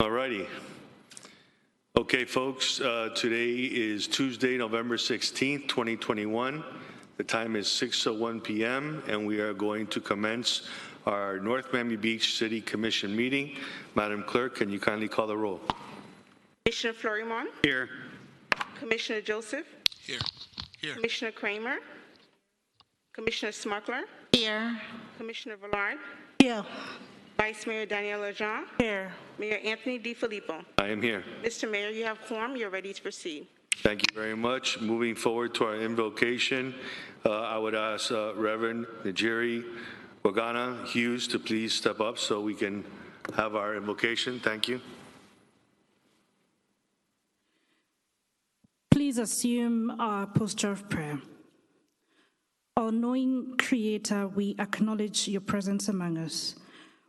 All righty. Okay, folks, today is Tuesday, November 16th, 2021. The time is 6:01 p.m., and we are going to commence our North Miami Beach City Commission meeting. Madam Clerk, can you kindly call the roll? Commissioner Florimon. Here. Commissioner Joseph. Here. Commissioner Kramer. Commissioner Smuckler. Here. Commissioner Villard. Here. Vice Mayor Daniela Jean. Here. Mayor Anthony DiFilippo. I am here. Mr. Mayor, you have quorum. You're ready to proceed. Thank you very much. Moving forward to our invocation, I would ask Reverend Najiri Wagana Hughes to please step up so we can have our invocation. Thank you. Please assume our posture of prayer. All-knowing Creator, we acknowledge your presence among us.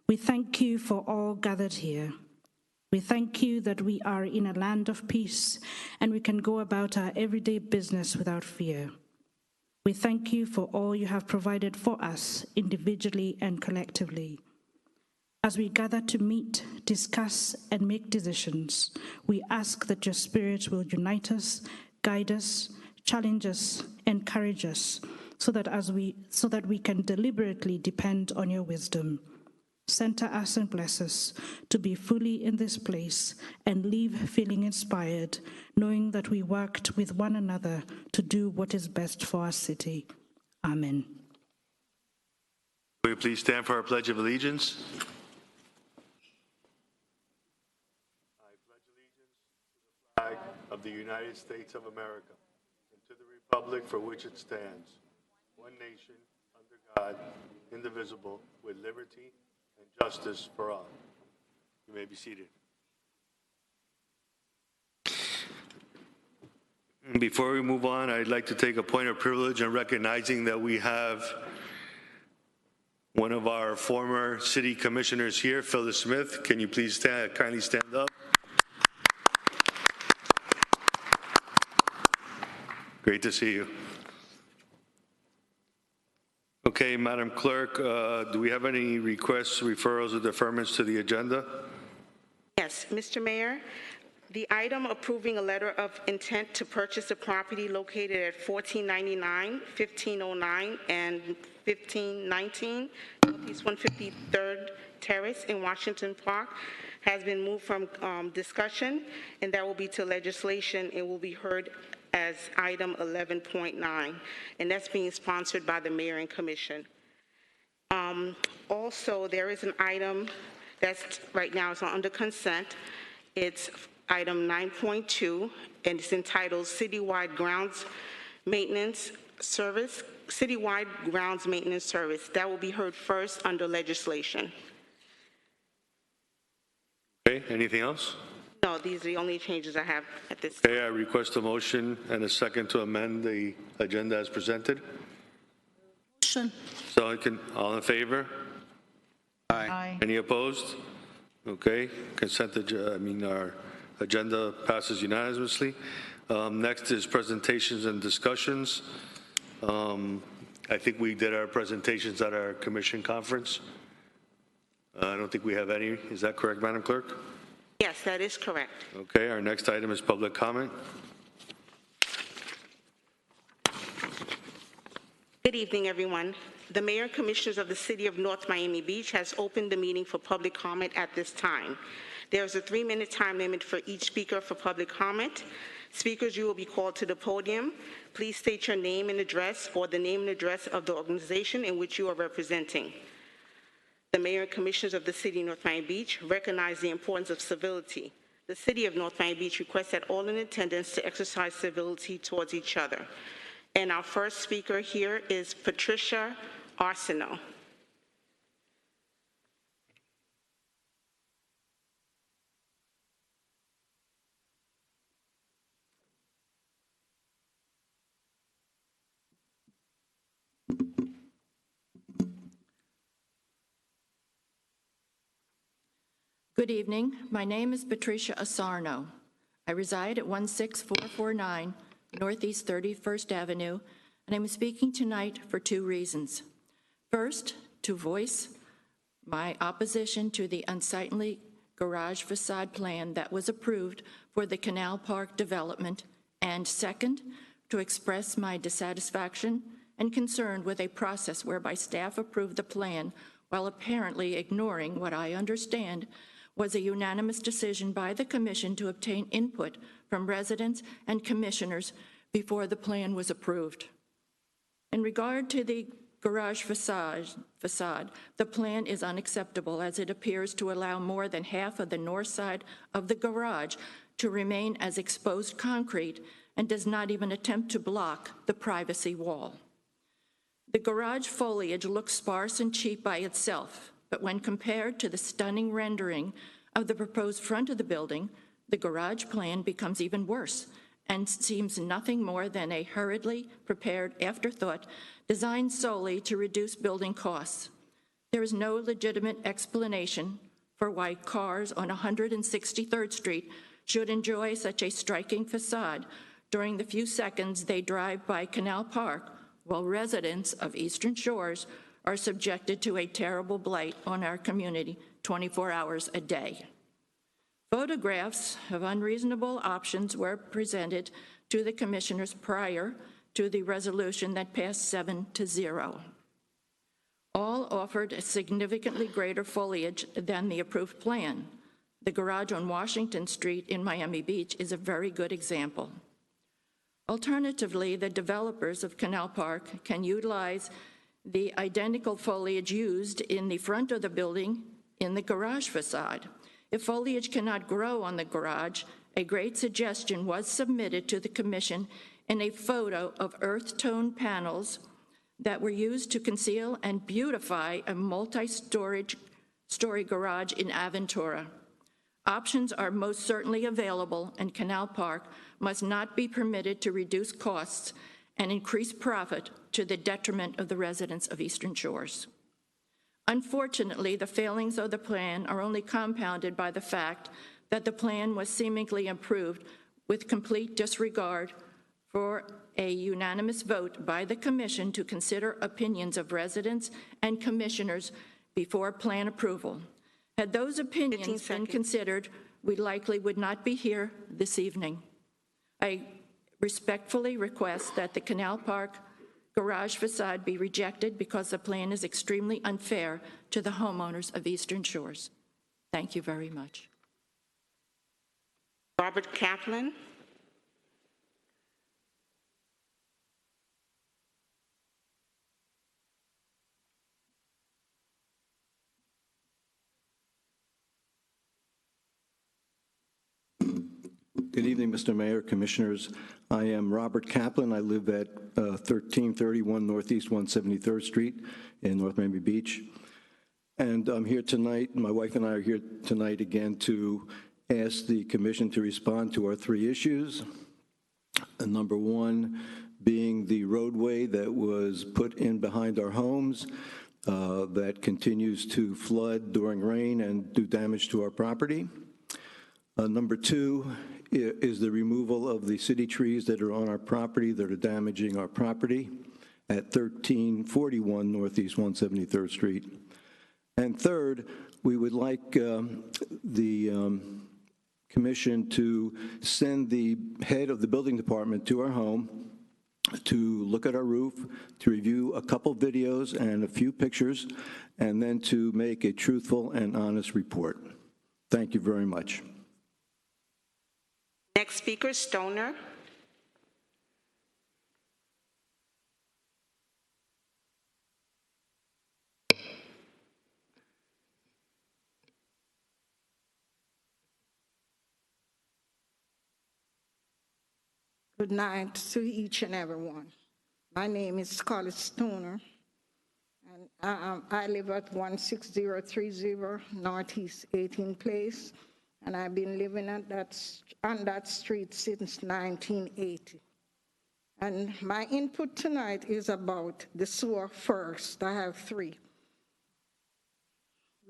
We thank you for all gathered here. We thank you that we are in a land of peace and we can go about our everyday business without fear. We thank you for all you have provided for us individually and collectively. As we gather to meet, discuss, and make decisions, we ask that your Spirit will unite us, guide us, challenge us, encourage us, so that we can deliberately depend on your wisdom. Center us and bless us to be fully in this place and leave feeling inspired, knowing that we worked with one another to do what is best for our city. Amen. Will you please stand for our Pledge of Allegiance? I pledge allegiance to the flag of the United States of America and to the republic for which it stands, one nation, under God, indivisible, with liberty and justice for all. You may be seated. Before we move on, I'd like to take a point of privilege in recognizing that we have one of our former city commissioners here, Phyllis Smith. Can you please kindly stand up? Great to see you. Okay, Madam Clerk, do we have any requests, referrals, or deferments to the agenda? Yes, Mr. Mayor, the item approving a letter of intent to purchase a property located at 1499, 1509, and 1519 Northeast 153rd Terrace in Washington Park has been moved from discussion, and that will be to legislation. It will be heard as item 11.9, and that's being sponsored by the Mayor and Commission. Also, there is an item that's right now is under consent. It's item 9.2, and it's entitled Citywide Grounds Maintenance Service. Citywide Grounds Maintenance Service. That will be heard first under legislation. Okay, anything else? No, these are the only changes I have at this time. Okay, I request a motion and a second to amend the agenda as presented. Motion. So I can, all in favor? Aye. Any opposed? Okay, our agenda passes unanimously. Next is presentations and discussions. I think we did our presentations at our commission conference. I don't think we have any. Is that correct, Madam Clerk? Yes, that is correct. Okay, our next item is public comment. Good evening, everyone. The Mayor and Commissioners of the City of North Miami Beach has opened the meeting for public comment at this time. There is a 3-minute time limit for each speaker for public comment. Speakers, you will be called to the podium. Please state your name and address or the name and address of the organization in which you are representing. The Mayor and Commissioners of the City of North Miami Beach recognize the importance of civility. The City of North Miami Beach requests that all in attendance to exercise civility towards each other. And our first speaker here is Patricia Arsenault. Good evening. My name is Patricia Arsenault. I reside at 16449 Northeast 31st Avenue, and I'm speaking tonight for 2 reasons. First, to voice my opposition to the unsightly garage facade plan that was approved for the Canal Park development, and second, to express my dissatisfaction and concern with a process whereby staff approved the plan while apparently ignoring what I understand was a unanimous decision by the Commission to obtain input from residents and commissioners before the plan was approved. In regard to the garage facade, the plan is unacceptable as it appears to allow more than half of the north side of the garage to remain as exposed concrete and does not even attempt to block the privacy wall. The garage foliage looks sparse and cheap by itself, but when compared to the stunning rendering of the proposed front of the building, the garage plan becomes even worse and seems nothing more than a hurriedly prepared afterthought designed solely to reduce building costs. There is no legitimate explanation for why cars on 163rd Street should enjoy such a striking facade during the few seconds they drive by Canal Park, while residents of Eastern Shores are subjected to a terrible blight on our community 24 hours a day. Photographs of unreasonable options were presented to the commissioners prior to the resolution that passed 7-0. All offered a significantly greater foliage than the approved plan. The garage on Washington Street in Miami Beach is a very good example. Alternatively, the developers of Canal Park can utilize the identical foliage used in the front of the building in the garage facade. If foliage cannot grow on the garage, a great suggestion was submitted to the Commission in a photo of earth tone panels that were used to conceal and beautify a multi-story garage in Aventura. Options are most certainly available, and Canal Park must not be permitted to reduce costs and increase profit to the detriment of the residents of Eastern Shores. Unfortunately, the failings of the plan are only compounded by the fact that the plan was seemingly approved with complete disregard for a unanimous vote by the Commission to consider opinions of residents and commissioners before plan approval. Had those opinions been considered, we likely would not be here this evening. I respectfully request that the Canal Park garage facade be rejected because the plan is extremely unfair to the homeowners of Eastern Shores. Thank you very much. Robert Kaplan. Good evening, Mr. Mayor, Commissioners. I am Robert Kaplan. I live at 1331 Northeast 173rd Street in North Miami Beach. And I'm here tonight, my wife and I are here tonight again to ask the Commission to respond to our three issues. Number one being the roadway that was put in behind our homes that continues to flood during rain and do damage to our property. Number two is the removal of the city trees that are on our property that are damaging our property at 1341 Northeast 173rd Street. And third, we would like the Commission to send the head of the building department to our home to look at our roof, to review a couple videos and a few pictures, and then to make a truthful and honest report. Thank you very much. Next speaker, Stoner. Good night to each and every one. My name is Scarlett Stoner, and I live at 16030 Northeast 18th Place, and I've been living on that street since 1980. And my input tonight is about the sewer first. I have three.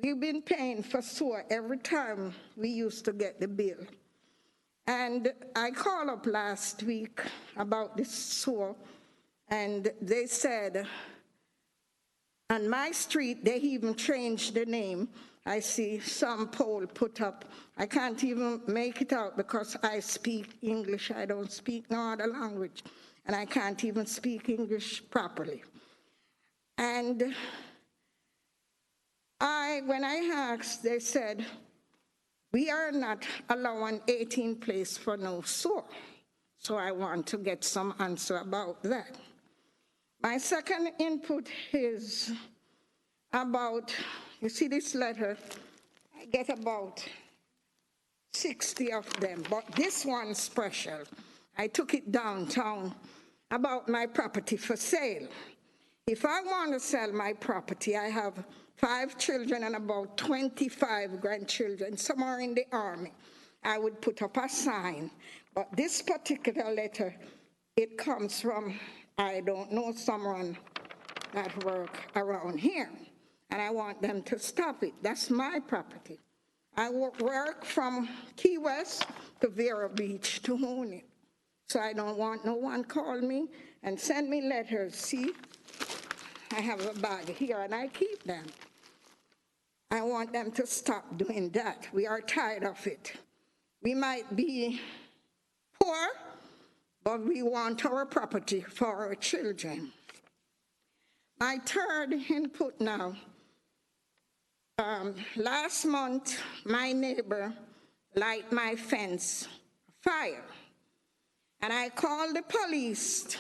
We've been paying for sewer every time we used to get the bill. And I called up last week about this sewer, and they said, on my street, they even changed the name, I see some poll put up. I can't even make it out because I speak English. I don't speak no other language, and I can't even speak English properly. And when I asked, they said, we are not allowing 18 place for no sewer. So I want to get some answer about that. My second input is about, you see this letter, I get about 60 of them, but this one's special. I took it downtown about my property for sale. If I want to sell my property, I have 5 children and about 25 grandchildren, some are in the army. I would put up a sign, but this particular letter, it comes from, I don't know, someone that work around here, and I want them to stop it. That's my property. I work from Key West to Vero Beach to own it. So I don't want no one call me and send me letters. See, I have a bag here and I keep them. I want them to stop doing that. We are tired of it. We might be poor, but we want our property for our children. My third input now. Last month, my neighbor light my fence fire. And I called the police,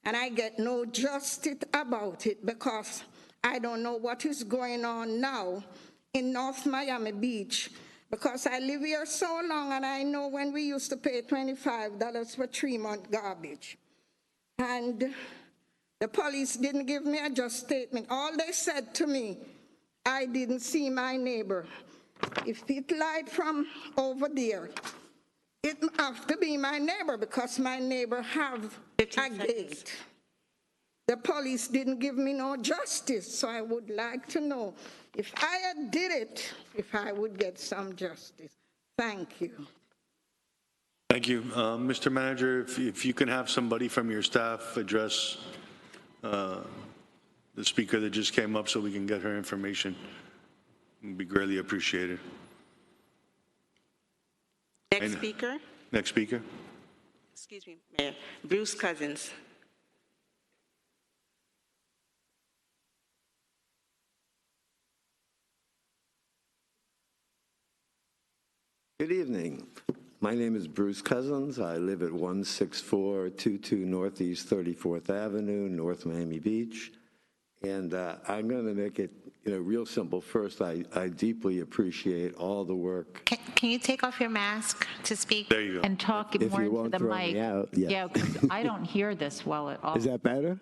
and I get no justice about it because I don't know what is going on now in North Miami Beach, because I live here so long, and I know when we used to pay $25 for 3-month garbage. And the police didn't give me a just statement. All they said to me, I didn't see my neighbor. If it lied from over there, it have to be my neighbor because my neighbor have a gate. The police didn't give me no justice, so I would like to know if I had did it, if I would get some justice. Thank you. Thank you. Mr. Manager, if you can have somebody from your staff address the speaker that just came up so we can get her information, it would be greatly appreciated. Next speaker. Next speaker. Excuse me, Mayor. Bruce Cousins. Good evening. My name is Bruce Cousins. I live at 16422 Northeast 34th Avenue, North Miami Beach. And I'm going to make it, real simple. First, I deeply appreciate all the work. Can you take off your mask to speak? There you go. And talk If more you into won't the throw mic? me out, yeah. Yeah, 'cause I don't hear this well at all. Is that better?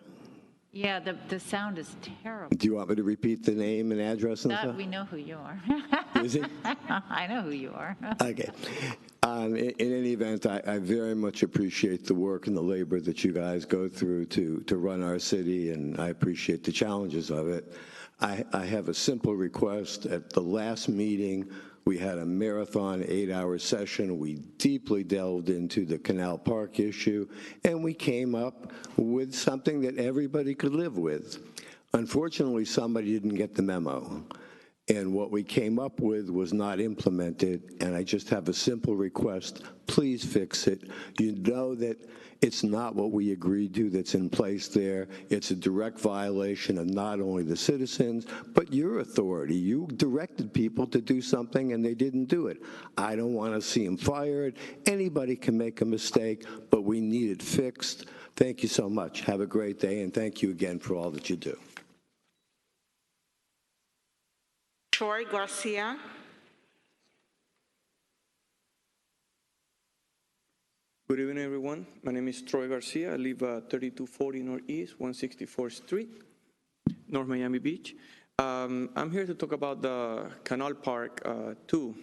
Yeah, the sound is terrible. Do you want me to repeat the name and address and That stuff? we know who you are. Is it? I know who you are. Okay. In any event, I very much appreciate the work and the labor that you guys go through to run our city, and I appreciate the challenges of it. I have a simple request. At the last meeting, we had a marathon 8-hour session. We deeply delved into the Canal Park issue, and we came up with something that everybody could live with. Unfortunately, somebody didn't get the memo. And what we came up with was not implemented, and I just have a simple request. Please fix it. You know that it's not what we agreed to that's in place there. It's a direct violation of not only the citizens, but your authority. You directed people to do something, and they didn't do it. I don't want to see them fired. Anybody can make a mistake, but we need it fixed. Thank you so much. Have a great day, and thank you again for all that you do. Troy Garcia. Good evening, everyone. My name is Troy Garcia. I live at 3240 Northeast, 164th Street, North Miami Beach. I'm here to talk about the Canal Park 2.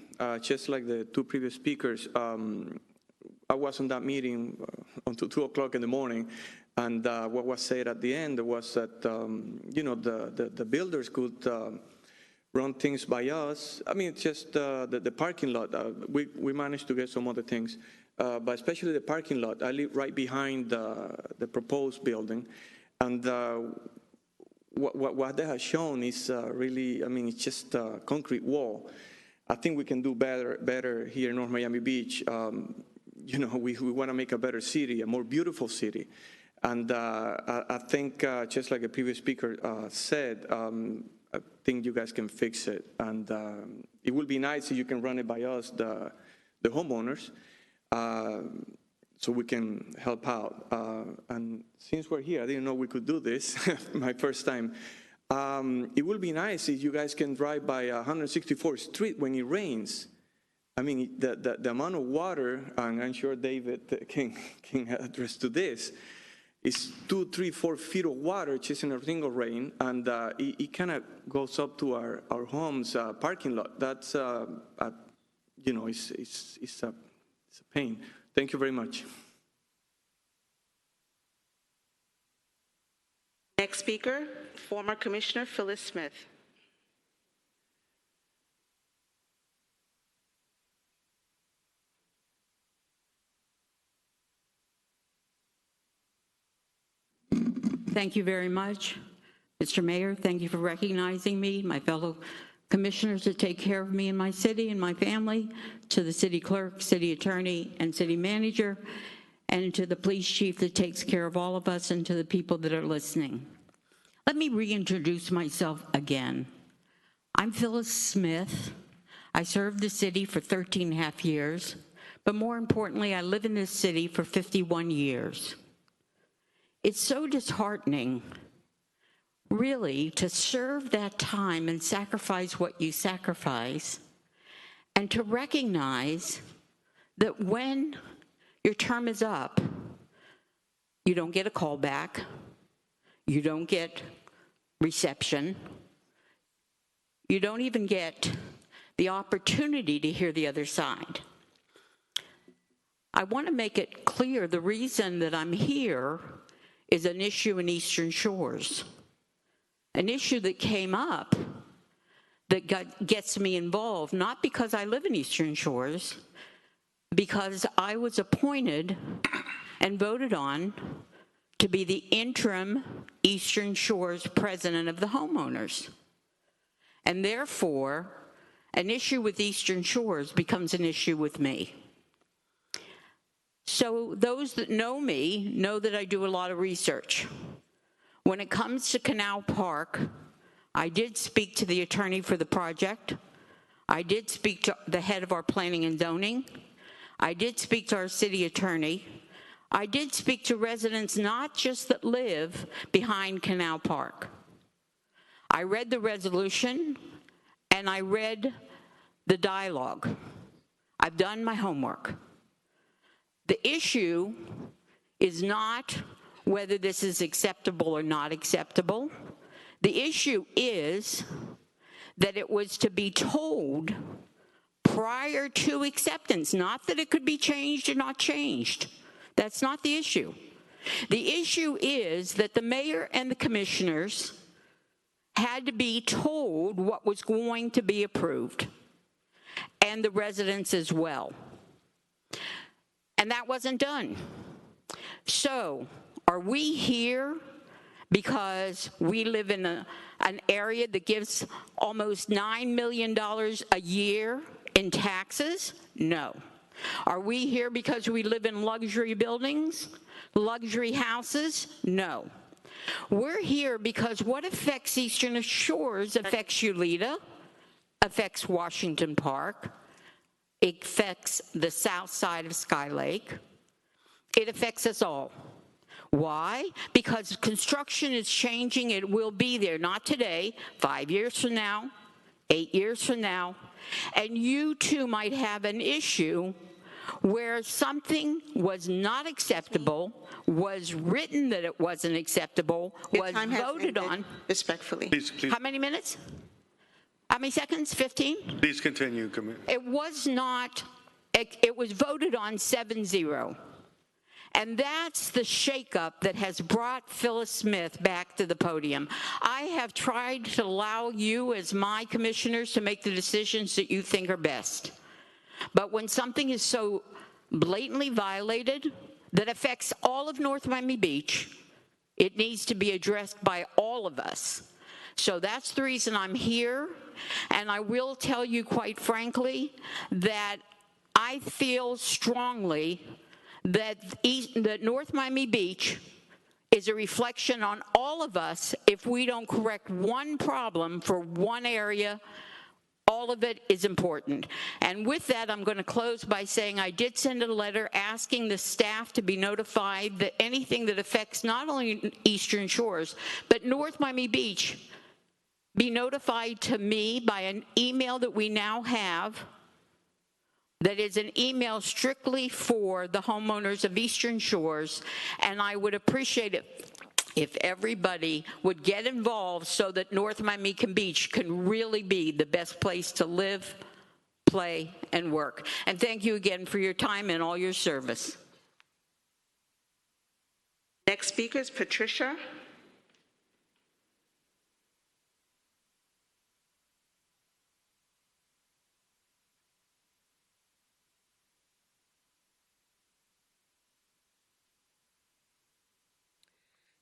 Just like the two previous speakers, I was on that meeting until 2 o'clock in the morning, and what was said at the end was that, the builders could run things by us. I mean, it's just the parking lot. We managed to get some other things, but especially the parking lot. I live right behind the proposed building, and what they have shown is really, I mean, it's just a concrete wall. I think we can do better here in North Miami Beach. You know, we want to make a better city, a more beautiful city. And I think, just like a previous speaker said, I think you guys can fix it. And it will be nice if you can run it by us, the homeowners, so we can help out. And since we're here, I didn't know we could do this, my first time. It will be nice if you guys can drive by 164th Street when it rains. I mean, the amount of water, and I'm sure David can address to this, is 2, 3, 4 feet of water just in a single rain, and it kind of goes up to our home's parking lot. That's, you know, it's a pain. Thank you very much. Next speaker, former Commissioner Phyllis Smith. Thank you very much. Mr. Mayor, thank you for recognizing me, my fellow commissioners that take care of me and my city and my family, to the city clerk, city attorney, and city manager, and to the police chief that takes care of all of us, and to the people that are listening. Let me reintroduce myself again. I'm Phyllis Smith. I served the city for 13.5 years, but more importantly, I live in this city for 51 years. It's so disheartening, really, to serve that time and sacrifice what you sacrifice, and to recognize that when your term is up, you don't get a call back, you don't get reception, you don't even get the opportunity to hear the other side. I want to make it clear the reason that I'm here is an issue in Eastern Shores, an issue that came up that gets me involved, not because I live in Eastern Shores, because I was appointed and voted on to be the interim Eastern Shores president of the homeowners. And therefore, an issue with Eastern Shores becomes an issue with me. So those that know me know that I do a lot of research. When it comes to Canal Park, I did speak to the attorney for the project. I did speak to the head of our planning and zoning. I did speak to our city attorney. I did speak to residents not just that live behind Canal Park. I read the resolution and I read the dialogue. I've done my homework. The issue is not whether this is acceptable or not acceptable. The issue is that it was to be told prior to acceptance, not that it could be changed or not changed. That's not the issue. The issue is that the mayor and the commissioners had to be told what was going to be approved, and the residents as well. And that wasn't done. So, are we here because we live in an area that gives almost $9 million a year in taxes? No. Are we here because we live in luxury buildings, luxury houses? No. We're here because what affects Eastern Shores affects Ulita, affects Washington Park, it affects the south side of Sky Lake. It affects us all. Why? Because construction is changing. It will be there, not today, 5 years from now, 8 years from now. And you too might have an issue where something was not acceptable, was written that it wasn't acceptable, was voted on. Respectfully. Please. How many minutes? How many seconds? 15? Please continue, Commissioner. It was not, it was voted on 7-0. And that's the shakeup that has brought Phyllis Smith back to the podium. I have tried to allow you as my commissioners to make the decisions that you think are best. But when something is so blatantly violated that affects all of North Miami Beach, it needs to be addressed by all of us. So that's the reason I'm here. And I will tell you quite frankly that I feel strongly that that North Miami Beach is a reflection on all of us if we don't correct one problem for one area. All of it is important. And with that, I'm going to close by saying I did send a letter asking the staff to be notified that anything that affects not only Eastern Shores, but North Miami Beach, be notified to me by an email that we now have that is an email strictly for the homeowners of Eastern Shores, and I would appreciate it if everybody would get involved so that North Miami Beach can really be the best place to live, play, and work. And thank you again for your time and all your service. Next speaker is Patricia.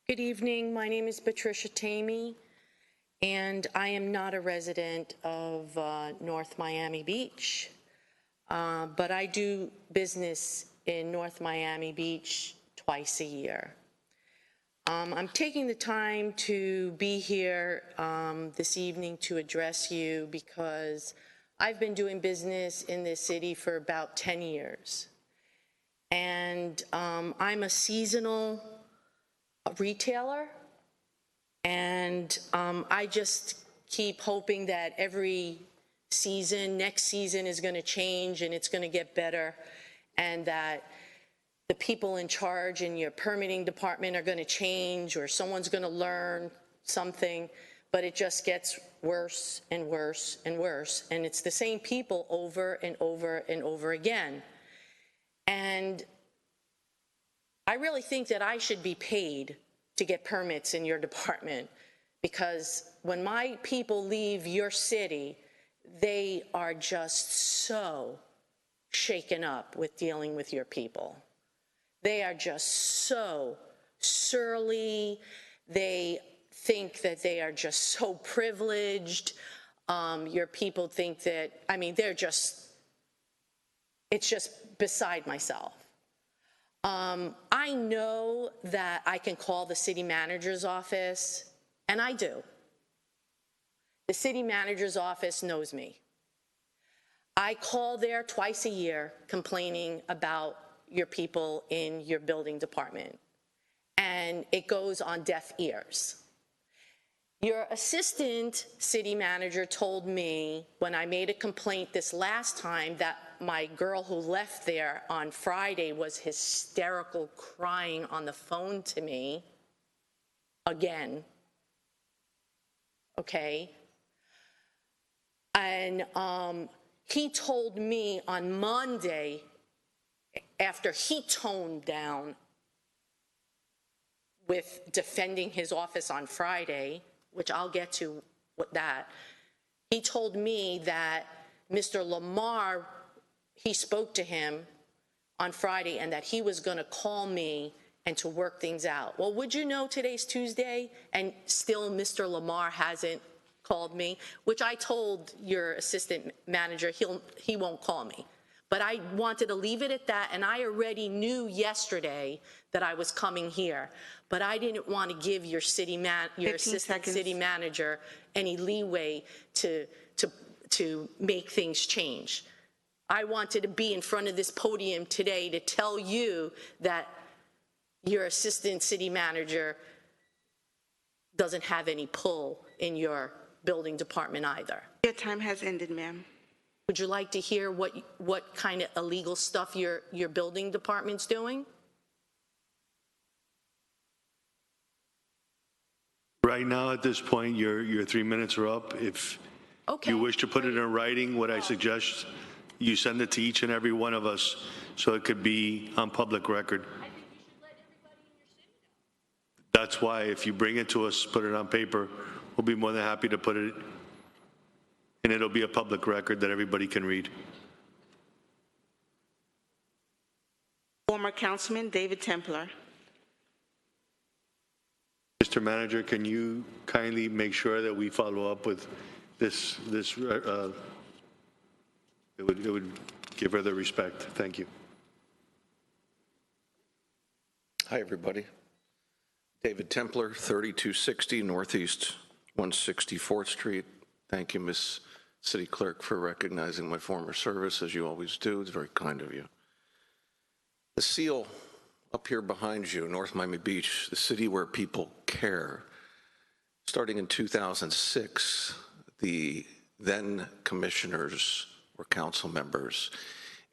Good evening. My name is Patricia Tamey, and I am not a resident of North Miami Beach, but I do business in North Miami Beach twice a year. I'm taking the time to be here this evening to address you because I've been doing business in this city for about 10 years. And I'm a seasonal retailer, and I just keep hoping that every season, next season is going to change and it's going to get better, and that the people in charge in your permitting department are going to change, or someone's going to learn something, but it just gets worse and worse and worse, and it's the same people over and over and over again. And I really think that I should be paid to get permits in your department, because when my people leave your city, they are just so shaken up with dealing with your people. They are just so surly. They think that they are just so privileged. Your people think that, I mean, they're just, it's just beside myself. I know that I can call the city manager's office, and I do. The city manager's office knows me. I call there twice a year complaining about your people in your building department, and it goes on deaf ears. Your assistant city manager told me when I made a complaint this last time that my girl who left there on Friday was hysterical, crying on the phone to me again, okay? And he told me on Monday, after he toned down with defending his office on Friday, which I'll get to with that, he told me that Mr. Lamar, he spoke to him on Friday and that he was going to call me and to work things out. Well, would you know today's Tuesday and still Mr. Lamar hasn't called me, which I told your assistant manager he won't call me. But I wanted to leave it at that, and I already knew yesterday that I was coming here. But I didn't want to give your assistant city manager any leeway to make things change. I wanted to be in front of this podium today to tell you that your assistant city manager doesn't have any pull in your building department either. Your time has ended, ma'am. Would you like to hear what kind of illegal stuff your building department's doing? Right now, at this point, your 3 minutes are up. If you wish to put it in writing, what I suggest, you send it to each and every one of us so it could be on public record. I think you should let everybody in your city know. That's why if you bring it to us, put it on paper, we'll be more than happy to put it, and it'll be a public record that everybody can read. Former Councilman David Templer. Mr. Manager, can you kindly make sure that we follow up with this, it would give her the respect. Thank you. Hi, everybody. David Templer, 3260 Northeast 164th Street. Thank you, Ms. City Clerk, for recognizing my former service, as you always do. It's very kind of you. The seal up here behind you, North Miami Beach, the city where people care. Starting in 2006, the then commissioners or council members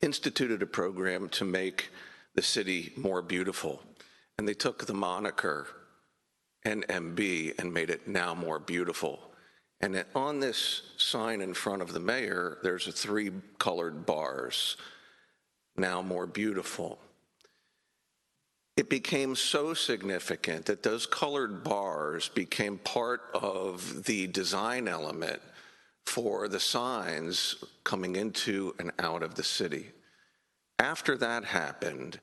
instituted a program to make the city more beautiful. And they took the moniker NMB and made it Now More Beautiful. And on this sign in front of the mayor, there's 3 colored bars, Now More Beautiful. It became so significant that those colored bars became part of the design element for the signs coming into and out of the city. After that happened,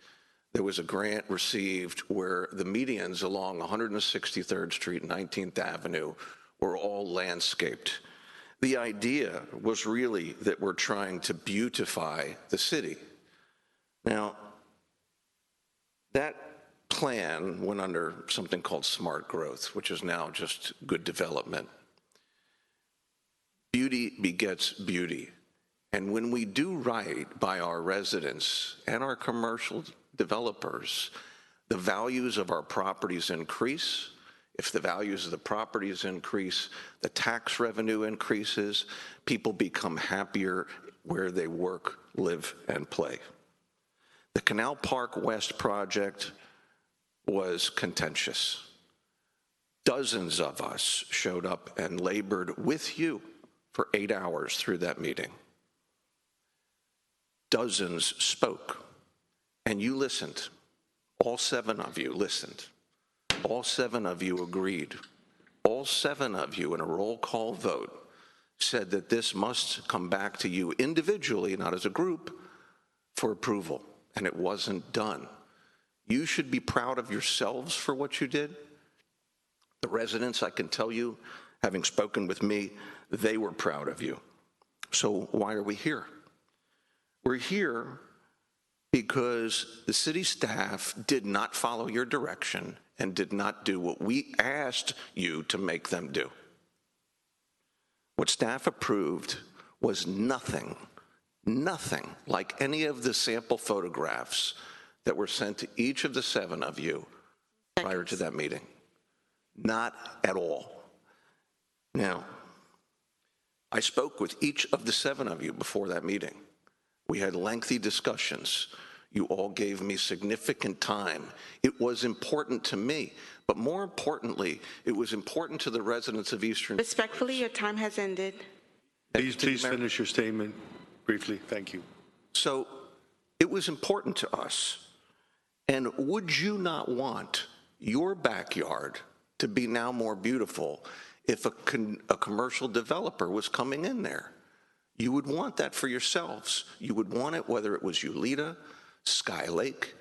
there was a grant received where the medians along 163rd Street and 19th Avenue were all landscaped. The idea was really that we're trying to beautify the city. Now, that plan went under something called smart growth, which is now just good development. Beauty begets beauty. And when we do right by our residents and our commercial developers, the values of our properties increase. If the values of the properties increase, the tax revenue increases, people become happier where they work, live, and play. The Canal Park West project was contentious. Dozens of us showed up and labored with you for 8 hours through that meeting. Dozens spoke, and you listened. All 7 of you listened. All 7 of you agreed. All 7 of you in a roll call vote said that this must come back to you individually, not as a group, for approval, and it wasn't done. You should be proud of yourselves for what you did. The residents, I can tell you, having spoken with me, they were proud of you. So why are we here? We're here because the city staff did not follow your direction and did not do what we asked you to make them do. What staff approved was nothing like any of the sample photographs that were sent to each of the 7 of you prior to that meeting. Not at all. Now, I spoke with each of the 7 of you before that meeting. We had lengthy discussions. You all gave me significant time. It was important to me, but more importantly, it was important to the residents of Eastern. Respectfully, your time has ended. Please finish your statement briefly. Thank you. So it was important to us. And would you not want your backyard to be now more beautiful if a commercial developer was coming in there? You would want that for yourselves. You would want it whether it was Ulita, Sky Lake,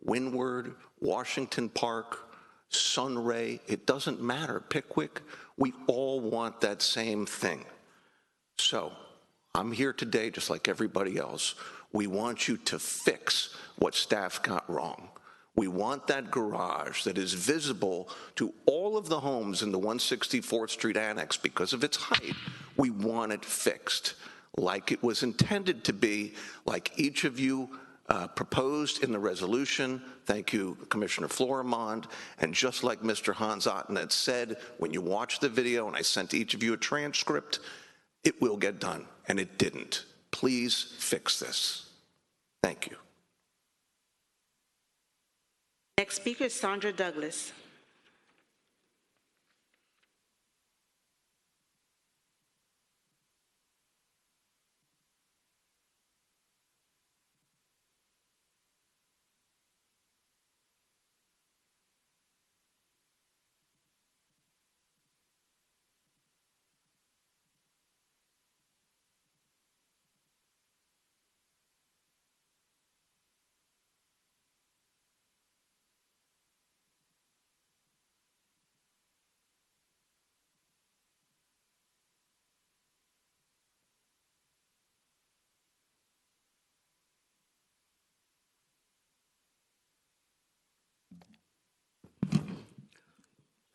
Windward, Washington Park, Sunray, it doesn't matter, Pickwick, we all want that same thing. So I'm here today just like everybody else. We want you to fix what staff got wrong. We want that garage that is visible to all of the homes in the 164th Street Annex because of its height. We want it fixed like it was intended to be, like each of you proposed in the resolution. Thank you, Commissioner Florimond. And just like Mr. Hans Otten had said, when you watch the video, and I sent each of you a transcript, it will get done, and it didn't. Please fix this. Thank you. Next speaker is Sandra Douglas.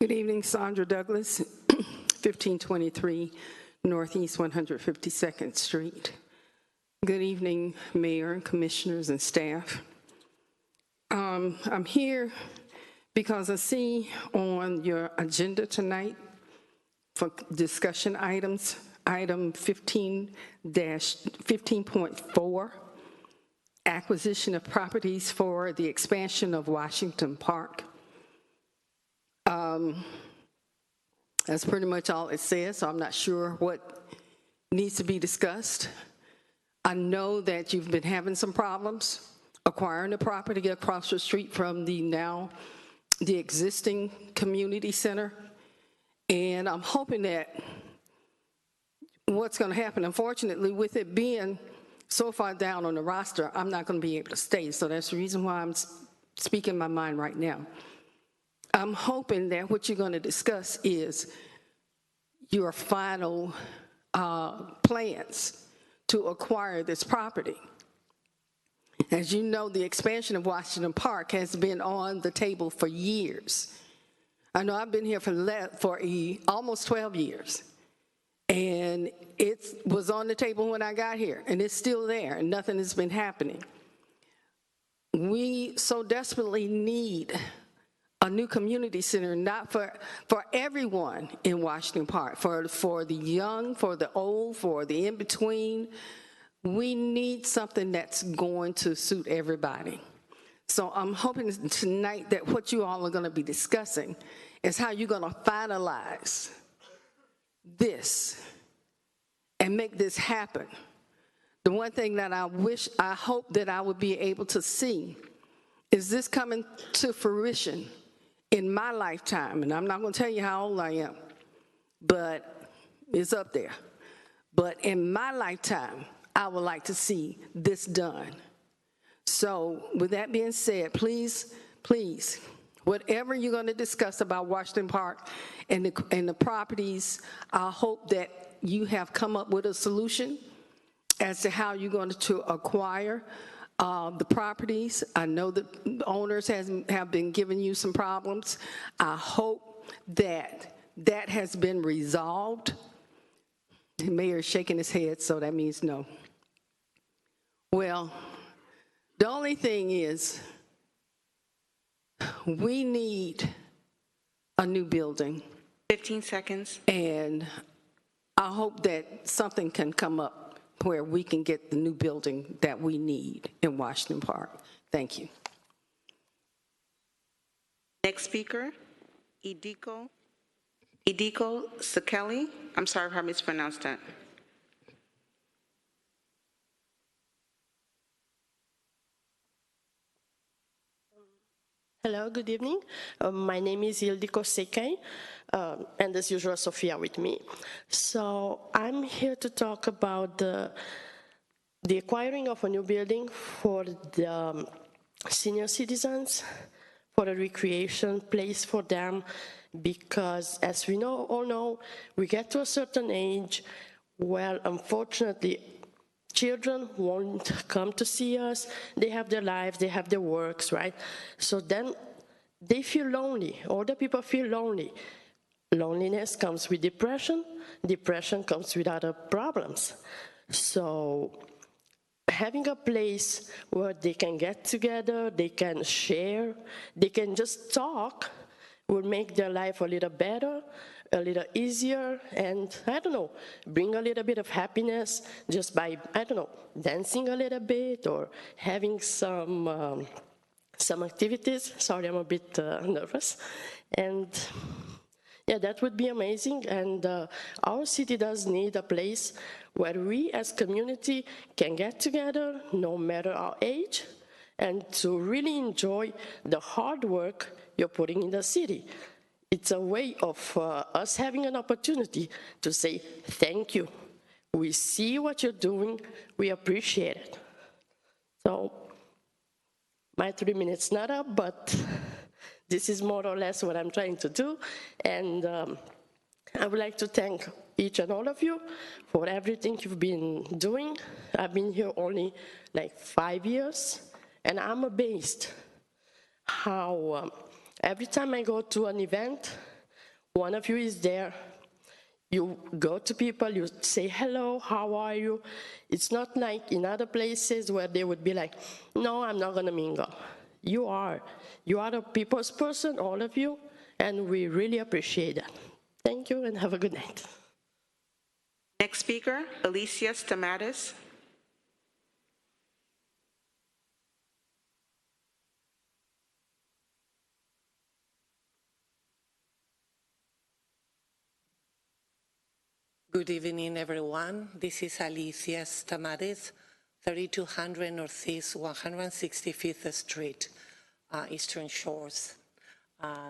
Good evening, Sandra Douglas, 1523 Northeast 152nd Street. Good evening, Mayor, Commissioners, and staff. I'm here because I see on your agenda tonight for discussion items, item 15.4, acquisition of properties for the expansion of Washington Park. That's pretty much all it says, so I'm not sure what needs to be discussed. I know that you've been having some problems acquiring the property across the street from the existing community center, and I'm hoping that what's going to happen, unfortunately, with it being so far down on the roster, I'm not going to be able to stay, so that's the reason why I'm speaking my mind right now. I'm hoping that what you're going to discuss is your final plans to acquire this property. As you know, the expansion of Washington Park has been on the table for years. I know I've been here for almost 12 years, and it was on the table when I got here, and it's still there, and nothing has been happening. We so desperately need a new community center, not for everyone in Washington Park, for the young, for the old, for the in-between. We need something that's going to suit everybody. So I'm hoping tonight that what you all are going to be discussing is how you're going to finalize this and make this happen. The one thing that I hope that I would be able to see is this coming to fruition in my lifetime, and I'm not going to tell you how old I am, but it's up there. But in my lifetime, I would like to see this done. So with that being said, please, whatever you're going to discuss about Washington Park and the properties, I hope that you have come up with a solution as to how you're going to acquire the properties. I know that the owners have been giving you some problems. I hope that that has been resolved. The mayor is shaking his head, so that means no. Well, the only thing is we need a new building. 15 seconds. And I hope that something can come up where we can get the new building that we need in Washington Park. Thank you. Next speaker, Idiko Sekeli. I'm sorry if I mispronounced that. Hello, good evening. My name is Ildiko Sekei, and as usual, Sophia with me. So I'm here to talk about the acquiring of a new building for the senior citizens, for a recreation place for them, because as we all know, we get to a certain age where unfortunately children won't come to see us. They have their lives, they have their works, right? So then they feel lonely. Older people feel lonely. Loneliness comes with depression. Depression comes with other problems. So having a place where they can get together, they can share, they can just talk will make their life a little better, a little easier, and I don't know, bring a little bit of happiness just by, I don't know, dancing a little bit or having some activities. Sorry, I'm a bit nervous. And yeah, that would be amazing. And our city does need a place where we as community can get together, no matter our age, and to really enjoy the hard work you're putting in the city. It's a way of us having an opportunity to say thank you. We see what you're doing, we appreciate it. So my 3 minutes not up, but this is more or less what I'm trying to do. And I would like to thank each and all of you for everything you've been doing. I've been here only like 5 years, and I'm amazed how every time I go to an event, one of you is there. You go to people, you say, hello, how are you? It's not like in other places where they would be like, no, I'm not gonna mingle. You are the people's person, all of you, and we really appreciate that. Thank you and have a good night. Next speaker, Alicia Stamatis. Good evening, everyone. This is Alicia Stamatis, 3200 Northeast 165th Street, Eastern Shores.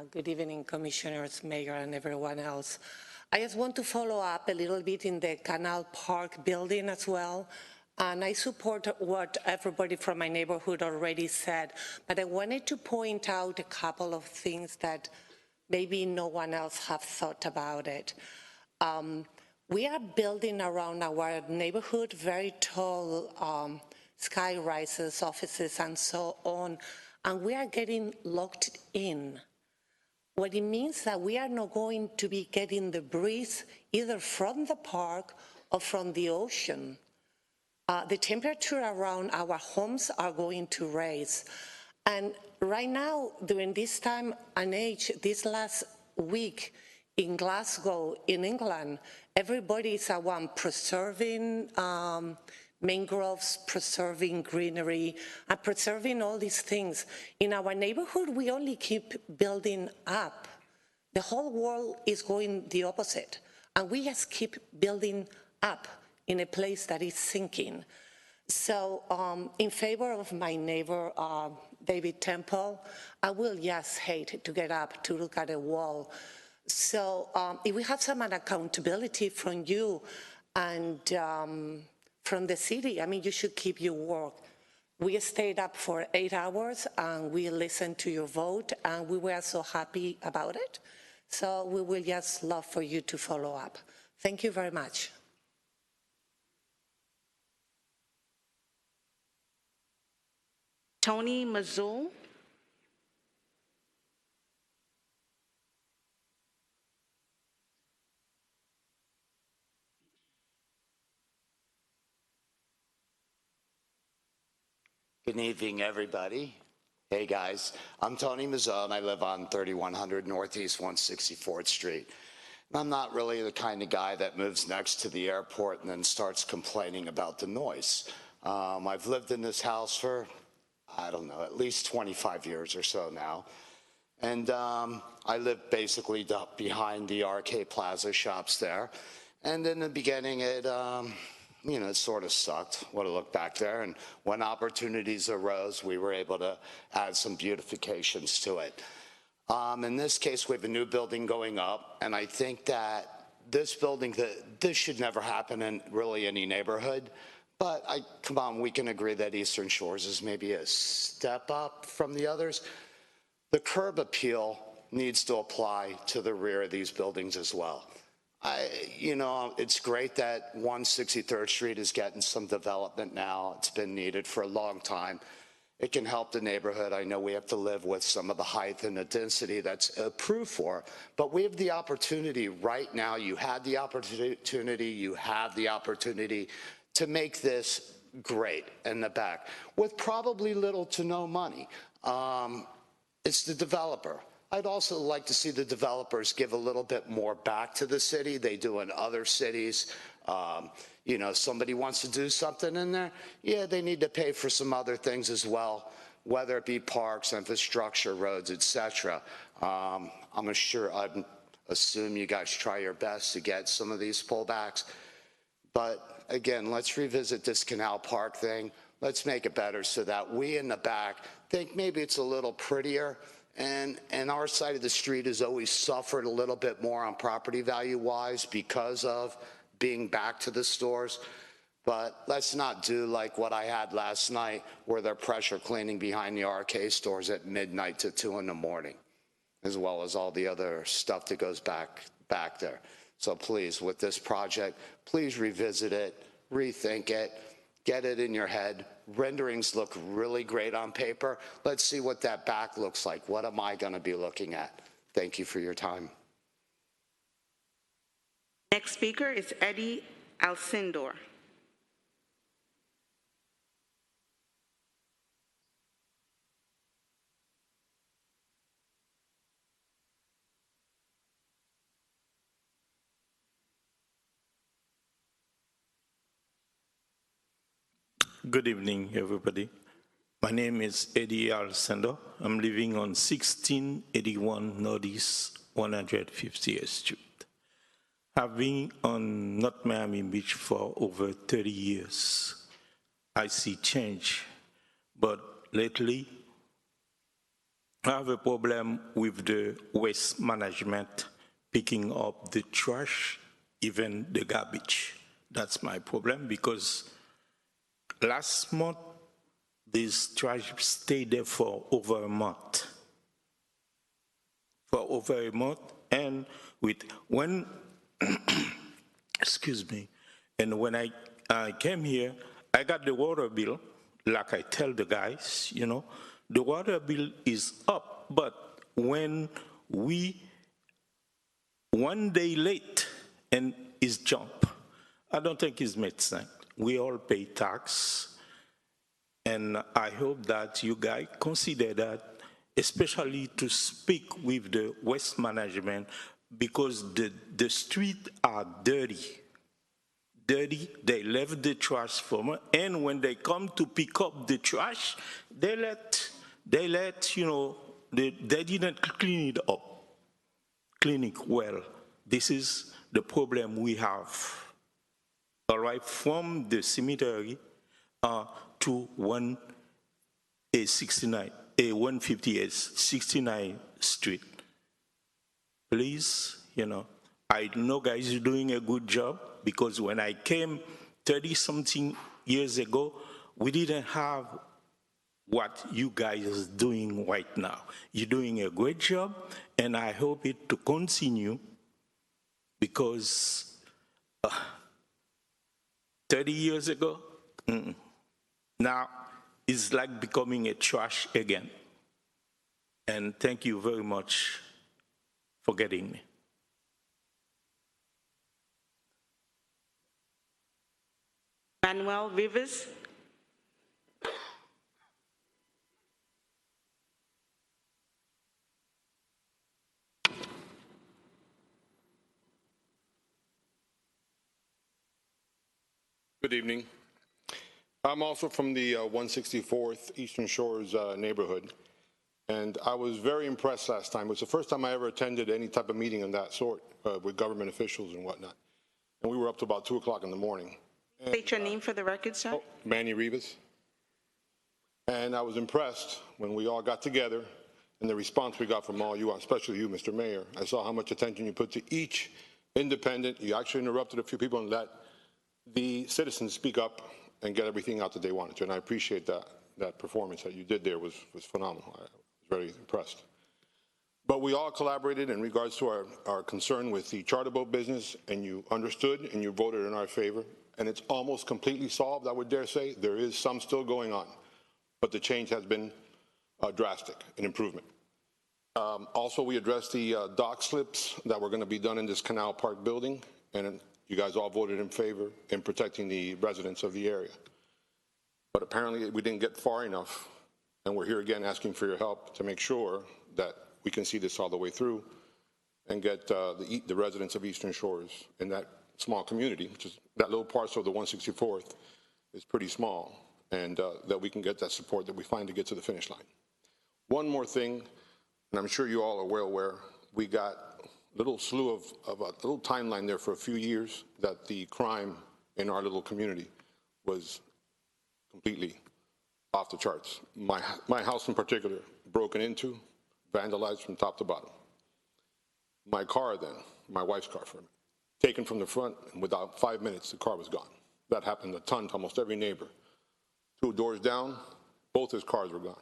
Good evening, commissioners, mayor, and everyone else. I just want to follow up a little bit in the Canal Park building as well. And I support what everybody from my neighborhood already said, but I wanted to point out a couple of things that maybe no one else have thought about it. We are building around our neighborhood very tall sky rises, offices, and so on, and we are getting locked in. What it means that we are not going to be getting the breeze either from the park or from the ocean. The temperature around our homes are going to rise. And right now, during this time and age, this last week in Glasgow, in England, everybody is preserving mangroves, preserving greenery, and preserving all these things. In our neighborhood, we only keep building up. The whole world is going the opposite, and we just keep building up in a place that is sinking. So in favor of my neighbor, David Temple, I will just hate to get up to look at a wall. So if we have some accountability from you and from the city, I mean, you should keep your work. We stayed up for 8 hours and we listened to your vote and we were so happy about it. So we will just love for you to follow up. Thank you very much. Tony Mazul. Good evening, everybody. Hey, guys. I'm Tony Mazzone. I live on 3100 Northeast 164th Street. And I'm not really the kind of guy that moves next to the airport and then starts complaining about the noise. I've lived in this house for, I don't know, at least 25 years or so now. And I live basically behind the RK Plaza shops there. And in the beginning, it sort of sucked what it looked back there. And when opportunities arose, we were able to add some beautifications to it. In this case, we have a new building going up. And I think that this building, this should never happen in really any neighborhood. But come on, we can agree that Eastern Shores is maybe a step up from the others. The curb appeal needs to apply to the rear of these buildings as well. It's great that 163rd Street is getting some development now. It's been needed for a long time. It can help the neighborhood. I know we have to live with some of the height and the density that's approved for, but we have the opportunity right now. You had the opportunity, you have the opportunity to make this great in the back with probably little to no money. It's the developer. I'd also like to see the developers give a little bit more back to the city. They do in other cities. Somebody wants to do something in there, yeah, they need to pay for some other things as well, whether it be parks, infrastructure, roads, etc. I assume you guys try your best to get some of these pullbacks. But again, let's revisit this Canal Park thing. Let's make it better so that we in the back think maybe it's a little prettier. And our side of the street has always suffered a little bit more on property value-wise because of being back to the stores. But let's not do like what I had last night where they're pressure cleaning behind the RK stores at midnight to 2 in the morning, as well as all the other stuff that goes back there. So please, with this project, please revisit it, rethink it, get it in your head. Renderings look really great on paper. Let's see what that back looks like. What am I going to be looking at? Thank you for your time. Next speaker is Eddie Alcindor. Good evening, everybody. My name is Eddie Alcindor. I'm living on 1681 Northeast 150th Street. I've been on North Miami Beach for over 30 years. I see change, but lately, I have a problem with the waste management, picking up the trash, even the garbage. That's my problem because last month, this trash stayed there for over a month. And excuse me, and when I came here, I got the water bill, like I tell the guys, you know, the water bill is up, but when we 1 day late and it's jump, I don't think it's made sense. We all pay tax, and I hope that you guys consider that, especially to speak with the waste management, because the streets are dirty. They left the trash for me, and when they come to pick up the trash, they let you know, they didn't clean it up, clean it well. This is the problem we have. All right, from the cemetery to 159th Street. Please, you know, I know guys are doing a good job because when I came 30-something years ago, we didn't have what you guys are doing right now. You're doing a great job, and I hope it to continue because 30 years ago, now it's like becoming a trash again. And thank you very much for getting me. Manuel Rivas. Good evening. I'm also from the 164th Eastern Shores neighborhood, and I was very impressed last time. It was the first time I ever attended any type of meeting of that sort with government officials and whatnot. And we were up to about 2 o'clock in the morning. State your name for the record, sir. Manny Rivas. And I was impressed when we all got together and the response we got from all you, especially you, Mr. Mayor. I saw how much attention you put to each independent. You actually interrupted a few people and let the citizens speak up and get everything out that they wanted to. And I appreciate that performance that you did there was phenomenal. I was very impressed. But we all collaborated in regards to our concern with the charter boat business, and you understood and you voted in our favor. And it's almost completely solved, I would dare say. There is some still going on, but the change has been drastic, an improvement. Also, we addressed the dock slips that were going to be done in this Canal Park building, and you guys all voted in favor in protecting the residents of the area. But apparently we didn't get far enough, and we're here again asking for your help to make sure that we can see this all the way through and get the residents of Eastern Shores in that small community, which is that little parcel of the 164th is pretty small, and that we can get that support that we find to get to the finish line. One more thing, and I'm sure you all are well aware, we got little slew of a little timeline there for a few years that the crime in our little community was completely off the charts. My house in particular, broken into, vandalized from top to bottom. My car then, my wife's car for me, taken from the front, and without 5 minutes, the car was gone. That happened a ton to almost every neighbor. 2 doors down, both his cars were gone.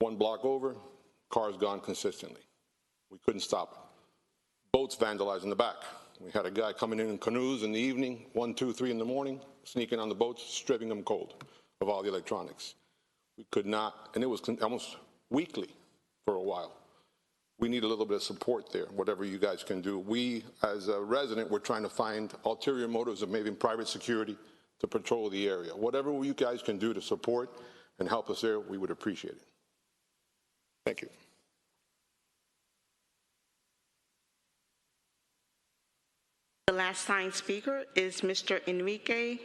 1 block over, cars gone consistently. We couldn't stop it. Boats vandalized in the back. We had a guy coming in canoes in the evening, 1, 2, 3 in the morning, sneaking on the boats, stripping them cold of all the electronics. We could not, and it was almost weekly for a while. we need a little bit of support there, whatever you guys can do. We, as a resident, we're trying to find ulterior motives of maybe private security to patrol the area. Whatever you guys can do to support and help us there, we would appreciate it. Thank you. The last signed speaker is Mr. Enrique,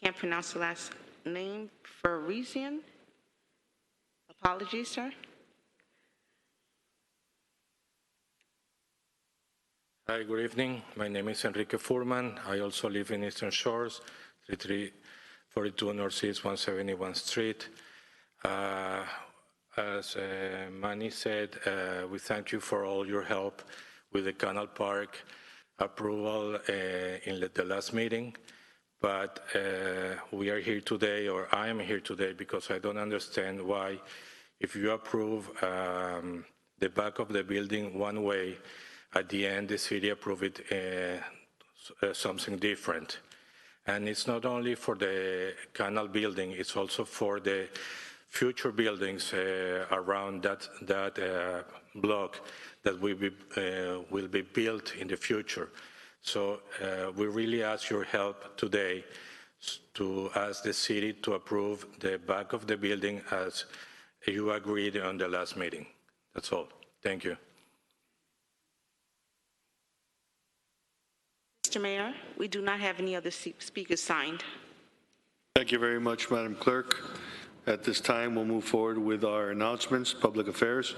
can't pronounce the last name, Farisian. Apologies, sir. Hi, good evening. My name is Enrique Furman. I also live in Eastern Shores, 3342 Northeast 171 Street. As Manny said, we thank you for all your help with the Canal Park approval in the last meeting. But we are here today, or I am here today, because I don't understand why, if you approve the back of the building one way, at the end, the city approved it something different. And it's not only for the canal building, it's also for the future buildings around that block that will be built in the future. So we really ask your help today to ask the city to approve the back of the building as you agreed on the last meeting. That's all. Thank you. Mr. Mayor, we do not have any other speakers signed. Thank you very much, Madam Clerk. At this time, we'll move forward with our announcements, public affairs.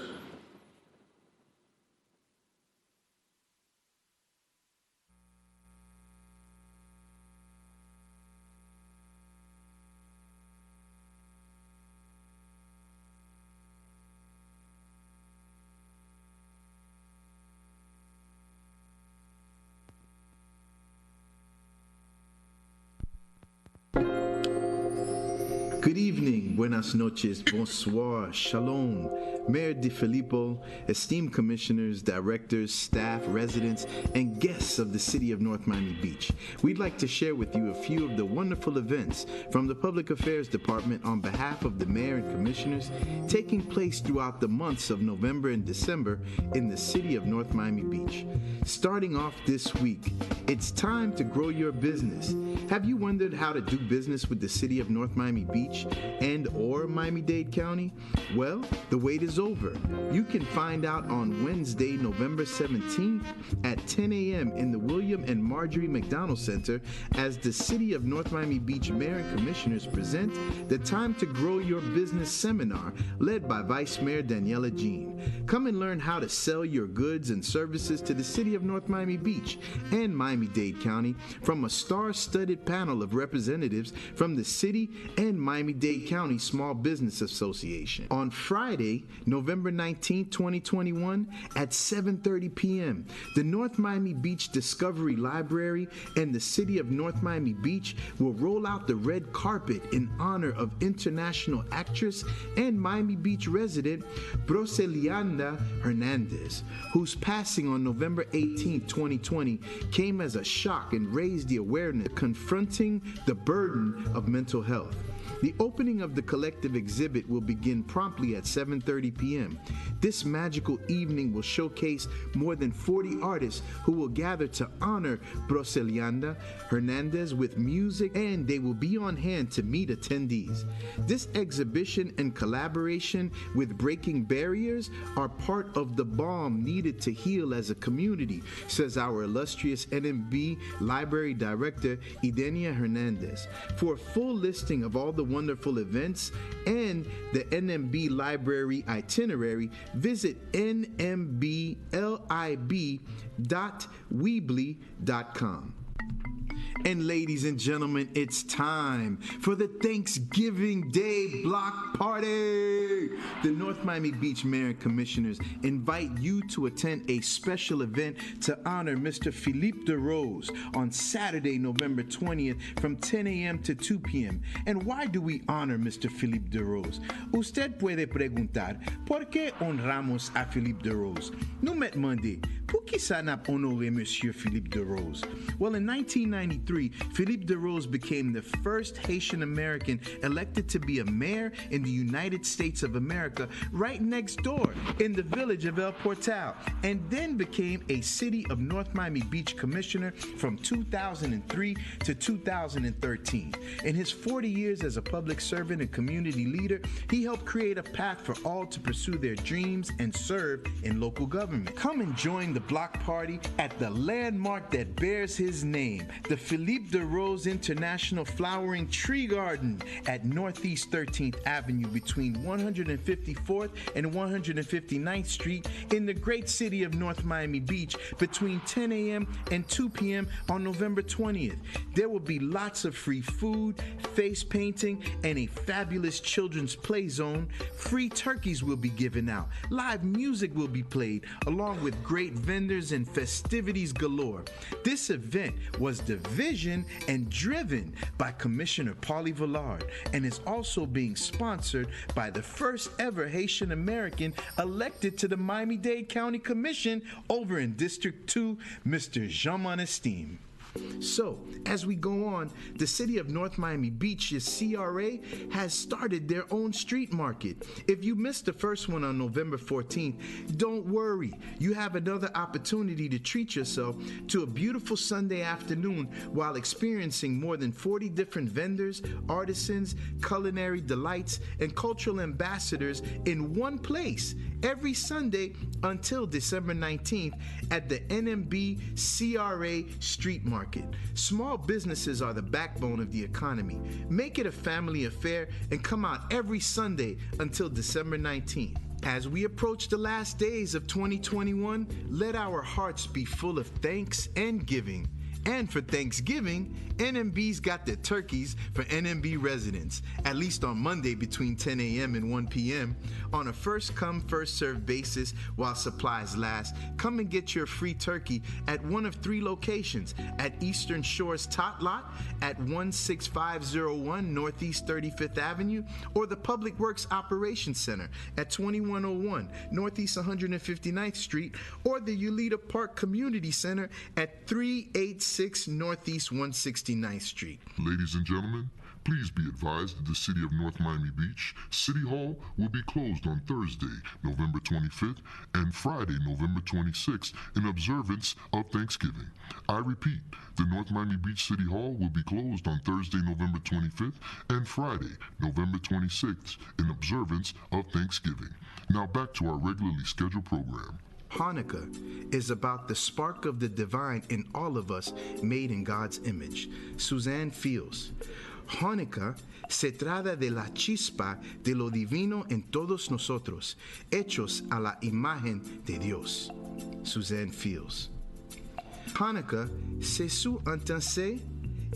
Good evening, buenas noches, bonsoir, shalom. Mayor DeFilippo, esteemed commissioners, directors, staff, residents, and guests of the city of North Miami Beach. We'd like to share with you a few of the wonderful events from the Public Affairs Department on behalf of the mayor and commissioners taking place throughout the months of November and December in the city of North Miami Beach. Starting off this week, it's time to grow your business. Have you wondered how to do business with the city of North Miami Beach and or Miami-Dade County? Well, the wait is over. You can find out on Wednesday, November 17th at 10 a.m. in the William and Marjorie McDonald Center as the City of North Miami Beach Mayor and Commissioners present the Time to Grow Your Business seminar led by Vice Mayor Daniela Jean. Come and learn how to sell your goods and services to the City of North Miami Beach and Miami-Dade County from a star-studded panel of representatives from the city and Miami-Dade County Small Business Association. On Friday, November 19, 2021 at 7:30 p.m., the North Miami Beach Discovery Library and the City of North Miami Beach will roll out the red carpet in honor of international actress and Miami Beach resident Broselianda Hernandez, whose passing on November 18, 2020 came as a shock and raised the awareness confronting the burden of mental health. The opening of the collective exhibit will begin promptly at 7:30 p.m. This magical evening will showcase more than 40 artists who will gather to honor Broselianda Hernandez with music, and they will be on hand to meet attendees. This exhibition and collaboration with Breaking Barriers are part of the balm needed to heal as a community, says our illustrious NMB Library Director, Idenia Hernandez. For a full listing of all the wonderful events and the NMB Library itinerary, visit nmblib.weebly.com. And ladies and gentlemen, it's time for the Thanksgiving Day Block Party. The North Miami Beach Mayor and Commissioners invite you to attend a special event to honor Mr. Philippe DeRose on Saturday, November 20th from 10 a.m. to 2 p.m. And why do we honor Mr. Philippe DeRose? Usted puede preguntar, ¿por qué honramos a Philippe DeRose? No met Monday. Pour qui ça n'a pas honoré Monsieur Philippe Desroses? Well, in 1993, Philippe Desroses became the first Haitian American elected to be a mayor in the United States of America, right next door in the village of El Portal, and then became a City of North Miami Beach commissioner from 2003 to 2013. In his 40 years as a public servant and community leader, he helped create a path for all to pursue their dreams and serve in local government. Come and join the block party at the landmark that bears his name, the Philippe Desroses International Flowering Tree Garden at Northeast 13th Avenue between 154th and 159th Street in the great city of North Miami Beach between 10 a.m. and 2 p.m. on November 20th. There will be lots of free food, face painting, and a fabulous children's play zone. Free turkeys will be given out. Live music will be played, along with great vendors and festivities galore. This event was division and driven by Commissioner Paulie Villard and is also being sponsored by the first ever Haitian American elected to the Miami-Dade County Commission over in District 2, Mr. Jean Monestime. So, as we go on, the city of North Miami Beach's CRA has started their own street market. If you missed the first one on November 14th, don't worry. You have another opportunity to treat yourself to a beautiful Sunday afternoon while experiencing more than 40 different vendors, artisans, culinary delights, and cultural ambassadors in one place every Sunday until December 19th at the NMB CRA Street Market. Small businesses are the backbone of the economy. Make it a family affair and come out every Sunday until December 19th. As we approach the last days of 2021, let our hearts be full of thanks and giving. And for Thanksgiving, NMB's got their turkeys for NMB residents, at least on Monday between 10 a.m. and 1 p.m. on a first-come, first-served basis while supplies last. Come and get your free turkey at one of 3 locations: at Eastern Shore's Tot Lot at 16501 Northeast 35th Avenue, or the Public Works Operations Center at 2101 Northeast 159th Street, or the Ulita Park Community Center at 386 Northeast 169th Street. Ladies and gentlemen, please be advised that the City of North Miami Beach City Hall will be closed on Thursday, November 25th and Friday, November 26th in observance of Thanksgiving. I repeat, the North Miami Beach City Hall will be closed on Thursday, November 25th and Friday, November 26th in observance of Thanksgiving. Now back to our regularly scheduled program. Hanukkah is about the spark of the divine in all of us made in God's image. Suzanne Fields. Hanukkah se trata de la chispa de lo divino en todos nosotros, hechos a la imagen de Dios. Suzanne Fields. Hanukkah, c'est sous intense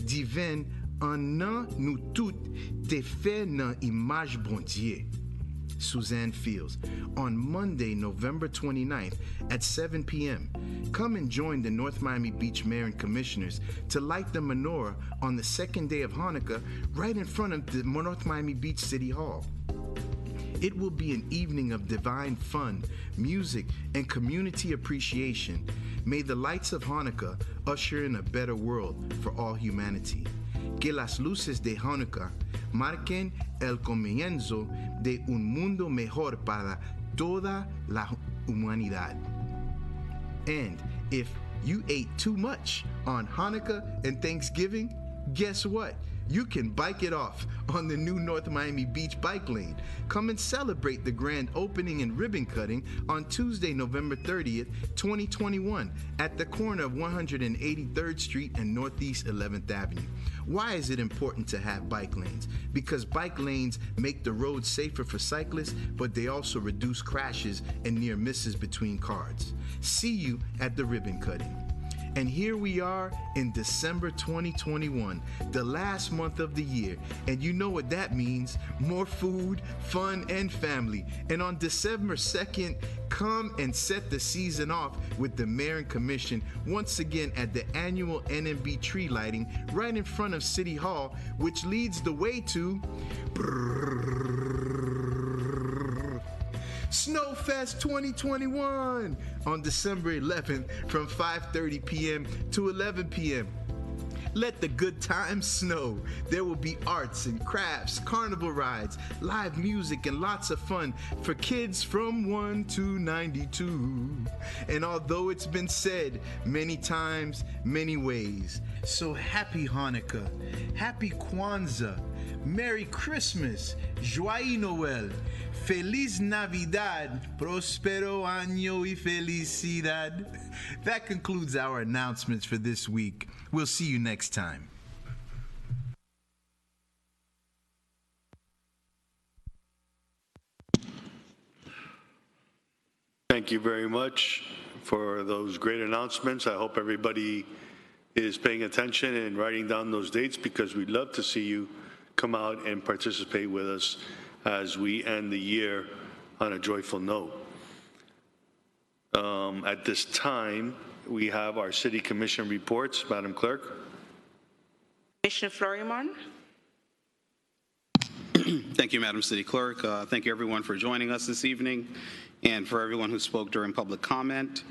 divin en nan nous tout te fait nan image bon Dieu. Suzanne Fields. On Monday, November 29th at 7 p.m., come and join the North Miami Beach Mayor and Commissioners to light the menorah on the second day of Hanukkah right in front of the North Miami Beach City Hall. It will be an evening of divine fun, music, and community appreciation. May the lights of Hanukkah usher in a better world for all humanity. Que las luces de Hanukkah marquen el comienzo de un mundo mejor para toda la humanidad. And if you ate too much on Hanukkah and Thanksgiving, guess what? You can bike it off on the new North Miami Beach bike lane. Come and celebrate the grand opening and ribbon cutting on Tuesday, November 30th, 2021 at the corner of 183rd Street and Northeast 11th Avenue. Why is it important to have bike lanes? Because bike lanes make the road safer for cyclists, but they also reduce crashes and near misses between cars. See you at the ribbon cutting. And here we are in December 2021, the last month of the year. And you know what that means: more food, fun, and family. And on December 2nd, come and set the season off with the Mayor and Commission once again at the annual NMB tree lighting right in front of City Hall, which leads the way to Snowfest 2021 on December 11th from 5:30 p.m. to 11 p.m. Let the good times snow. There will be arts and crafts, carnival rides, live music, and lots of fun for kids from 1 to 92. And although it's been said many times, many ways, so happy Hanukkah, happy Kwanzaa, Merry Christmas, Joyeux Noel, Feliz Navidad, Prospero Año y Felicidad. That concludes our announcements for this week. We'll see you next time. Thank you very much for those great announcements. I hope everybody is paying attention and writing down those dates, because we'd love to see you come out and participate with us as we end the year on a joyful note. At this time, we have our city commission reports. Madam Clerk. Commissioner Florian. Thank you, Madam City Clerk. Thank you, everyone, for joining us this evening, and for everyone who spoke during public comment.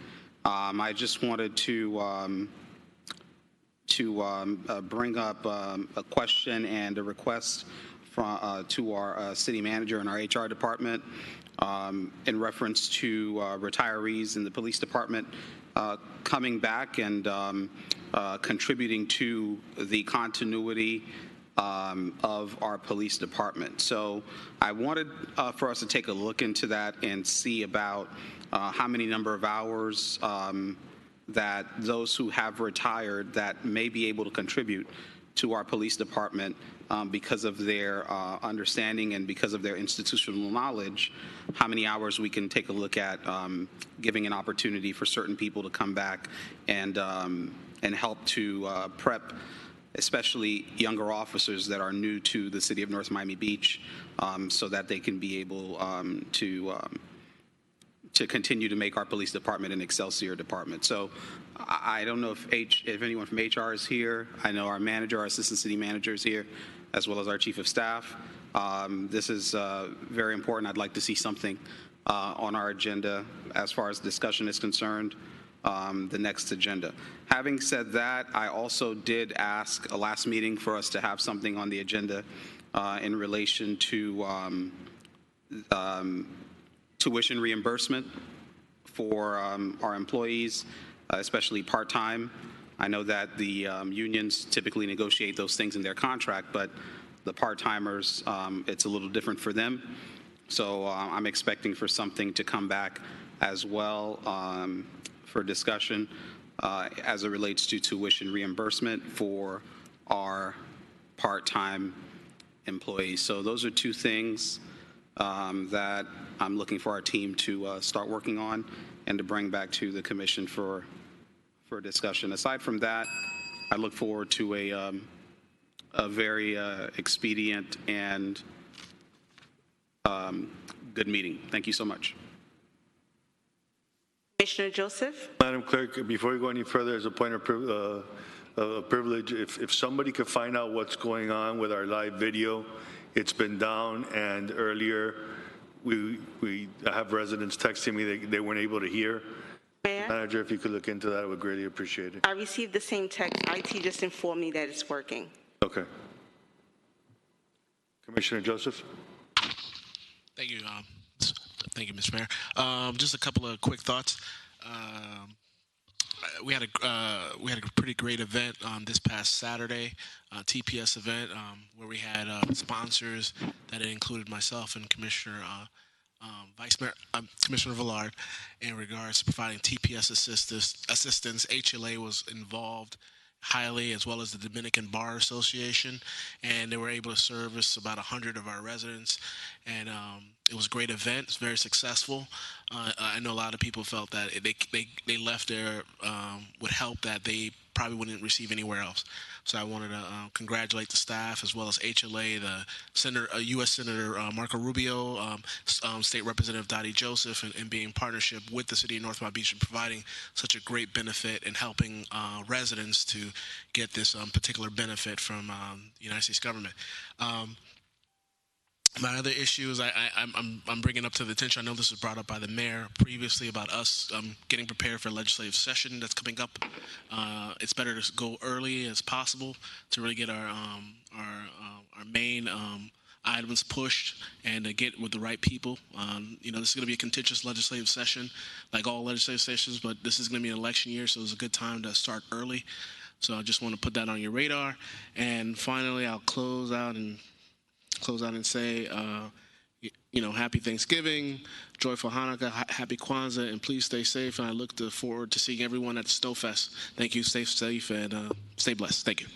I just wanted to bring up a question and a request to our city manager and our HR department in reference to retirees in the police department coming back and contributing to the continuity of our police department. So I wanted for us to take a look into that and see about how many number of hours that those who have retired that may be able to contribute to our police department because of their understanding and because of their institutional knowledge, how many hours we can take a look at giving an opportunity for certain people to come back and help to prep especially younger officers that are new to the city of North Miami Beach, so that they can be able to continue to make our police department an Excelsior department. So I don't know if anyone from HR is here. I know our manager, our assistant city manager is here, as well as our chief of staff. This is very important. I'd like to see something on our agenda as far as discussion is concerned, the next agenda. Having said that, I also did ask a last meeting for us to have something on the agenda in relation to tuition reimbursement for our employees, especially part-time. I know that the unions typically negotiate those things in their contract, but the part-timers, it's a little different for them. So I'm expecting for something to come back as well for discussion as it relates to tuition reimbursement for our part-time employees. So those are two things that I'm looking for our team to start working on and to bring back to the commission for discussion. Aside from that, I look forward to a very expedient and good meeting. Thank you so much. Commissioner Joseph. Madam Clerk, before we go any further, as a point of privilege, if somebody could find out what's going on with our live video, it's been down, and earlier we have residents texting me they weren't able to hear. Mayor? Manager, if you could look into that, I would greatly appreciate it. I received the same text. IT just informed me that it's working. Okay. Commissioner Joseph. Thank you. Thank you, Mr. Mayor. Just a couple of quick thoughts. We had a pretty great event this past Saturday, TPS event, where we had sponsors that included myself and Commissioner Commissioner Villard in regards to providing TPS assistance. HLA was involved highly, as well as the Dominican Bar Association, and they were able to service about 100 of our residents, and it was a great event. It's very successful. I know a lot of people felt that they left there with help that they probably wouldn't receive anywhere else. So I wanted to congratulate the staff, as well as HLA, the Senator, U.S. Senator Marco Rubio, State Representative Dottie Joseph, and being in partnership with the City of North Miami Beach and providing such a great benefit and helping residents to get this particular benefit from the United States government. My other issue is I'm bringing up to the attention, I know this was brought up by the mayor previously about us getting prepared for a legislative session that's coming up. It's better to go early as possible to really get our main items pushed and to get with the right people. You know, this is going to be a contentious legislative session, like all legislative sessions, but this is going to be an election year, so it's a good time to start early. So I just want to put that on your radar. And finally, I'll close out and say, you know, happy Thanksgiving, joyful Hanukkah, happy Kwanzaa, and please stay safe. And I look forward to seeing everyone at the Snowfest. Thank you. Stay safe and stay blessed. Thank you.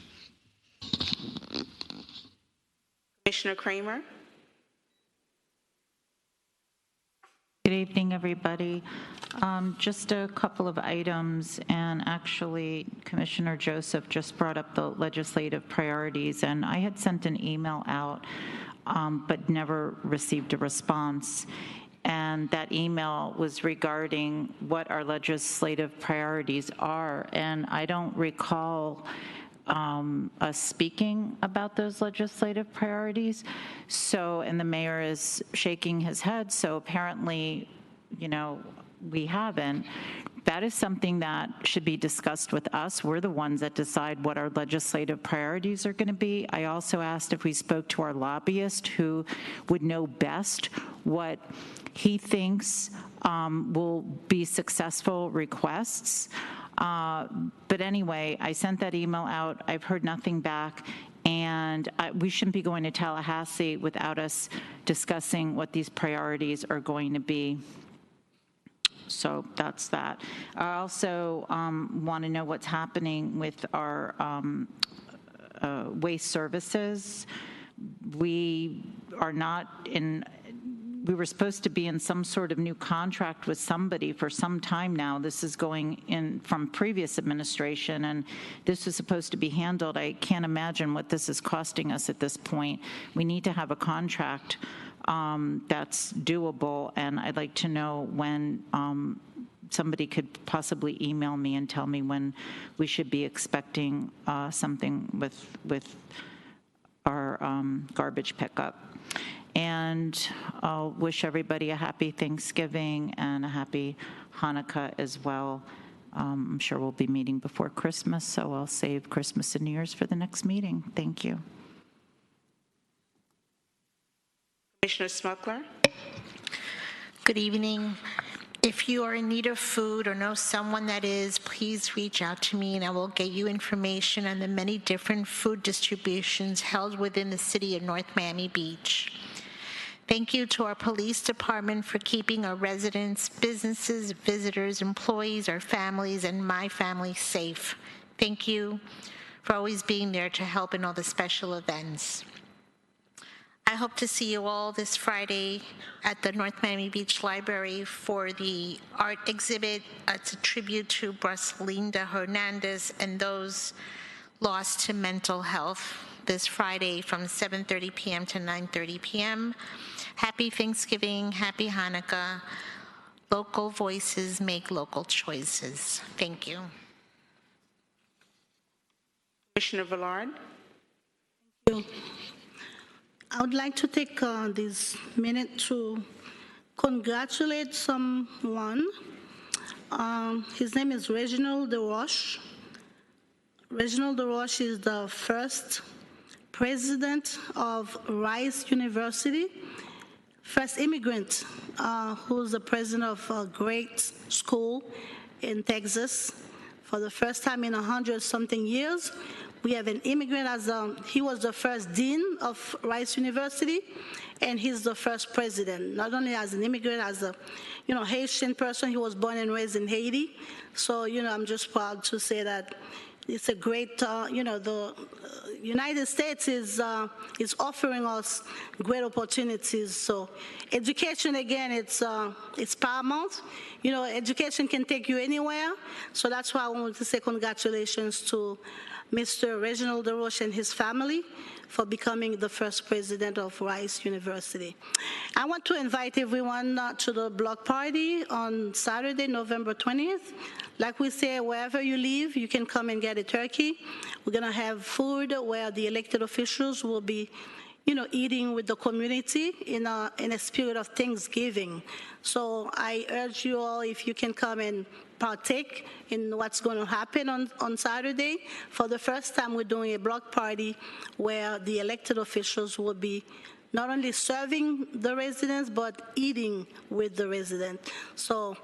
Commissioner Kramer. Good evening, everybody. Just a couple of items, and actually, Commissioner Joseph just brought up the legislative priorities, and I had sent an email out, but never received a response. And that email was regarding what our legislative priorities are, and I don't recall us speaking about those legislative priorities. So, and the mayor is shaking his head, so apparently, you know, we haven't. That is something that should be discussed with us. We're the ones that decide what our legislative priorities are going to be. I also asked if we spoke to our lobbyist, who would know best what he thinks will be successful requests. But anyway, I sent that email out. I've heard nothing back. And we shouldn't be going to Tallahassee without us discussing what these priorities are going to be. So that's that. I also want to know what's happening with our waste services. We were supposed to be in some sort of new contract with somebody for some time now. This is going in from previous administration, and this was supposed to be handled. I can't imagine what this is costing us at this point. We need to have a contract that's doable, and I'd like to know when somebody could possibly email me and tell me when we should be expecting something with our garbage pickup. And I'll wish everybody a happy Thanksgiving and a happy Hanukkah as well. I'm sure we'll be meeting before Christmas, so I'll save Christmas and New Year's for the next meeting. Thank you. Commissioner Smuggler. Good evening. If you are in need of food or know someone that is, please reach out to me and I will get you information on the many different food distributions held within the city of North Miami Beach. Thank you to our police department for keeping our residents, businesses, visitors, employees, our families, and my family safe. Thank you for always being there to help in all the special events. I hope to see you all this Friday at the North Miami Beach Library for the art exhibit. It's a tribute to Bracelinda Hernandez and those lost to mental health this Friday from 7:30 p.m. to 9:30 p.m. Happy Thanksgiving, happy Hanukkah. Local voices make local choices. Thank you. Commissioner Villard. Thank you. I would like to take this minute to congratulate someone. His name is Reginald DeRoche. Reginald DeRoche is the first president of Rice University, first immigrant who's the president of a great school in Texas. For the first time in 100-something years, we have an immigrant he was the first dean of Rice University, and he's the first president, not only as an immigrant, as a, Haitian person. He was born and raised in Haiti. So, I'm just proud to say that it's a great, the United States is offering us great opportunities. So education, again, it's paramount. Education can take you anywhere. So that's why I wanted to say congratulations to Mr. Reginald DeRoche and his family for becoming the first president of Rice University. I want to invite everyone to the block party on Saturday, November 20th. Like we say, wherever you live, you can come and get a turkey. We're going to have food where the elected officials will be, eating with the community in a spirit of Thanksgiving. So I urge you all, if you can come and partake in what's going to happen on Saturday. For the first time, we're doing a block party where the elected officials will be not only serving the residents, but eating with the residents. So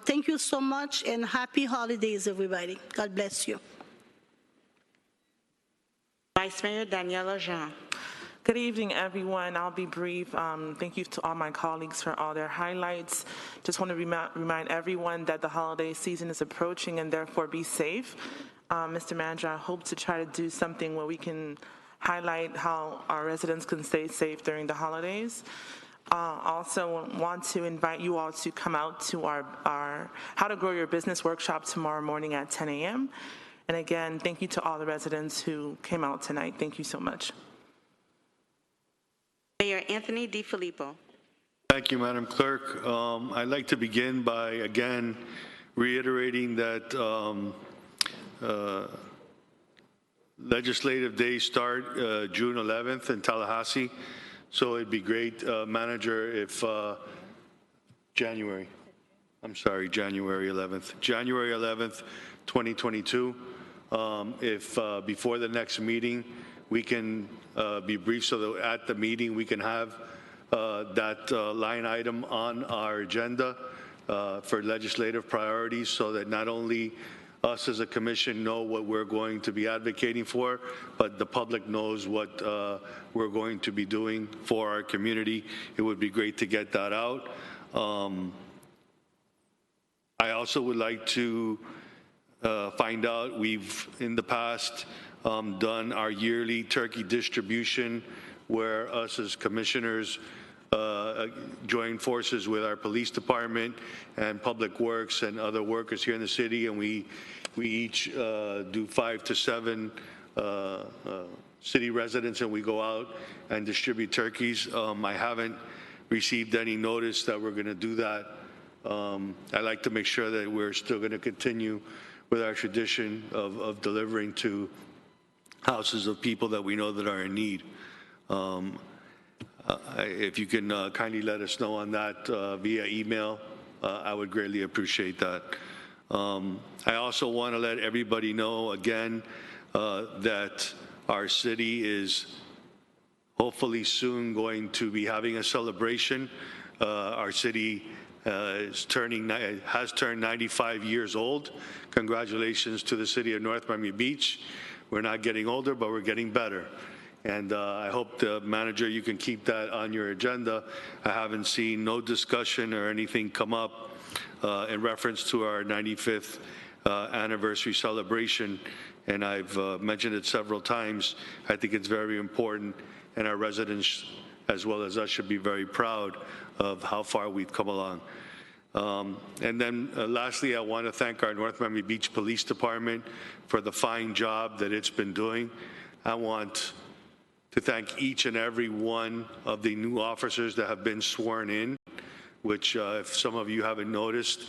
thank you so much, and happy holidays, everybody. God bless you. Vice Mayor Daniela Jean. Good evening, everyone. I'll be brief. Thank you to all my colleagues for all their highlights. Just want to remind everyone that the holiday season is approaching and therefore be safe. Mr. Manager, I hope to try to do something where we can highlight how our residents can stay safe during the holidays. Also want to invite you all to come out to our How to Grow Your Business workshop tomorrow morning at 10 a.m. And again, thank you to all the residents who came out tonight. Thank you so much. Mayor Anthony DiFilippo. Thank you, Madam Clerk. I'd like to begin by, again, reiterating that legislative days start June 11th in Tallahassee. So it'd be great, Manager, if January 11th. January 11th, 2022. If before the next meeting, we can be brief so that at the meeting we can have that line item on our agenda for legislative priorities, so that not only us as a commission know what we're going to be advocating for, but the public knows what we're going to be doing for our community. It would be great to get that out. I also would like to find out, we've in the past done our yearly turkey distribution, where us as commissioners join forces with our police department and public works and other workers here in the city, and we each do 5 to 7 city residents, and we go out and distribute turkeys. I haven't received any notice that we're going to do that. I'd like to make sure that we're still going to continue with our tradition of delivering to houses of people that we know that are in need. If you can kindly let us know on that via email, I would greatly appreciate that. I also want to let everybody know again that our city is hopefully soon going to be having a celebration. Our city has turned 95 years old. Congratulations to the city of North Miami Beach. We're not getting older, but we're getting better. And I hope, the manager, you can keep that on your agenda. I haven't seen no discussion or anything come up in reference to our 95th anniversary celebration. And I've mentioned it several times. I think it's very important, and our residents, as well as us, should be very proud of how far we've come along. And then lastly, I want to thank our North Miami Beach Police Department for the fine job that it's been doing. I want to thank each and every one of the new officers that have been sworn in, which if some of you haven't noticed,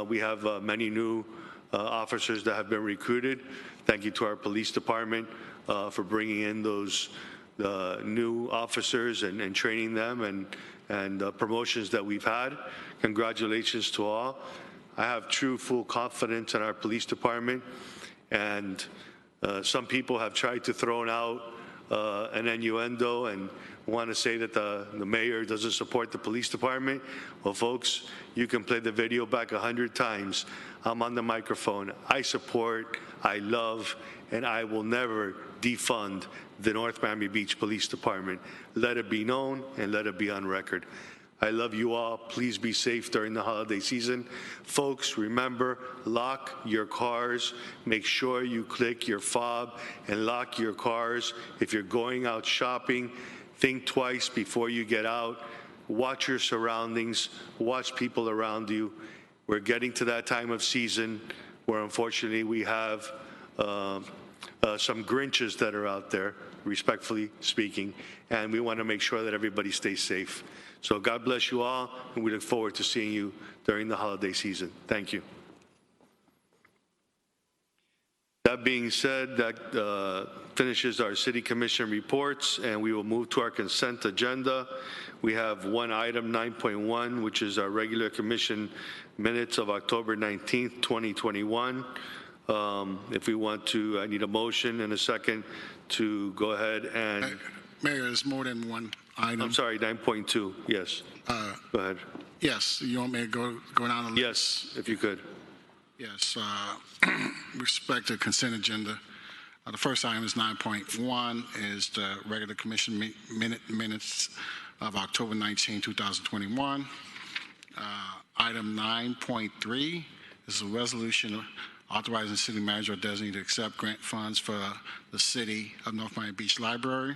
we have many new officers that have been recruited. Thank you to our police department for bringing in those new officers and training them, and promotions that we've had. Congratulations to all. I have true, full confidence in our police department, and some people have tried to throw out an innuendo and want to say that the mayor doesn't support the police department. Well, folks, you can play the video back 100 times. I'm on the microphone. I support, I love, and I will never defund the North Miami Beach Police Department. Let it be known and let it be on record. I love you all. Please be safe during the holiday season. Folks, remember, lock your cars. Make sure you click your fob and lock your cars. If you're going out shopping, think twice before you get out. Watch your surroundings. Watch people around you. We're getting to that time of season where, unfortunately, we have some Grinches that are out there, respectfully speaking, and we want to make sure that everybody stays safe. So God bless you all, and we look forward to seeing you during the holiday season. Thank you. That being said, that finishes our city commission reports, and we will move to our consent agenda. We have one item, 9.1, which is our regular commission minutes of October 19th, 2021. If we want to, I need a motion and a second to go ahead and... Mayor, there's more than one item. I'm sorry, 9.2, yes. Go ahead. Yes, you want me to go down the list? Yes, if you could. Yes, respect to consent agenda. The first item is 9.1 is the regular commission minutes of October 19, 2021. Item 9.3 is a resolution authorizing the city manager or designee to accept grant funds for the city of North Miami Beach Library.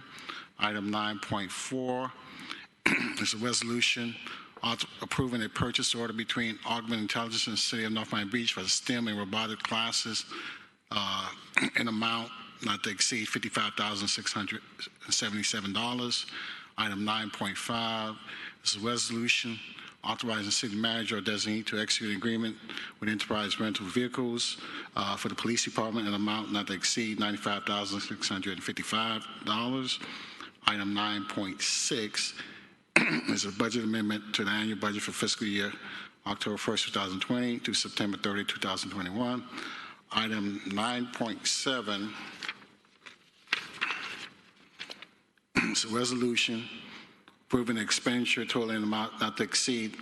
Item 9.4 is a resolution approving a purchase order between Augment Intelligence and the City of North Miami Beach for the STEM and robotic classes in amount not to exceed $55,677. Item 9.5 is a resolution authorizing the city manager or designee to execute an agreement with Enterprise Rental Vehicles for the police department in an amount not to exceed $95,655. Item 9.6 is a budget amendment to the annual budget for fiscal year October 1st, 2020 to September 30, 2021. Item 9.7 is a resolution approving an expenditure totaling amount not to exceed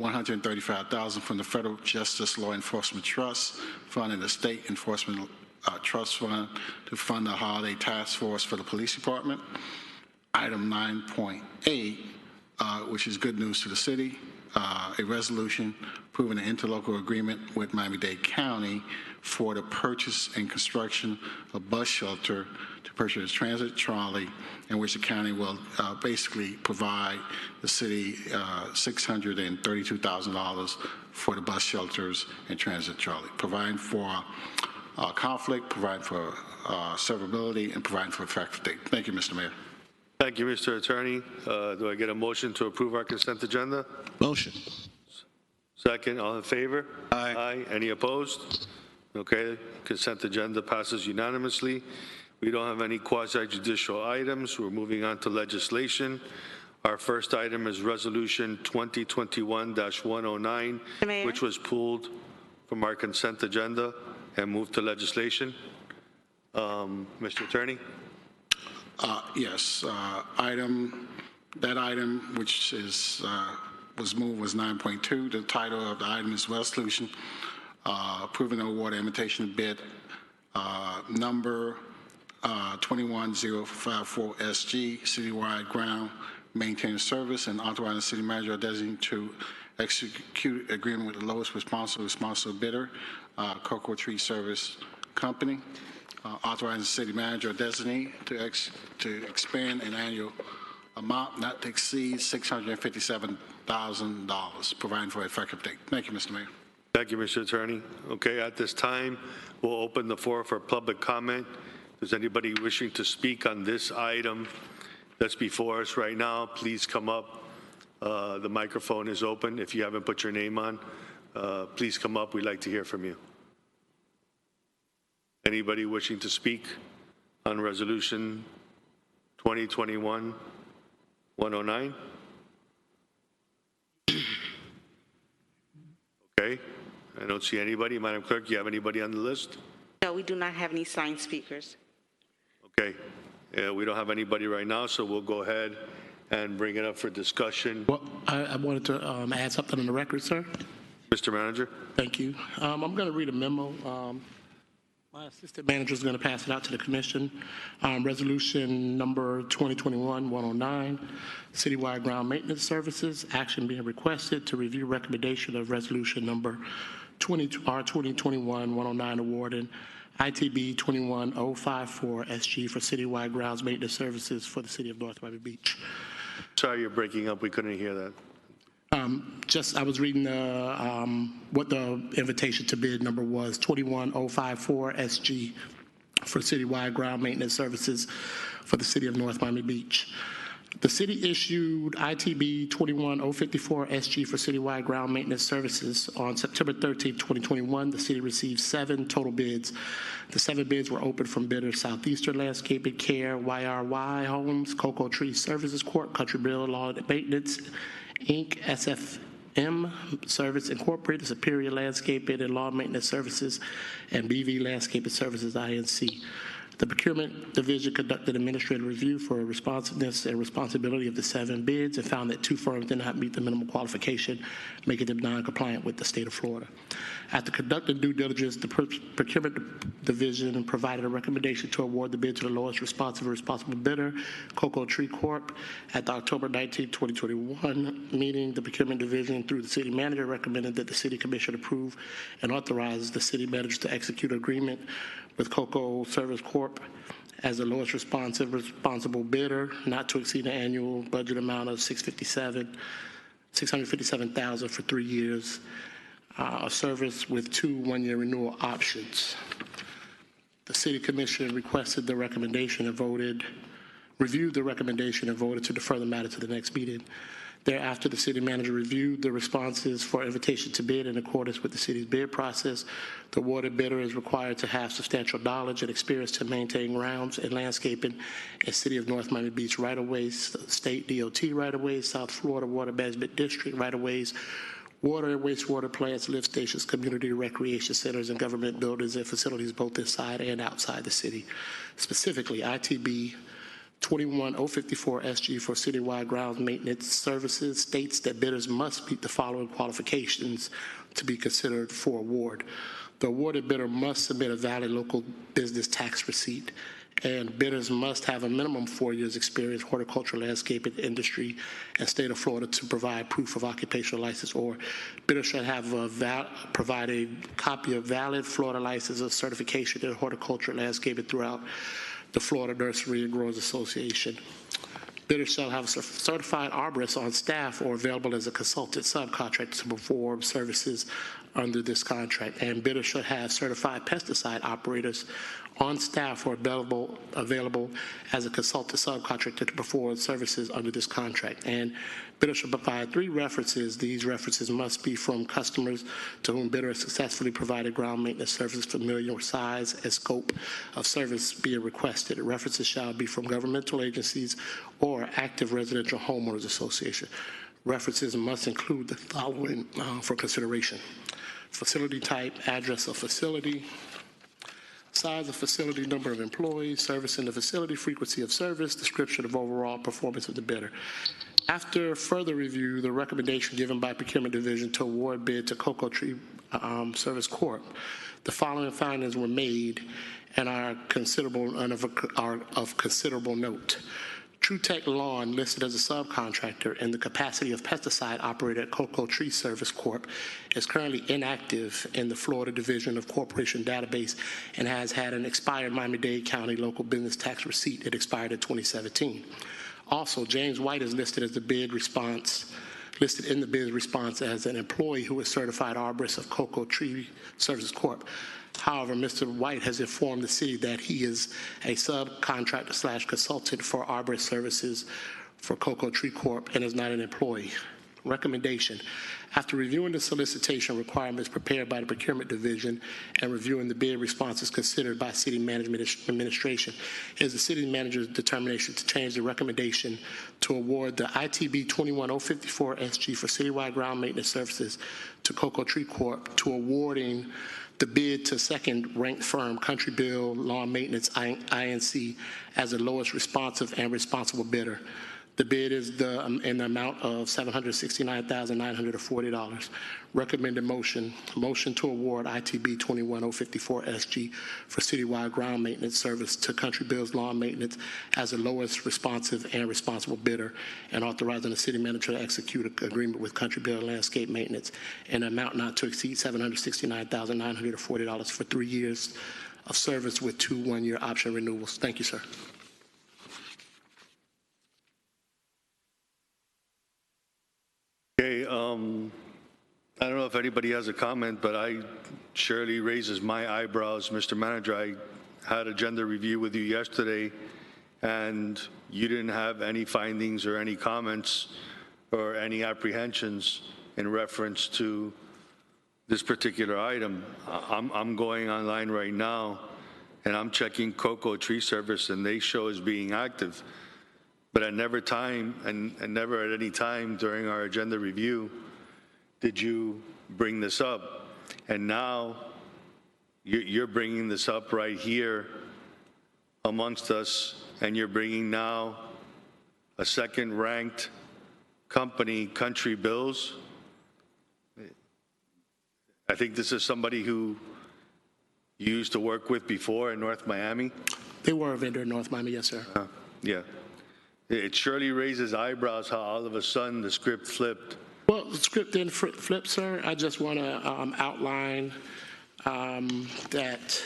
$135,000 from the Federal Justice Law Enforcement Trust Fund and the State Enforcement Trust Fund to fund the holiday task force for the police department. Item 9.8, which is good news to the city, a resolution approving an interlocal agreement with Miami-Dade County for the purchase and construction of bus shelter to purchase a transit trolley in which the county will basically provide the city $632,000 for the bus shelters and transit trolley, providing for conflict, providing for severability, and providing for effective date. Thank you, Mr. Mayor. Thank you, Mr. Attorney. Do I get a motion to approve our consent agenda? Motion. Second, all in favor? Aye. Aye. Any opposed? Okay, consent agenda passes unanimously. We don't have any quasi-judicial items. We're moving on to legislation. Our first item is Resolution 2021-109, which was pulled from our consent agenda and moved to legislation. Mr. Attorney? Yes, that item which is was moved was 9.2. The title of the item is Resolution approving the award of invitation bid number 21054 SG citywide ground maintenance service and authorizing the city manager or designee to execute agreement with the lowest responsible bidder, Cocoa Tree Service Company. Authorizing the city manager or designee to expend an annual amount not to exceed $657,000, providing for effective date. Thank you, Mr. Mayor. Thank you, Mr. Attorney. Okay, at this time, we'll open the floor for public comment. Is anybody wishing to speak on this item that's before us right now? Please come up. The microphone is open. If you haven't put your name on, please come up. We'd like to hear from you. Anybody wishing to speak on Resolution 2021-109? Okay, I don't see anybody. Madam Clerk, you have anybody on the list? No, we do not have any signed speakers. Okay, we don't have anybody right now, so we'll go ahead and bring it up for discussion. Well, I wanted to add something on the record, sir. Mr. Manager? Thank you. I'm going to read a memo. My assistant manager is going to pass it out to the commission. Resolution number 2021-109, citywide ground maintenance services. Action being requested to review recommendation of resolution number R2021-109 awarding ITB 21054 SG for citywide grounds maintenance services for the city of North Miami Beach. Sorry, you're breaking up. We couldn't hear that. I was reading what the invitation to bid number was, 21054 SG for citywide ground maintenance services for the city of North Miami Beach. The city issued ITB 21054 SG for citywide ground maintenance services. On September 13, 2021, the city received 7 total bids. The 7 bids were opened from bidders Southeastern Landscaping Care, YRY Homes, Cocoa Tree Services Corp., Country Bill Law Maintenance, Inc., SFM Service Incorporated, Superior Landscaping and Lawn Maintenance Services, and BV Landscaping Services, INC. The Procurement Division conducted administrative review for responsiveness and responsibility of the 7 bids and found that 2 firms did not meet the minimum qualification, making them non-compliant with the state of Florida. After conducting due diligence, the Procurement Division provided a recommendation to award the bid to the lowest responsible bidder, Cocoa Tree Corp. At the October 19, 2021 meeting, the Procurement Division, through the city manager, recommended that the city commission approve and authorize the city manager to execute an agreement with Cocoa Service Corp. As the lowest responsible bidder, not to exceed an annual budget amount of $657,000 for 3 years of service with 2 one-year renewal options. The city commission requested the recommendation and reviewed the recommendation and voted to defer the matter to the next meeting. Thereafter, the city manager reviewed the responses for invitation to bid in accordance with the city's bid process. The awarded bidder is required to have substantial knowledge and experience to maintain grounds and landscaping in City of North Miami Beach right-of-ways, state DOT right-of-ways, South Florida Water Management District right-of-ways, water and wastewater plants, lift stations, community recreation centers, and government buildings and facilities both inside and outside the city. Specifically, ITB 21054 SG for citywide grounds maintenance services states that bidders must meet the following qualifications to be considered for award. The awarded bidder must submit a valid local business tax receipt, and bidders must have a minimum 4 years experience horticultural landscaping industry and state of Florida to provide proof of occupational license, or bidders should have provide a copy of valid Florida license or certification in horticultural landscaping throughout the Florida Nursery and Growers Association. Bidders shall have a certified arborist on staff or available as a consultant subcontractor to perform services under this contract. And bidders should have certified pesticide operators on staff or available as a consultant subcontractor to perform services under this contract. And bidder should provide 3 references. These references must be from customers to whom bidder has successfully provided ground maintenance services familiar with size and scope of service being requested. References shall be from governmental agencies or active residential homeowners association. References must include the following for consideration: facility type, address of facility, size of facility, number of employees, service in the facility, frequency of service, description of overall performance of the bidder. After further review, the recommendation given by Procurement Division to award bid to Cocoa Tree Service Corp., the following findings were made and are of considerable note. TruTech Lawn, listed as a subcontractor in the capacity of pesticide operator at Cocoa Tree Service Corp., is currently inactive in the Florida Division of Corporation Database and has had an expired Miami-Dade County local business tax receipt. It expired in 2017. Also, James White is listed in the bid response as an employee who is certified arborist of Cocoa Tree Services Corp. However, Mr. White has informed the city that he is a subcontractor / consultant for arborist services for Cocoa Tree Corp. And is not an employee. Recommendation: after reviewing the solicitation requirements prepared by the Procurement Division and reviewing the bid responses considered by City Management Administration, it is the City Manager's determination to change the recommendation to award the ITB 21054 SG for citywide ground maintenance services to Cocoa Tree Corp. to awarding the bid to second-ranked firm Country Bill Lawn Maintenance, INC, as the lowest responsive and responsible bidder. The bid is in the amount of $769,940. Recommended motion to award ITB 21054 SG for citywide ground maintenance service to Country Bill's Lawn Maintenance as the lowest responsive and responsible bidder, and authorizing the city manager to execute an agreement with Country Bill Landscape Maintenance in an amount not to exceed $769,940 for 3 years of service with 2 one-year option renewals. Thank you, sir. Okay, I don't know if anybody has a comment, but I surely raises my eyebrows, Mr. Manager. I had agenda review with you yesterday, and you didn't have any findings or any comments or any apprehensions in reference to this particular item. I'm going online right now, and I'm checking Cocoa Tree Service, and they show as being active. But at never at any time during our agenda review did you bring this up. And now you're bringing this up right here amongst us, and you're bringing now a second-ranked company, Country Bills. I think this is somebody who you used to work with before in North Miami. They were a vendor in North Miami, yes, sir. Yeah. It surely raises eyebrows how all of a sudden the script flipped. Well, the script didn't flip, sir. I just want to outline that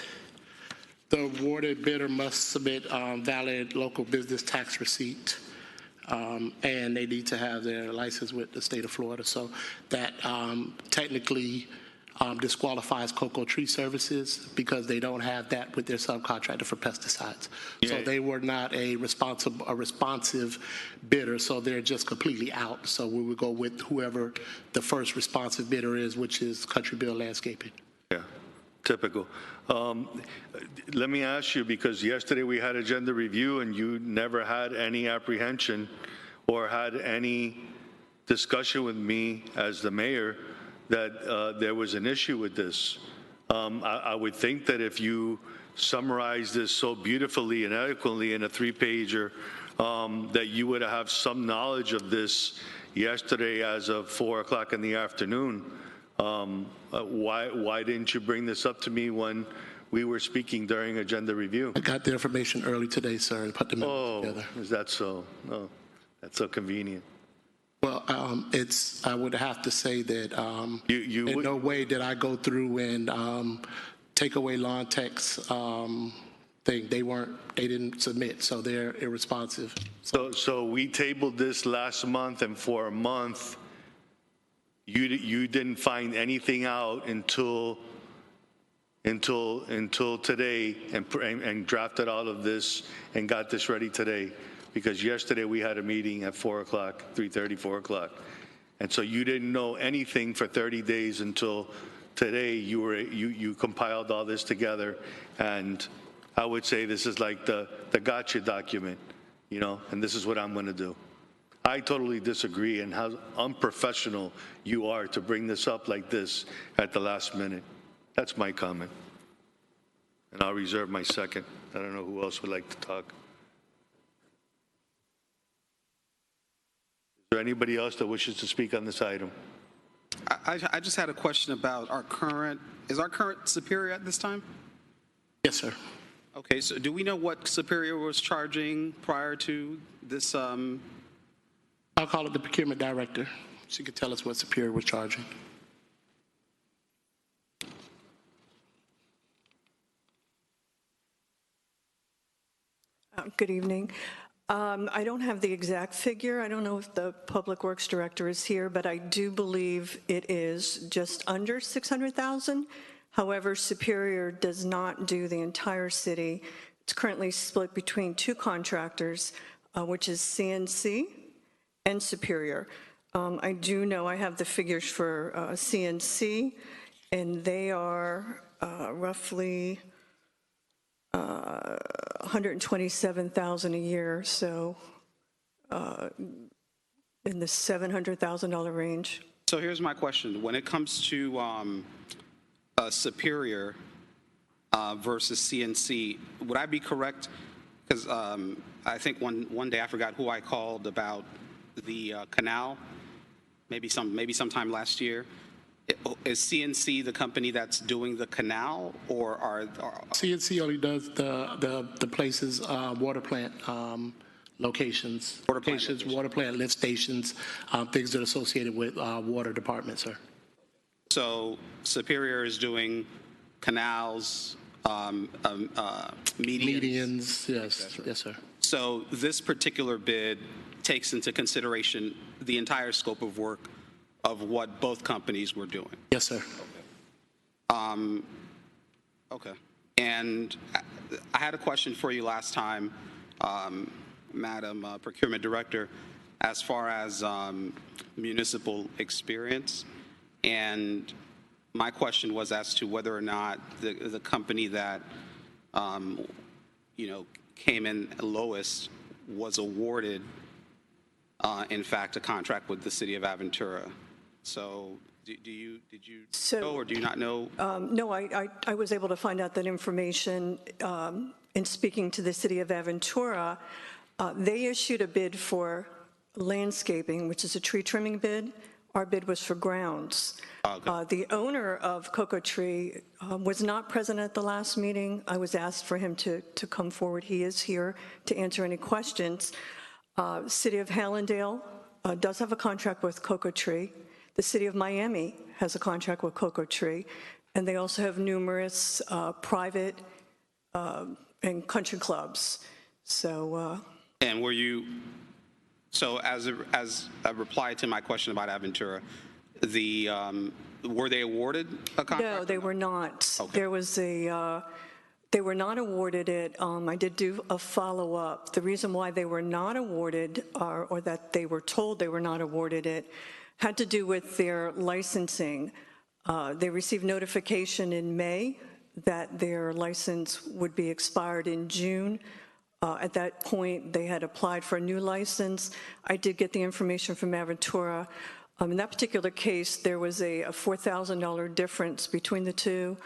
the awarded bidder must submit valid local business tax receipt, and they need to have their license with the state of Florida. So that technically disqualifies Cocoa Tree Services because they don't have that with their subcontractor for pesticides. Yeah. So they were not a responsive bidder, so they're just completely out. So we would go with whoever the first responsive bidder is, which is Country Bill Landscaping. Yeah, typical. Let me ask you, because yesterday we had agenda review and you never had any apprehension or had any discussion with me as the mayor that there was an issue with this. I would think that if you summarize this so beautifully and eloquently in a 3-pager, that you would have some knowledge of this yesterday as of 4 o'clock in the afternoon. Why didn't you bring this up to me when we were speaking during agenda review? I got the information early today, sir, and put them together. Is that so? Oh, that's so convenient. Well, I would have to say that in no way did I go through and take away lawn tech's thing. They didn't submit, so they're irresponsive. So we tabled this last month, and for a month, you didn't find anything out until today, and drafted all of this and got this ready today. Because yesterday we had a meeting at 4 o'clock, 3:30, 4 o'clock. And so you didn't know anything for 30 days until today you compiled all this together. And I would say this is like the gotcha document, and this is what I'm going to do. I totally disagree, and how unprofessional you are to bring this up like this at the last minute. That's my comment. And I'll reserve my second. I don't know who else would like to talk. Is there anybody else that wishes to speak on this item? I just had a question about is our current Superior at this time? Yes, sir. Okay, so do we know what Superior was charging prior to this? I'll call it the procurement director. She could tell us what Superior was charging. Good evening. I don't have the exact figure. I don't know if the Public Works Director is here, but I do believe it is just under $600,000. However, Superior does not do the entire city. It's currently split between two contractors, which is CNC and Superior. I do know I have the figures for CNC, and they are roughly $127,000 a year, so in the $700,000 range. So here's my question. When it comes to Superior versus CNC, would I be correct? Because I think one day I forgot who I called about the canal, maybe sometime last year. Is CNC the company that's doing the canal, or are CNC only does the places, water plant locations, water plant lift stations, things that are associated with water department, sir. So Superior is doing canals, medians. Yes, yes, sir. So this particular bid takes into consideration the entire scope of work of what both companies were doing. Yes, sir. Okay. And I had a question for you last time Madam Procurement Director, as far as municipal experience. And my question was as to whether or not the company that, came in lowest was awarded, in fact, a contract with the city of Aventura. So did you know or do you not know? No, I was able to find out that information in speaking to the city of Aventura. They issued a bid for landscaping, which is a tree trimming bid. Our bid was for grounds. The owner of Cocoa Tree was not present at the last meeting. I was asked for him to come forward. He is here to answer any questions. City of Hallandale does have a contract with Cocoa Tree. The city of Miami has a contract with Cocoa Tree, and they also have numerous private and country clubs. So. And were you? So as a reply to my question about Aventura, were they awarded a contract? No, they were not. Okay. There was they were not awarded it. I did do a follow-up. The reason why they were not awarded, or that they were told they were not awarded it, had to do with their licensing. They received notification in May that their license would be expired in June. At that point, they had applied for a new license. I did get the information from Aventura. In that particular case, there was a $4,000 difference between the two.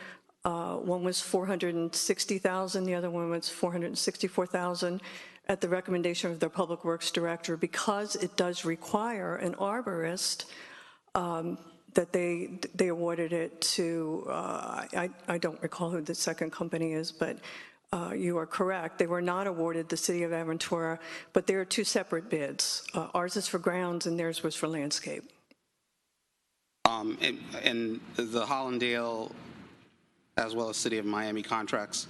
One was $460,000, the other one was $464,000 at the recommendation of their Public Works Director, because it does require an arborist, that they awarded it to, I don't recall who the second company is, but you are correct. They were not awarded the city of Aventura, but there are two separate bids. Ours is for grounds and theirs was for landscape. And the Hallandale, as well as City of Miami contracts,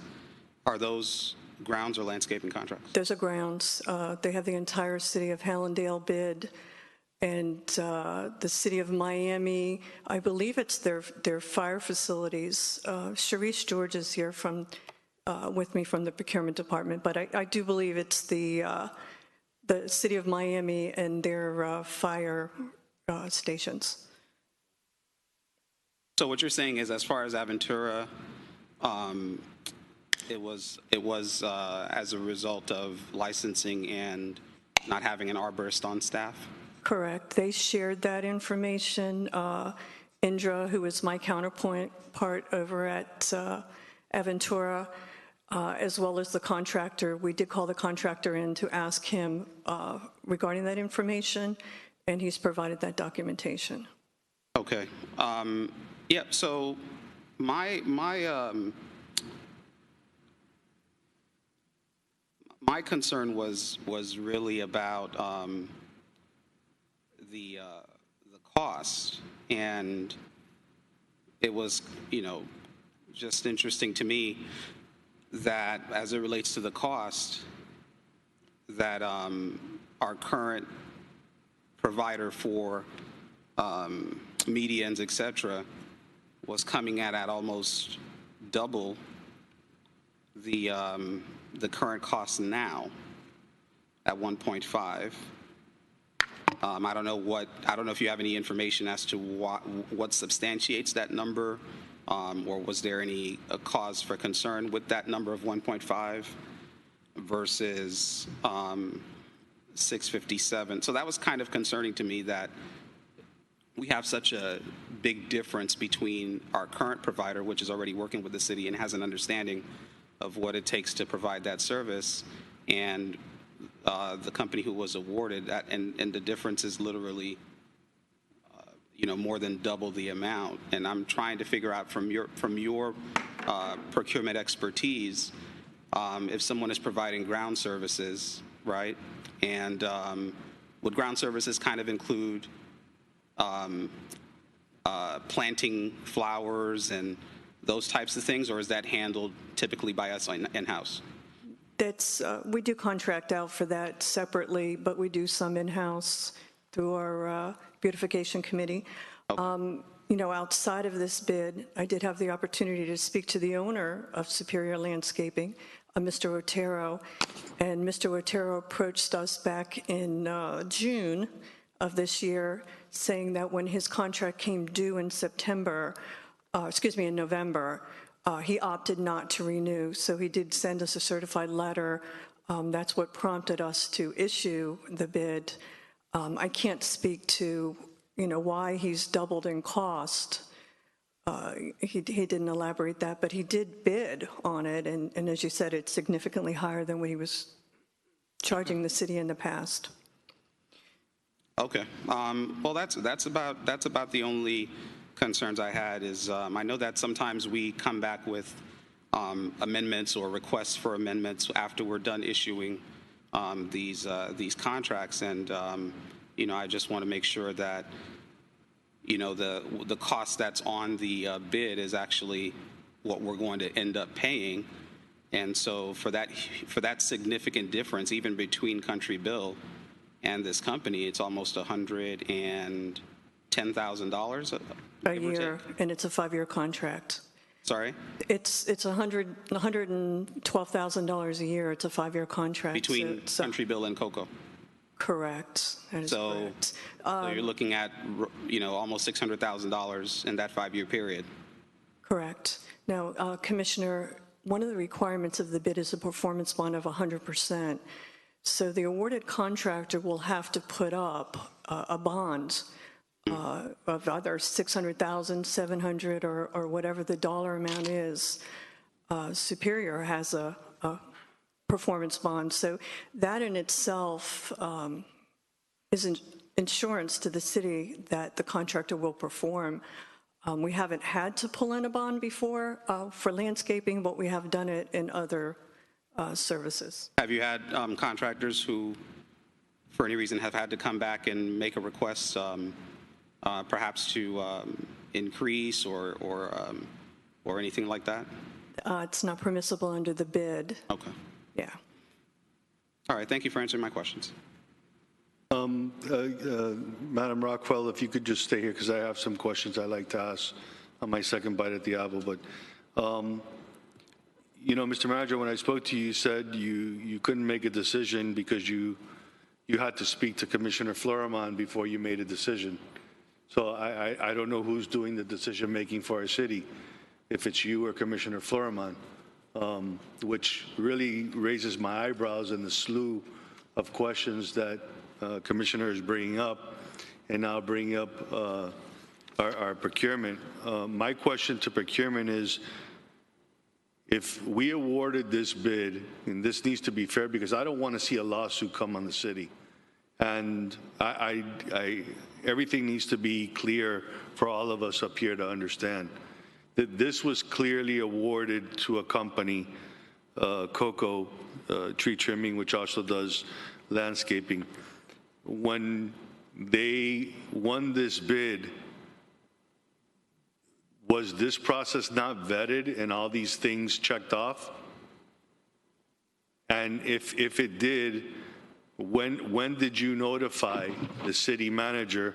are those grounds or landscaping contracts? Those are grounds. They have the entire city of Hallandale bid, and the city of Miami, I believe it's their fire facilities. Sharice George is here with me from the procurement department, but I do believe it's the city of Miami and their fire stations. So what you're saying is, as far as Aventura, it was as a result of licensing and not having an arborist on staff? Correct. They shared that information. Indra, who is my counterpart over at Aventura, as well as the contractor. We did call the contractor in to ask him regarding that information, and he's provided that documentation. Okay. Yeah, so my concern was really about the cost, and it was, just interesting to me that as it relates to the cost, that our current provider for medians, et cetera, was coming at almost double the current cost now at 1.5. I don't know if you have any information as to what substantiates that number, or was there any cause for concern with that number of 1.5 versus 657. So that was kind of concerning to me, that we have such a big difference between our current provider, which is already working with the city and has an understanding of what it takes to provide that service, and the company who was awarded that, and the difference is literally, more than double the amount. And I'm trying to figure out from your procurement expertise, if someone is providing ground services, right? And would ground services kind of include planting flowers and those types of things, or is that handled typically by us in-house? We do contract out for that separately, but we do some in-house through our beautification committee. Okay. Outside of this bid, I did have the opportunity to speak to the owner of Superior Landscaping, Mr. Otero, and Mr. Otero approached us back in June of this year, saying that when his contract came due in in November, he opted not to renew. So he did send us a certified letter. That's what prompted us to issue the bid. I can't speak to why he's doubled in cost. He didn't elaborate that, but he did bid on it, and as you said, it's significantly higher than what he was charging the city in the past. Okay. Well, that's about the only concerns I had. Is I know that sometimes we come back with amendments or requests for amendments after we're done issuing these contracts, and I just want to make sure that the cost that's on the bid is actually what we're going to end up paying. And so for that significant difference, even between Country Bill and this company, it's almost $110,000 a year, and it's a 5-year contract. Sorry? It's $112,000 a year. It's a 5-year contract. Between Country Bill and COCO? Correct. That is correct. So you're looking at, almost $600,000 in that 5-year period. Correct. Now, Commissioner, one of the requirements of the bid is a performance bond of 100%. So the awarded contractor will have to put up a bond of either $600,000, $700,000, or whatever the dollar amount is. Superior has a performance bond. So that in itself is insurance to the city that the contractor will perform. We haven't had to pull in a bond before for landscaping, but we have done it in other services. Have you had contractors who, for any reason, have had to come back and make a request, perhaps to increase or anything like that? It's not permissible under the bid. Okay. Yeah. All right. Thank you for answering my questions. Madam Rockwell, if you could just stay here, because I have some questions I'd like to ask on my second bite at the apple. But, Mr. Manager, when I spoke to you, you said you couldn't make a decision because you had to speak to Commissioner Florimon before you made a decision. So I don't know who's doing the decision-making for our city, if it's you or Commissioner Florimon, which really raises my eyebrows in the slew of questions that Commissioner is bringing up, and now bringing up our procurement. My question to procurement is, if we awarded this bid, and this needs to be fair because I don't want to see a lawsuit come on the city, and everything needs to be clear for all of us up here to understand that this was clearly awarded to a company, COCO Tree Trimming, which also does landscaping. When they won this bid, was this process not vetted and all these things checked off? And if it did, when did you notify the city manager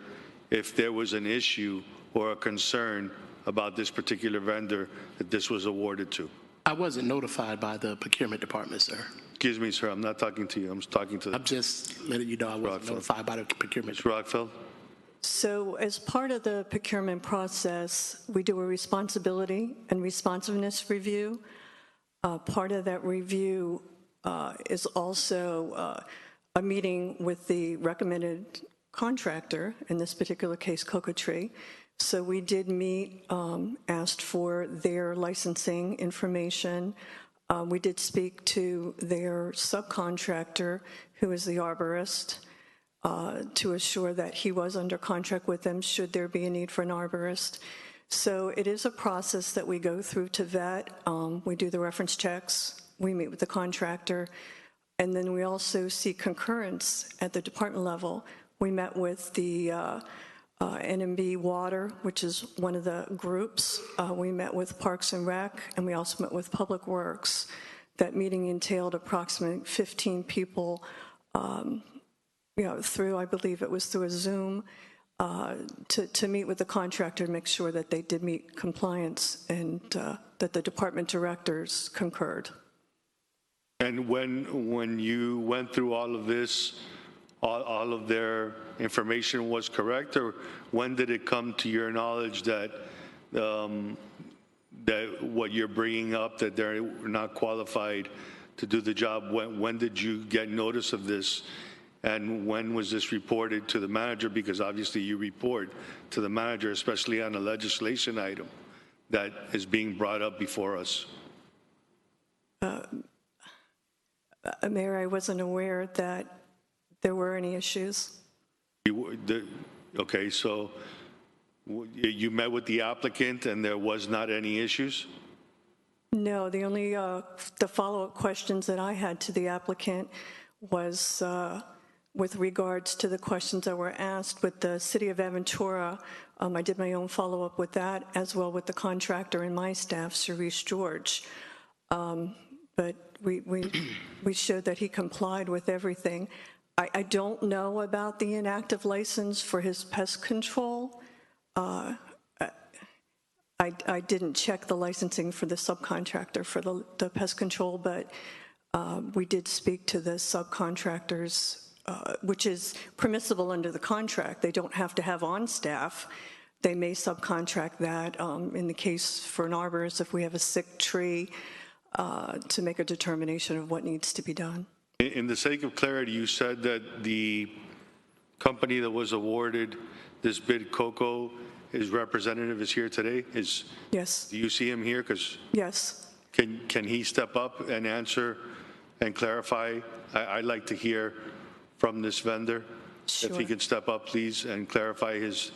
if there was an issue or a concern about this particular vendor that this was awarded to? I wasn't notified by the procurement department, sir. Excuse me, sir, I'm not talking to you. I'm talking to I'm just letting you know I wasn't notified by the procurement department. Rockfeld? So as part of the procurement process, we do a responsibility and responsiveness review. Part of that review is also a meeting with the recommended contractor, in this particular case, COCO Tree. So we did meet, asked for their licensing information. We did speak to their subcontractor, who is the arborist, to assure that he was under contract with them should there be a need for an arborist. So it is a process that we go through to vet. We do the reference checks, we meet with the contractor, and then we also seek concurrence at the department level. We met with the NMB Water, which is one of the groups. We met with Parks and Rec, and we also met with Public Works. That meeting entailed approximately 15 people, through, I believe it was through a Zoom. to meet with the contractor, make sure that they did meet compliance, and that the department directors concurred. And when you went through all of this, all of their information was correct, or when did it come to your knowledge that that what you're bringing up, that they're not qualified to do the job? When did you get notice of this, and when was this reported to the manager? Because obviously you report to the manager, especially on a legislation item that is being brought up before us. Mayor, I wasn't aware that there were any issues. Okay, so you met with the applicant and there was not any issues? No, the only the follow-up questions that I had to the applicant was with regards to the questions that were asked with the City of Aventura. I did my own follow-up with that, as well with the contractor and my staff, Cerise George. But we showed that he complied with everything. I don't know about the inactive license for his pest control. I didn't check the licensing for the subcontractor for the pest control, but we did speak to the subcontractors, which is permissible under the contract. They don't have to have on staff. They may subcontract that in the case for an arborist if we have a sick tree to make a determination of what needs to be done. In the sake of clarity, you said that the company that was awarded this bid, Coco, his representative is here today? Yes. Do you see him here? Because yes. Can he step up and answer and clarify? I'd like to hear from this vendor. Sure. If he could step up, please, and clarify his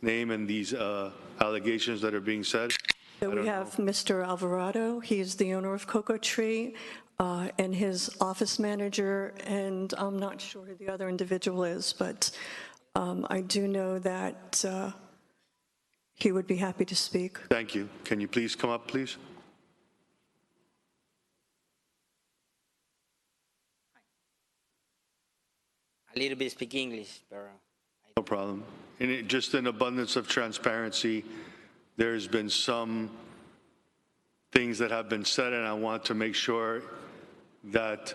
name and these allegations that are being said. So we have Mr. Alvarado. He is the owner of Coco Tree, and his office manager, and I'm not sure who the other individual is, but I do know that he would be happy to speak. Thank you. Can you please come up, please? A little bit speak English, but No problem. And just in abundance of transparency, there's been some things that have been said, and I want to make sure that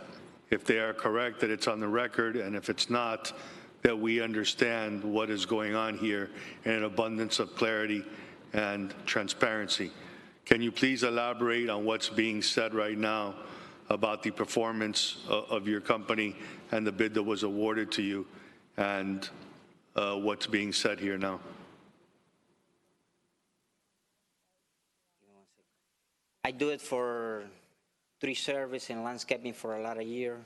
if they are correct, that it's on the record, and if it's not, that we understand what is going on here in an abundance of clarity and transparency. Can you please elaborate on what's being said right now about the performance of your company and the bid that was awarded to you, and what's being said here now? I do it for tree service and landscaping for a lot of years.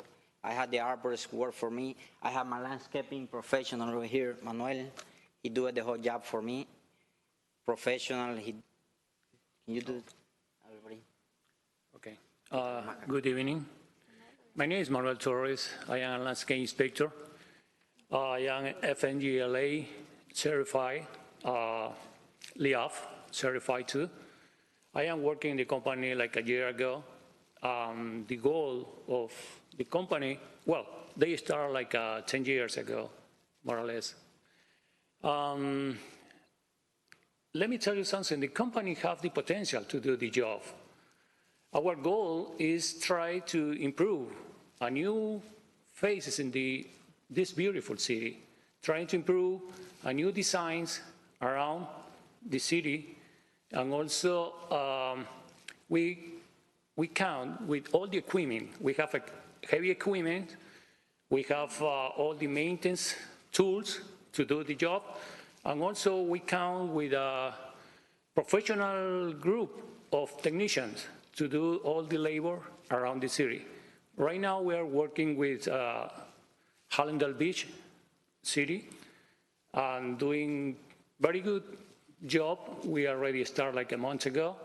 I had the arborist work for me. I have my landscaping professional over here, Manuel. He do the whole job for me. Professional. Can you do it, everybody? Okay. Good evening. My name is Manuel Torres. I am a landscape inspector. I am FNGLA certified, LEAF certified too. I am working in the company like a year ago. The goal of the company, well, they started like 10 years ago, more or less. Let me tell you something. The company have the potential to do the job. Our goal is try to improve a new faces in this beautiful city, trying to improve a new designs around the city, and also we count with all the equipment. We have a heavy equipment. We have all the maintenance tools to do the job. And also we count with a professional group of technicians to do all the labor around the city. Right now we are working with Hallandale Beach City and doing very good job. We already started like a month ago.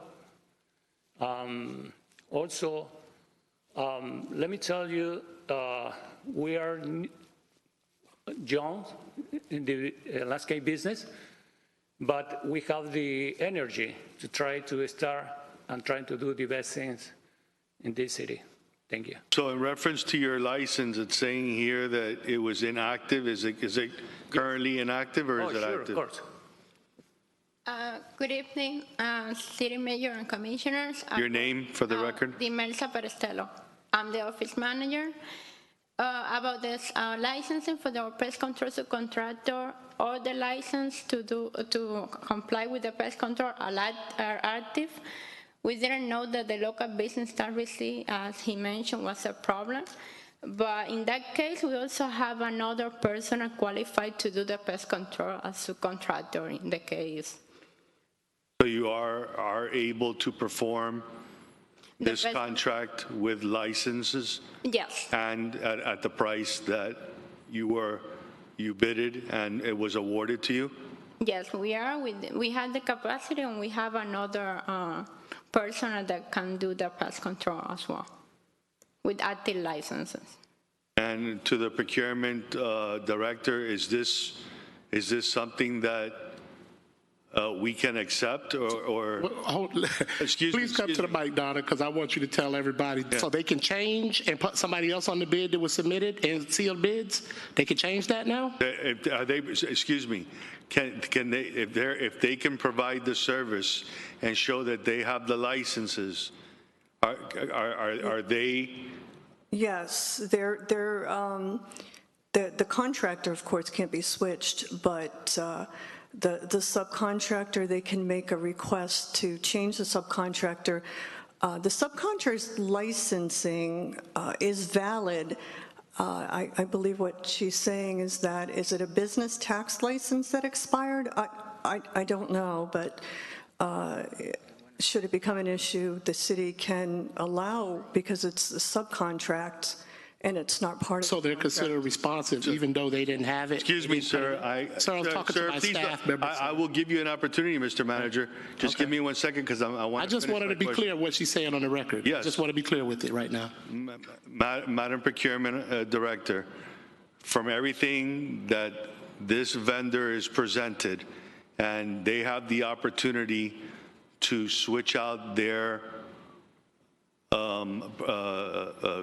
Also, let me tell you, we are young in the landscape business, but we have the energy to try to start and trying to do the best things in this city. Thank you. So in reference to your license, it's saying here that it was inactive. Is it currently inactive or is it sure, active? of course. Good evening, City Mayor and Commissioners. Your name for the record? Dimelsa Perestello. I'm the office manager. About this licensing for the pest control subcontractor, all the license to comply with the pest control are active. We didn't know that the local business tax receipt, as he mentioned, was a problem. But in that case, we also have another person qualified to do the pest control as subcontractor in the case. So you are able to perform this contract with licenses? Yes. And at the price that you bidded and it was awarded to you? Yes, we are. We have the capacity, and we have another person that can do the pest control as well, with active licenses. And to the procurement director, is this something that we can accept or Please come to the mic, Donna, because I want you to tell everybody so they can change and put somebody else on the bid that was submitted and sealed bids. They can change that now? Are they, excuse me, can they, if they can provide the service and show that they have the licenses, are they? Yes, the contractor, of course, can't be switched, but the subcontractor, they can make a request to change the subcontractor. The subcontractor's licensing is valid. I believe what she's saying is that, is it a business tax license that expired? I don't know, but should it become an issue, the city can allow, because it's a subcontract and it's not part of So they're considered responsive even though they didn't have it? Excuse me, sir. Sir, I'm talking to my please, staff members. I will give you an opportunity, Mr. Manager. Just give me 1 second because I want I just wanted to be clear what she's saying on the record. Yes. I just want to be clear with it right now. Madam Procurement Director, from everything that this vendor is presented, and they have the opportunity to switch out their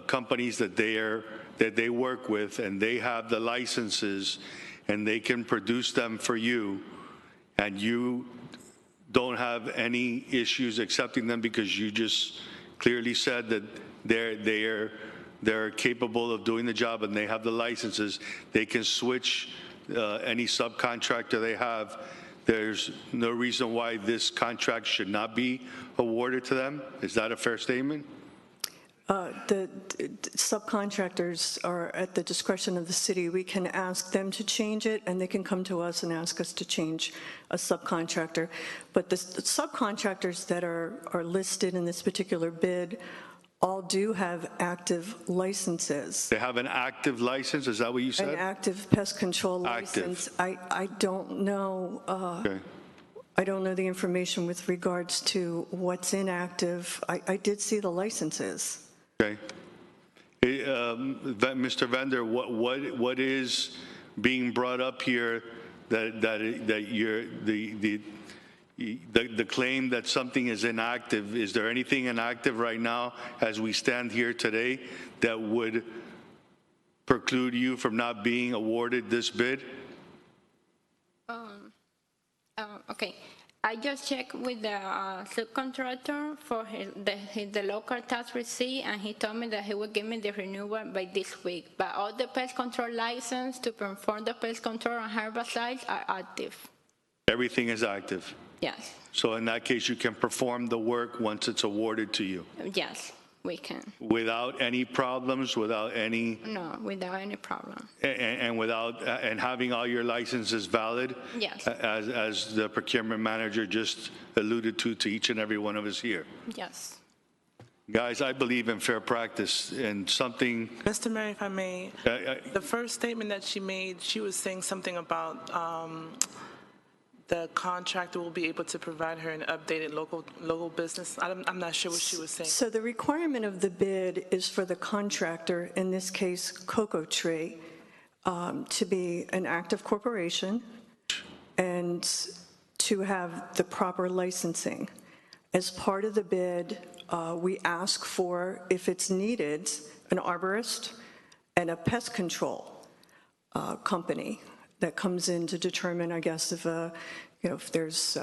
companies that they work with, and they have the licenses, and they can produce them for you, and you don't have any issues accepting them because you just clearly said that they're capable of doing the job and they have the licenses. They can switch any subcontractor they have. There's no reason why this contract should not be awarded to them. Is that a fair statement? The subcontractors are at the discretion of the city. We can ask them to change it, and they can come to us and ask us to change a subcontractor. But the subcontractors that are listed in this particular bid all do have active licenses. They have an active license, is that what you said? An active pest control license. I don't know. Okay. I don't know the information with regards to what's inactive. I did see the licenses. Okay. Mr. Vendor, what is being brought up here that you're the claim that something is inactive? Is there anything inactive right now as we stand here today that would preclude you from not being awarded this bid? Okay. I just checked with the subcontractor for the local tax receipt, and he told me that he would give me the renewal by this week. But all the pest control license to perform the pest control on herbicides are active. Everything is active? Yes. So in that case, you can perform the work once it's awarded to you? Yes, we can. Without any problems, without any... No, without any problem. And having all your licenses valid? Yes. As the procurement manager just alluded to each and every one of us here. Yes. Guys, I believe in fair practice and something... Mr. Mayor, if I may, the first statement that she made, she was saying something about the contractor will be able to provide her an updated local business. I'm not sure what she was saying. So the requirement of the bid is for the contractor, in this case, Cocoa Tree, to be an active corporation and to have the proper licensing. As part of the bid, we ask for, if it's needed, an arborist and a pest control company that comes in to determine, I guess, if there's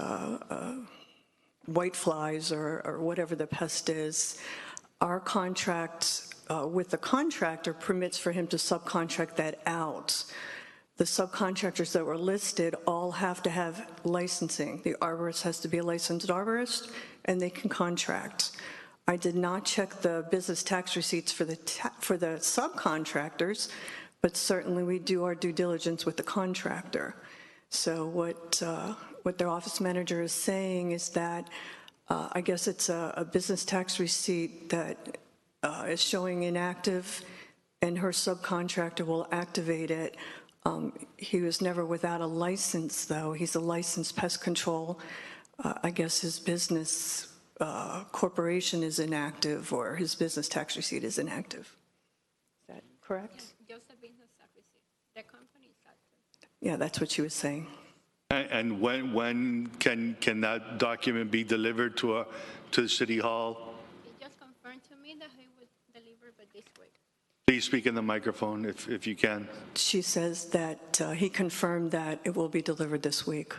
white flies or whatever the pest is. Our contract with the contractor permits for him to subcontract that out. The subcontractors that were listed all have to have licensing. The arborist has to be a licensed arborist, and they can contract. I did not check the business tax receipts for the subcontractors, but certainly we do our due diligence with the contractor. So what their office manager is saying is that I guess it's a business tax receipt that is showing inactive, and her subcontractor will activate it. He was never without a license, though. He's a licensed pest control. I guess his business corporation is inactive, or his business tax receipt is inactive. Is that correct? Just a business tax receipt. The company is active. Yeah, that's what she was saying. And when can that document be delivered to the City Hall? He just confirmed to me that he would deliver by this week. Please speak in the microphone if you can. She says that he confirmed that it will be delivered this week.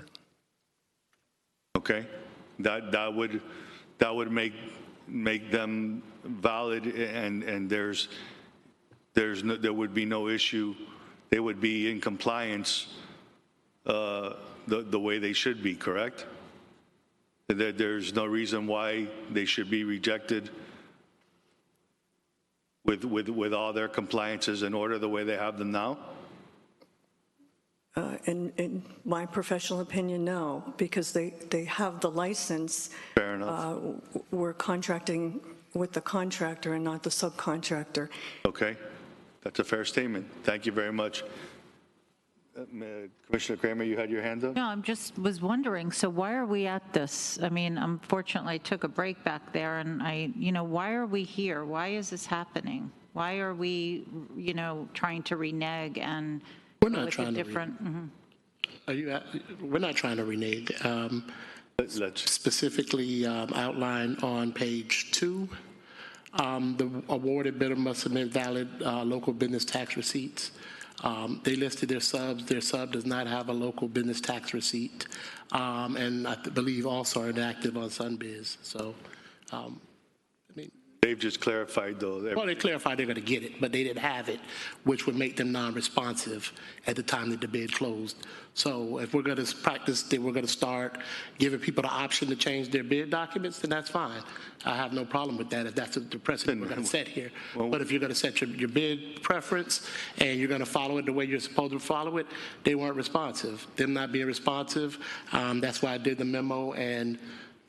Okay, that would make them valid, and there would be no issue. They would be in compliance the way they should be, correct? There's no reason why they should be rejected with all their compliances in order the way they have them now? In my professional opinion, no, because they have the license. Fair enough. We're contracting with the contractor and not the subcontractor. Okay, that's a fair statement. Thank you very much. Commissioner Kramer, you had your hand up? No, I'm just was wondering, so why are we at this? I mean, unfortunately, I took a break back there, and why are we here? Why is this happening? Why are we, trying to renege and We're not trying to renege. We're not trying to renege. Let's specifically outlined on page 2. The awarded bidder must submit valid local business tax receipts. They listed their subs. Their sub does not have a local business tax receipt, and I believe also are inactive on Sunbiz. So, they've just clarified, though. Well, they clarified they're going to get it, but they didn't have it, which would make them non-responsive at the time that the bid closed. So if we're going to practice, then we're going to start giving people the option to change their bid documents, then that's fine. I have no problem with that if that's the precedent we're going to set here. But if you're going to set your bid preference and you're going to follow it the way you're supposed to follow it, they weren't responsive. Them not being responsive, that's why I did the memo and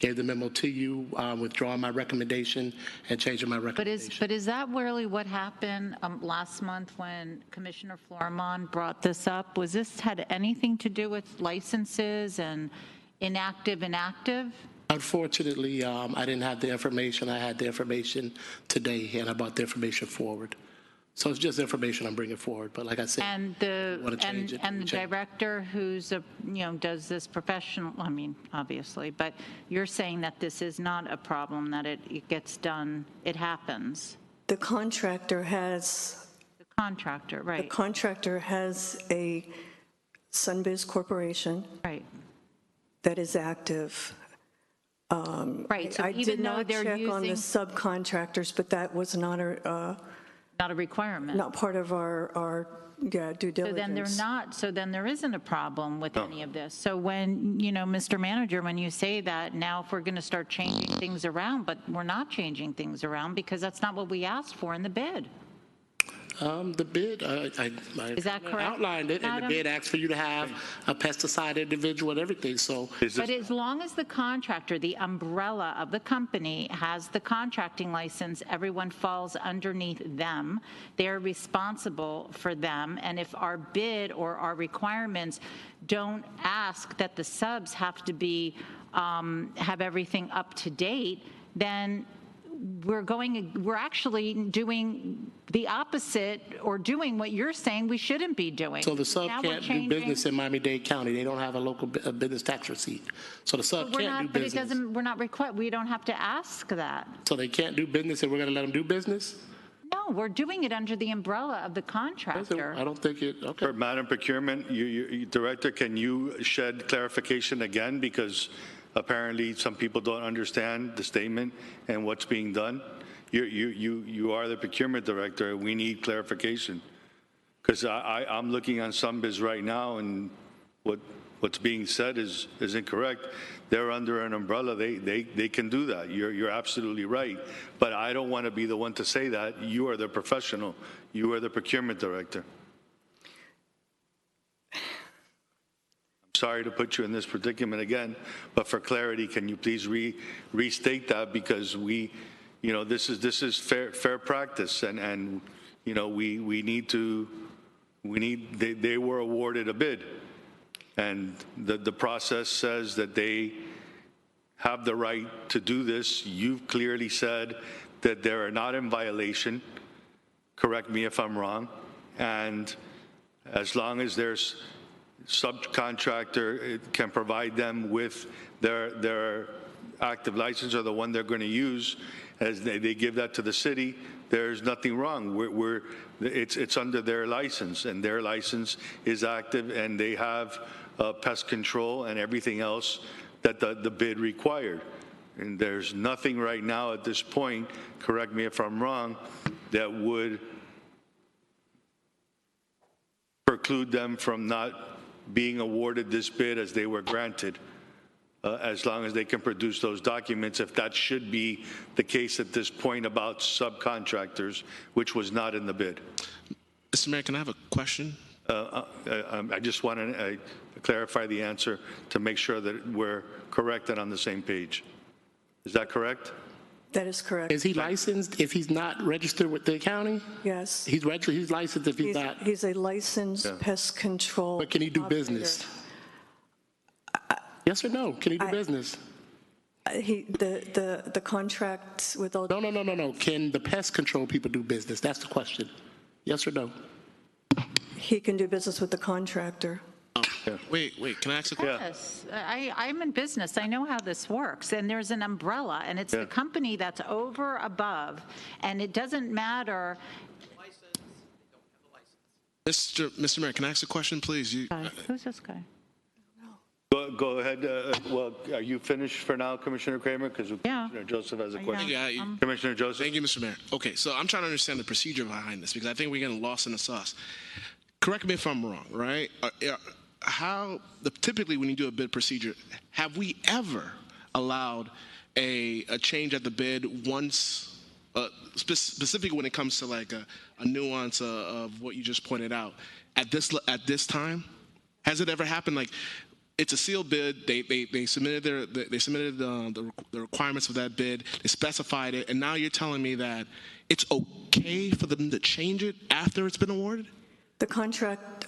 gave the memo to you, withdrawing my recommendation and changing my recommendation. But is that really what happened last month when Commissioner Florimon brought this up? Was this had anything to do with licenses and inactive? Unfortunately, I didn't have the information. I had the information today, and I brought the information forward. So it's just information I'm bringing forward. But like I said, and the director who's does this professional, I mean, obviously, but you're saying that this is not a problem, that it gets done, it happens. The contractor has. The contractor, right. The contractor has a Sunbiz Corporation. Right. That is active. Right. So I even did though not they're check on the using subcontractors, but that was not a requirement. Not part of our due diligence. So then they're not. So then there isn't a problem with any of this. So when Mr. Manager, when you say that, now if we're going to start changing things around, but we're not changing things around because that's not what we asked for in the bid. The bid, I Is that correct, outlined it, and the bid asks for you to have a pesticide individual and everything. So, but as long as the contractor, the umbrella of the company, has the contracting license, everyone falls underneath them. They're responsible for them. And if our bid or our requirements don't ask that the subs have to be have everything up to date, then we're actually doing the opposite or doing what you're saying we shouldn't be doing. So the sub Now we're can't do changing- business in Miami-Dade County. They don't have a local business tax receipt. So the sub We're can't not, do but it business. doesn't, we're not required, we don't have to ask that. So they can't do business and we're going to let them do business? No, we're doing it under the umbrella of the contractor. I don't think it, okay. Madam Procurement, Director, can you shed clarification again? Because apparently some people don't understand the statement and what's being done. You are the Procurement Director. We need clarification. Because I'm looking on SunBiz right now, and what's being said is incorrect. They're under an umbrella. They can do that. You're absolutely right. But I don't want to be the one to say that. You are the professional. You are the Procurement Director. I'm sorry to put you in this predicament again, but for clarity, can you please restate that? Because this is fair practice, and they were awarded a bid. And the process says that they have the right to do this. You've clearly said that they are not in violation. Correct me if I'm wrong. And as long as there's subcontractor, it can provide them with their active license or the one they're going to use, as they give that to the city, there's nothing wrong. It's under their license, and their license is active, and they have pest control and everything else that the bid required. And there's nothing right now at this point, correct me if I'm wrong, that would preclude them from not being awarded this bid as they were granted, as long as they can produce those documents, if that should be the case at this point about subcontractors, which was not in the bid. Mr. Mayor, can I have a question? I just want to clarify the answer to make sure that we're correct and on the same page. Is that correct? That is correct. Is he licensed if he's not registered with the county? Yes. He's registered, he's licensed if he's not. He's a licensed pest control. But can he do operator. business? Yes or no? Can he do business? The contract with all. No. Can the pest control people do business? That's the question. Yes or no? He can do business with the contractor. Wait, can I ask a question? Yes, I'm in business. I know how this works. And there's an umbrella, and it's the company that's over above, and it doesn't matter. Mr. Mayor, can I ask a question, please? Who's this guy? Go ahead. Well, are you finished for now, Commissioner Kramer? Because Commissioner Joseph has a question. Commissioner Joseph. Thank you, Mr. Mayor. Okay, so I'm trying to understand the procedure behind this, because I think we're getting lost in the sauce. Correct me if I'm wrong, right? Typically when you do a bid procedure, have we ever allowed a change at the bid once, specifically when it comes to like a nuance of what you just pointed out? At this time, has it ever happened? Like, it's a sealed bid. They submitted the requirements of that bid. They specified it, and now you're telling me that it's okay for them to change it after it's been awarded? The contract,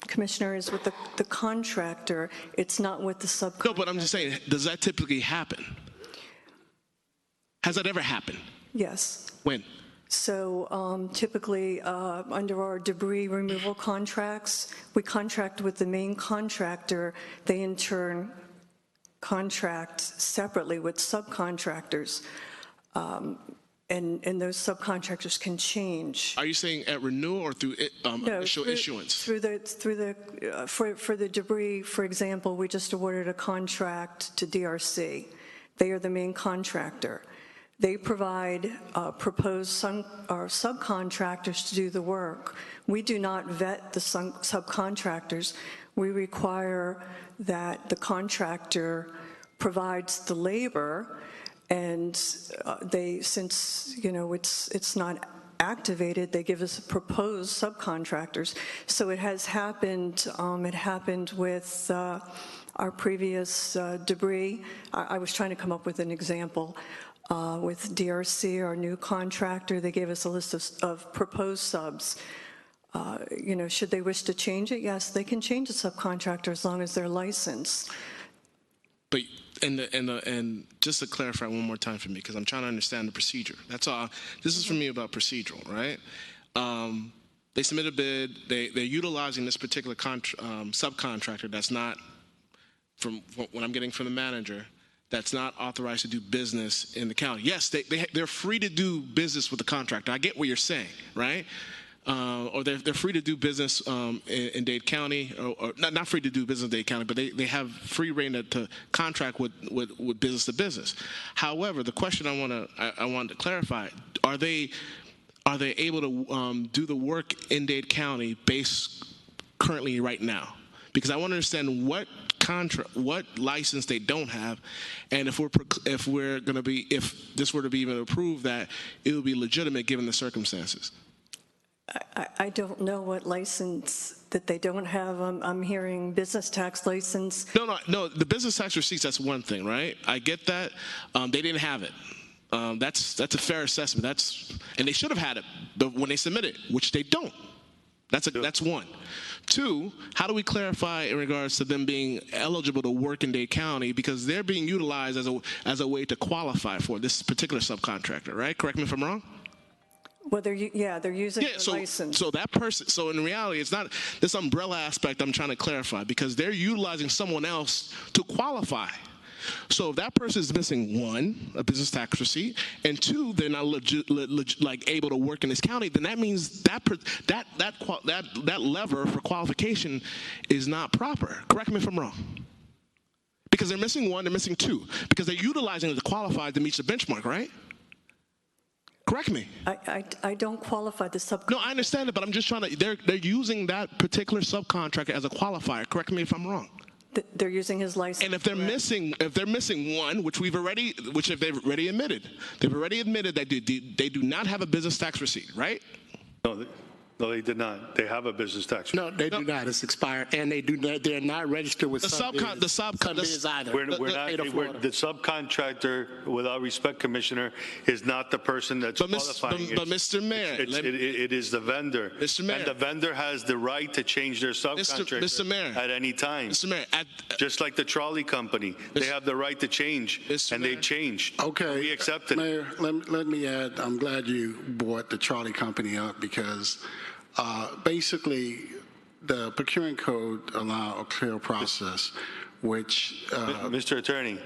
Commissioner, is with the contractor. It's not with the subcontractor. No, but I'm just saying, does that typically happen? Has that ever happened? Yes. When? So typically, under our debris removal contracts, we contract with the main contractor. They in turn contract separately with subcontractors. And those subcontractors can change. Are you saying at renewal or through initial issuance? For the debris, for example, we just awarded a contract to DRC. They are the main contractor. They provide proposed subcontractors to do the work. We do not vet the subcontractors. We require that the contractor provides the labor, and since it's not activated, they give us proposed subcontractors. So it has happened. It happened with our previous debris. I was trying to come up with an example. With DRC, our new contractor, they gave us a list of proposed subs. Should they wish to change it? Yes, they can change a subcontractor as long as they're licensed. But and just to clarify one more time for me, because I'm trying to understand the procedure. That's all. This is for me about procedural, right? They submit a bid. They're utilizing this particular subcontractor that's not, from what I'm getting from the manager, that's not authorized to do business in the county. Yes, they're free to do business with the contractor. I get what you're saying, right? Or they're free to do business in Dade County, or not free to do business in Dade County, but they have free reign to contract with business to business. However, the question I wanted to clarify: Are they able to do the work in Dade County based currently right now? Because I want to understand what license they don't have, and if this were to be even approved, that it would be legitimate given the circumstances. I don't know what license that they don't have. I'm hearing business tax license. No. The business tax receipts, that's one thing, right? I get that. They didn't have it. That's a fair assessment. And they should have had it when they submitted, which they don't. That's one. Two, how do we clarify in regards to them being eligible to work in Dade County, because they're being utilized as a way to qualify for this particular subcontractor, right? Correct me if I'm wrong. Well, they're using the license. So that person. So in reality, it's not this umbrella aspect I'm trying to clarify, because they're utilizing someone else to qualify. So if that person is missing one, a business tax receipt, and two, they're not able to work in this county, then that means that lever for qualification is not proper. Correct me if I'm wrong. Because they're missing one, they're missing two, because they're utilizing it to qualify to meet the benchmark, right? Correct me. I don't qualify the subcontractor. No, I understand it, but I'm just trying to. They're using that particular subcontractor as a qualifier. Correct me if I'm wrong. They're using his license. And if they're missing one, which they've already admitted, that they do not have a business tax receipt, right? No, they did not. They have a business tax. No, they do not. It's expired, and they're not registered with the subbids either. The subcontractor, with all respect, Commissioner, is not the person that's qualifying. But Mr. Mayor, it is the vendor. Mr. Mayor, and the vendor has the right to change their subcontractor at any time. Mr. Mayor, just like the trolley company, they have the right to change, and they've changed. Okay, we accepted. Mayor, let me add. I'm glad you brought the trolley company up, because basically, the procurement code allows a clear process, which... Mr. Attorney.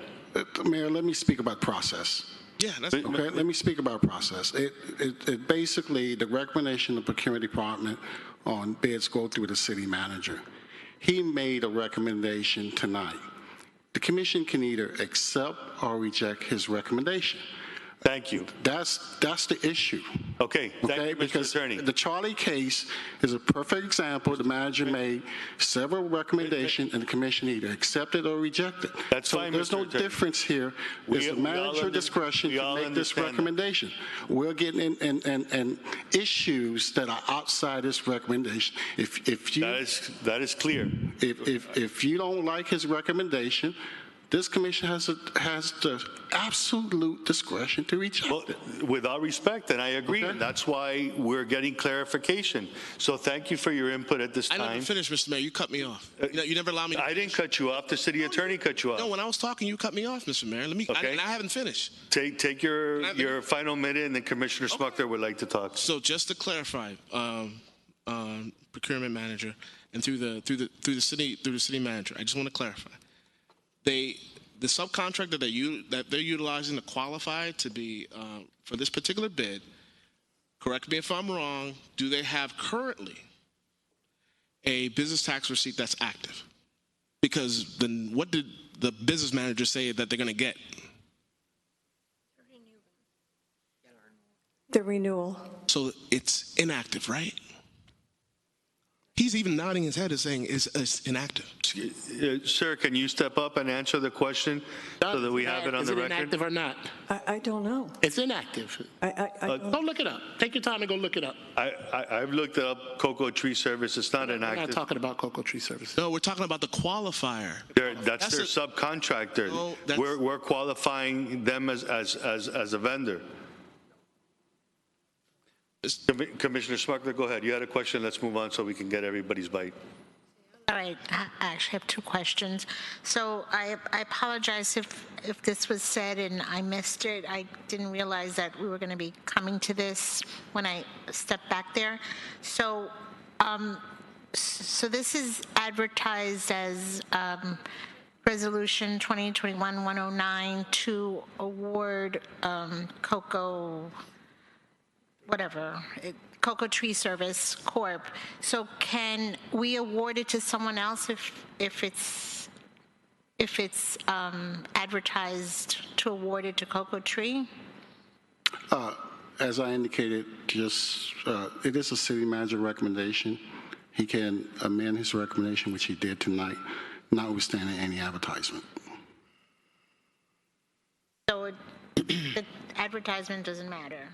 Mayor, let me speak about process. Yeah, that's okay. Let me speak about process. It basically, the recommendation of the procurement department on bids go through the city manager. He made a recommendation tonight. The commission can either accept or reject his recommendation. Thank you. That's the issue. Okay, thank you, because Mr. Attorney. The Charlie case is a perfect example. The manager made several recommendations, and the commission either accepted or rejected. That's so fine, there's Mr. no Attorney. difference here. It's the manager discretion to make this recommendation. We're getting in issues that are outside this recommendation. If you that is clear. If you don't like his recommendation, this commission has the absolute discretion to reach out. Well, with all respect, and I agree, and that's why we're getting clarification. So thank you for your input at this time. I never finished, Mr. Mayor. You cut me off. You never allowed me to I didn't cut you off. The city attorney cut you off. No, when I was talking, you cut me off, Mr. Mayor. And I haven't finished. Take your final minute, and then Commissioner Smucker would like to talk. So just to clarify, procurement manager, and through the city manager, I just want to clarify. The subcontractor that they're utilizing to qualify to be for this particular bid, correct me if I'm wrong, do they have currently a business tax receipt that's active? Because then what did the business manager say that they're going to get? The renewal. So it's inactive, right? He's even nodding his head and saying it's inactive. Sir, can you step up and answer the question so that we have it on the record? Is it inactive or not? I don't know. It's inactive. Go look it up. Take your time and go look it up. I've looked up Cocoa Tree Service. It's not inactive. We're not talking about Cocoa Tree Service. No, we're talking about the qualifier. That's their subcontractor. No, we're qualifying them as a vendor. Commissioner Smucker, go ahead. You had a question. Let's move on so we can get everybody's bite. All right. I actually have two questions. So I apologize if this was said and I missed it. I didn't realize that we were going to be coming to this when I stepped back there. So, so this is advertised as Resolution 2021-109 to award Cocoa, whatever, Cocoa Tree Service Corp. So can we award it to someone else if it's advertised to award it to Cocoa Tree? As I indicated, just it is a city manager recommendation. He can amend his recommendation, which he did tonight, notwithstanding any advertisement. So the advertisement doesn't matter?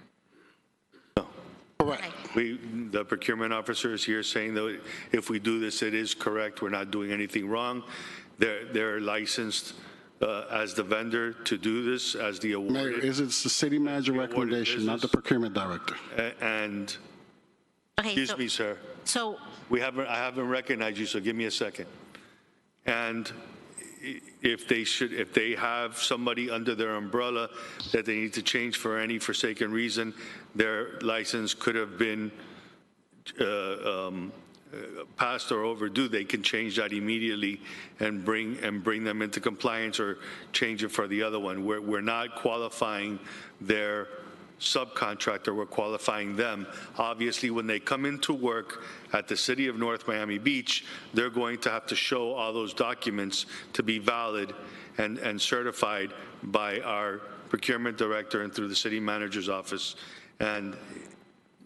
Correct. The procurement officer is here saying that if we do this, it is correct. We're not doing anything wrong. They're licensed as the vendor to do this as the award. Mayor, it's the city manager recommendation, not the procurement director. And Okay, excuse me, sir. So I haven't recognized you, so give me a second. And if they have somebody under their umbrella that they need to change for any forsaken reason, their license could have been passed or overdue, they can change that immediately and bring them into compliance or change it for the other one. We're not qualifying their subcontractor, we're qualifying them. Obviously, when they come into work at the City of North Miami Beach, they're going to have to show all those documents to be valid and certified by our procurement director and through the city manager's office. And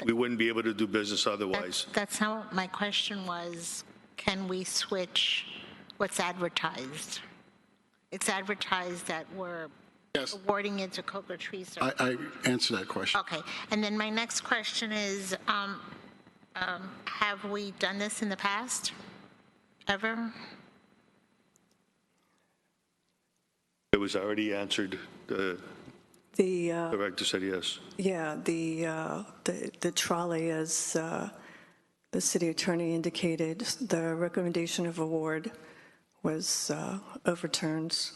we wouldn't be able to do business otherwise. that's how my question was, can we switch what's advertised? It's advertised that we're awarding it to Cocoa Tree Service. I answer that question. Okay, and then my next question is, have we done this in the past, ever? It was already answered. The director said yes. Yeah, the trolley, as the city attorney indicated, the recommendation of award was overturned.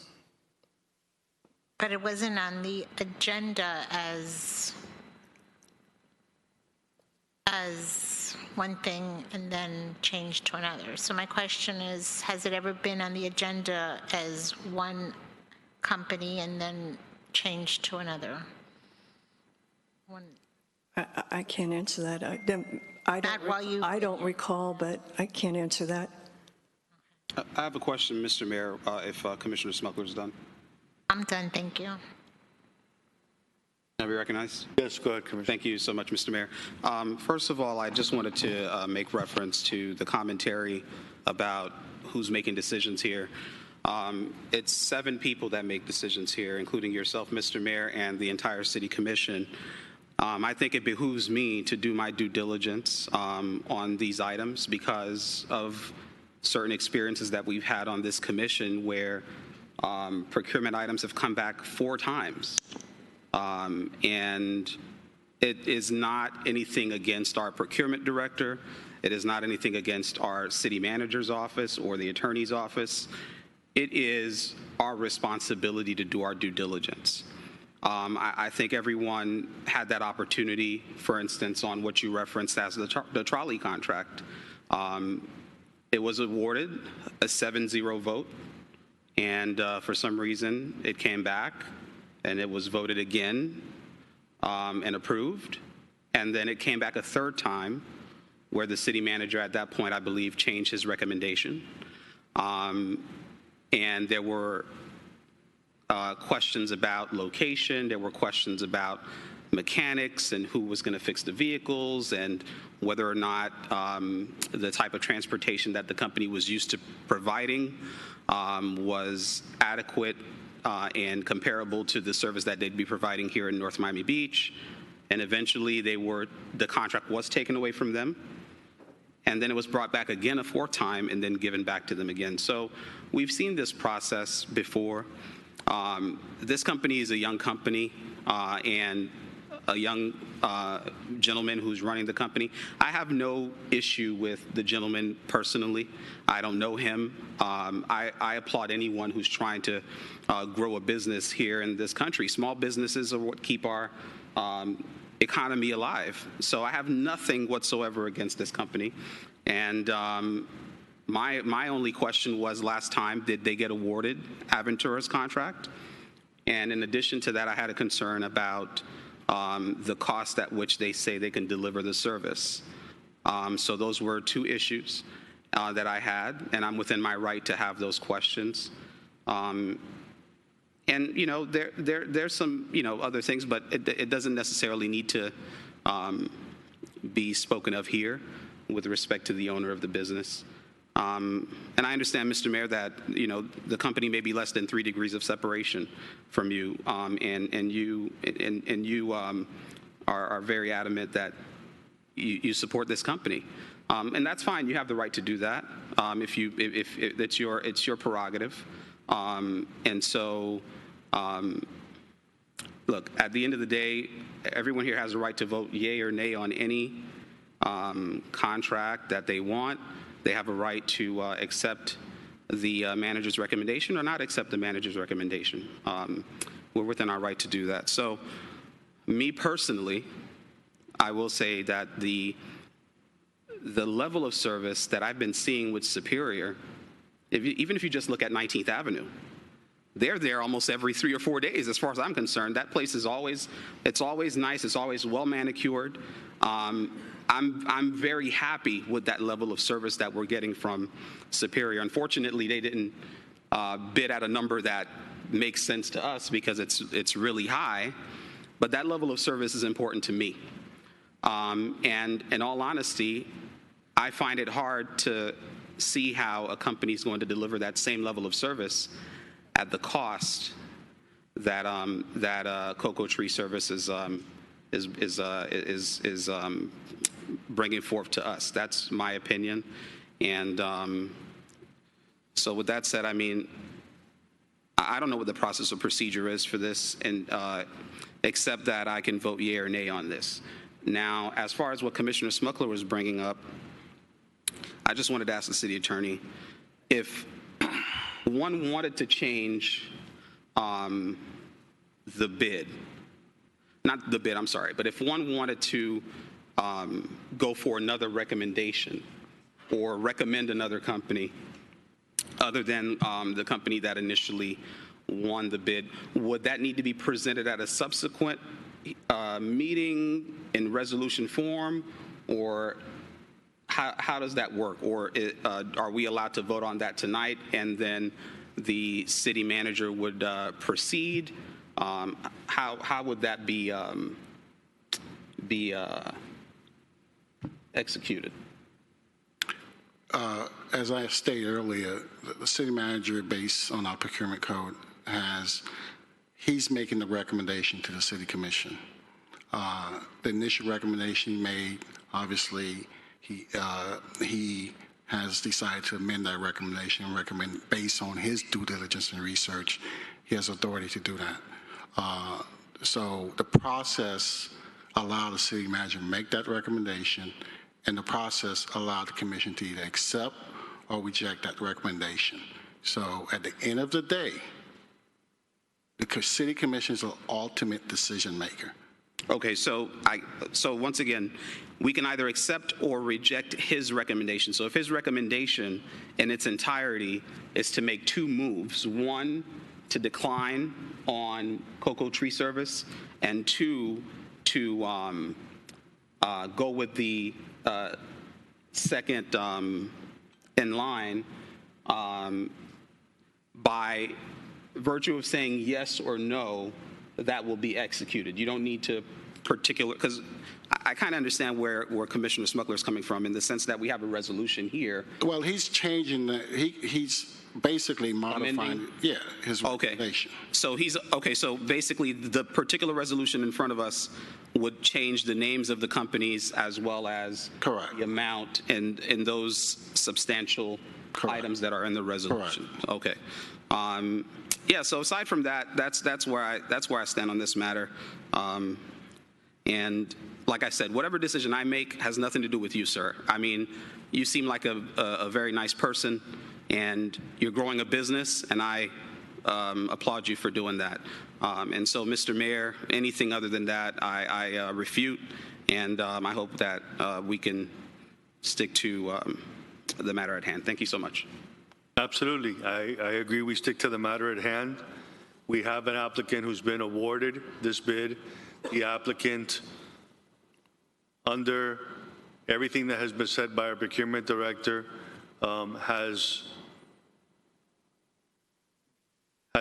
But it wasn't on the agenda as one thing and then changed to another. So my question is, has it ever been on the agenda as one company and then changed to another? I can't answer that. I don't recall, but I can't answer that. I have a question, Mr. Mayor, if Commissioner Smuggler is done. I'm done, thank you. Can I be recognized? Yes, go ahead, Commissioner. Thank you so much, Mr. Mayor. First of all, I just wanted to make reference to the commentary about who's making decisions here. It's 7 people that make decisions here, including yourself, Mr. Mayor, and the entire City Commission. I think it behooves me to do my due diligence on these items because of certain experiences that we've had on this commission where procurement items have come back 4 times. And it is not anything against our procurement director. It is not anything against our city manager's office or the attorney's office. It is our responsibility to do our due diligence. I think everyone had that opportunity, for instance, on what you referenced as the trolley contract. It was awarded a 7-0 vote, and for some reason it came back and it was voted again and approved, and then it came back a 3rd time where the city manager at that point, I believe, changed his recommendation. And there were questions about location, there were questions about mechanics and who was going to fix the vehicles and whether or not the type of transportation that the company was used to providing was adequate and comparable to the service that they'd be providing here in North Miami Beach. And eventually the contract was taken away from them. And then it was brought back again a 4th time and then given back to them again. So we've seen this process before. This company is a young company, and a young gentleman who's running the company. I have no issue with the gentleman personally. I don't know him. I applaud anyone who's trying to grow a business here in this country. Small businesses are what keep our economy alive. So I have nothing whatsoever against this company. And my only question was last time, did they get awarded Aventura's contract? And in addition to that, I had a concern about the cost at which they say they can deliver the service. So those were two issues that I had, and I'm within my right to have those questions. And you know, there's some other things, but it doesn't necessarily need to be spoken of here with respect to the owner of the business. And I understand, Mr. Mayor, that the company may be less than 3 degrees of separation from you, and you are very adamant that you support this company, and that's fine. You have the right to do that. If it's your prerogative, and so look, at the end of the day, everyone here has a right to vote yay or nay on any contract that they want. They have a right to accept the manager's recommendation or not accept the manager's recommendation. We're within our right to do that. So me personally, I will say that the level of service that I've been seeing with Superior, even if you just look at 19th Avenue, they're there almost every 3 or 4 days as far as I'm concerned. That place is always nice. It's always well manicured. I'm very happy with that level of service that we're getting from Superior. Unfortunately, they didn't bid at a number that makes sense to us because it's really high, but that level of service is important to me. And in all honesty, I find it hard to see how a company is going to deliver that same level of service at the cost that Cocoa Tree Service is bringing forth to us. That's my opinion. And so with that said, I mean, I don't know what the process or procedure is for this, and except that I can vote yea or nay on this. Now, as far as what Commissioner Smuckler was bringing up, I just wanted to ask the city attorney if one wanted to change the bid, not the bid, I'm sorry, but if one wanted to go for another recommendation or recommend another company other than the company that initially won the bid, would that need to be presented at a subsequent meeting in resolution form, or how does that work? Or are we allowed to vote on that tonight and then the city manager would proceed? How would that be executed? As I stated earlier, the city manager, based on our procurement code, he's making the recommendation to the city commission. The initial recommendation he made, obviously, he has decided to amend that recommendation and recommend based on his due diligence and research. He has authority to do that. So the process allowed the city manager to make that recommendation, and the process allowed the commission to either accept or reject that recommendation. So at the end of the day, the city commission is the ultimate decision maker. Okay, so once again, we can either accept or reject his recommendation. So if his recommendation in its entirety is to make two moves: one, to decline on Cocoa Tree Service, and two, to go with the second in line, by virtue of saying yes or no, that will be executed. You don't need to because I kind of understand where Commissioner Smuckler is coming from in the sense that we have a resolution here. Well, he's changing he's basically modifying his recommendation. So so basically the particular resolution in front of us would change the names of the companies as well as the amount and those substantial items that are in the resolution. Correct. Okay. Yeah, so aside from that, that's where I stand on this matter. And like I said, whatever decision I make has nothing to do with you, sir. I mean, you seem like a very nice person, and you're growing a business, and I applaud you for doing that. And so, Mr. Mayor, anything other than that, I refute, and I hope that we can stick to the matter at hand. Thank you so much. Absolutely. I agree we stick to the matter at hand. We have an applicant who's been awarded this bid. The applicant, under everything that has been said by our procurement director, has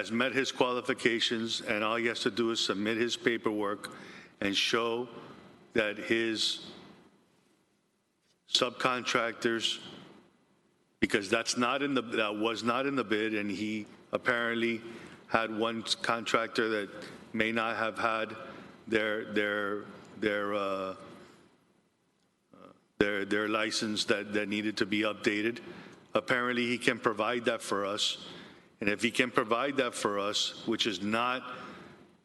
met his qualifications, and all he has to do is submit his paperwork and show that his subcontractors, because that was not in the bid, and he apparently had one contractor that may not have had their license that needed to be updated. Apparently, he can provide that for us. And if he can provide that for us, which is not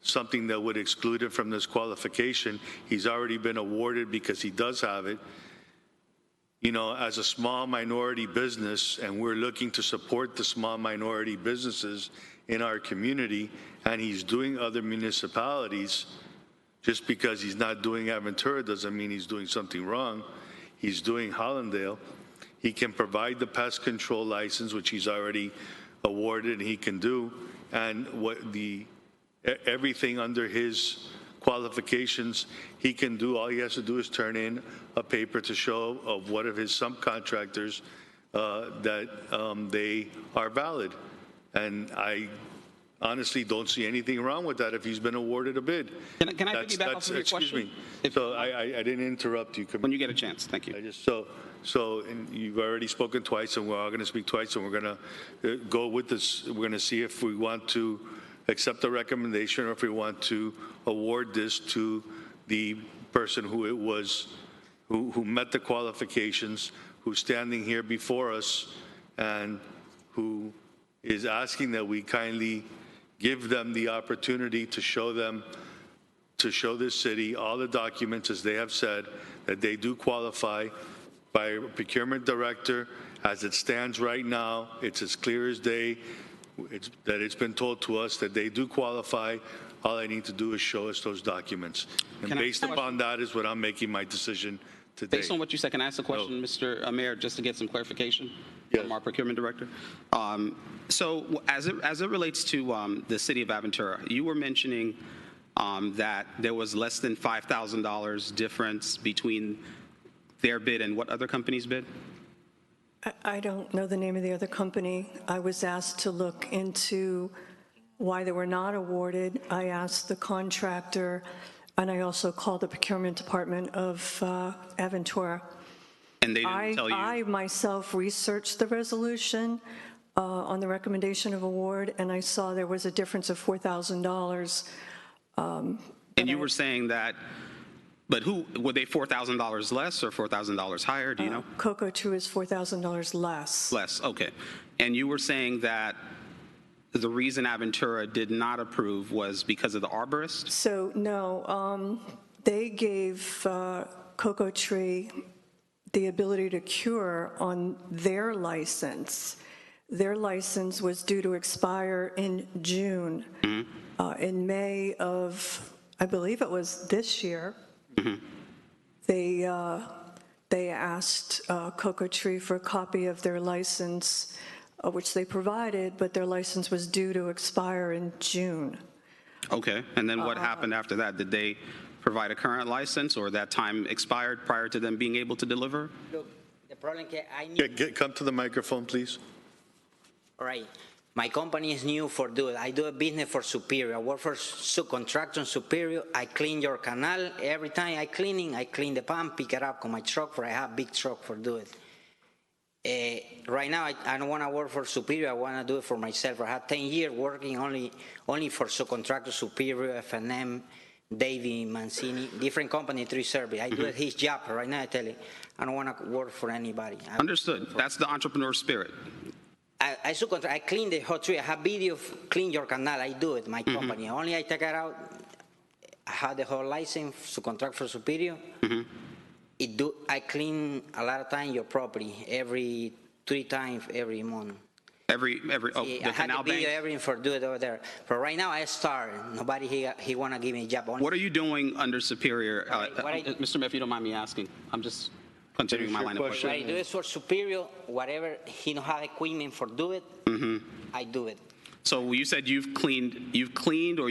something that would exclude him from this qualification, he's already been awarded because he does have it. You know, as a small minority business, and we're looking to support the small minority businesses in our community, and he's doing other municipalities, just because he's not doing Aventura doesn't mean he's doing something wrong. He's doing Hollandale. He can provide the pest control license, which he's already awarded and he can do, and everything under his qualifications he can do. All he has to do is turn in a paper to show of one of his subcontractors that they are valid. And I honestly don't see anything wrong with that if he's been awarded a bid. Can I piggyback off of your question? Excuse me. So I didn't interrupt you. When you get a chance, thank you. So and you've already spoken twice, and we're all going to speak twice, and we're going to go with this. We're going to see if we want to accept the recommendation or if we want to award this to the person who met the qualifications, who's standing here before us, and who is asking that we kindly give them the opportunity to show this city all the documents, as they have said, that they do qualify. By a procurement director, as it stands right now, it's as clear as day. It's been told to us that they do qualify. All I need to do is show us those documents. And based upon that is what I'm making my decision today. Based on what you said, can I ask a question, Mr. Mayor, just to get some clarification from our procurement director? So as it relates to the city of Aventura, you were mentioning that there was less than $5,000 difference between their bid and what other company's bid? I don't know the name of the other company. I was asked to look into why they were not awarded. I asked the contractor, and I also called the procurement department of Aventura. And they didn't tell you? I myself researched the resolution on the recommendation of award, and I saw there was a difference of $4,000. And you were saying that, but were they $4,000 less or $4,000 higher? Do you know? Cocoa Tree is $4,000 less. Less, okay. And you were saying that the reason Aventura did not approve was because of the arborist? So, no, they gave Cocoa Tree the ability to cure on their license. Their license was due to expire in June. Mm-hmm. In May of, I believe it was this year, mm-hmm. They asked Cocoa Tree for a copy of their license, which they provided, but their license was due to expire in June. Okay, and then what happened after that? Did they provide a current license, or that time expired prior to them being able to deliver? Look, the problem is I need... Come to the microphone, please. All right. My company is new for doing. I do a business for Superior. I work for subcontractor Superior. I clean your canal. Every time I clean the pump, pick it up on my truck, for I have big truck for do it. Right now, I don't want to work for Superior. I want to do it for myself. I had 10 years working only for subcontractor Superior, F&M, Davey, Mancini, different company, 3 service. I do it his job. Right now, I tell you, I don't want to work for anybody. Understood. That's the entrepreneur spirit. I clean the hot tree. I have video of clean your canal. I do it, my company. Only I take it out. I had the whole license to contract for Superior. I clean a lot of time your property, every 3 times every month. Every oh, See, the I had canal to be bank? everything for do it over there. But right now I start. Nobody he want to give me a job. What are you doing under Superior? What I- Mr. Mayor, if you don't mind me asking, I'm just continuing my line of What I questioning. do is for Superior, whatever he don't have equipment for do it, I do it. So you said you've cleaned, or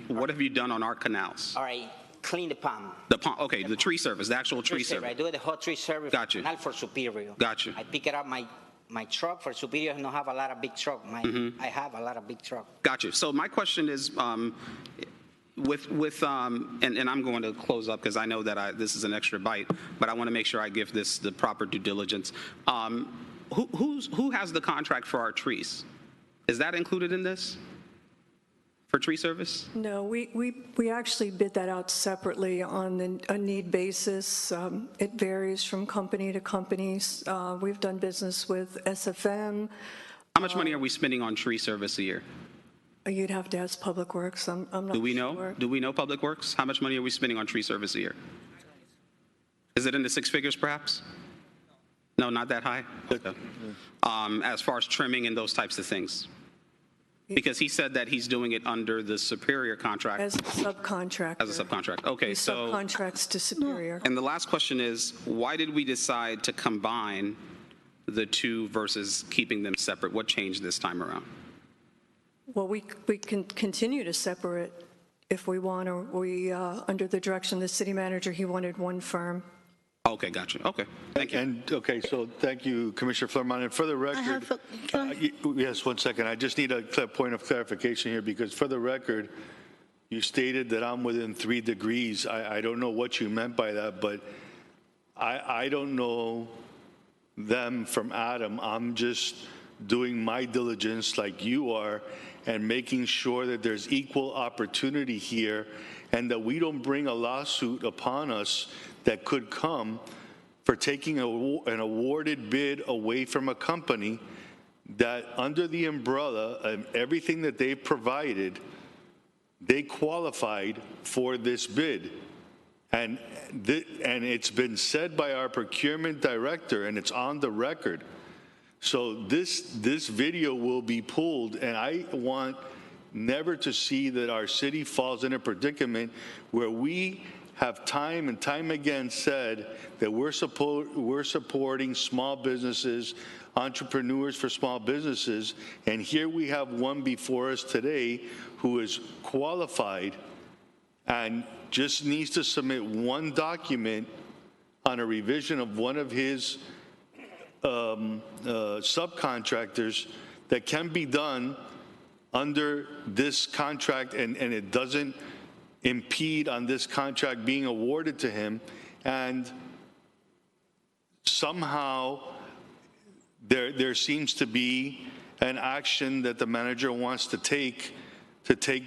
what have you done on our canals? All right, clean the pond. The pond, okay, the tree service, the actual tree I service. do the hot tree service. Gotcha. Not for Superior. Gotcha. I pick it up my truck for Superior. I don't have a lot of big truck. I have a lot of big truck. Gotcha. So my question is, and I'm going to close up because I know that this is an extra bite, but I want to make sure I give this the proper due diligence. Who has the contract for our trees? Is that included in this for tree service? No, we actually bid that out separately on a need basis. It varies from company to company. We've done business with SFM. How much money are we spending on tree service a year? You'd have to ask Public Works. I'm not Do we know? sure. Do we know Public Works? How much money are we spending on tree service a year? Is it in the 6 figures, perhaps? No, not that high? Okay. As far as trimming and those types of things? Because he said that he's doing it under the Superior contract. As a subcontractor. As a subcontract. Okay, He so. subcontracts to Superior. And the last question is, why did we decide to combine the two versus keeping them separate? What changed this time around? Well, we can continue to separate if we want, or under the direction of the city manager, he wanted one firm. Okay, gotcha. Okay, thank you. And, okay, so thank you, Commissioner Flermont. And for the record, yes, 1 second. I just need a point of clarification here, because for the record, you stated that I'm within 3 degrees. I don't know what you meant by that, but I don't know them from Adam. I'm just doing my diligence like you are and making sure that there's equal opportunity here and that we don't bring a lawsuit upon us that could come for taking an awarded bid away from a company that, under the umbrella of everything that they provided, they qualified for this bid. And it's been said by our procurement director, and it's on the record. So this video will be pulled, and I want never to see that our city falls in a predicament where we have time and time again said that we're supporting small businesses, entrepreneurs for small businesses, and here we have one before us today who is qualified and just needs to submit one document on a revision of one of his subcontractors that can be done under this contract, and it doesn't impede on this contract being awarded to him. And somehow there seems to be an action that the manager wants to take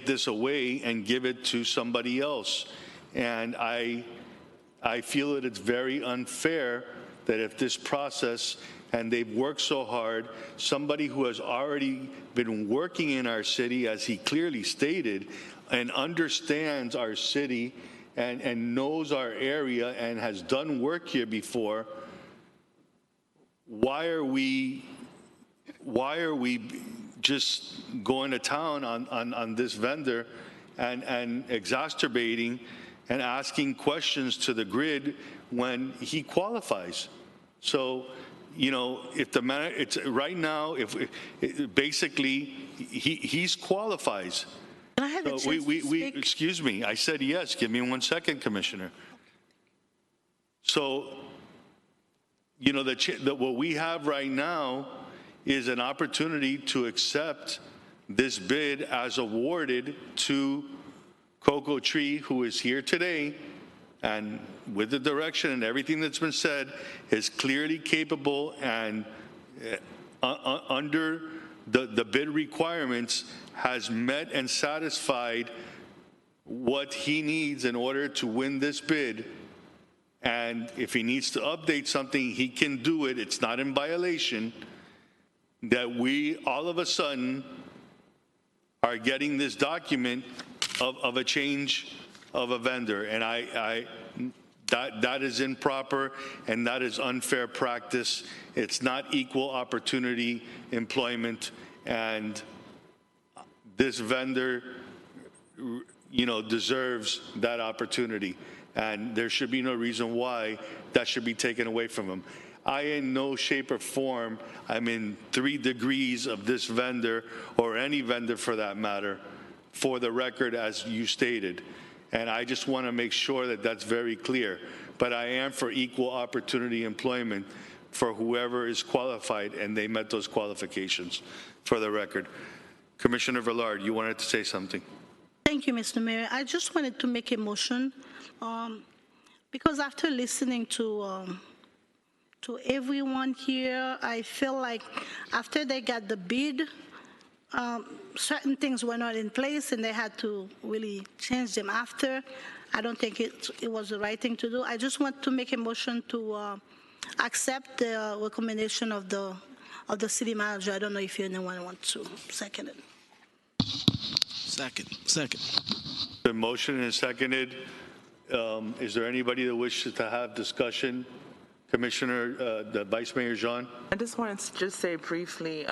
this away and give it to somebody else. And I feel that it's very unfair that if this process, and they've worked so hard, somebody who has already been working in our city, as he clearly stated, and understands our city and knows our area and has done work here before, why are we just going to town on this vendor and exacerbating and asking questions to the grid when he qualifies? So, you know, if the man, it's right now, basically he's qualifies. Can I have a chance to speak? Excuse me, I said yes. Give me 1 second, Commissioner. So, you know, what we have right now is an opportunity to accept this bid as awarded to Cocoa Tree, who is here today, and with the direction and everything that's been said, is clearly capable and under the bid requirements has met and satisfied what he needs in order to win this bid. And if he needs to update something, he can do it. It's not in violation. That we all of a sudden are getting this document of a change of a vendor, and that is improper, and that is unfair practice. It's not equal opportunity employment, and this vendor, deserves that opportunity, and there should be no reason why that should be taken away from him. I, in no shape or form, I'm in 3 degrees of this vendor, or any vendor for that matter, for the record, as you stated. And I just want to make sure that that's very clear. But I am for equal opportunity employment for whoever is qualified, and they met those qualifications, for the record. Commissioner Villard, you wanted to say something. Thank you, Mr. Mayor. I just wanted to make a motion because after listening to everyone here, I feel like after they got the bid, certain things were not in place and they had to really change them after. I don't think it was the right thing to do. I just want to make a motion to accept the recommendation of the city manager. I don't know if anyone wants to second it. Second. The motion is seconded. Is there anybody that wishes to have discussion? Commissioner, the Vice Mayor Jean? I just wanted to just say briefly,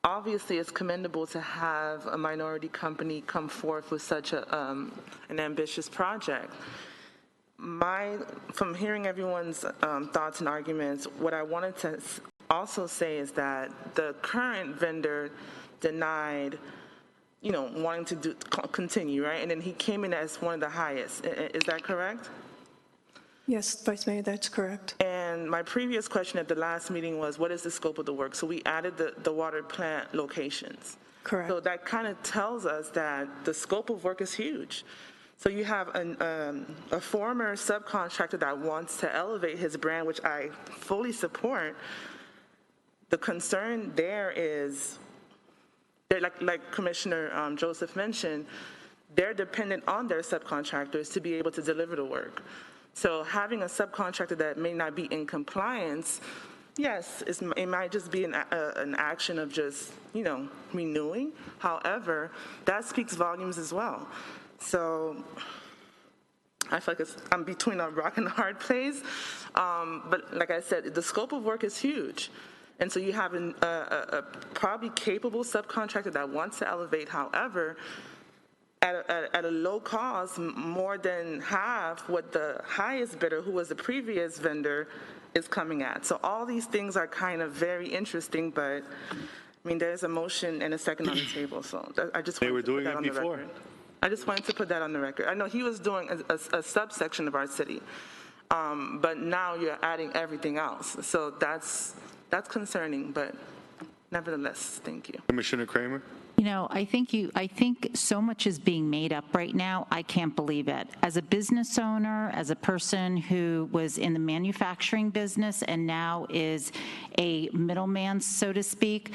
obviously it's commendable to have a minority company come forth with such an ambitious project. From hearing everyone's thoughts and arguments, what I wanted to also say is that the current vendor denied wanting to continue, right? And then he came in as one of the highest. Is that correct? Yes, Vice Mayor, that's correct. And my previous question at the last meeting was, what is the scope of the work? So we added the water plant locations. Correct. So that kind of tells us that the scope of work is huge. So you have a former subcontractor that wants to elevate his brand, which I fully support. The concern there is, like Commissioner Joseph mentioned, they're dependent on their subcontractors to be able to deliver the work. So having a subcontractor that may not be in compliance, yes, it might just be an action of just, renewing. However, that speaks volumes as well. So I feel like I'm between a rock and a hard place. But like I said, the scope of work is huge. And so you have a probably capable subcontractor that wants to elevate. However, at a low cost, more than half what the highest bidder, who was the previous vendor, is coming at. So all these things are kind of very interesting, but there's a motion and a second on the table. So I just wanted to put that on the record. I just wanted to put that on the record. I know he was doing a subsection of our city, but now you're adding everything else. So that's concerning, but nevertheless, thank you. Commissioner Kramer? I think so much is being made up right now. I can't believe it. As a business owner, as a person who was in the manufacturing business and now is a middleman, so to speak,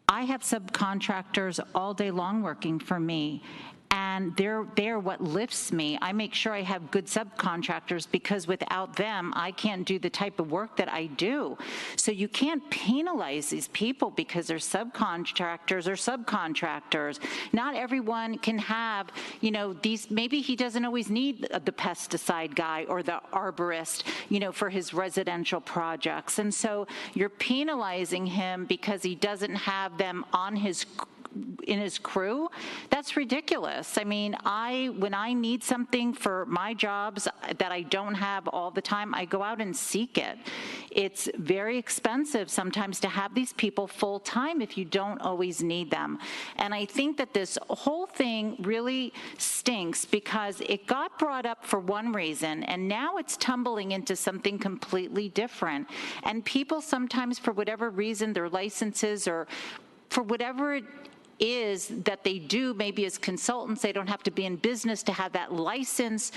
I have subcontractors all day long working for me. And they're what lifts me. I make sure I have good subcontractors because without them, I can't do the type of work that I do. So you can't penalize these people because they're subcontractors or subcontractors. Not everyone can have, these, maybe he doesn't always need the pesticide guy or the arborist, for his residential projects. And so you're penalizing him because he doesn't have them in his crew. That's ridiculous. When I need something for my jobs that I don't have all the time, I go out and seek it. It's very expensive sometimes to have these people full time if you don't always need them. And I think that this whole thing really stinks because it got brought up for one reason and now it's tumbling into something completely different. And people sometimes, for whatever reason, their licenses or for whatever it is that they do, maybe as consultants, they don't have to be in business to have that license.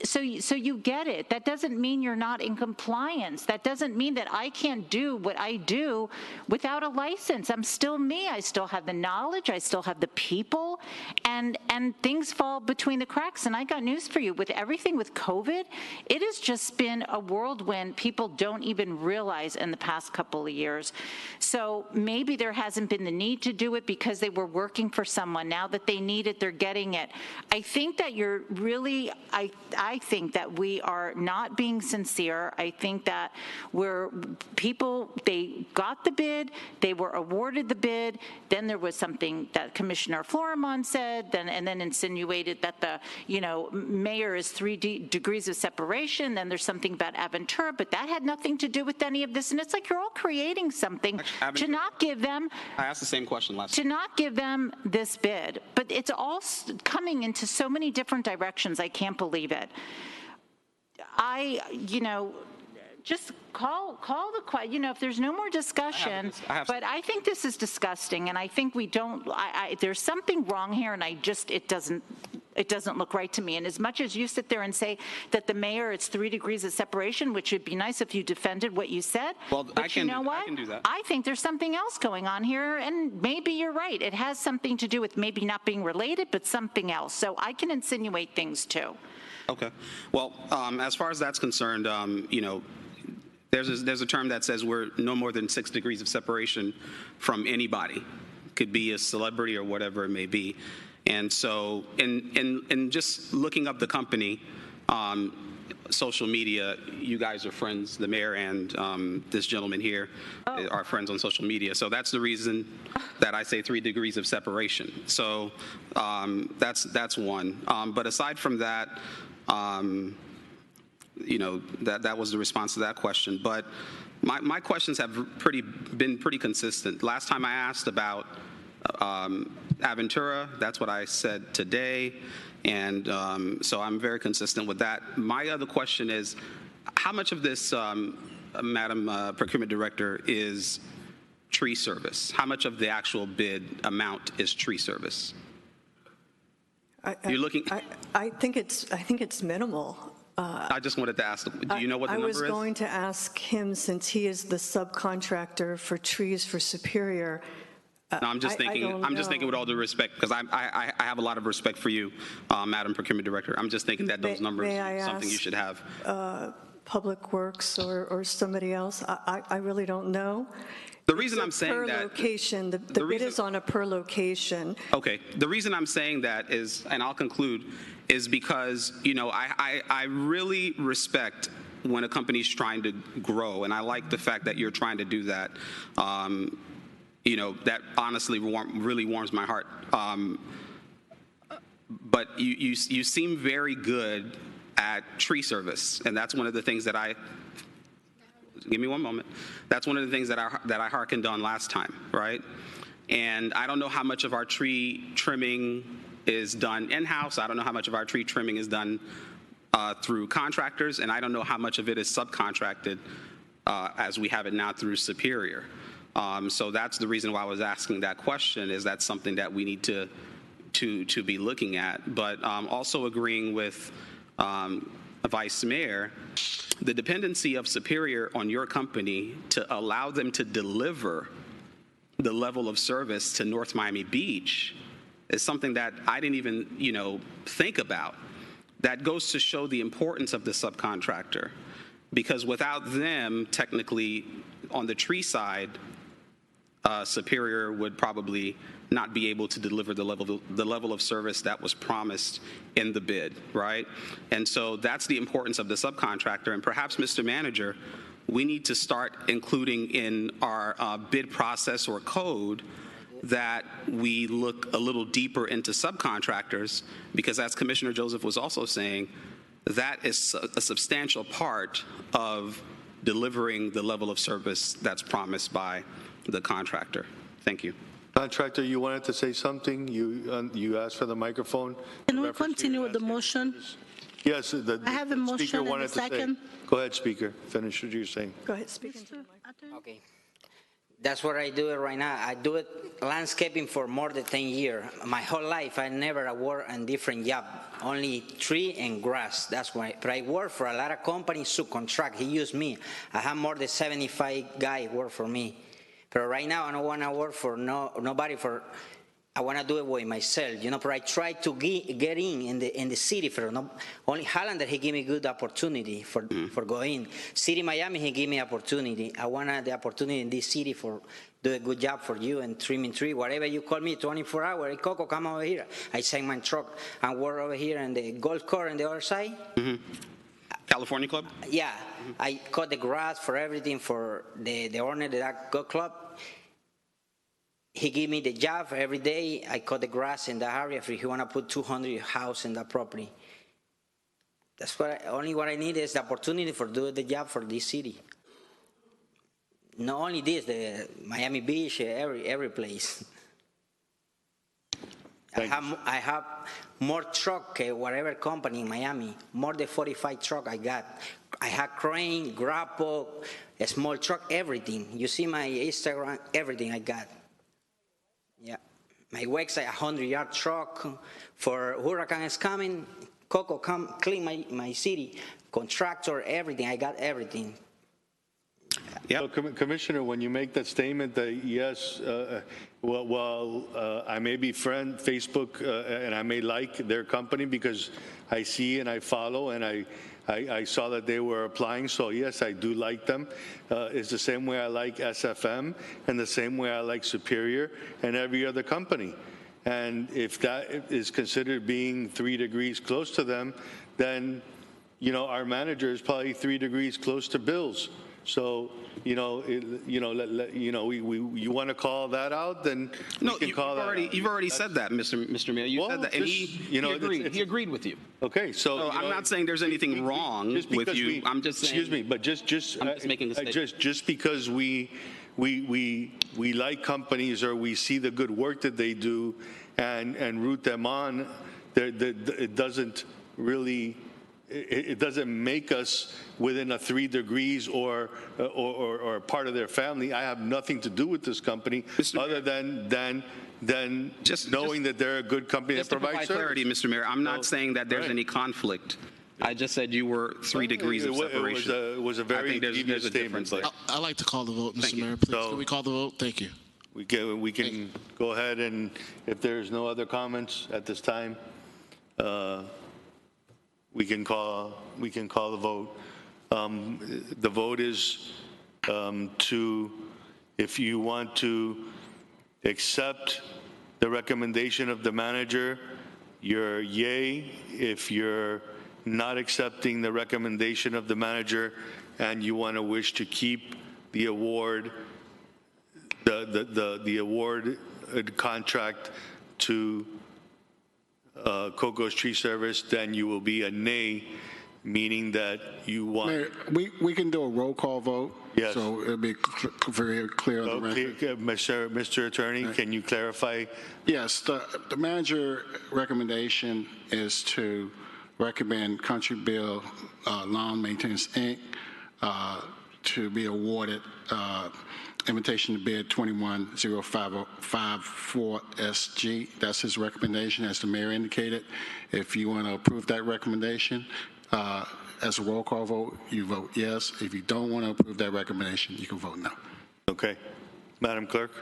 So you get it. That doesn't mean you're not in compliance. That doesn't mean that I can't do what I do without a license. I'm still me. I still have the knowledge. I still have the people, and things fall between the cracks. And I got news for you. With everything with COVID, it has just been a whirlwind people don't even realize in the past couple of years. So maybe there hasn't been the need to do it because they were working for someone. Now that they need it, they're getting it. I think that you're really, I think that we are not being sincere. I think that they got the bid, they were awarded the bid, then there was something that Commissioner Florimon said, and then insinuated that the, mayor is 3 degrees of separation, then there's something about Aventura, but that had nothing to do with any of this. And it's like you're all creating something to not give them. I asked the same question last To not give them this bid. But it's all coming into so many different directions. I can't believe it. Just call the question, if there's no more discussion, but I think this is disgusting, and I think we don't, there's something wrong here, and it doesn't look right to me. And as much as you sit there and say that the mayor, it's 3 degrees of separation, which would be nice if you defended what you said, but I can do that. I think there's something else going on here, and maybe you're right. It has something to do with maybe not being related, but something else. So I can insinuate things too. Okay. Well, as far as that's concerned, there's a term that says we're no more than 6 degrees of separation from anybody. Could be a celebrity or whatever it may be. And so, in just looking up the company, social media, you guys are friends, the mayor and this gentleman here are friends on social media. So that's the reason that I say 3 degrees of separation. So that's one. But aside from that, that was the response to that question. But my questions have been pretty consistent. Last time I asked about Aventura, that's what I said today, and so I'm very consistent with that. My other question is, how much of this, Madam Procurement Director, is tree service? How much of the actual bid amount is tree service? You're looking. I think it's minimal. I just wanted to ask, do you know what the number is? I was going to ask him, since he is the subcontractor for trees for Superior. No, I'm just thinking. I'm just thinking with all due respect, because I have a lot of respect for you, Madam Procurement Director. I'm just thinking that those numbers are something you should have. Public Works or somebody else. I really don't know. The reason I'm saying that, per location, the bid is on a per location. Okay. The reason I'm saying that is, and I'll conclude, is because I really respect when a company's trying to grow, and I like the fact that you're trying to do that. That honestly really warms my heart. But you seem very good at tree service, and that's one of the things that give me one moment. That's one of the things that I hearkened on last time, right? And I don't know how much of our tree trimming is done in-house. I don't know how much of our tree trimming is done through contractors, and I don't know how much of it is subcontracted as we have it now through Superior. So that's the reason why I was asking that question, is that something that we need to be looking at. But also agreeing with Vice Mayor, the dependency of Superior on your company to allow them to deliver the level of service to North Miami Beach is something that I didn't even, think about. That goes to show the importance of the subcontractor, because without them, technically, on the tree side, Superior would probably not be able to deliver the level of service that was promised in the bid, right? And so that's the importance of the subcontractor. And perhaps, Mr. Manager, we need to start including in our bid process or code that we look a little deeper into subcontractors, because as Commissioner Joseph was also saying, that is a substantial part of delivering the level of service that's promised by the contractor. Thank you. Contractor, you wanted to say something? You asked for the microphone. Can we continue with the motion? Yes, I have a motion speaker and a wanted to say. second. Go ahead, Speaker. Finish what you're saying. Go ahead, speak into the mic. Okay. That's what I do it right now. I do it landscaping for more than 10 years. My whole life, I never worked in different job, only tree and grass. That's why. But I work for a lot of companies, subcontract. He used me. I have more than 75 guys work for me. But right now, I don't want to work for nobody. I want to do it with myself, you know. But I try to get in the city for only Hollander. He gave me good opportunity for going. City Miami, he gave me opportunity. I want the opportunity in this city for do a good job for you and trimming tree. Whatever you call me, 24 hours. Hey, Coco, come over here. I send my truck and work over here in the golf course on the other side. California Club? Yeah, I cut the grass for everything for the owner of that golf club. He gave me the job every day. I cut the grass in the area. If he want to put 200 house in that property, that's only what I need is the opportunity for do the job for this city. Not only this, the Miami Beach, every place. I have more truck, whatever company in Miami, more than 45 truck I got. I have crane, grapple, a small truck, everything. You see my Instagram, everything I got. Yeah, my website, 100-yard truck for hurricane is coming. Coco, come clean my city. Contractor, everything. I got everything. Yeah, so, Commissioner, when you make that statement that yes, I may be friend Facebook and I may like their company because I see and I follow and I saw that they were applying, so yes, I do like them. It's the same way I like SFM and the same way I like Superior and every other company. And if that is considered being 3 degrees close to them, then, you know, our manager is probably 3 degrees close to Bill's. So, you want to call that out, then no, we can call that out. You've already said that, Mr. Mayor. You said that, and he agreed. He agreed with you. Okay, so I'm not saying there's anything wrong with you. I'm just saying. Excuse me, but I'm just making a statement. Just because we like companies or we see the good work that they do and root them on, it doesn't really. It doesn't make us within a 3 degrees or part of their family. I have nothing to do with this company other than just knowing that they're a good company that provides service. Clarity, Mr. Mayor, I'm not saying that there's any conflict. I just said you were 3 degrees of separation. It was a very devious statement. I'd like to call the vote, Mr. Mayor, please. Can we call the vote? Thank you. We can go ahead, and if there's no other comments at this time, we can call the vote. The vote is if you want to accept the recommendation of the manager, you're yay. If you're not accepting the recommendation of the manager and you want to wish to keep the award, the award contract to Coco's Tree Service, then you will be a nay, meaning that you want. Mayor, we can do a roll call vote. Yes. So it'll be very clear on the record. Mr. Attorney, can you clarify? Yes, the manager recommendation is to recommend Country Bill Lawn Maintenance, Inc. To be awarded invitation to bid 210554 SG. That's his recommendation, as the mayor indicated. If you want to approve that recommendation, as a roll call vote, you vote yes. If you don't want to approve that recommendation, you can vote no. Okay. Madam Clerk?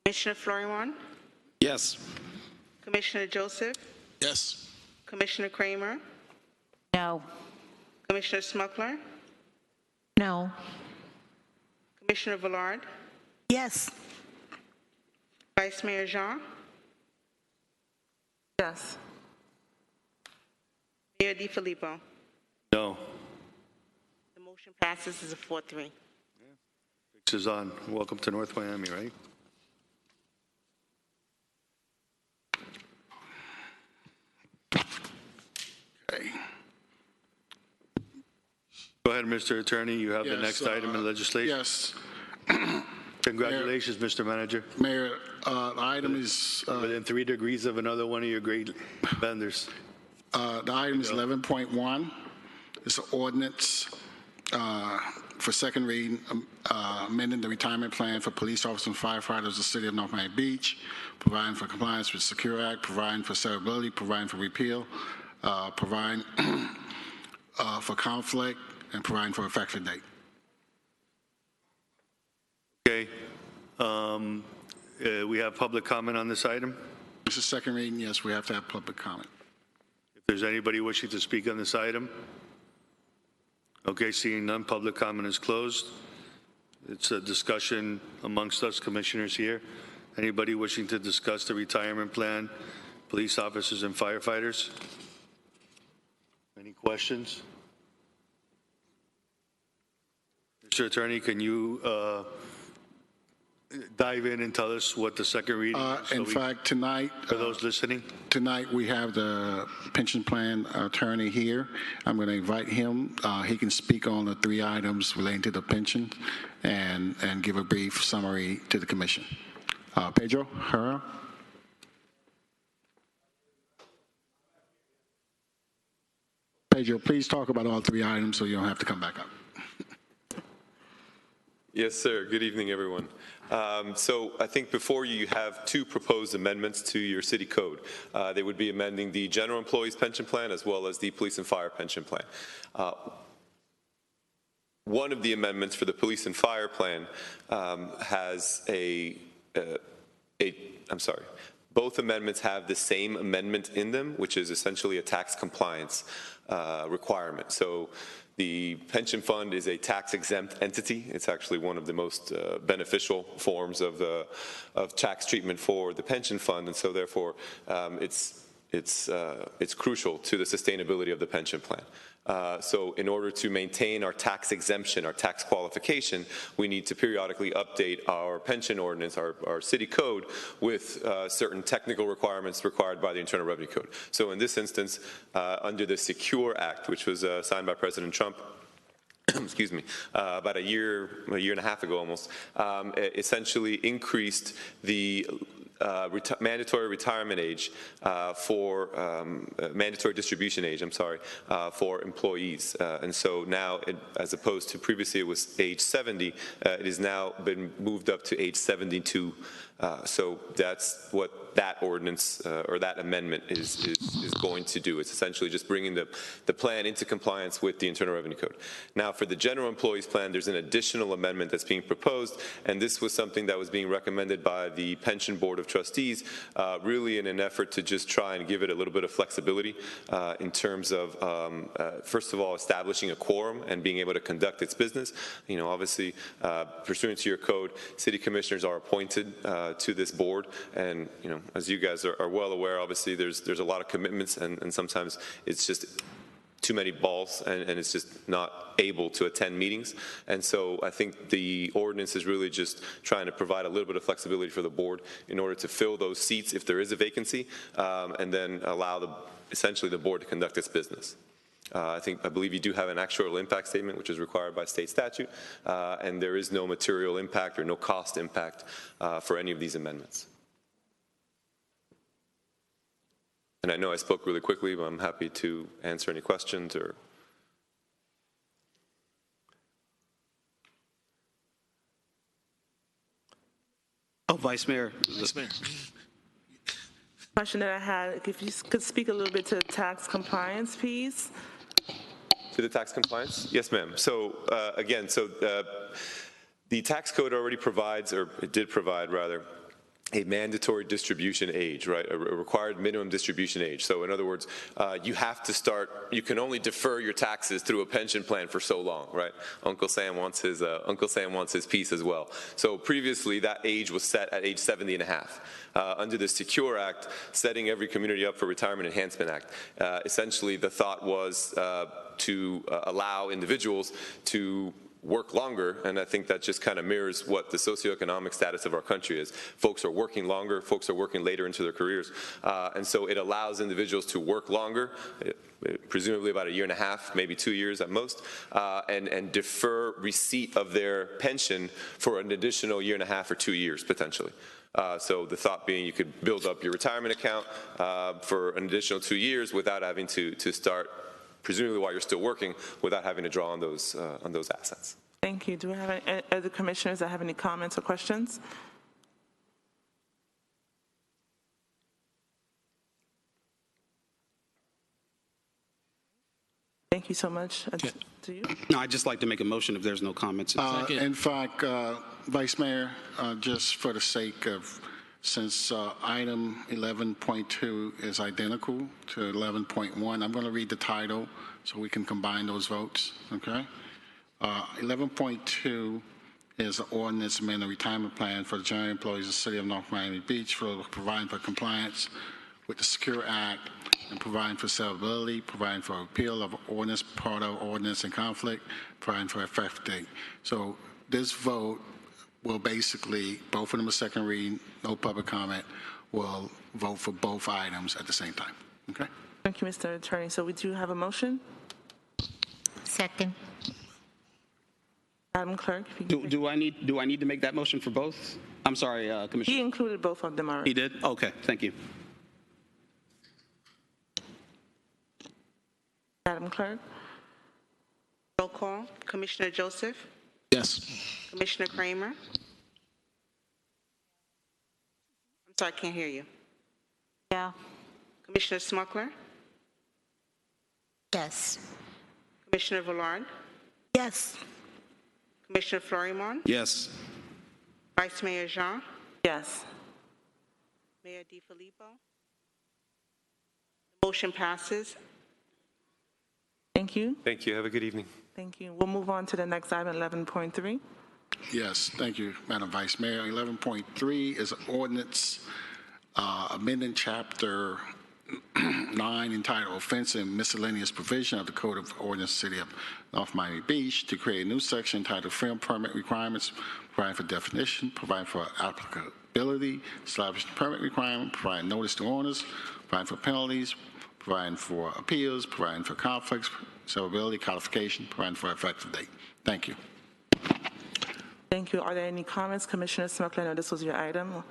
Commissioner Florian? Yes. Commissioner Joseph? Yes. Commissioner Kramer? No. Commissioner Smuckler? No. Commissioner Villard? Yes. Vice Mayor Jean? Yes. Mayor DiFilippo? No. The motion passes as a 4-3. Fix is on. Welcome to North Miami, right? Okay. Go ahead, Mr. Attorney. You have the next item in legislation. Yes. Congratulations, Mr. Manager. Mayor, the item is... within 3 degrees of another one of your great vendors. The item is 11.1. It's an ordinance for second reading, amending the retirement plan for police officers and firefighters of the city of North Miami Beach, providing for compliance with Secure Act, providing for severability, providing for repeal, providing for conflict, and providing for effective date. Okay. We have public comment on this item. This is second reading. Yes, we have to have public comment. If there's anybody wishing to speak on this item. Okay, seeing none, public comment is closed. It's a discussion amongst us commissioners here. Anybody wishing to discuss the retirement plan, police officers and firefighters? Any questions? Mr. Attorney, can you dive in and tell us what the second reading is? In fact, tonight, for those listening, tonight we have the pension plan attorney here. I'm going to invite him. He can speak on the 3 items relating to the pension and give a brief summary to the commission. Pedro Herrera. Pedro, please talk about all 3 items so you don't have to come back up. Yes, sir. Good evening, everyone. So I think before you have 2 proposed amendments to your city code. They would be amending the general employees pension plan as well as the police and fire pension plan. One of the amendments for the police and fire plan has both amendments have the same amendment in them, which is essentially a tax compliance requirement. So the pension fund is a tax-exempt entity. It's actually one of the most beneficial forms of tax treatment for the pension fund, and so therefore it's crucial to the sustainability of the pension plan. So in order to maintain our tax exemption, our tax qualification, we need to periodically update our pension ordinance, our city code, with certain technical requirements required by the Internal Revenue Code. So in this instance, under the Secure Act, which was signed by President Trump, excuse me, about a year and a half ago almost, essentially increased the mandatory retirement age for mandatory distribution age, for employees. And so now, as opposed to previously it was age 70, it has now been moved up to age 72. So that's what that ordinance or that amendment is going to do. It's essentially just bringing the plan into compliance with the Internal Revenue Code. Now, for the general employees plan, there's an additional amendment that's being proposed, and this was something that was being recommended by the Pension Board of Trustees, really in an effort to just try and give it a little bit of flexibility in terms of, first of all, establishing a quorum and being able to conduct its business. You know, obviously, pursuant to your code, city commissioners are appointed to this board, and you know, as you guys are well aware, obviously there's a lot of commitments, and sometimes it's just too many balls, and it's just not able to attend meetings. And so I think the ordinance is really just trying to provide a little bit of flexibility for the board in order to fill those seats if there is a vacancy, and then allow essentially the board to conduct its business. I believe you do have an actuarial impact statement, which is required by state statute, and there is no material impact or no cost impact for any of these amendments. And I know I spoke really quickly, but I'm happy to answer any questions or. Oh, Vice Mayor. Question that I had, if you could speak a little bit to tax compliance, please. To the tax compliance? Yes, ma'am. So again, the tax code already provides, or it did provide rather, a mandatory distribution age, right? A required minimum distribution age. So in other words, you have to start, you can only defer your taxes through a pension plan for so long, right? Uncle Sam wants his piece as well. So previously that age was set at age 70 and a half. Under the Secure Act, setting every community up for Retirement Enhancement Act, essentially the thought was to allow individuals to work longer, and I think that just kind of mirrors what the socioeconomic status of our country is. Folks are working longer, folks are working later into their careers, and so it allows individuals to work longer, presumably about a year and a half, maybe 2 years at most, and defer receipt of their pension for an additional year and a half or 2 years, potentially. So the thought being you could build up your retirement account for an additional 2 years without having to start presumably while you're still working, without having to draw on those assets. Thank you. Do we have any other commissioners that have any comments or questions? Thank you so much. To you. No, I'd just like to make a motion if there's no comments. In fact, Vice Mayor, just for the sake of, since item 11.2 is identical to 11.1, I'm going to read the title so we can combine those votes, okay? 11.2 is an ordinance amending the retirement plan for the general employees of the City of North Miami Beach for providing for compliance with the Secure Act and providing for severability, providing for appeal of ordinance, part of ordinance in conflict, providing for effective date. So this vote will basically, both of them are second reading, no public comment, will vote for both items at the same time, okay? Thank you, Mr. Attorney. So we do have a motion. Second. Madam Clerk, if you can. Do I need to make that motion for both? I'm sorry, Commissioner. He included both of them already. He did? Okay, thank you. Madam Clerk? Roll call. Commissioner Joseph? Yes. Commissioner Kramer? I'm sorry, I can't hear you. Yeah. Commissioner Smuckler? Yes. Commissioner Villard? Yes. Commissioner Florimon? Yes. Vice Mayor Jean? Yes. Mayor DiFilippo? The motion passes. Thank you. Thank you. Have a good evening. Thank you. We'll move on to the next item, 11.3. Yes, thank you, Madam Vice Mayor. 11.3 is an ordinance amending Chapter 9 entitled Offense and Miscellaneous Provision of the Code of Ordinance City of North Miami Beach to create a new section entitled Film Permit Requirements, providing for definition, providing for applicability, establishing permit requirement, providing notice to owners, providing for penalties, providing for appeals, providing for conflicts, severability, codification, providing for effective date. Thank you. Thank you. Are there any comments? Commissioner Smuckler, I know this was your item.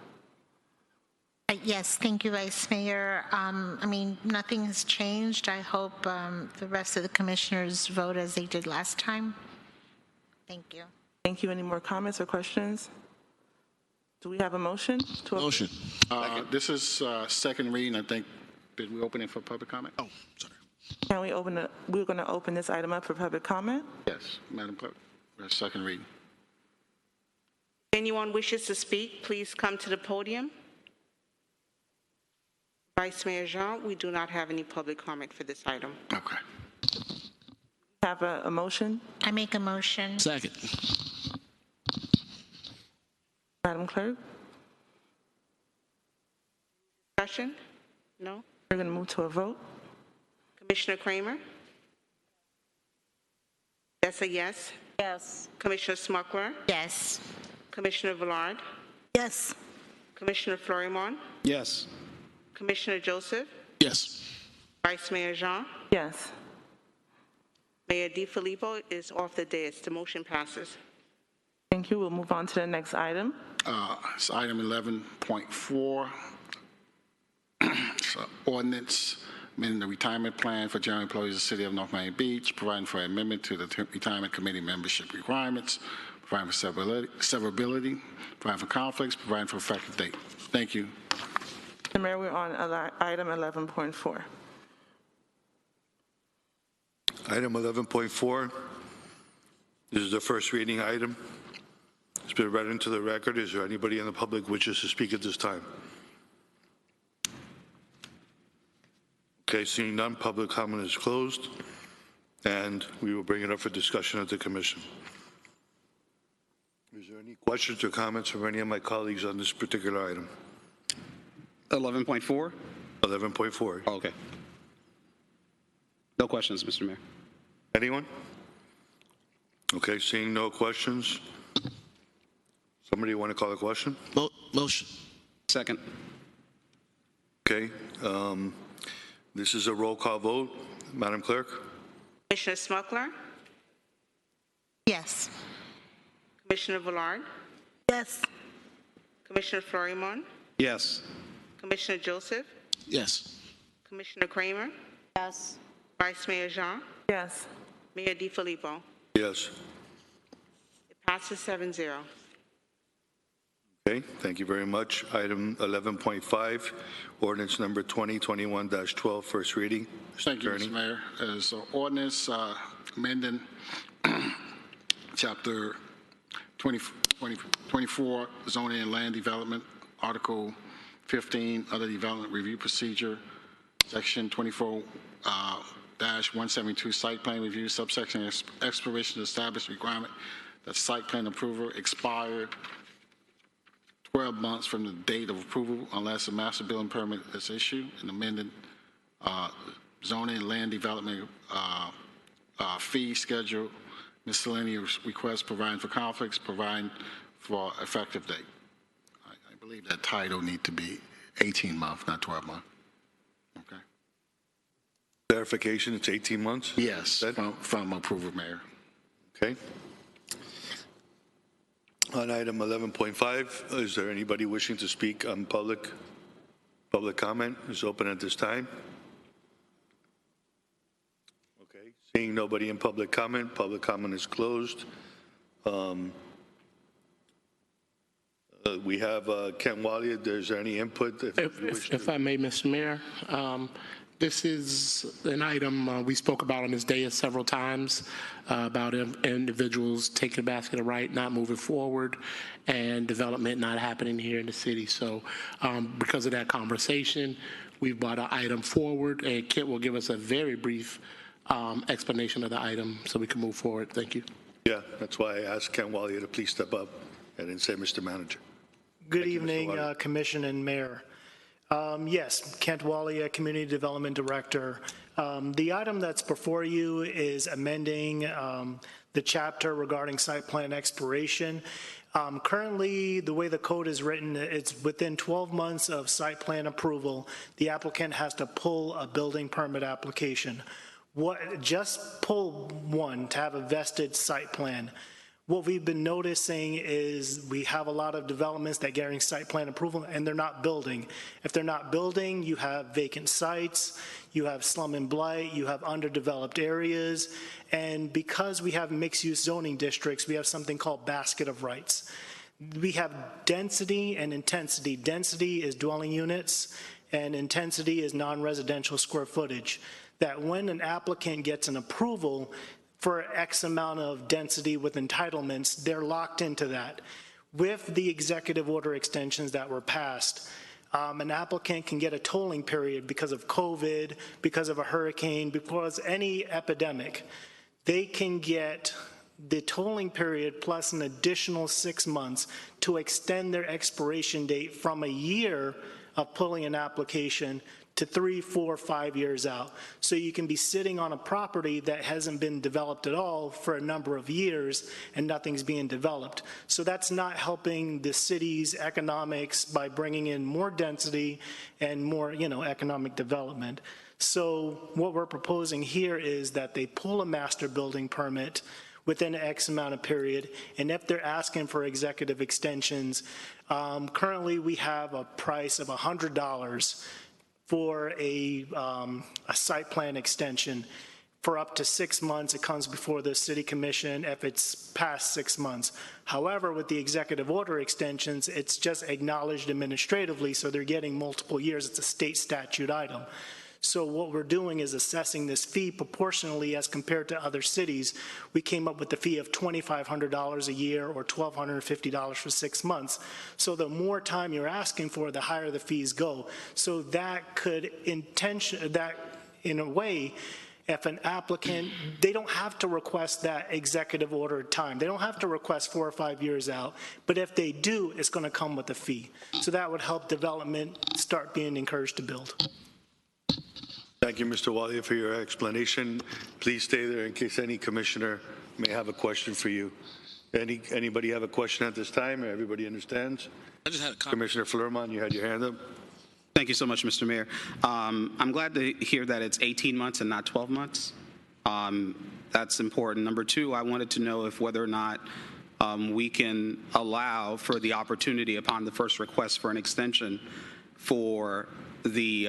Yes, thank you, Vice Mayor. I mean, nothing has changed. I hope the rest of the commissioners vote as they did last time. Thank you. Thank you. Any more comments or questions? Do we have a motion? Motion. This is second reading, I think. Did we open it for public comment? Oh, sorry. Can we open it? We're going to open this item up for public comment. Yes, Madam Clerk. Second reading. If anyone wishes to speak, please come to the podium. Vice Mayor Jean, we do not have any public comment for this item. Okay. Have a motion? I make a motion. Second. Madam Clerk? Discussion? No? We're going to move to a vote. Commissioner Kramer? That's a yes. Yes. Commissioner Smuckler? Yes. Commissioner Villard? Yes. Commissioner Florimon? Yes. Commissioner Joseph? Yes. Vice Mayor Jean? Yes. Mayor DiFilippo is off the dais. The motion passes. Thank you. We'll move on to the next item. It's item 11.4. It's an ordinance amending the retirement plan for general employees of the City of North Miami Beach, providing for amendment to the retirement committee membership requirements, providing for severability, providing for conflicts, providing for effective date. Thank you. Mr. Mayor, we're on item 11.4. Item 11.4, this is the first reading item. It's been read into the record. Is there anybody in the public who wishes to speak at this time? Okay, seeing none, public comment is closed, and we will bring it up for discussion at the commission. Is there any questions or comments from any of my colleagues on this particular item? 11.4? 11.4. Oh, okay. No questions, Mr. Mayor. Anyone? Okay, seeing no questions. Somebody want to call a question? Motion. Second. Okay, this is a roll call vote. Madam Clerk? Commissioner Smuckler? Yes. Commissioner Villard? Yes. Commissioner Florimon? Yes. Commissioner Joseph? Yes. Commissioner Kramer? Yes. Vice Mayor Jean, Yes. Mayor DiFilippo. Yes. It passes 7-0. Okay, thank you very much. Item 11.5, ordinance number 2021-12, first reading. Thank you, Mr. Mayor. As ordinance amending Chapter 24, Zoning and Land Development, Article 15, Other Development Review Procedure, Section 24-172, Site Plan Review, subsection Expiration to establish requirement that site plan approval expired 12 months from the date of approval unless a master building permit is issued, and amended zoning and land development fee schedule, miscellaneous requests, providing for conflicts, providing for effective date. I believe that title need to be 18 months, not 12 months. Okay. Clarification, it's 18 months? Yes, from approval, Mayor. Okay. On item 11.5, is there anybody wishing to speak on public comment? Is open at this time. Okay, seeing nobody in public comment is closed. We have Kent Walia. Is there any input? If I may, Mr. Mayor, this is an item we spoke about on this day several times about individuals taking a basket of right, not moving forward, and development not happening here in the city. So because of that conversation, we've brought an item forward, and Kent will give us a very brief explanation of the item so we can move forward. Thank you. Yeah, that's why I asked Kent Walia to please step up and then say, Mr. Manager. Good evening, Commission and Mayor. Yes, Kent Walia, Community Development Director. The item that's before you is amending the chapter regarding site plan expiration. Currently, the way the code is written, it's within 12 months of site plan approval, the applicant has to pull a building permit application. Just pull one to have a vested site plan. What we've been noticing is we have a lot of developments that getting site plan approval and they're not building. If they're not building, you have vacant sites, you have slum and blight, you have underdeveloped areas, and because we have mixed-use zoning districts, we have something called basket of rights. We have density and intensity. Density is dwelling units, and intensity is non-residential square footage. That when an applicant gets an approval for X amount of density with entitlements, they're locked into that. With the executive order extensions that were passed, an applicant can get a tolling period because of COVID, because of a hurricane, because any epidemic. They can get the tolling period plus an additional 6 months to extend their expiration date from a year of pulling an application to 3, 4, 5 years out. So you can be sitting on a property that hasn't been developed at all for a number of years and nothing's being developed. So that's not helping the city's economics by bringing in more density and more, economic development. So what we're proposing here is that they pull a master building permit within X amount of period, and if they're asking for executive extensions, currently we have a price of $100 for a site plan extension. For up to 6 months, it comes before the City Commission if it's past 6 months. However, with the executive order extensions, it's just acknowledged administratively, so they're getting multiple years. It's a state statute item. So what we're doing is assessing this fee proportionally as compared to other cities. We came up with the fee of $2,500 a year or $1,250 for 6 months. So the more time you're asking for, the higher the fees go. So that could in a way, if an applicant, they don't have to request that executive order time. They don't have to request 4 or 5 years out, but if they do, it's going to come with a fee. So that would help development start being encouraged to build. Thank you, Mr. Walia, for your explanation. Please stay there in case any commissioner may have a question for you. Anybody have a question at this time? Everybody understands? I just had a comment. Commissioner Fleuerman, you had your hand up. Thank you so much, Mr. Mayor. I'm glad to hear that it's 18 months and not 12 months. That's important. Number two, I wanted to know if whether or not we can allow for the opportunity upon the first request for an extension for the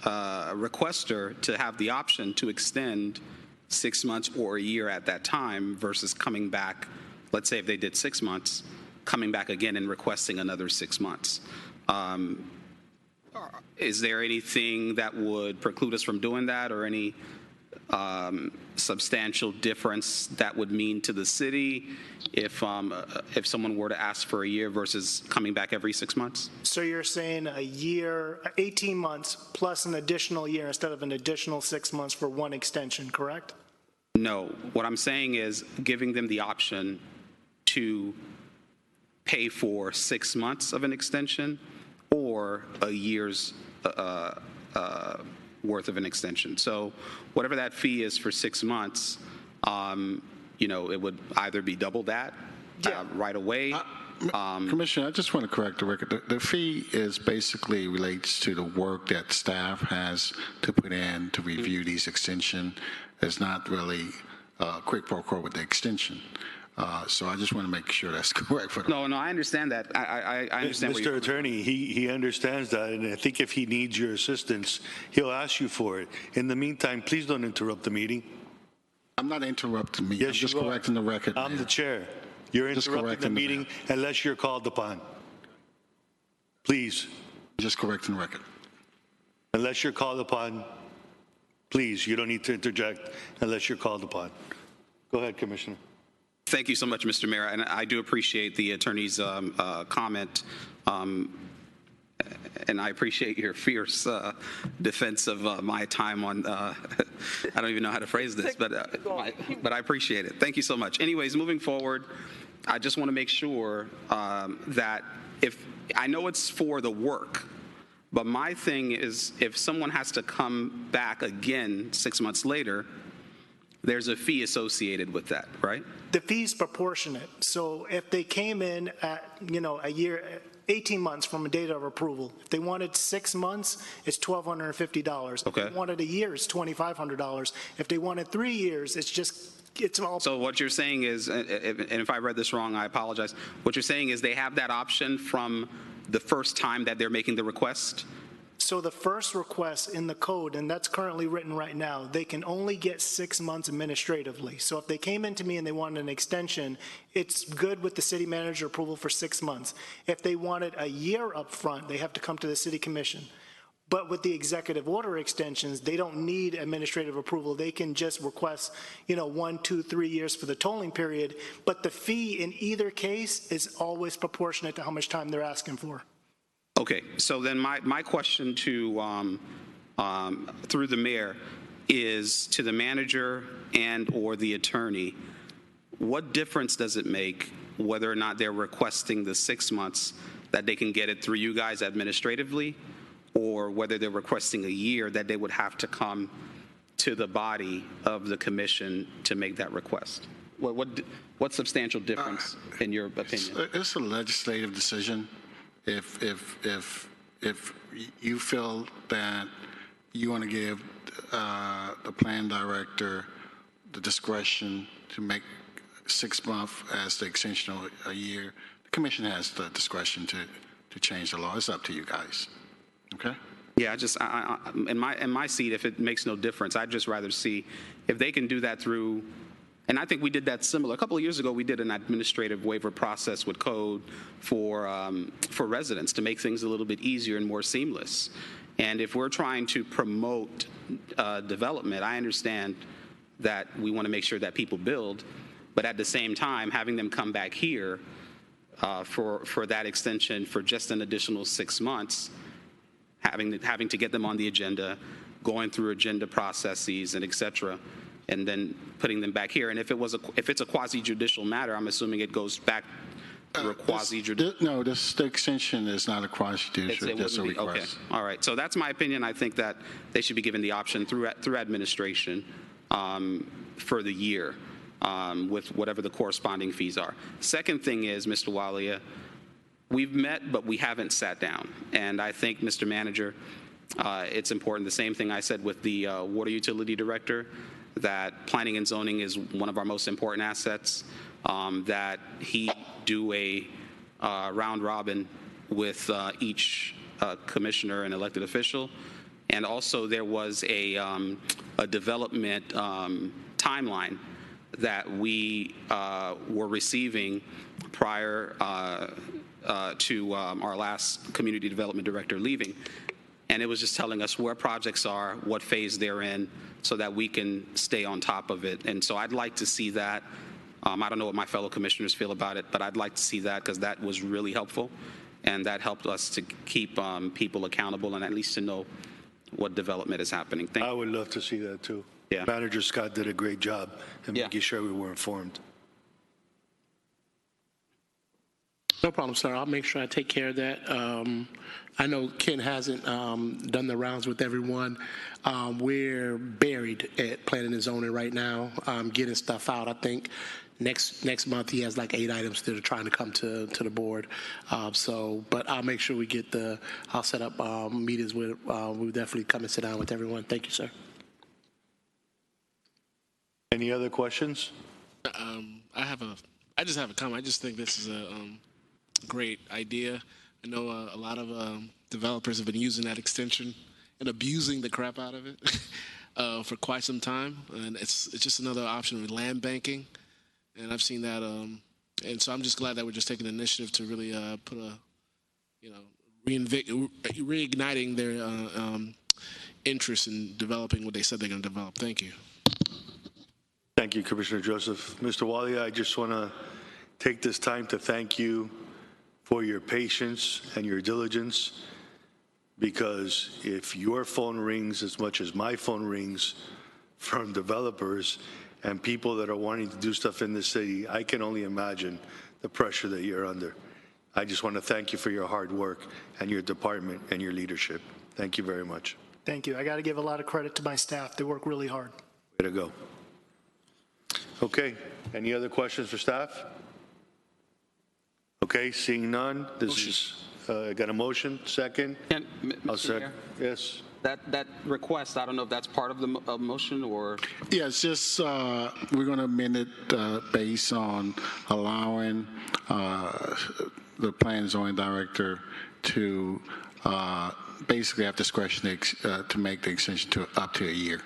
requester to have the option to extend 6 months or a year at that time versus coming back, let's say if they did 6 months, coming back again and requesting another 6 months. Is there anything that would preclude us from doing that, or any substantial difference that would mean to the city if someone were to ask for a year versus coming back every 6 months? So you're saying a year, 18 months plus an additional year instead of an additional 6 months for one extension, correct? No. What I'm saying is giving them the option to pay for 6 months of an extension or a year's worth of an extension. So whatever that fee is for 6 months, it would either be double that right away. Commissioner, I just want to correct the record. The fee is basically relates to the work that staff has to put in to review these extension. It's not really quid pro quo with the extension. So I just want to make sure that's correct. For No, I understand that. I understand. Mr. Attorney, he understands that, and I think if he needs your assistance, he'll ask you for it. In the meantime, please don't interrupt the meeting. I'm not interrupting me. Yes, I'm just you are. correcting the record. I'm the chair. You're Just interrupting the correcting the meeting unless you're called upon. Please. Just correcting the record. Unless you're called upon, please, you don't need to interject unless you're called upon. Go ahead, Commissioner. Thank you so much, Mr. Mayor, and I do appreciate the attorney's comment, and I appreciate your fierce defense of my time on, I don't even know how to phrase this, but I appreciate it. Thank you so much. Anyways, moving forward, I just want to make sure that I know it's for the work, but my thing is if someone has to come back again 6 months later, there's a fee associated with that, right? The fee's proportionate. So if they came in at, a year, 18 months from a date of approval, if they wanted 6 months, it's $1,250. Okay. If they wanted a year, it's $2,500. If they wanted 3 years, it's all. So what you're saying is, and if I read this wrong, I apologize. What you're saying is they have that option from the first time that they're making the request? So the first request in the code, and that's currently written right now, they can only get 6 months administratively. So if they came into me and they wanted an extension, it's good with the city manager approval for 6 months. If they wanted a year up front, they have to come to the city commission. But with the executive order extensions, they don't need administrative approval. They can just request, 1, 2, 3 years for the tolling period. But the fee in either case is always proportionate to how much time they're asking for. Okay, so then my question to, through the mayor, is to the manager and or the attorney, what difference does it make whether or not they're requesting the 6 months that they can get it through you guys administratively, or whether they're requesting a year that they would have to come to the body of the commission to make that request? What substantial difference in your opinion? It's a legislative decision. If you feel that you want to give the plan director the discretion to make 6 months as the extension of a year, the commission has the discretion to change the law. It's up to you guys. Okay? Yeah, in my seat, if it makes no difference, I'd just rather see if they can do that through. And I think we did that similar. A couple of years ago, we did an administrative waiver process with code for residents to make things a little bit easier and more seamless. And if we're trying to promote development, I understand that we want to make sure that people build, but at the same time, having them come back here for that extension for just an additional 6 months, having to get them on the agenda, going through agenda processes and et cetera, and then putting them back here. And if it's a quasi-judicial matter, I'm assuming it goes back to a quasi-judicial. No, the extension is not a quasi-judicial, just a request. Okay, all right. So that's my opinion. I think that they should be given the option through administration for the year with whatever the corresponding fees are. Second thing is, Mr. Walia, we've met, but we haven't sat down. And I think, Mr. Manager, it's important. The same thing I said with the water utility director, that planning and zoning is one of our most important assets, that he do a round robin with each commissioner and elected official, And also there was a development timeline that we were receiving prior to our last community development director leaving. And it was just telling us where projects are, what phase they're in, so that we can stay on top of it. And so I'd like to see that. I don't know what my fellow commissioners feel about it, but I'd like to see that because that was really helpful. And that helped us to keep people accountable and at least to know what development is happening. I would love to see that too. Yeah. Manager Scott did a great job in making sure we were informed. No problem, sir. I'll make sure I take care of that. I know Ken hasn't done the rounds with everyone. We're buried at planning and zoning right now, getting stuff out. I think next month he has like 8 items that are trying to come to the board. But I'll make sure we get I'll set up meetings with, we'll definitely come and sit down with everyone. Thank you, sir. Any other questions? I just have a comment. I just think this is a great idea. I know a lot of developers have been using that extension and abusing the crap out of it for quite some time, and it's just another option with land banking. And I've seen that, and so I'm just glad that we're just taking the initiative to really put a, reigniting their interest in developing what they said they're going to develop. Thank you. Thank you, Commissioner Joseph. Mr. Walia, I just want to take this time to thank you for your patience and your diligence, because if your phone rings as much as my phone rings from developers and people that are wanting to do stuff in the city, I can only imagine the pressure that you're under. I just want to thank you for your hard work and your department and your leadership. Thank you very much. Thank you. I got to give a lot of credit to my staff. They work really hard. Way to go. Okay, any other questions for staff? Okay, seeing none, got a motion, second? I'll second. Yes. That request, I don't know if that's part of the motion or? Yeah, it's just, we're going to amend it based on allowing the planning and zoning director to basically have discretion to make the extension to up to a year,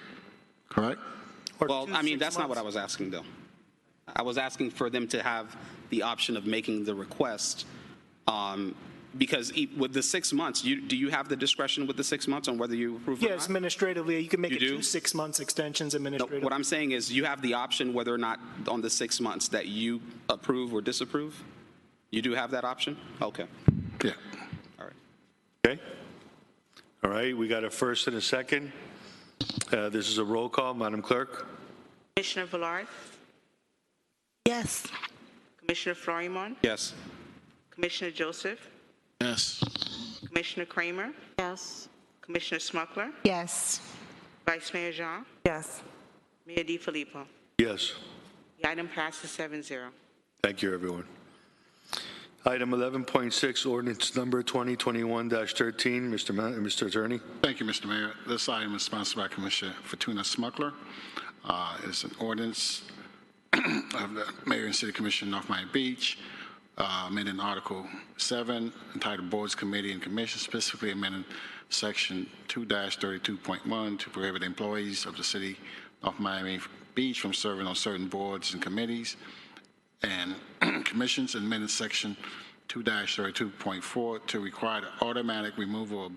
correct? Well, I mean, that's not what I was asking, though. I was asking for them to have the option of making the request, because with the 6 months, do you have the discretion with the 6 months on whether you approve or not? Yes, administratively, you can make it 2 6 months extensions administratively. No, what I'm saying is you have the option whether or not on the 6 months that you approve or disapprove? You do have that option? Okay. Yeah. All right. Okay. All right, we got a first and a second. This is a roll call. Madam Clerk? Commissioner Villard? Yes. Commissioner Florimon? Yes. Commissioner Joseph? Yes. Commissioner Kramer? Yes. Commissioner Smuckler? Yes. Vice Mayor Jean? Yes. Mayor DiFilippo? Yes. The item passes 7-0. Thank you, everyone. Item 11.6, ordinance number 2021-13. Mr. Attorney. Thank you, Mr. Mayor. This item is sponsored by Commissioner Fortuna Smuckler. It's an ordinance of the Mayor and City Commission of North Miami Beach, amending Article 7 entitled Boards, Committee, and Commission, specifically amending Section 2-32.1 to prohibit employees of the City of Miami Beach from serving on certain boards and committees and commissions, and amending Section 2-32.4 to require the automatic removal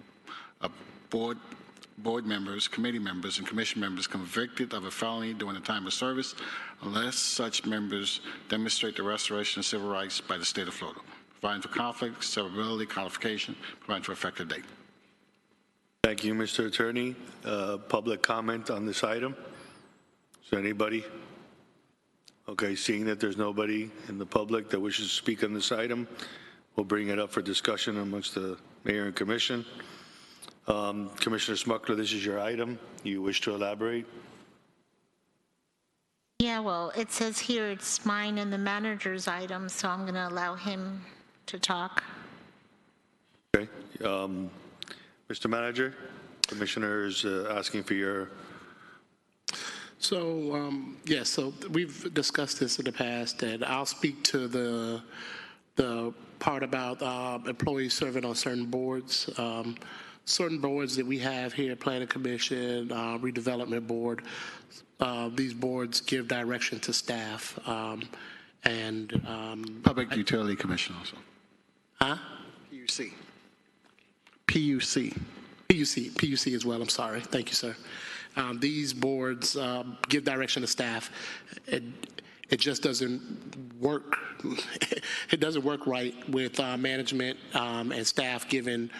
of board members, committee members, and commission members convicted of a felony during the time of service, unless such members demonstrate the restoration of civil rights by the state of Florida, providing for conflict, severability, qualification, providing for effective date. Thank you, Mr. Attorney. Public comment on this item? Is there anybody? Okay, seeing that there's nobody in the public that wishes to speak on this item, we'll bring it up for discussion amongst the mayor and commission. Commissioner Smuckler, this is your item. You wish to elaborate? Yeah, well, it says here it's mine and the manager's item, so I'm going to allow him to talk. Okay. Mr. Manager, Commissioner is asking for your... So, yes, so we've discussed this in the past, and I'll speak to the part about employees serving on certain boards. certain boards that we have here, Planning Commission, Redevelopment Board, these boards give direction to staff. Public Utility Commission also. Huh? PUC. PUC as well, I'm sorry. Thank you, sir. These boards give direction to staff. It just doesn't work. It doesn't work right with management and staff giving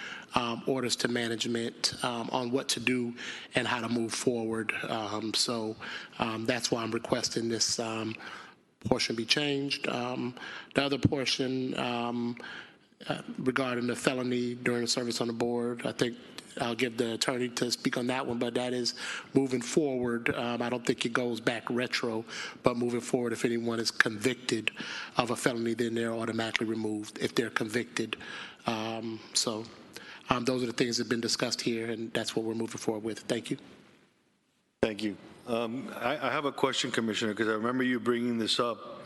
orders to management on what to do and how to move forward. So that's why I'm requesting this portion be changed. The other portion regarding the felony during the service on the board, I think I'll give the attorney to speak on that one, but that is moving forward. I don't think it goes back retro, but moving forward, if anyone is convicted of a felony, then they're automatically removed if they're convicted. So those are the things that have been discussed here, and that's what we're moving forward with. Thank you. Thank you. I have a question, Commissioner, because I remember you bringing this up,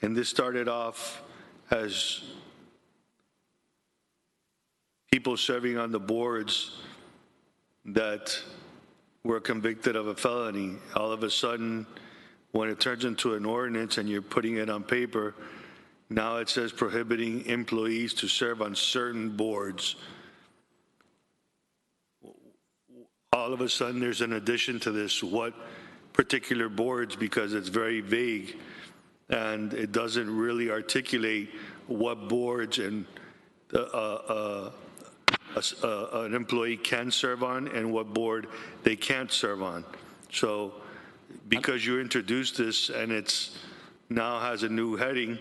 and this started off as people serving on the boards that were convicted of a felony. All of a sudden, when it turns into an ordinance and you're putting it on paper, now it says prohibiting employees to serve on certain boards. All of a sudden, there's an addition to this. What particular boards? Because it's very vague, and it doesn't really articulate what boards and an employee can serve on and what board they can't serve on. So because you introduced this and it's now has a new heading,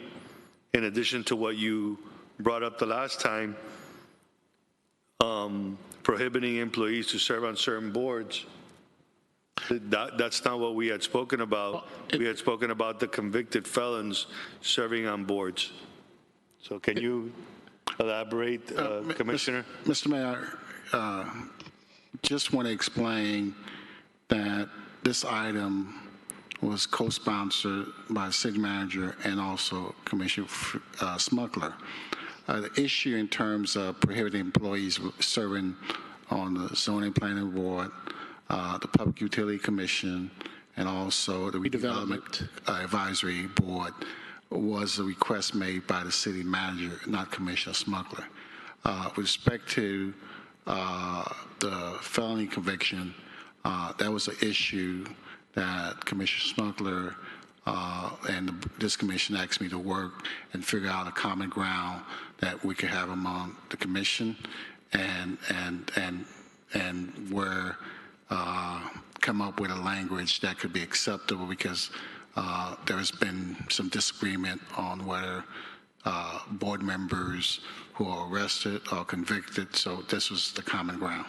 in addition to what you brought up the last time, prohibiting employees to serve on certain boards, that's not what we had spoken about. We had spoken about the convicted felons serving on boards. So can you elaborate, Commissioner? Mr. Mayor, just want to explain that this item was co-sponsored by the city manager and also Commissioner Smuggler. The issue in terms of prohibiting employees serving on the Zoning Planning Board, the Public Utility Commission, and also the Redevelopment Advisory Board was a request made by the city manager, not Commissioner Smuggler. With respect to the felony conviction, that was an issue that Commissioner Smuggler and this commission asked me to work and figure out a common ground that we could have among the commission and where come up with a language that could be acceptable, because there has been some disagreement on whether board members who are arrested or convicted, so this was the common ground.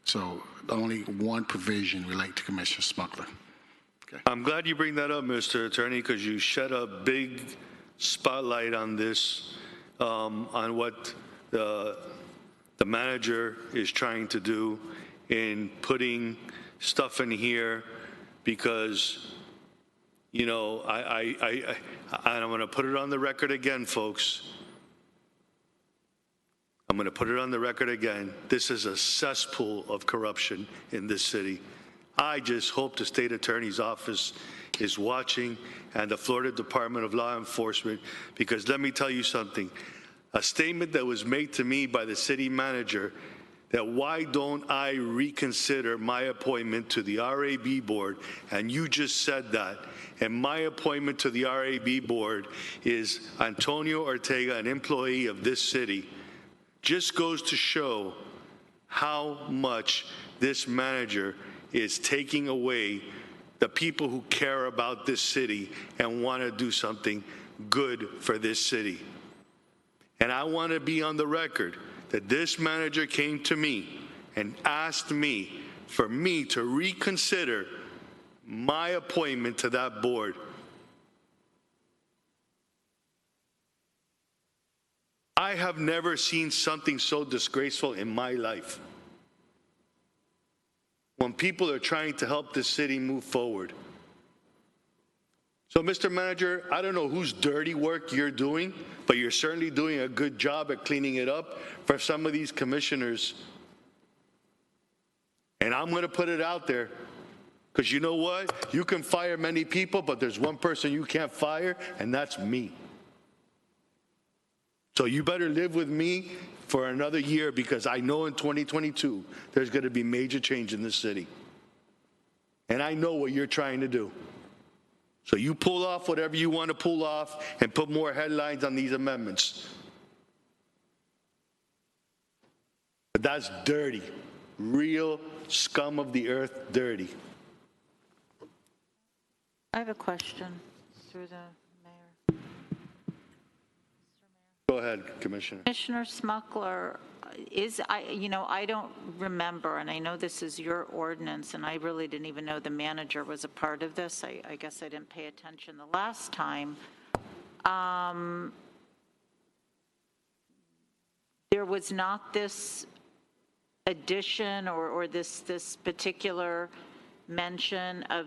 So only one provision relate to Commissioner Smuggler. Okay. I'm glad you bring that up, Mr. Attorney, because you shed a big spotlight on this, on what the manager is trying to do in putting stuff in here, because, you know, I'm going to put it on the record again, folks. I'm going to put it on the record again. This is a cesspool of corruption in this city. I just hope the state attorney's office is watching, and the Florida Department of Law Enforcement, because let me tell you something. A statement that was made to me by the city manager that why don't I reconsider my appointment to the RAB board, and you just said that, and my appointment to the RAB board is Antonio Ortega, an employee of this city, just goes to show how much this manager is taking away the people who care about this city and want to do something good for this city. And I want to be on the record that this manager came to me and asked me for me to reconsider my appointment to that board. I have never seen something so disgraceful in my life. When people are trying to help this city move forward. So, Mr. Manager, I don't know whose dirty work you're doing, but you're certainly doing a good job at cleaning it up for some of these commissioners And I'm going to put it out there, because you know what? You can fire many people, but there's one person you can't fire, and that's me. So you better live with me for another year, because I know in 2022, there's going to be major change in this city. And I know what you're trying to do. So you pull off whatever you want to pull off and put more headlines on these amendments. But that's dirty. Real scum of the earth dirty. I have a question through the mayor. Go ahead, Commissioner. Commissioner Smuckler, I don't remember, and I know this is your ordinance, and I really didn't even know the manager was a part of this. I guess I didn't pay attention the last time. There was not this addition or this particular mention of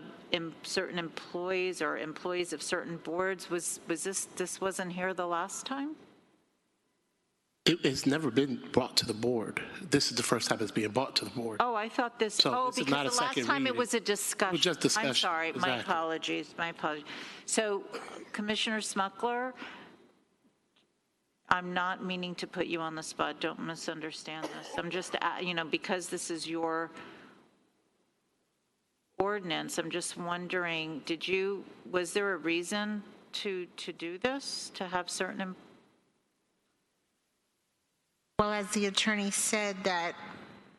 certain employees or employees of certain boards. Was this wasn't here the last time? It's never been brought to the board. This is the first time it's being brought to the board. Oh, I thought this, So this is because not a the last second time it reading. was a discussion. It was just discussion, I'm sorry, my exactly. apologies, my apologies. So Commissioner Smuckler, I'm not meaning to put you on the spot, don't misunderstand this. I'm just, because this is your ordinance, I'm just wondering, was there a reason to do this, to have certain? Well, as the attorney said, that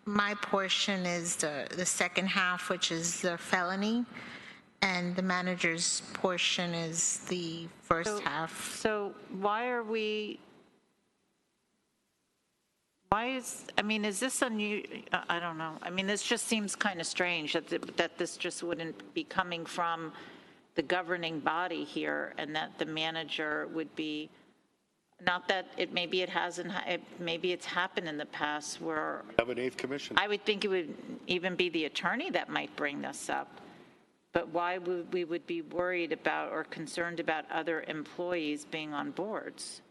my portion is the second half, which is the felony, and the manager's portion is the first half. So is this unusual? I don't know. I mean, this just seems kind of strange that this just wouldn't be coming from the governing body here, and that the manager would be, not that maybe it's happened in the past where. Have an eighth commission. I would think it would even be the attorney that might bring this up. But why would we be worried about or concerned about other employees being on boards?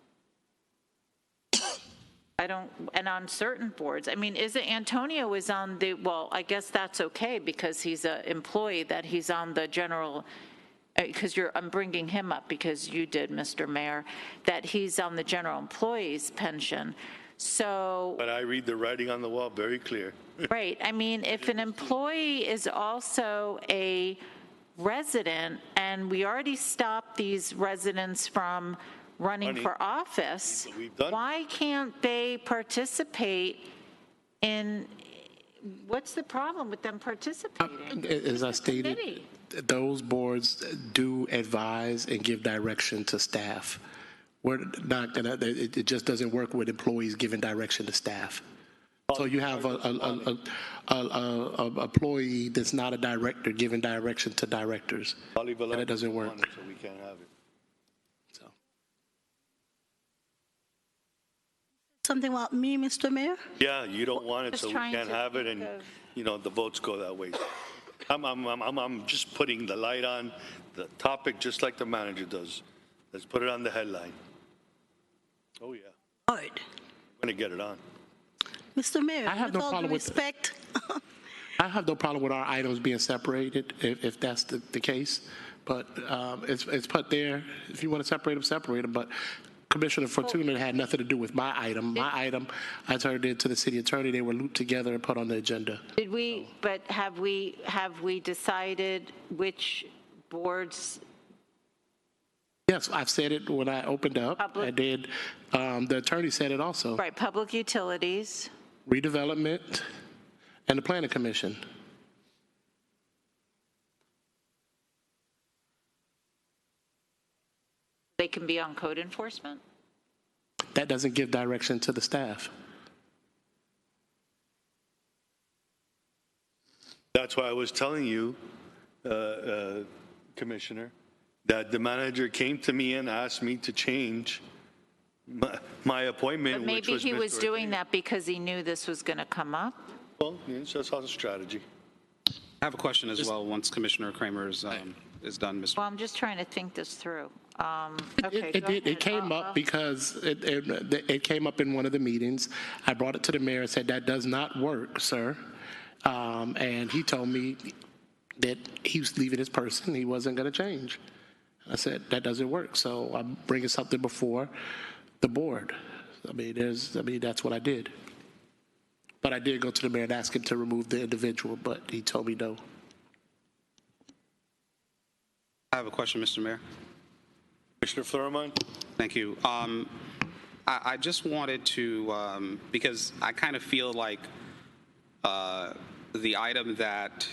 And on certain boards, I mean, Antonio is on well, I guess that's okay because he's an employee, that he's on the general, because I'm bringing him up because you did, Mr. Mayor, that he's on the general employees pension. So. But I read the writing on the wall very clear. Right. I mean, if an employee is also a resident, and we already stopped these residents from running for office, why can't they participate in, what's the problem with them participating? As I stated, those boards do advise and give direction to staff. We're not gonna, it just doesn't work with employees giving direction to staff. So you have a employee that's not a director giving direction to directors, and it doesn't work. So we can't have it. Something about me, Mr. Mayor? Yeah, you don't want it, Just so we trying can't to have it, think and, of- the votes go that way. I'm just putting the light on the topic, just like the manager does. Let's put it on the headline. Oh, yeah. All right. I'm going to get it on. Mr. Mayor, I have with no all problem due with- respect, I have no problem with our items being separated, if that's the case. But it's put there. If you want to separate them. But Commissioner Fortuna had nothing to do with my item. My item, I turned it to the city attorney. They were looped together and put on the agenda. Did we, but have we decided which boards? Yes, I've said it when I opened up. I did. The attorney said it also. Right, public utilities. Redevelopment and the Planning Commission. They can be on code enforcement? That doesn't give direction to the staff. That's why I was telling you, Commissioner, that the manager came to me and asked me to change my appointment, But which maybe was he was Mr. doing that because he knew this was going to come up? Well, it's just a strategy. I have a question as well, once Commissioner Kramer is done, Mr. Well, I'm just trying to think this through. Okay, It go did. ahead. It came up because it came up in one of the meetings. I brought it to the mayor and said, that does not work, sir. And he told me that he was leaving his person, he wasn't going to change. I said, that doesn't work, so I'm bringing something before the board. That's what I did. But I did go to the mayor and ask him to remove the individual, but he told me no. I have a question, Mr. Mayor. Commissioner Florimon? Thank you. I just wanted to, because I kind of feel like the item that,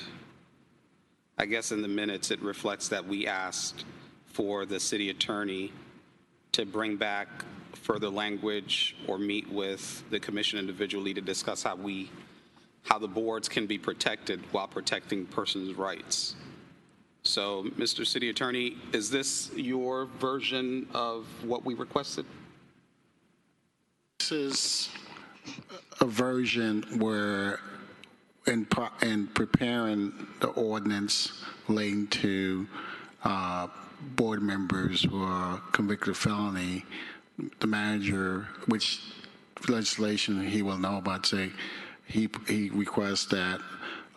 I guess in the minutes, it reflects that we asked for the city attorney to bring back further language or meet with the commission individually to discuss how the boards can be protected while protecting persons' rights. So, Mr. City Attorney, is this your version of what we requested? This is a version where in preparing the ordinance relating to board members who are convicted of felony, the manager, which legislation he will know about, say he requests that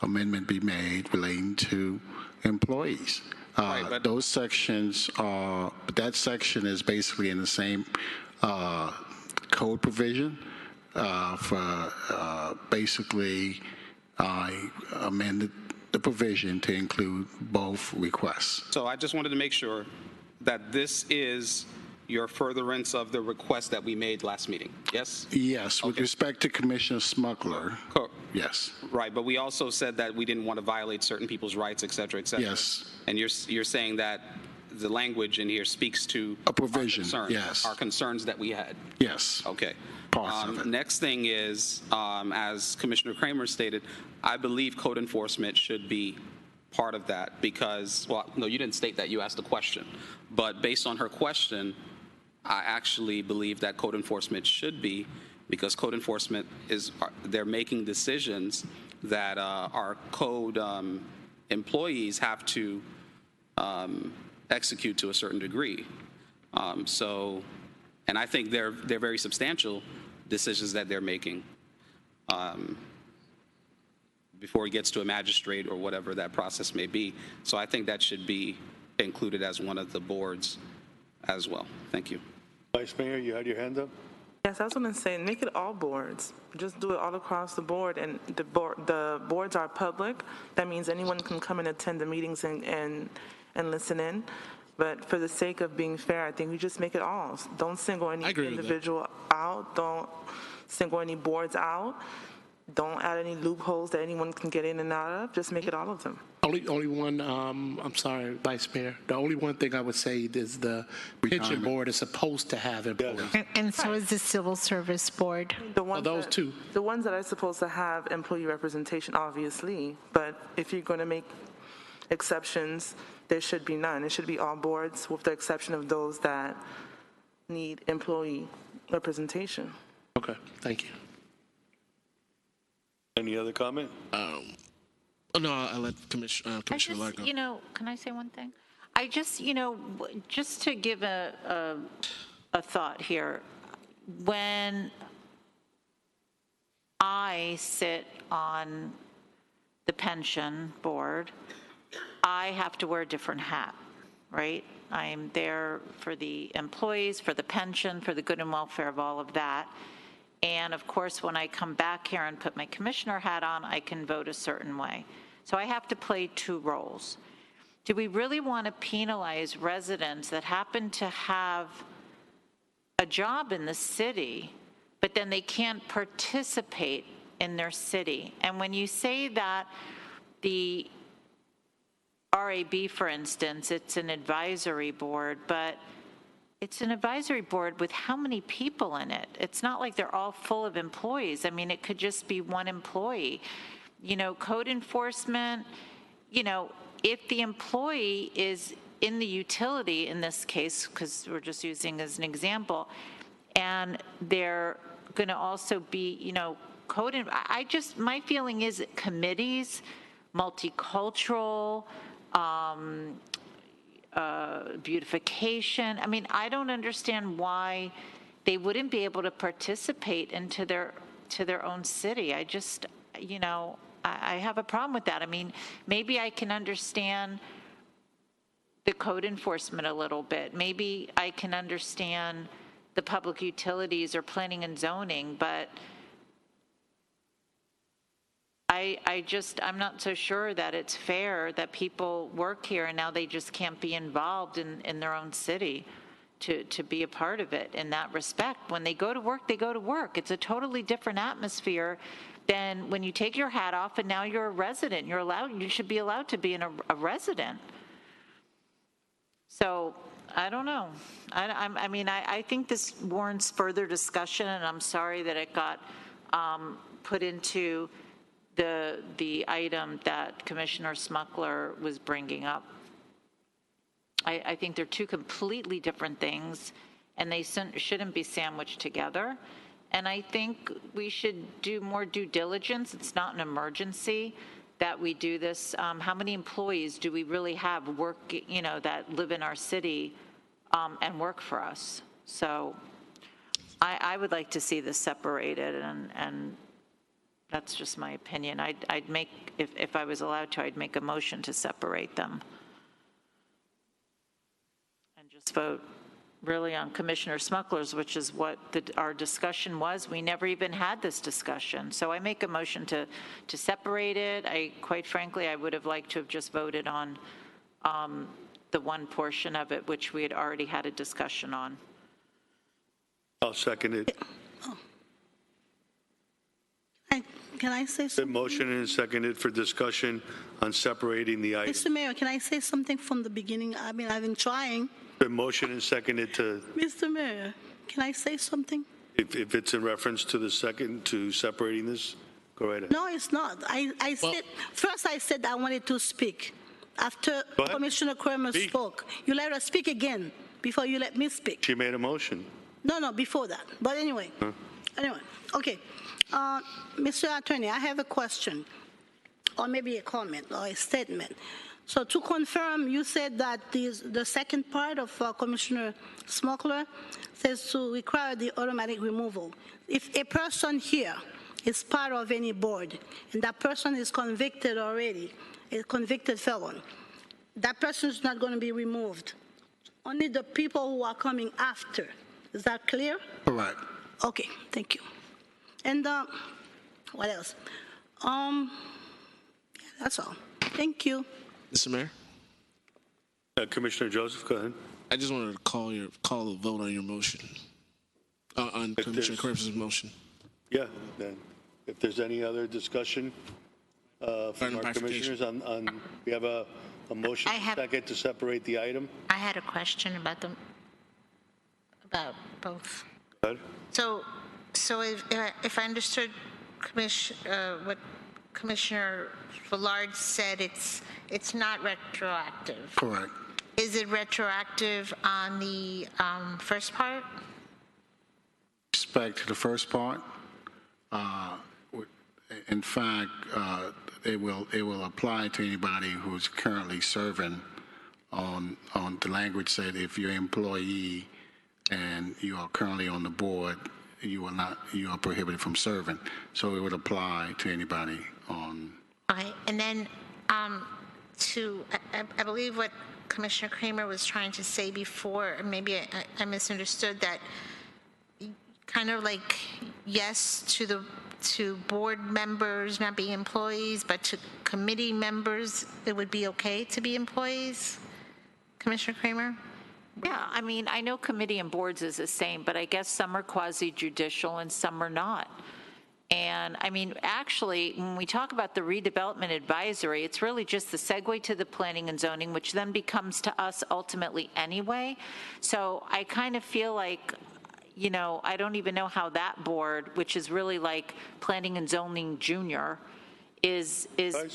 amendment be made relating to employees. Right, those sections are, that section is basically in the same code provision for basically amended the provision to include both requests. So I just wanted to make sure that this is your furtherance of the request that we made last meeting, yes? Yes, with respect to Commissioner Smuggler, Cool. yes. Right, but we also said that we didn't want to violate certain people's rights, et cetera, et cetera. Yes. And you're saying that the language in here speaks to a provision, our concerns that we had. Yes. Okay. Parts of it. Next thing is, as Commissioner Kramer stated, I believe code enforcement should be part of that because, well, no, you didn't state that, you asked a question. But based on her question, I actually believe that code enforcement should be, because code enforcement they're making decisions that our code employees have to execute to a certain degree. And I think they're very substantial decisions that they're making before it gets to a magistrate or whatever that process may be. So I think that should be included as one of the boards as well. Thank you. Vice Mayor, you had your hand up? Yes, I was going to say, make it all boards. Just do it all across the board, and the boards are public. That means anyone can come and attend the meetings and listen in. But for the sake of being fair, I think we just make it all. Don't single any individual out. Don't single any boards out. Don't add any loopholes that anyone can get in and out of. Just make it all of them. Only one, I'm sorry, Vice Mayor. The only one thing I would say is the pension board is supposed to have employees. And so is the Civil Service Board. Those two. The ones that are supposed to have employee representation, obviously. But if you're going to make exceptions, there should be none. It should be all boards with the exception of those that need employee representation. Okay, thank you. Any other comment? No, I'll let Commissioner Lark go. Can I say one thing? I just, just to give a thought here, when I sit on the pension board, I have to wear a different hat, right? I'm there for the employees, for the pension, for the good and welfare of all of that. And of course, when I come back here and put my commissioner hat on, I can vote a certain way. So I have to play two roles. Do we really want to penalize residents that happen to have a job in the city, but then they can't participate in their city? And when you say that the RAB, for instance, it's an advisory board, but it's an advisory board with how many people in it? It's not like they're all full of employees. I mean, it could just be one employee. Code enforcement, if the employee is in the utility in this case, because we're just using as an example, and they're going to also be, code, my feeling is committees, multicultural, beautification. I mean, I don't understand why they wouldn't be able to participate into their own city. I just, I have a problem with that. I mean, maybe I can understand the code enforcement a little bit. Maybe I can understand the public utilities or planning and zoning, but I'm not so sure that it's fair that people work here and now they just can't be involved in their own city to be a part of it in that respect. When they go to work, they go to work. It's a totally different atmosphere than when you take your hat off and now you're a resident. You should be allowed to be a resident. So I don't know. I think this warrants further discussion, and I'm sorry that it got put into the item that Commissioner Smuckler was bringing up. I think they're two completely different things, and they shouldn't be sandwiched together. And I think we should do more due diligence. It's not an emergency that we do this. How many employees do we really have that live in our city and work for us? So I would like to see this separated, and that's just my opinion. I'd make, if I was allowed to, I'd make a motion to separate them. And just vote really on Commissioner Smuckler's, which is what our discussion was. We never even had this discussion. So I make a motion to separate it. Quite frankly, I would have liked to have just voted on the one portion of it, which we had already had a discussion on. I'll second it. Can I say The something? motion is seconded for discussion on separating the items. Mr. Mayor, can I say something from the beginning? I mean, I've been trying. The motion is seconded to, Mr. Mayor, can I say something? if it's in reference to the second, to separating this, go right ahead. No, it's not. I said, first I said I wanted to speak. After Go ahead. Commissioner Kramer Speak. spoke, you let her speak again before you let me speak. She made a motion. No, before that. But anyway, okay. Mr. Attorney, I have a question, or maybe a comment or a statement. So to confirm, you said that the second part of Commissioner Smuckler says to require the automatic removal. If a person here is part of any board and that person is convicted already, a convicted felon, that person is not going to be removed. Only the people who are coming after. Is that clear? Correct. Okay, thank you. And what else? That's all. Thank you. Mr. Mayor? Commissioner Joseph, go ahead. I just wanted to call the vote on your motion, on Commissioner Kramer's motion. Yeah, then, if there's any other discussion from our commissioners on, we have a motion second to separate the item. I had a question about both. Go ahead. So if I understood what Commissioner Villard said, it's not retroactive. Correct. Is it retroactive on the first part? Respect to the first part, in fact, it will apply to anybody who's currently serving on the language said if you're an employee and you are currently on the board, you are prohibited from serving. So it would apply to anybody on. Okay, and then I believe what Commissioner Kramer was trying to say before, maybe I misunderstood that, kind of like yes to board members not being employees, but to committee members, it would be okay to be employees? Commissioner Kramer? Yeah, I mean, I know committee and boards is the same, but I guess some are quasi-judicial and some are not. And I mean, actually, when we talk about the redevelopment advisory, it's really just the segue to the planning and zoning, which then becomes to us ultimately anyway. So I kind of feel like, I don't even know how that board, which is really like planning and zoning junior, is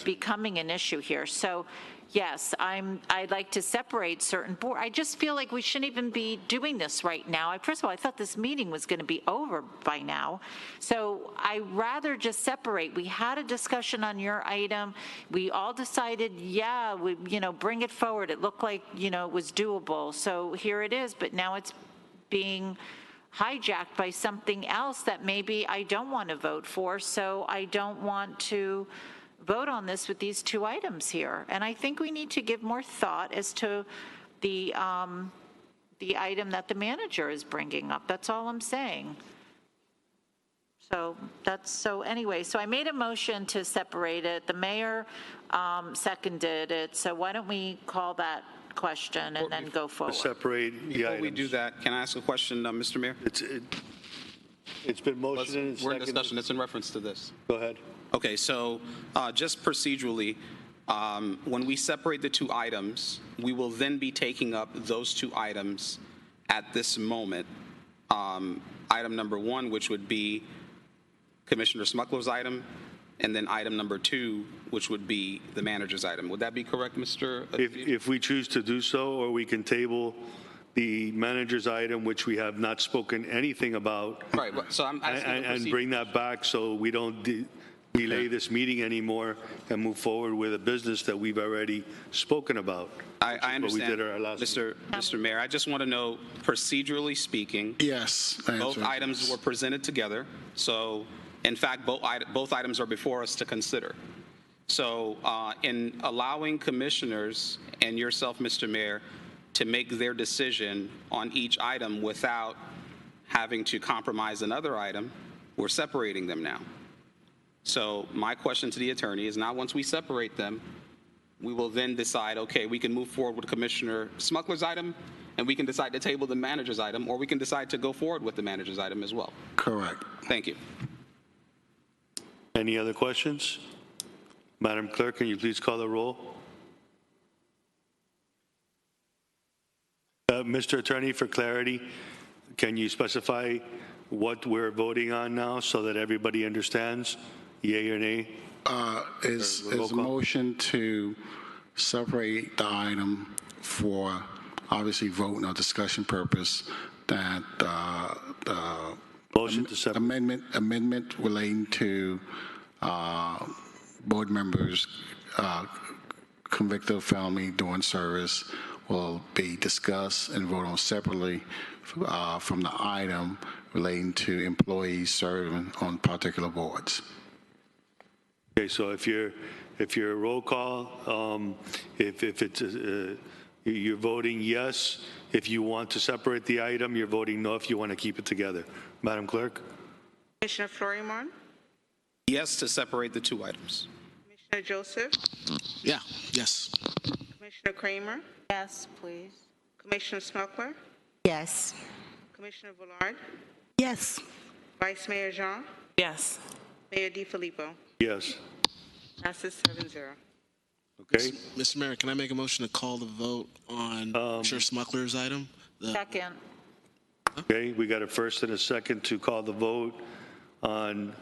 becoming an issue here. So yes, I'd like to separate certain board. I just feel like we shouldn't even be doing this right now. First of all, I thought this meeting was going to be over by now. So I rather just separate. We had a discussion on your item. We all decided, yeah, bring it forward. It looked like, it was doable. So here it is, but now it's being hijacked by something else that maybe I don't want to vote for. So I don't want to vote on this with these two items here. And I think we need to give more thought as to the item that the manager is bringing up. That's all I'm saying. So so I made a motion to separate it. The mayor seconded it. So why don't we call that question and then go forward? Separate the Before items. we do that, can I ask a question, Mr. Mayor? It's been motioned and We're in seconded. discussion. It's in reference to this. Go ahead. Okay, so just procedurally, when we separate the two items, we will then be taking up those two items at this moment. Item number one, which would be Commissioner Smuckler's item, and then item number two, which would be the manager's item. Would that be correct, Mr.? If we choose to do so, or we can table the manager's item, which we have not spoken anything about. Right, so I'm asking and bring that back so we don't delay this meeting anymore and move forward with a business that we've already spoken about. I understand, what we did at our last Mr. Mayor. I just want to know, procedurally speaking, Yes. both items were presented together. So, in fact, both items are before us to consider. So, in allowing commissioners and yourself, Mr. Mayor, to make their decision on each item without having to compromise another item, we're separating them now. So my question to the attorney is, now once we separate them, we will then decide, okay, we can move forward with Commissioner Smuckler's item, and we can decide to table the manager's item, or we can decide to go forward with the manager's item as well. Correct. Thank you. Any other questions? Madam Clerk, can you please call the roll? Mr. Attorney, for clarity, can you specify what we're voting on now so that everybody understands? Yea or nay? Is a motion to separate the item for obviously vote or discussion purpose, that motion to separate amendment relating to board members convicted of felony doing service will be discussed and voted on separately from the item relating to employees serving on particular boards. Okay, so if you're a roll call, if it's you're voting yes. If you want to separate the item, you're voting no if you want to keep it together. Madam Clerk? Commissioner Florimon? Yes to separate the two items. Commissioner Joseph? Yeah, yes. Commissioner Kramer? Yes, please. Commissioner Smuckler? Yes. Commissioner Bullard? Yes. Vice Mayor Jean? Yes. Mayor DiFilippo? Yes. Passes 7-0. Okay. Mr. Mayor, can I make a motion to call the vote on Commissioner Smuckler's item? Second. Okay, we got a first and a second to call the vote on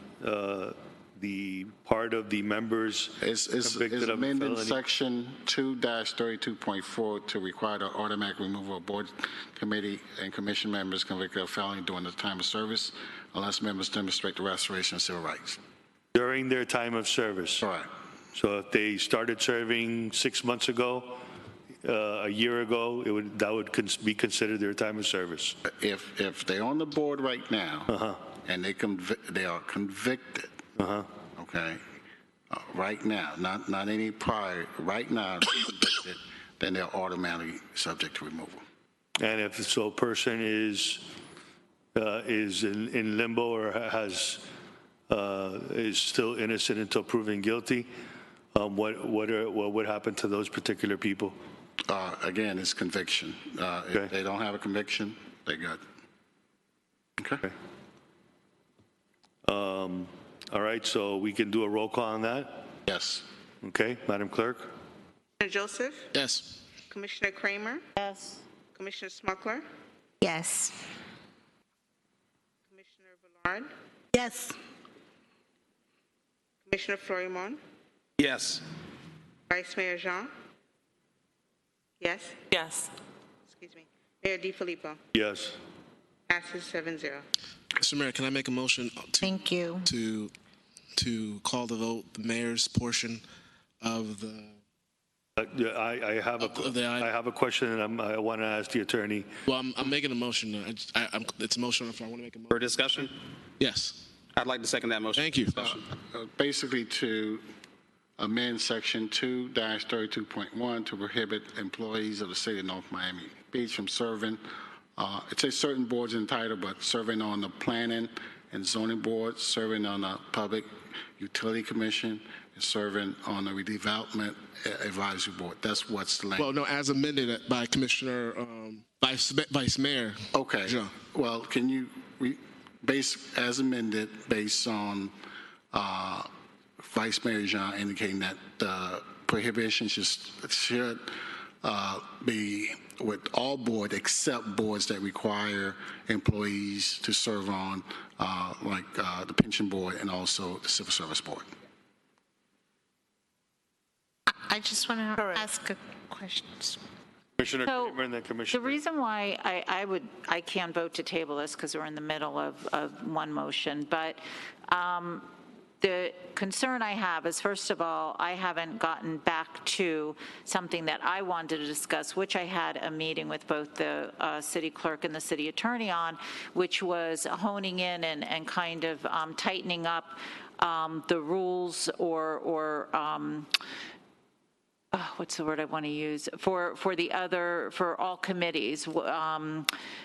the part of the members Is convicted of amending felony. section 2-32.4 to require the automatic removal of board, committee, and commission members convicted of felony during the time of service unless members demonstrate the restoration of civil rights. During their time of service. Correct. So if they started serving 6 months ago, a year ago, that would be considered their time of service. If they're on the board right now and they are convicted, okay, right now, not any prior, right now, convicted, then they're automatically subject to removal. And if so, a person is in limbo or is still innocent until proven guilty, what would happen to those particular people? Again, it's conviction. If they don't have a conviction, they got. Okay. All right, so we can do a roll call on that? Yes. Okay, Madam Clerk? Commissioner Joseph? Yes. Commissioner Kramer? Yes. Commissioner Smuckler? Yes. Commissioner Bullard? Yes. Commissioner Florimon? Yes. Vice Mayor Jean? Yes? Yes. Excuse me. Mayor DiFilippo? Yes. Passes 7-0. Mr. Mayor, can I make a motion Thank you. to call the vote, the mayor's portion of the... I have a question, and I want to ask the attorney. Well, I'm making a motion. It's a motion on the floor. I want to make a motion. For discussion? Yes. I'd like to second that motion. Thank you. Basically, to amend Section 2-32.1 to prohibit employees of the city of North Miami Beach from serving, it says certain boards in title, but serving on the planning and zoning board, serving on the Public Utility Commission, and serving on the Redevelopment Advisory Board. That's what's the language. Well, no, as amended by Commissioner Vice Mayor. Okay. Jean. Well, can you as amended based on Vice Mayor Jean indicating that prohibition should be with all boards except boards that require employees to serve on, like the pension board and also the civil service board. I just want to ask a question. Commissioner So, Kramer and then Commissioner. The reason why I can't vote to table this because we're in the middle of one motion, but the concern I have is, first of all, I haven't gotten back to something that I wanted to discuss, which I had a meeting with both the city clerk and the city attorney on, which was honing in and kind of tightening up the rules or what's the word I want to use, for all committees.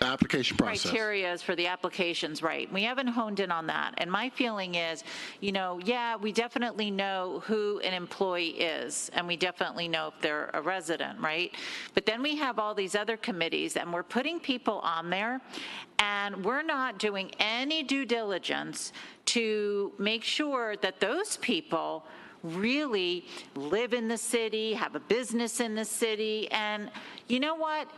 Application process. Criterias for the applications, right. We haven't honed in on that. And my feeling is, yeah, we definitely know who an employee is, and we definitely know if they're a resident, right? But then we have all these other committees, and we're putting people on there, and we're not doing any due diligence to make sure that those people really live in the city, have a business in the city. And you know what?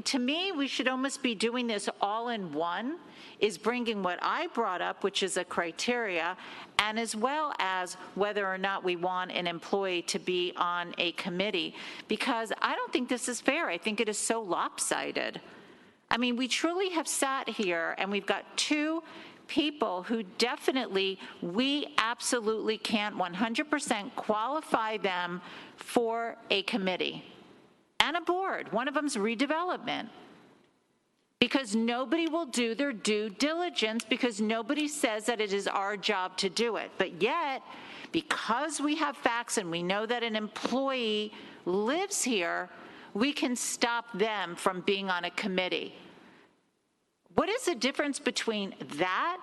To me, we should almost be doing this all in one, is bringing what I brought up, which is a criteria, and as well as whether or not we want an employee to be on a committee, because I don't think this is fair. I think it is so lopsided. I mean, we truly have sat here and we've got two people who definitely, we absolutely can't 100% qualify them for a committee and a board. One of them's redevelopment, because nobody will do their due diligence, because nobody says that it is our job to do it. But yet, because we have facts and we know that an employee lives here, we can stop them from being on a committee. What is the difference between that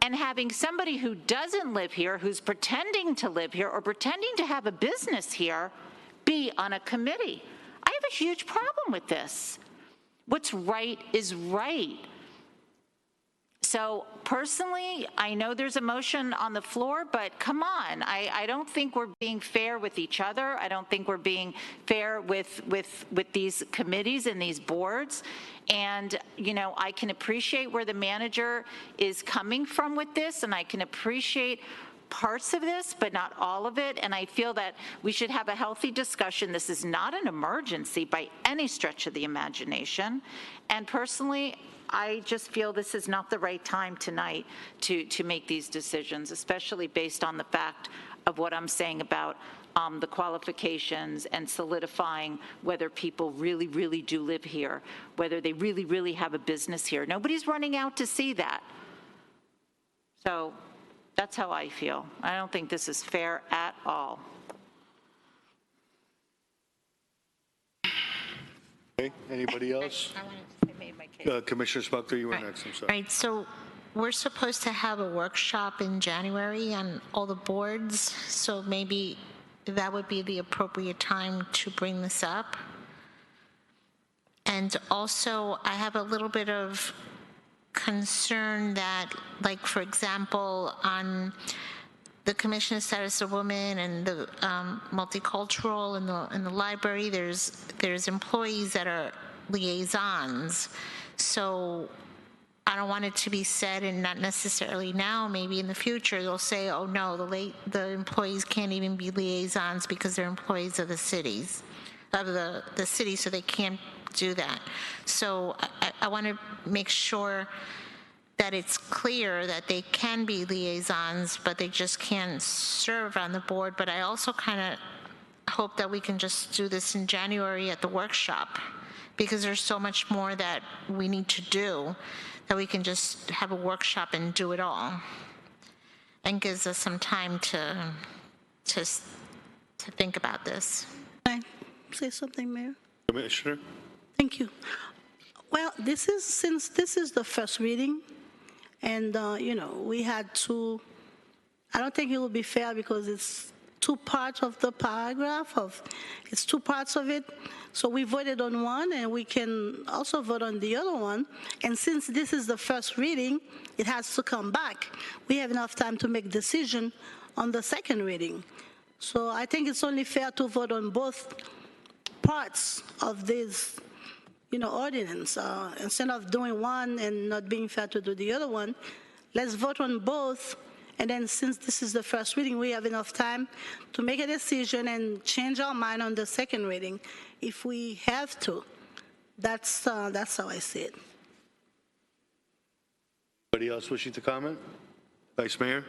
and having somebody who doesn't live here, who's pretending to live here or pretending to have a business here, be on a committee? I have a huge problem with this. What's right is right. So personally, I know there's a motion on the floor, but come on. I don't think we're being fair with each other. I don't think we're being fair with these committees and these boards. And, I can appreciate where the manager is coming from with this, and I can appreciate parts of this, but not all of it. And I feel that we should have a healthy discussion. This is not an emergency by any stretch of the imagination. And personally, I just feel this is not the right time tonight to make these decisions, especially based on the fact of what I'm saying about the qualifications and solidifying whether people really, really do live here, whether they really, really have a business here. Nobody's running out to see that. So that's how I feel. I don't think this is fair at all. Okay, anybody else? Commissioner Smucker, you were next, I'm sorry. Right, so we're supposed to have a workshop in January on all the boards, so maybe that would be the appropriate time to bring this up. And also, I have a little bit of concern that, like, for example, on the Commission of Status of Women and the multicultural and the library, there's employees that are liaisons. So I don't want it to be said, and not necessarily now, maybe in the future, they'll say, oh no, the employees can't even be liaisons because they're employees of the cities, of the city, so they can't do that. So I want to make sure that it's clear that they can be liaisons, but they just can't serve on the board. But I also kind of hope that we can just do this in January at the workshop, because there's so much more that we need to do, that we can just have a workshop and do it all, and gives us some time to to think about this. Can I say something, Mayor? Commissioner? Thank you. Well, since this is the first reading, and, we had to, I don't think it will be fair because it's two parts of the paragraph, it's two parts of it. So we voted on one, and we can also vote on the other one. And since this is the first reading, it has to come back. We have enough time to make decision on the second reading. So I think it's only fair to vote on both parts of this, ordinance. Instead of doing one and not being fair to do the other one, let's vote on both. And then since this is the first reading, we have enough time to make a decision and change our mind on the second reading if we have to. That's how I see it. Anybody else wishing to comment? Vice Mayor?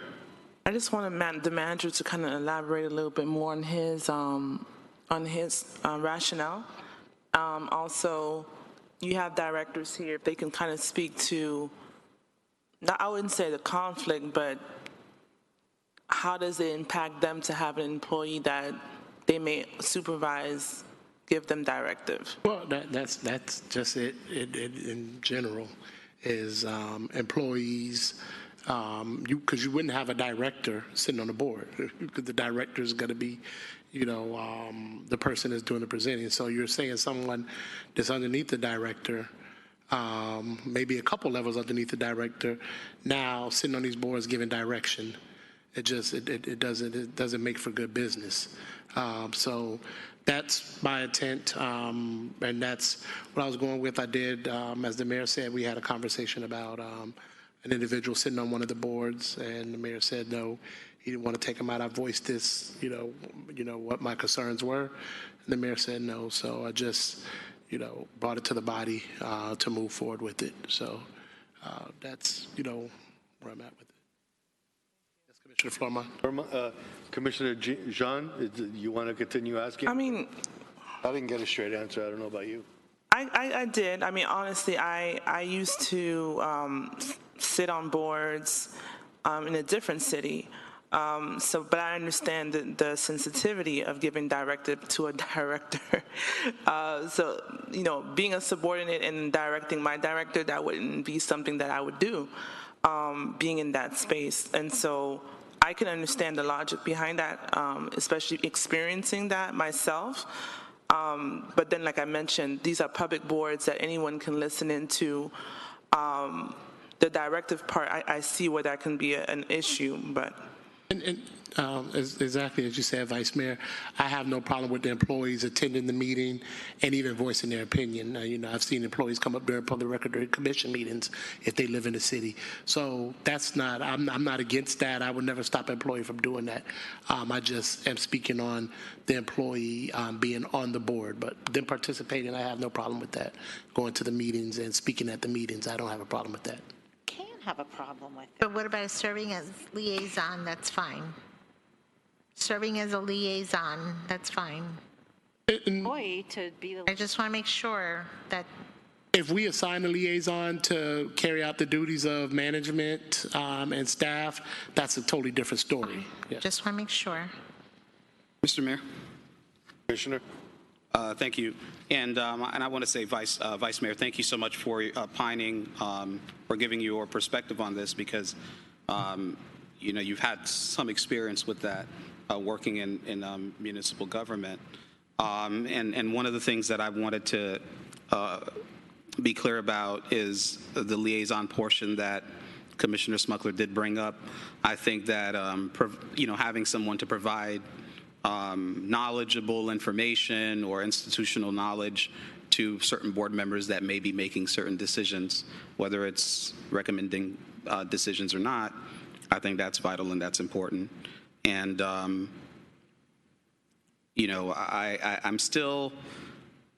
I just want the manager to kind of elaborate a little bit more on his rationale. Also, you have directors here, if they can kind of speak to, I wouldn't say the conflict, but how does it impact them to have an employee that they may supervise, give them directive? Well, that's just it in general, is employees, because you wouldn't have a director sitting on the board, because the director is going to be, the person that's doing the presenting. So you're saying someone that's underneath the director, maybe a couple levels underneath the director, now sitting on these boards giving direction. It doesn't make for good business. So that's my intent, and that's what I was going with. I did, as the mayor said, we had a conversation about an individual sitting on one of the boards, and the mayor said no, he didn't want to take him out. I voiced this, what my concerns were, and the mayor said no. So I just, brought it to the body to move forward with it. So that's, where I'm at with it. Commissioner Florma. Commissioner Jean, you want to continue asking? I mean, I didn't get a straight answer. I don't know about you. I did. I mean, honestly, I used to sit on boards in a different city. But I understand the sensitivity of giving directive to a director. Being a subordinate and directing my director, that wouldn't be something that I would do, being in that space. And so I can understand the logic behind that, especially experiencing that myself. But then, like I mentioned, these are public boards that anyone can listen into. The directive part, I see where that can be an issue, but. And exactly as you said, Vice Mayor, I have no problem with the employees attending the meeting and even voicing their opinion. I've seen employees come up during public record during commission meetings if they live in the city. So that's not, I'm not against that. I would never stop an employee from doing that. I just am speaking on the employee being on the board, but them participating, I have no problem with that. Going to the meetings and speaking at the meetings, I don't have a problem with that. Have a problem with it. But what about serving as liaison? That's fine. Serving as a liaison, that's fine. Employee to be the. I just want to make sure that. If we assign a liaison to carry out the duties of management and staff, that's a totally different story. Yes. Just want to make sure. Mr. Mayor. Commissioner. Thank you. And I want to say, Vice Mayor, thank you so much for opining, for giving your perspective on this, because, you've had some experience with that, working in municipal government. And one of the things that I wanted to be clear about is the liaison portion that Commissioner Smuckler did bring up. I think that, having someone to provide knowledgeable information or institutional knowledge to certain board members that may be making certain decisions, whether it's recommending decisions or not, I think that's vital and that's important. And, I'm still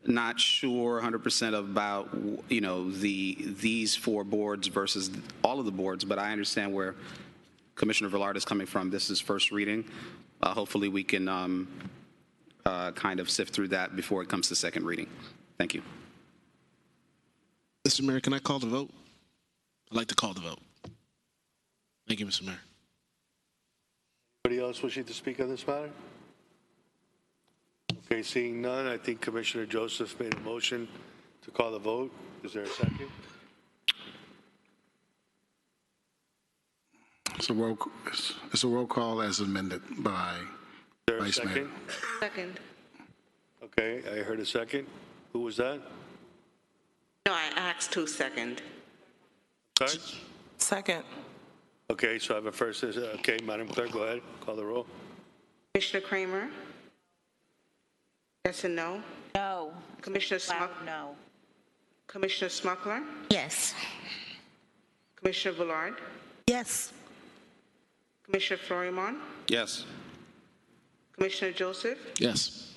not sure 100% about, these four boards versus all of the boards, but I understand where Commissioner Villard is coming from. This is first reading. Hopefully we can kind of sift through that before it comes to second reading. Thank you. Mr. Mayor, can I call the vote? I'd like to call the vote. Thank you, Mr. Mayor. Anybody else wishing to speak on this matter? Okay, seeing none, I think Commissioner Joseph made a motion to call the vote. Is there a second? It's a roll call as amended by Is there a Vice Mayor. second? Second. Okay, I heard a second. Who was that? No, I asked who second. Sorry? Second. Okay, so I have a first. Okay, Madam Clerk, go ahead. Call the roll. Commissioner Kramer? Yes and no? No. Commissioner Smuckler? No. Commissioner Smuckler? Yes. Commissioner Villard? Yes. Commissioner Florimon? Yes. Commissioner Joseph? Yes.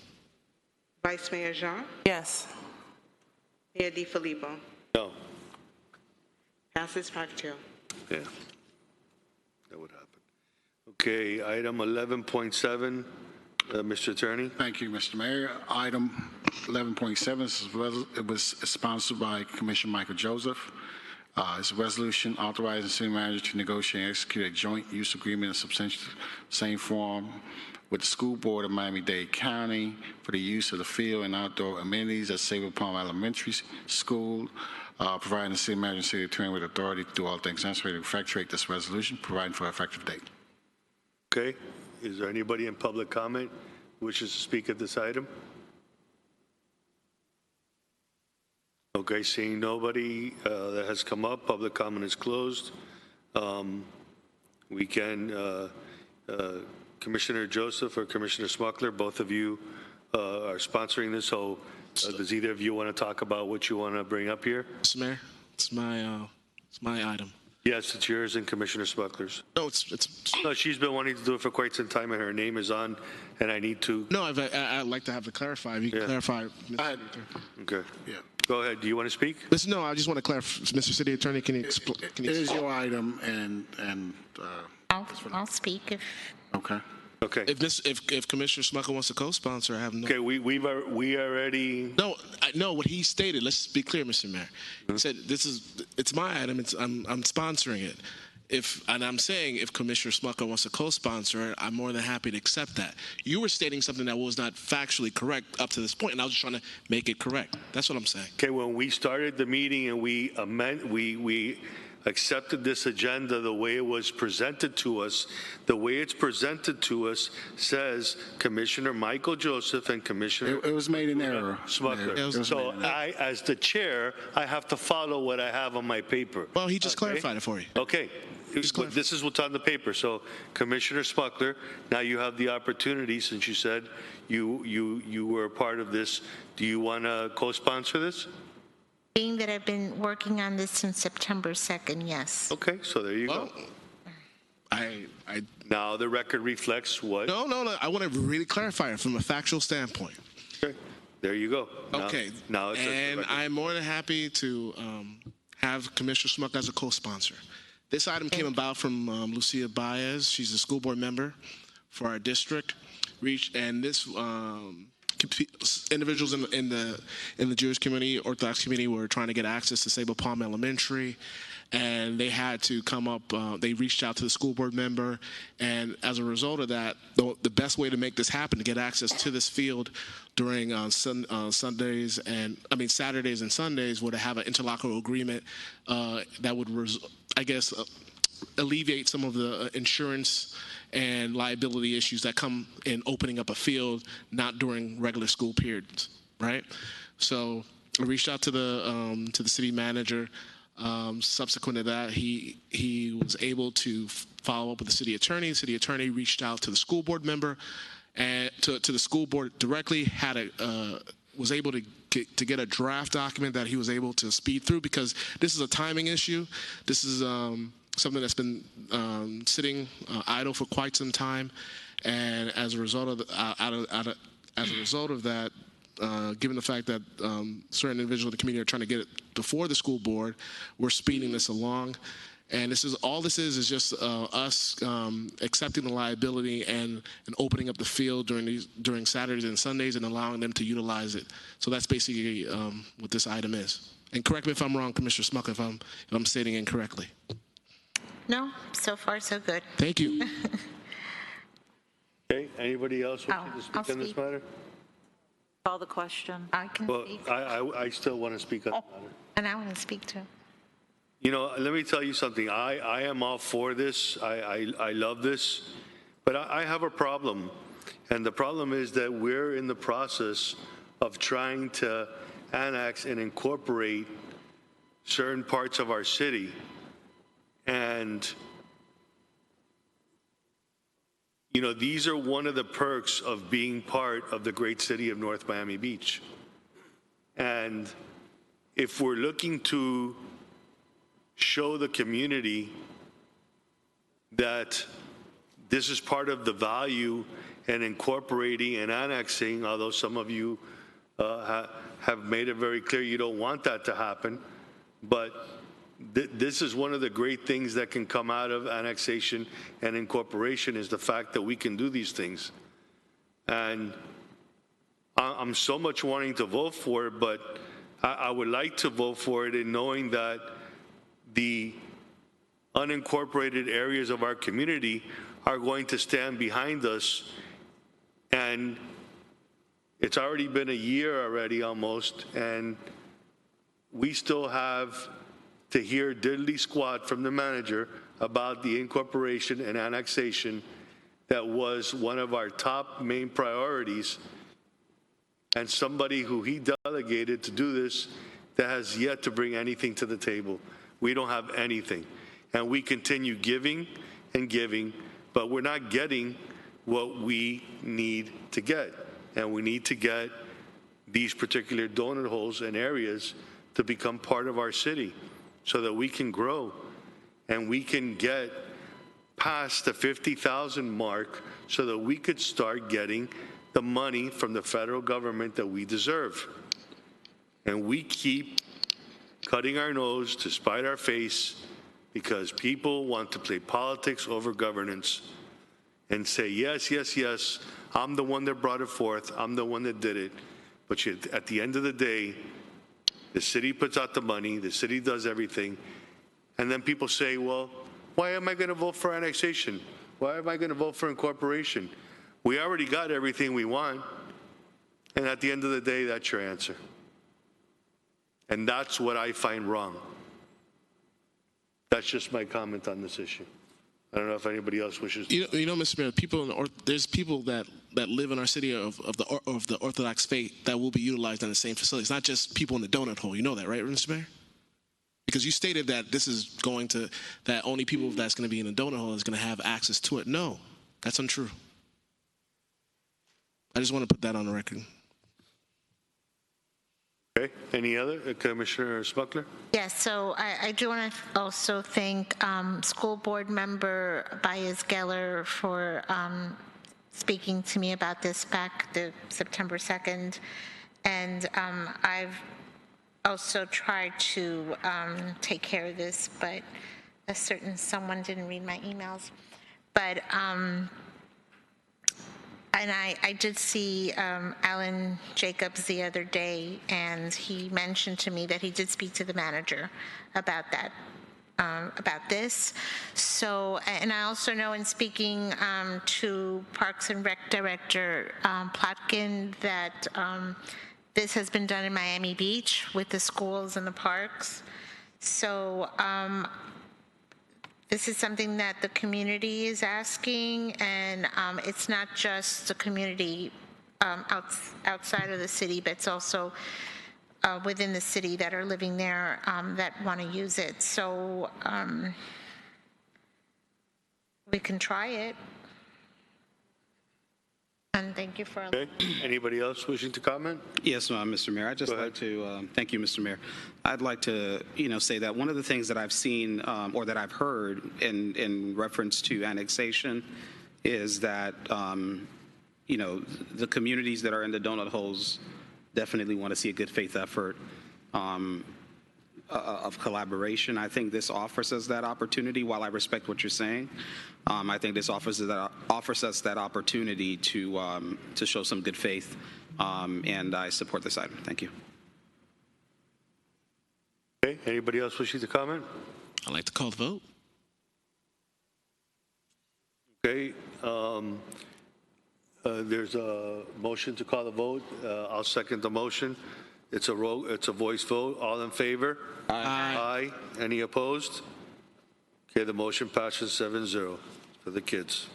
Vice Mayor Jean? Yes. Mayor DiFilippo? No. Passes 5-2. Yeah. That would happen. Okay, item 11.7, Mr. Attorney. Thank you, Mr. Mayor. Item 11.7 it was sponsored by Commissioner Michael Joseph. It's a resolution authorizing the city manager to negotiate and execute a joint use agreement in substantially the same form with the school board of Miami-Dade County for the use of the field and outdoor amenities at Sable Palm Elementary School, providing the city manager and city attorney with authority to do all things necessary to effectuate this resolution, providing for an effective date. Okay, is there anybody in public comment who wishes to speak at this item? Okay, seeing nobody that has come up, public comment is closed. We can, Commissioner Joseph or Commissioner Smuckler, both of you are sponsoring this, so does either of you want to talk about what you want to bring up here? Mr. Mayor, it's my item. Yes, it's yours and Commissioner Smuckler's. No, it's. No, she's been wanting to do it for quite some time, and her name is on, and I need to. No, I'd like to have it clarified. You can clarify. Okay. Yeah. Go ahead. Do you want to speak? Listen, no, I just want to clarify. Mr. City Attorney, can you explain? It is your item, and I'll speak if. okay. Okay. If Commissioner Smucker wants to co-sponsor, I have no. Okay, we already. No, what he stated. Let's be clear, Mr. Mayor. He said it's my item. I'm sponsoring it. And I'm saying if Commissioner Smucker wants to co-sponsor it, I'm more than happy to accept that. You were stating something that was not factually correct up to this point, and I was just trying to make it correct. That's what I'm saying. Okay, when we started the meeting and we accepted this agenda the way it was presented to us, the way it's presented to us says Commissioner Michael Joseph and Commissioner. It was made in error. Smuckler. So I, as the chair, I have to follow what I have on my paper. Well, he just clarified it for you. Okay. This is what's on the paper. So Commissioner Smuckler, now you have the opportunity, since you said you were a part of this. Do you want to co-sponsor this? Being that I've been working on this since September 2nd, yes. Okay, so there you go. Now the record reflects what? No. I want to really clarify it from a factual standpoint. Okay, there you go. Okay. Now and I'm more than happy to have Commissioner Smucker as a co-sponsor. This item came about from Lucia Baez. She's a school board member for our district. And this individuals in the Jewish community, Orthodox community, were trying to get access to Sable Palm Elementary, and they had to come up. They reached out to the school board member, and as a result of that, the best way to make this happen, to get access to this field during Saturdays and Sundays, would have an interlocal agreement that would, alleviate some of the insurance and liability issues that come in opening up a field not during regular school periods, right? So I reached out to the city manager. Subsequent to that, he was able to follow up with the city attorney. The city attorney reached out to the school board member and to the school board directly. Was able to get a draft document that he was able to speed through, because this is a timing issue. This is something that's been sitting idle for quite some time, and as a result of that, given the fact that certain individuals in the community are trying to get it before the school board, we're speeding this along. And this is just us accepting the liability and opening up the field during Saturdays and Sundays and allowing them to utilize it. So that's basically what this item is. And correct me if I'm wrong, Commissioner Smucker, if I'm stating incorrectly. No, so far so good. Thank you. Okay, anybody else wishing to speak on this matter? Call the question. I can Well, speak, I still want to speak on the matter. and I want to speak too. You know, let me tell you something. I am all for this. I love this. But I have a problem. And the problem is that we're in the process of trying to annex and incorporate certain parts of our city. And, you know, these are one of the perks of being part of the great city of North Miami Beach. And if we're looking to show the community that this is part of the value and incorporating and annexing, although some of you have made it very clear you don't want that to happen, but this is one of the great things that can come out of annexation and incorporation is the fact that we can do these things. And I'm so much wanting to vote for it, but I would like to vote for it in knowing that the unincorporated areas of our community are going to stand behind us. And it's already been a year already almost, and we still have to hear diddly squat from the manager about the incorporation and annexation that was one of our top main priorities, and somebody who he delegated to do this that has yet to bring anything to the table. We don't have anything. And we continue giving and giving, but we're not getting what we need to get. And we need to get these particular donut holes and areas to become part of our city so that we can grow and we can get past the 50,000 mark so that we could start getting the money from the federal government that we deserve. And we keep cutting our nose to spite our face because people want to play politics over governance and say, yes, yes, yes, I'm the one that brought it forth, I'm the one that did it. But at the end of the day, the city puts out the money, the city does everything, and then people say, well, why am I going to vote for annexation? Why am I going to vote for incorporation? We already got everything we want, and at the end of the day, that's your answer. And that's what I find wrong. That's just my comment on this issue. I don't know if anybody else wishes to. You know, Mr. Mayor, there's people that live in our city of the Orthodox faith that will be utilized in the same facilities, not just people in the donut hole. You know that, right, Mr. Mayor? Because you stated that this is going to, that only people that's going to be in the donut hole is going to have access to it. No, that's untrue. I just want to put that on the record. Okay, any other? Commissioner Smuckler? Yes, so I do want to also thank School Board Member Baez Geller for speaking to me about this back the September 2nd. And I've also tried to take care of this, but a certain someone didn't read my emails. But and I did see Alan Jacobs the other day, and he mentioned to me that he did speak to the manager about that, about this. So, and I also know in speaking to Parks and Rec Director Plotkin that this has been done in Miami Beach with the schools and the parks. So this is something that the community is asking, and it's not just the community outside of the city, but it's also within the city that are living there that want to use it. So we can try it. And thank you for. Okay. Anybody else wishing to comment? Yes, Mr. Mayor. I'd just like to thank you, Mr. Mayor. I'd like to, say that one of the things that I've seen or that I've heard in reference to annexation is that, the communities that are in the donut holes definitely want to see a good faith effort of collaboration. I think this offers us that opportunity. While I respect what you're saying, I think this offers us that opportunity to show some good faith, and I support this item. Thank you. Okay. Anybody else wishing to comment? I'd like to call the vote. Okay. There's a motion to call the vote. I'll second the motion. It's a voice vote. All in favor? Aye. Any opposed? Okay, the motion passes 7-0 for the kids.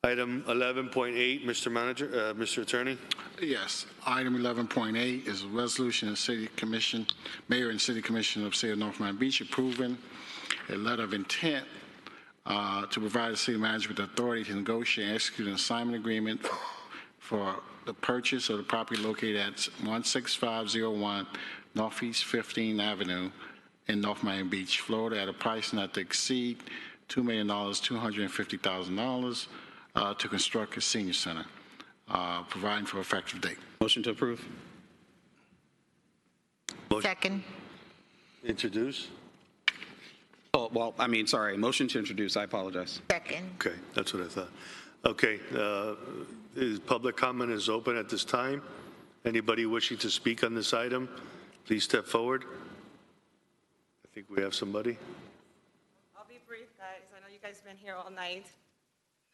Item 11.8, Mr. Manager, Mr. Attorney. Yes, item 11.8 is a resolution of the City Commission, Mayor and City Commission of the City of North Miami Beach approving a letter of intent to provide the city manager with the authority to negotiate and execute an assignment agreement for the purchase of the property located at 16501 Northeast 15th Avenue in North Miami Beach, Florida, at a price not to exceed $2,250,000 to construct a senior center, providing for effective date. Motion to approve. Second. Introduce. Oh, well, I mean, sorry, motion to introduce, I apologize. Second. Okay, that's what I thought. Okay, public comment is open at this time. Anybody wishing to speak on this item, please step forward. I think we have somebody. I'll be brief, guys. I know you guys have been here all night.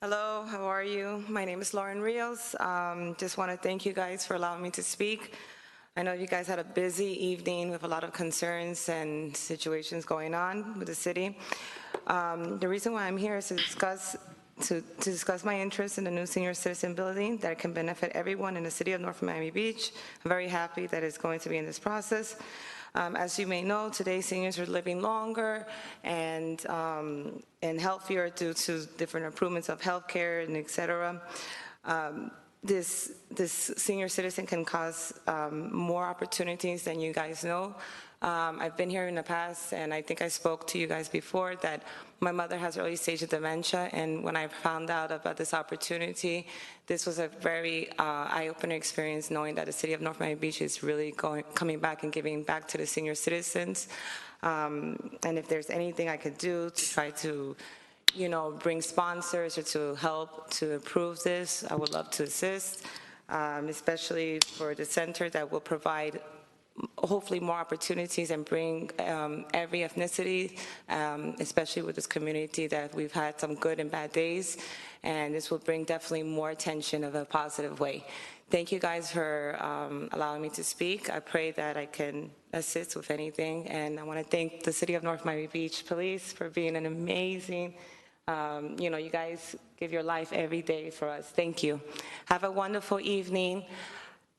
Hello, how are you? My name is Lauren Rios. Just want to thank you guys for allowing me to speak. I know you guys had a busy evening with a lot of concerns and situations going on with the city. The reason why I'm here is to discuss my interest in the new senior citizen building that can benefit everyone in the city of North Miami Beach. I'm very happy that it's going to be in this process. As you may know, today seniors are living longer and healthier due to different improvements of healthcare and et cetera. This senior citizen can cause more opportunities than you guys know. I've been here in the past, and I think I spoke to you guys before that my mother has early stage of dementia, and when I found out about this opportunity, this was a very eye-opener experience, knowing that the city of North Miami Beach is really coming back and giving back to the senior citizens. And if there's anything I could do to try to, bring sponsors or to help to improve this, I would love to assist, especially for the center that will provide hopefully more opportunities and bring every ethnicity, especially with this community that we've had some good and bad days, and this will bring definitely more attention of a positive way. Thank you guys for allowing me to speak. I pray that I can assist with anything, and I want to thank the City of North Miami Beach Police for being an amazing, you guys give your life every day for us. Thank you. Have a wonderful evening.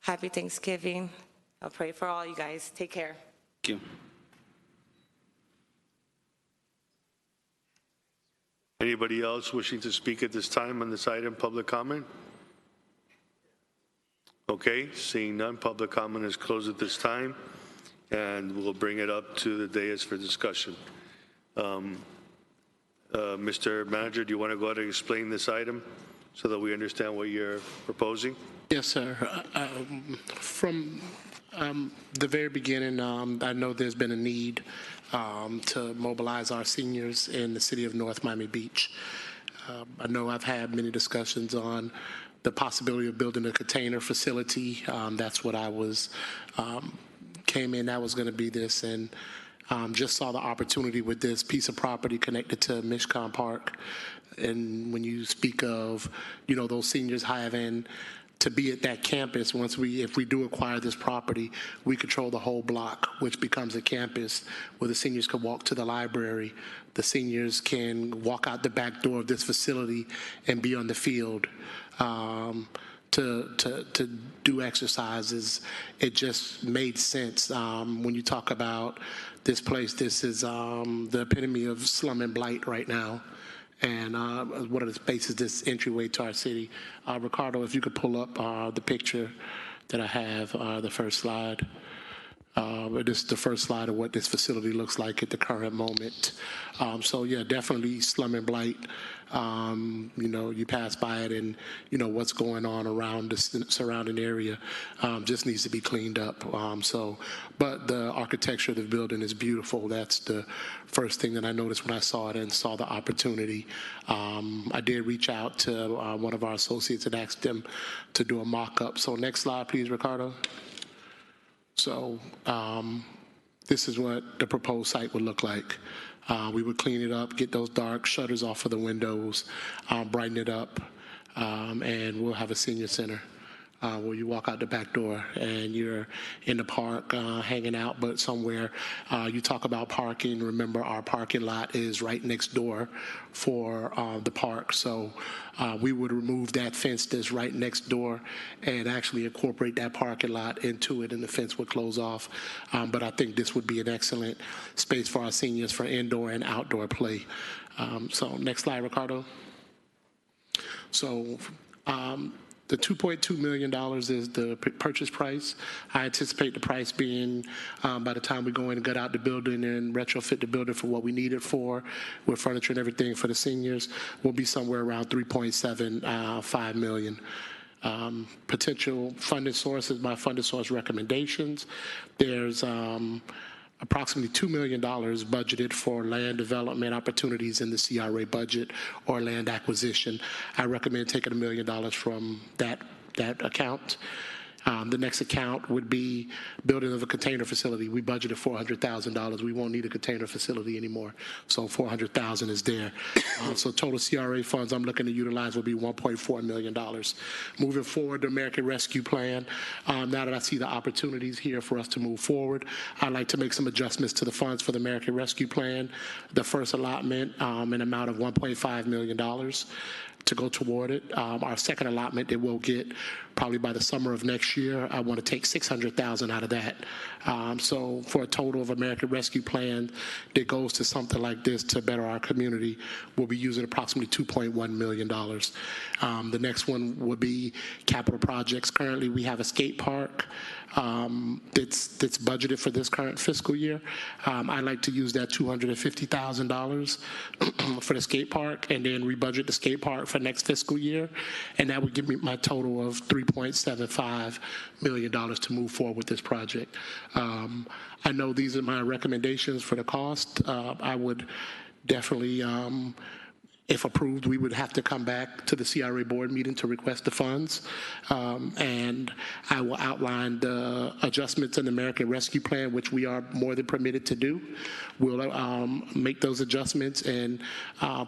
Happy Thanksgiving. I'll pray for all you guys. Take care. Thank you. Anybody else wishing to speak at this time on this item, public comment? Okay, seeing none, public comment is closed at this time, and we'll bring it up to the dais for discussion. Mr. Manager, do you want to go ahead and explain this item so that we understand what you're proposing? Yes, sir. From the very beginning, I know there's been a need to mobilize our seniors in the city of North Miami Beach. I know I've had many discussions on the possibility of building a container facility. That's what I was, came in, that was going to be this, and just saw the opportunity with this piece of property connected to Mishcon Park. And when you speak of, those seniors having to be at that campus, if we do acquire this property, we control the whole block, which becomes a campus where the seniors can walk to the library. The seniors can walk out the back door of this facility and be on the field to do exercises. It just made sense. When you talk about this place, this is the epitome of slum and blight right now. And one of the spaces, this entryway to our city. Ricardo, if you could pull up the picture that I have, the first slide. This is the first slide of what this facility looks like at the current moment. So yeah, definitely slum and blight. You pass by it and what's going on around the surrounding area just needs to be cleaned up. But the architecture of the building is beautiful. That's the first thing that I noticed when I saw it and saw the opportunity. I did reach out to one of our associates and asked them to do a mock-up. So next slide, please, Ricardo. So this is what the proposed site would look like. We would clean it up, get those dark shutters off of the windows, brighten it up, and we'll have a senior center where you walk out the back door and you're in the park hanging out, but somewhere you talk about parking. Remember, our parking lot is right next door for the park, so we would remove that fence that's right next door and actually incorporate that parking lot into it, and the fence would close off. But I think this would be an excellent space for our seniors for indoor and outdoor play. So next slide, Ricardo. So the $2.2 million is the purchase price. I anticipate the price being, by the time we go in and gut out the building and retrofit the building for what we need it for, with furniture and everything for the seniors, will be somewhere around $3.75 million. Potential funding sources, my funding source recommendations. There's approximately $2 million budgeted for land development opportunities in the CRA budget or land acquisition. I recommend taking $1 million from that account. The next account would be building of a container facility. We budgeted $400,000. We won't need a container facility anymore, so $400,000 is there. So total CRA funds I'm looking to utilize will be $1.4 million. Moving forward, the American Rescue Plan. Now that I see the opportunities here for us to move forward, I'd like to make some adjustments to the funds for the American Rescue Plan. The first allotment, an amount of $1.5 million to go toward it. Our second allotment that we'll get probably by the summer of next year, I want to take $600,000 out of that. So for a total of American Rescue Plan that goes to something like this to better our community, we'll be using approximately $2.1 million. The next one will be capital projects. Currently, we have a skate park that's budgeted for this current fiscal year. I'd like to use that $250,000 for the skate park and then rebudget the skate park for next fiscal year, and that would give me my total of $3.75 million to move forward with this project. I know these are my recommendations for the cost. I would definitely, if approved, we would have to come back to the CRA board meeting to request the funds. And I will outline the adjustments in the American Rescue Plan, which we are more than permitted to do. We'll make those adjustments and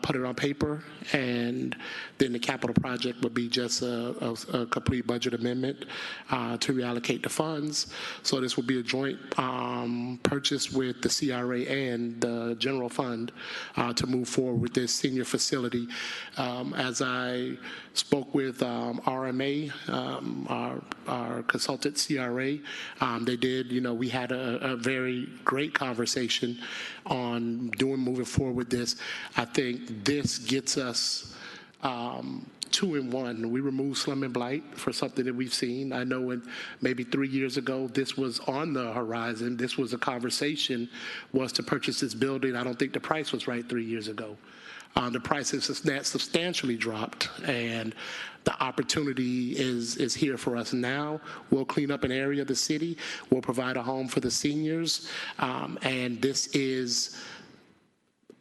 put it on paper. And then the capital project would be just a complete budget amendment to reallocate the funds. So this will be a joint purchase with the CRA and the general fund to move forward with this senior facility. As I spoke with RMA, our consultant CRA, they did, we had a very great conversation on moving forward with this. I think this gets us 2 in 1. We removed slum and blight for something that we've seen. I know when maybe 3 years ago this was on the horizon. This was a conversation, was to purchase this building. I don't think the price was right 3 years ago. The price has substantially dropped, and the opportunity is here for us now. We'll clean up an area of the city. We'll provide a home for the seniors, and this is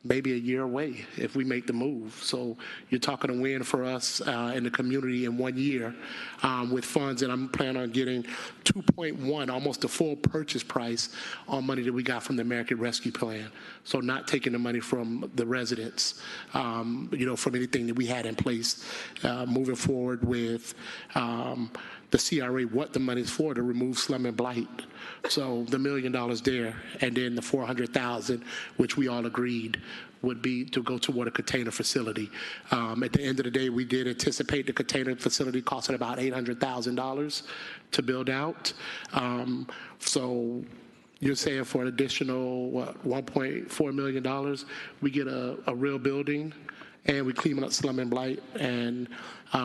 maybe a year away if we make the move. So you're talking a win for us in the community in 1 year with funds, and I'm planning on getting 2.1, almost the full purchase price on money that we got from the American Rescue Plan. So not taking the money from the residents, from anything that we had in place. Moving forward with the CRA, what the money's for, to remove slum and blight. So the $1 million there, and then the $400,000, which we all agreed would be to go toward a container facility. At the end of the day, we did anticipate the container facility costing about $800,000 to build out. So you're saying for an additional, $1.4 million, we get a real building, and we clean up slum and blight, and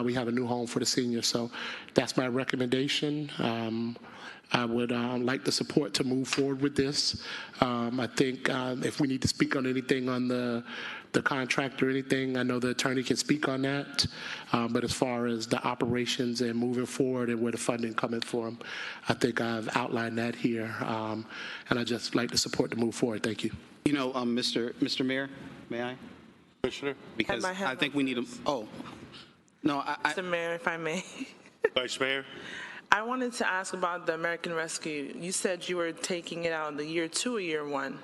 we have a new home for the seniors. So that's my recommendation. I would like the support to move forward with this. I think if we need to speak on anything on the contract or anything, I know the attorney can speak on that. But as far as the operations and moving forward and where the funding coming from, I think I've outlined that here. And I just like the support to move forward. Thank you. Mr. Mayor, may I? Commissioner? Because I think we need a, Mr. Mayor, if I may. Vice Mayor? I wanted to ask about the American Rescue. You said you were taking it out in the year 2 or year 1?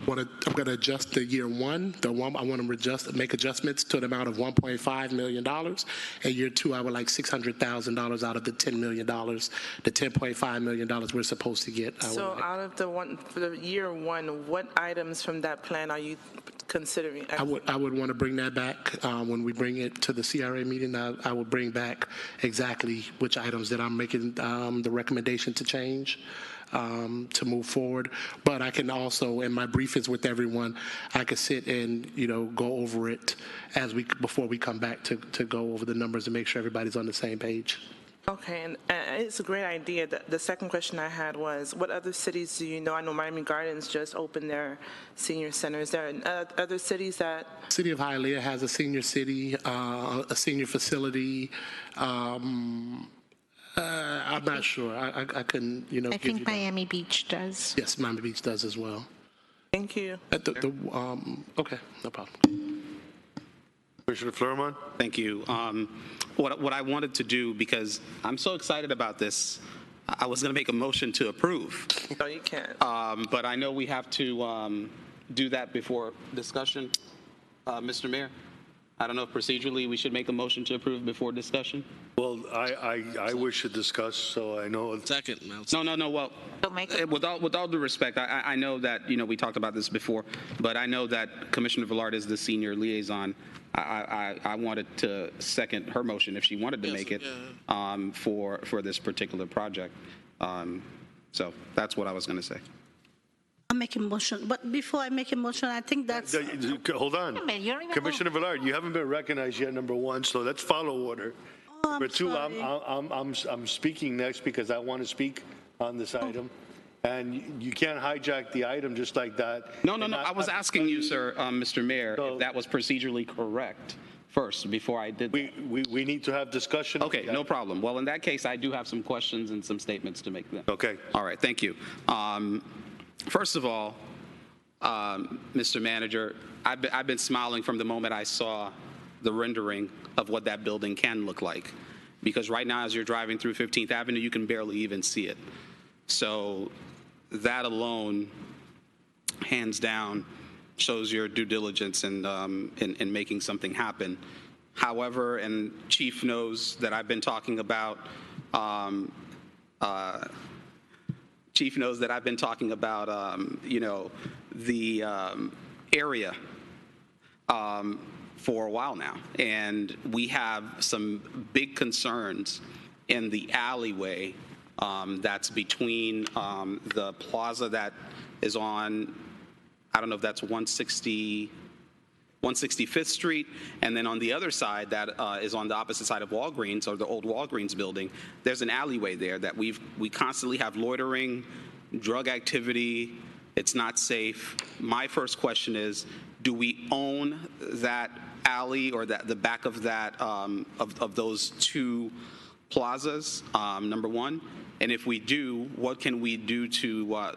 I'm going to adjust the year one. I want to make adjustments to the amount of $1.5 million. And year two, I would like $600,000 out of the $10 million, the $10.5 million we're supposed to get. So out of for the year one, what items from that plan are you considering? I would want to bring that back when we bring it to the CRA meeting. I will bring back exactly which items that I'm making the recommendation to change to move forward. But I can also, in my briefings with everyone, I could sit and go over it before we come back to go over the numbers and make sure everybody's on the same page. Okay, and it's a great idea. The second question I had was, what other cities do you know? I know Miami Gardens just opened their senior center. Is there other cities that? City of Hialeah has a senior city, a senior facility. I'm not sure. I couldn't, I think Miami Beach does. Yes, Miami Beach does as well. Thank you. Okay, no problem. Commissioner Florimon? Thank you. What I wanted to do, because I'm so excited about this, I was going to make a motion to approve. No, you can't. But I know we have to do that before discussion. Mr. Mayor, I don't know if procedurally we should make a motion to approve before discussion. Well, I wish to discuss, so I know. Second. No. Well, with all due respect, I know that we talked about this before, but I know that Commissioner Villard is the senior liaison. I wanted to second her motion if she wanted to make it for this particular project. So that's what I was going to say. I'm making a motion, but before I make a motion, I think that's. Hold on. Commissioner Villard, you haven't been recognized yet, number one, so let's follow order. Number two, I'm speaking next because I want to speak on this item. And you can't hijack the item just like that. No. I was asking you, sir, Mr. Mayor, if that was procedurally correct first before I did that. We need to have discussion. Okay, no problem. Well, in that case, I do have some questions and some statements to make then. Okay. All right, thank you. First of all, Mr. Manager, I've been smiling from the moment I saw the rendering of what that building can look like. Because right now, as you're driving through 15th Avenue, you can barely even see it. So that alone, hands down, shows your due diligence in making something happen. However, and Chief knows that I've been talking about the area for a while now, and we have some big concerns in the alleyway that's between the plaza that is on, I don't know if that's 165th Street, and then on the other side that is on the opposite side of Walgreens, or the old Walgreens building, there's an alleyway there that we constantly have loitering, drug activity. It's not safe. My first question is, do we own that alley or the back of that of those two plazas? Number one. And if we do, what can we do to,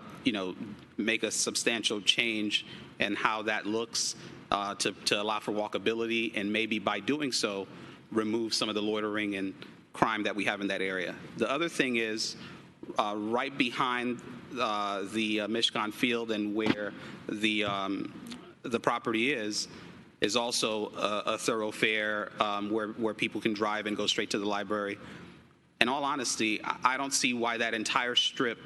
make a substantial change in how that looks to allow for walkability, and maybe by doing so, remove some of the loitering and crime that we have in that area? The other thing is, right behind the Mishkan Field and where the property is also a thoroughfare where people can drive and go straight to the library. In all honesty, I don't see why that entire strip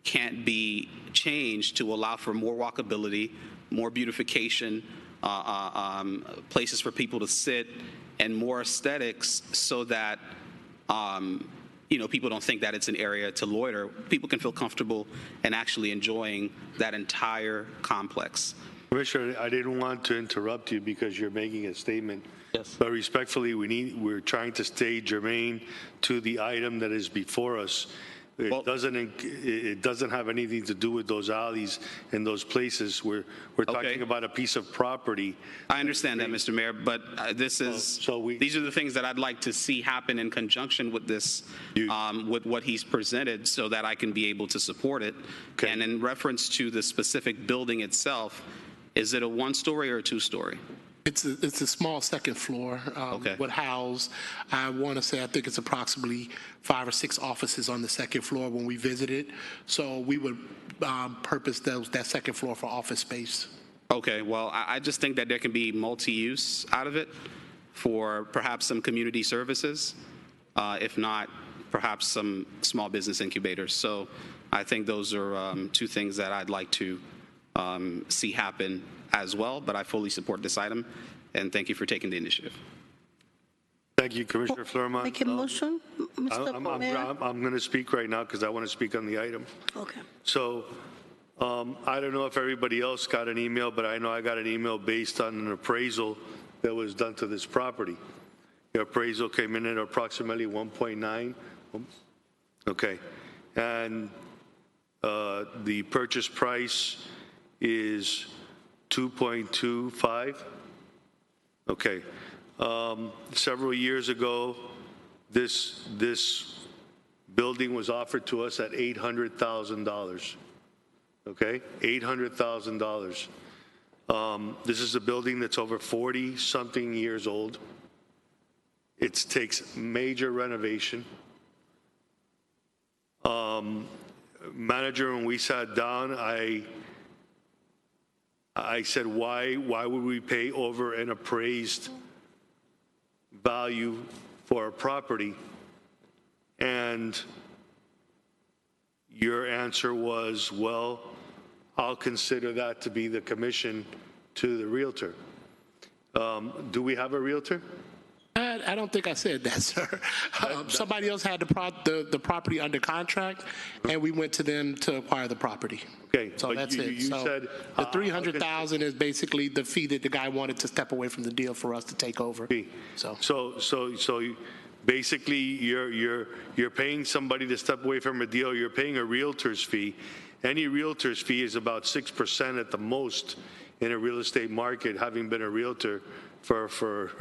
can't be changed to allow for more walkability, more beautification, places for people to sit, and more aesthetics, so that people don't think that it's an area to loiter. People can feel comfortable and actually enjoying that entire complex. Commissioner, I didn't want to interrupt you because you're making a statement. Yes. But respectfully, we're trying to stay germane to the item that is before us. It doesn't have anything to do with those alleys and those places. We're talking about a piece of property. I understand that, Mr. Mayor, but these are the things that I'd like to see happen in conjunction with this, with what he's presented, so that I can be able to support it. Okay. And in reference to the specific building itself, is it a one-story or a two-story? It's a small second floor. Okay. Would house, I want to say, I think it's approximately 5 or 6 offices on the second floor when we visited. So we would purpose that second floor for office space. Okay, well, I just think that there can be multi-use out of it for perhaps some community services, if not, perhaps some small business incubators. So I think those are 2 things that I'd like to see happen as well, but I fully support this item, and thank you for taking the initiative. Thank you, Commissioner Fleury. Make a motion, Mr. Mayor? I'm going to speak right now because I want to speak on the item. Okay. So I don't know if everybody else got an email, but I know I got an email based on an appraisal that was done to this property. The appraisal came in at approximately 1.9. Okay. And the purchase price is 2.25. Okay. Several years ago, this building was offered to us at $800,000. Okay, $800,000. This is a building that's over 40-something years old. It takes major renovation. Manager, when we sat down, I said, why would we pay over an appraised value for a property? And your answer was, well, I'll consider that to be the commission to the realtor. Do we have a realtor? I don't think I said that, sir. Somebody else had the property under contract, and we went to them to acquire the property. Okay, so that's it. You said the $300,000 is basically the fee that the guy wanted to step away from the deal for us to take over. So basically, you're paying somebody to step away from a deal. You're paying a realtor's fee. Any realtor's fee is about 6% at the most in a real estate market. Having been a realtor for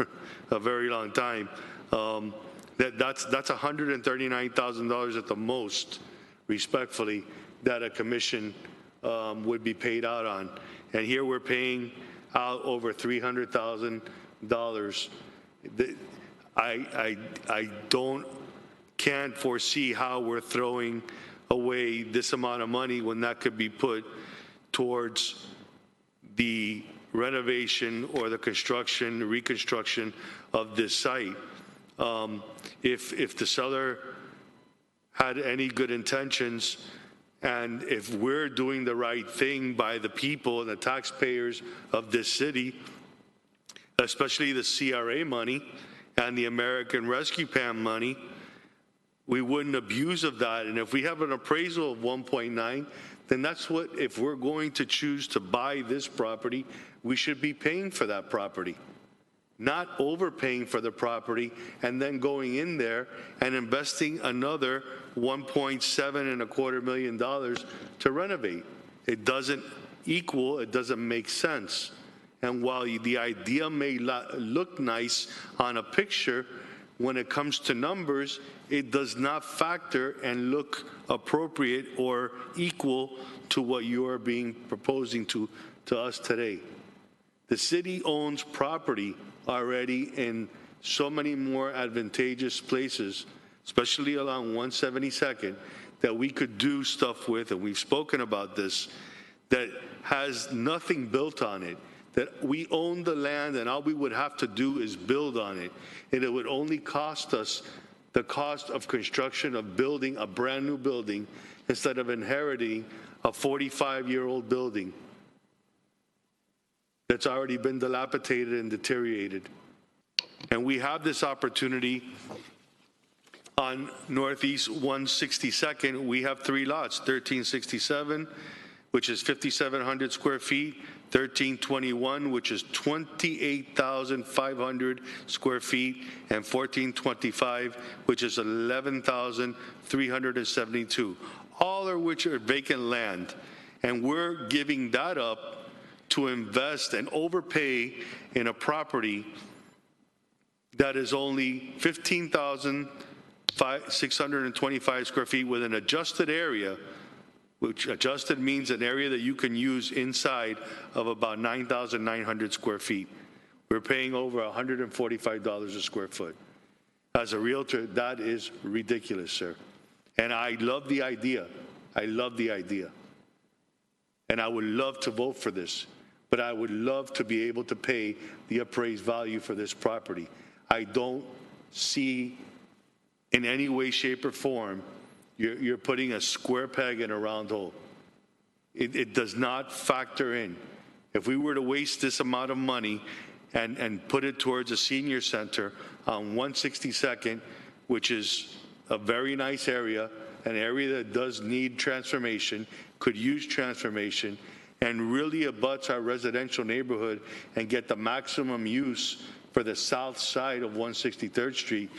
a very long time, that's $139,000 at the most, respectfully, that a commission would be paid out on. And here we're paying out over $300,000. I can't foresee how we're throwing away this amount of money when that could be put towards the renovation or the construction, reconstruction of this site. If the seller had any good intentions, and if we're doing the right thing by the people and the taxpayers of this city, especially the CRA money and the American Rescue Plan money, we wouldn't abuse of that. And if we have an appraisal of 1.9, then that's what, if we're going to choose to buy this property, we should be paying for that property, not overpaying for the property and then going in there and investing another $1.725 million to renovate. It doesn't equal, it doesn't make sense. And while the idea may look nice on a picture, when it comes to numbers, it does not factor and look appropriate or equal to what you are proposing to us today. The city owns property already in so many more advantageous places, especially along 172nd, that we could do stuff with, and we've spoken about this, that has nothing built on it, that we own the land and all we would have to do is build on it. And it would only cost us the cost of construction of building a brand new building instead of inheriting a 45-year-old building that's already been dilapidated and deteriorated. And we have this opportunity on Northeast 162nd. We have 3 lots, 1367, which is 5,700 square feet, 1321, which is 28,500 square feet, and 1425, which is 11,372, all of which are vacant land. And we're giving that up to invest and overpay in a property that is only 15,625 square feet with an adjusted area, which adjusted means an area that you can use inside of about 9,900 square feet. We're paying over $145 a square foot. As a realtor, that is ridiculous, sir. And I love the idea. I love the idea. And I would love to vote for this, but I would love to be able to pay the appraised value for this property. I don't see in any way, shape, or form you're putting a square peg in a round hole. It does not factor in. If we were to waste this amount of money and put it towards a senior center on 162nd, which is a very nice area, an area that does need transformation, could use transformation, and really abuts our residential neighborhood and get the maximum use for the south side of 163rd Street,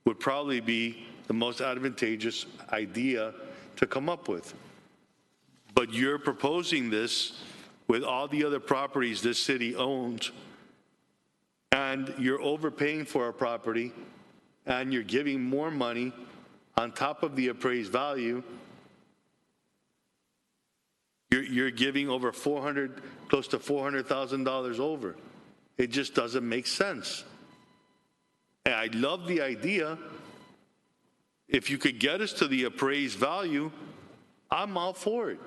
would probably be the most advantageous idea to come up with. But you're proposing this with all the other properties this city owns, and you're overpaying for a property, and you're giving more money on top of the appraised value. You're giving over close to $400,000 over. It just doesn't make sense. And I love the idea. If you could get us to the appraised value, I'm all for it.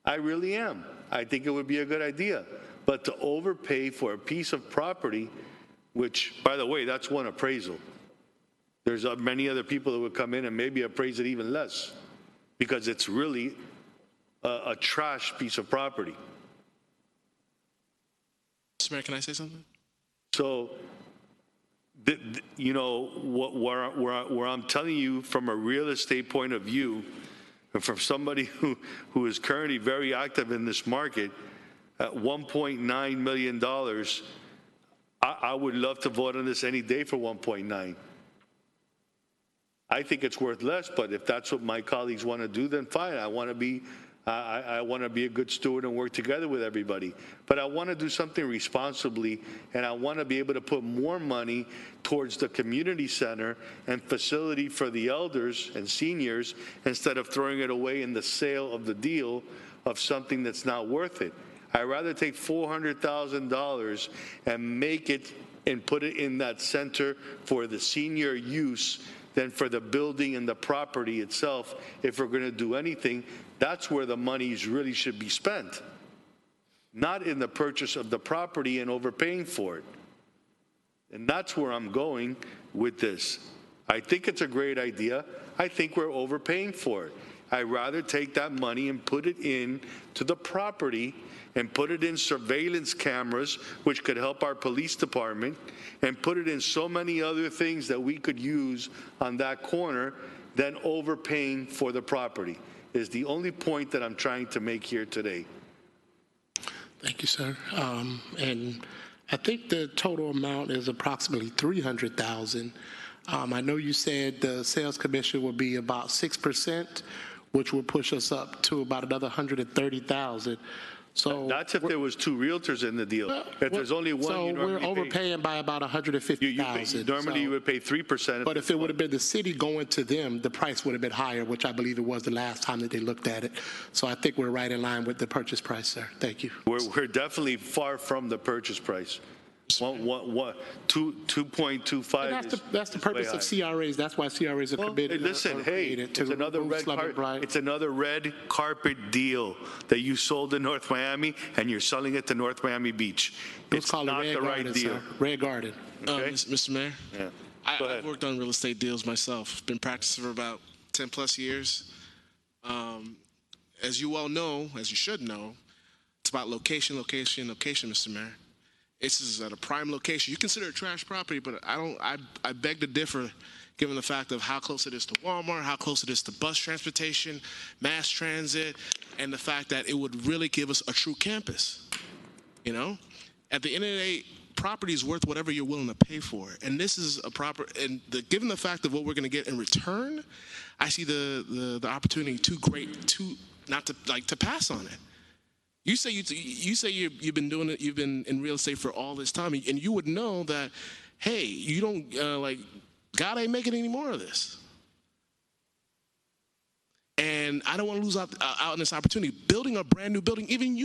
I really am. I think it would be a good idea. But to overpay for a piece of property, which, by the way, that's one appraisal. There's many other people that would come in and maybe appraise it even less because it's really a trash piece of property. Mr. Mayor, can I say something? So, you know, where I'm telling you from a real estate point of view, and from somebody who is currently very active in this market, at $1.9 million, I would love to vote on this any day for 1.9. I think it's worth less, but if that's what my colleagues want to do, then fine. I want to be a good steward and work together with everybody. But I want to do something responsibly, and I want to be able to put more money towards the community center and facility for the elders and seniors instead of throwing it away in the sale of the deal of something that's not worth it. I'd rather take $400,000 and make it and put it in that center for the senior use than for the building and the property itself. If we're going to do anything, that's where the monies really should be spent, not in the purchase of the property and overpaying for it. And that's where I'm going with this. I think it's a great idea. I think we're overpaying for it. I'd rather take that money and put it in to the property and put it in surveillance cameras, which could help our police department, and put it in so many other things that we could use on that corner than overpaying for the property, is the only point that I'm trying to make here today. Thank you, sir. And I think the total amount is approximately $300,000. I know you said the sales commission will be about 6%, which will push us up to about another $130,000. So that's if there was two realtors in the deal. If there's only one, so we're overpaying by about $150,000. Normally, you would pay 3%. But if it would have been the city going to them, the price would have been higher, which I believe it was the last time that they looked at it. So I think we're right in line with the purchase price, sir. Thank you. We're definitely far from the purchase price. 2.25. That's the purpose of CRAs. That's why CRAs are committed. Listen, hey, it's another red carpet deal that you sold in North Miami, and you're selling it to North Miami Beach. It's not the right deal. Sir. Red Garden. Okay? Mr. Mayor? Yeah. I've worked on real estate deals myself. Been practicing for about 10 plus years. As you all know, as you should know, it's about location, Mr. Mayor. This is at a prime location. You consider it trash property, but I beg to differ given the fact of how close it is to Walmart, how close it is to bus transportation, mass transit, and the fact that it would really give us a true campus. You know? At the end of the day, property is worth whatever you're willing to pay for it. And this is a given the fact of what we're going to get in return, I see the opportunity too great to pass on it. You say you've been doing it. You've been in real estate for all this time, and you would know that. Hey, you don't God ain't making any more of this, and I don't want to lose out on this opportunity. Building a brand new building, even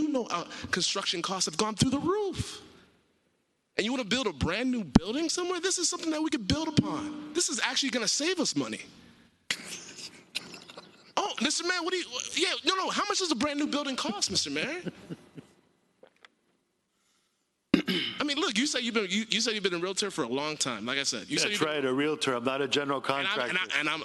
construction costs have gone through the roof. and you want to build a brand new building somewhere, this is something that we could build upon. This is actually going to save us money. Oh, Mr. Mayor, no, how much does a brand new building cost, Mr. Mayor? I mean, look, you say you've been a realtor for a long time. Like I said, That's right, a realtor. I'm not a general contractor.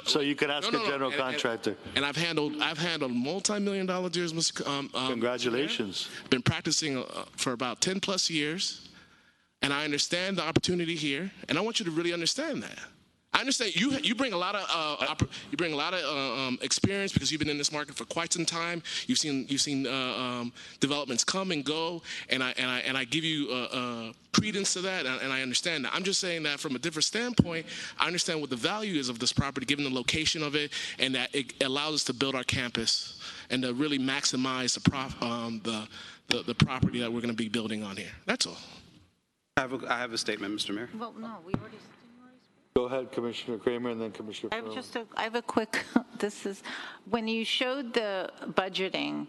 So you could ask a general contractor. And I've handled multi-million-dollar deals, Mr. Congratulations. Mayor. Been practicing for about 10 plus years, and I understand the opportunity here, and I want you to really understand that. I understand you bring a lot of experience because you've been in this market for quite some time. You've seen developments come and go, and I give you credence to that, and I understand that. I'm just saying that from a different standpoint, I understand what the value is of this property, given the location of it, and that it allows us to build our campus and to really maximize the property that we're going to be building on here. That's all. I have a statement, Mr. Mayor. Well, no, we already. Go ahead, Commissioner Kramer, and then Commissioner Ferrell. I have a quick, when you showed the budgeting,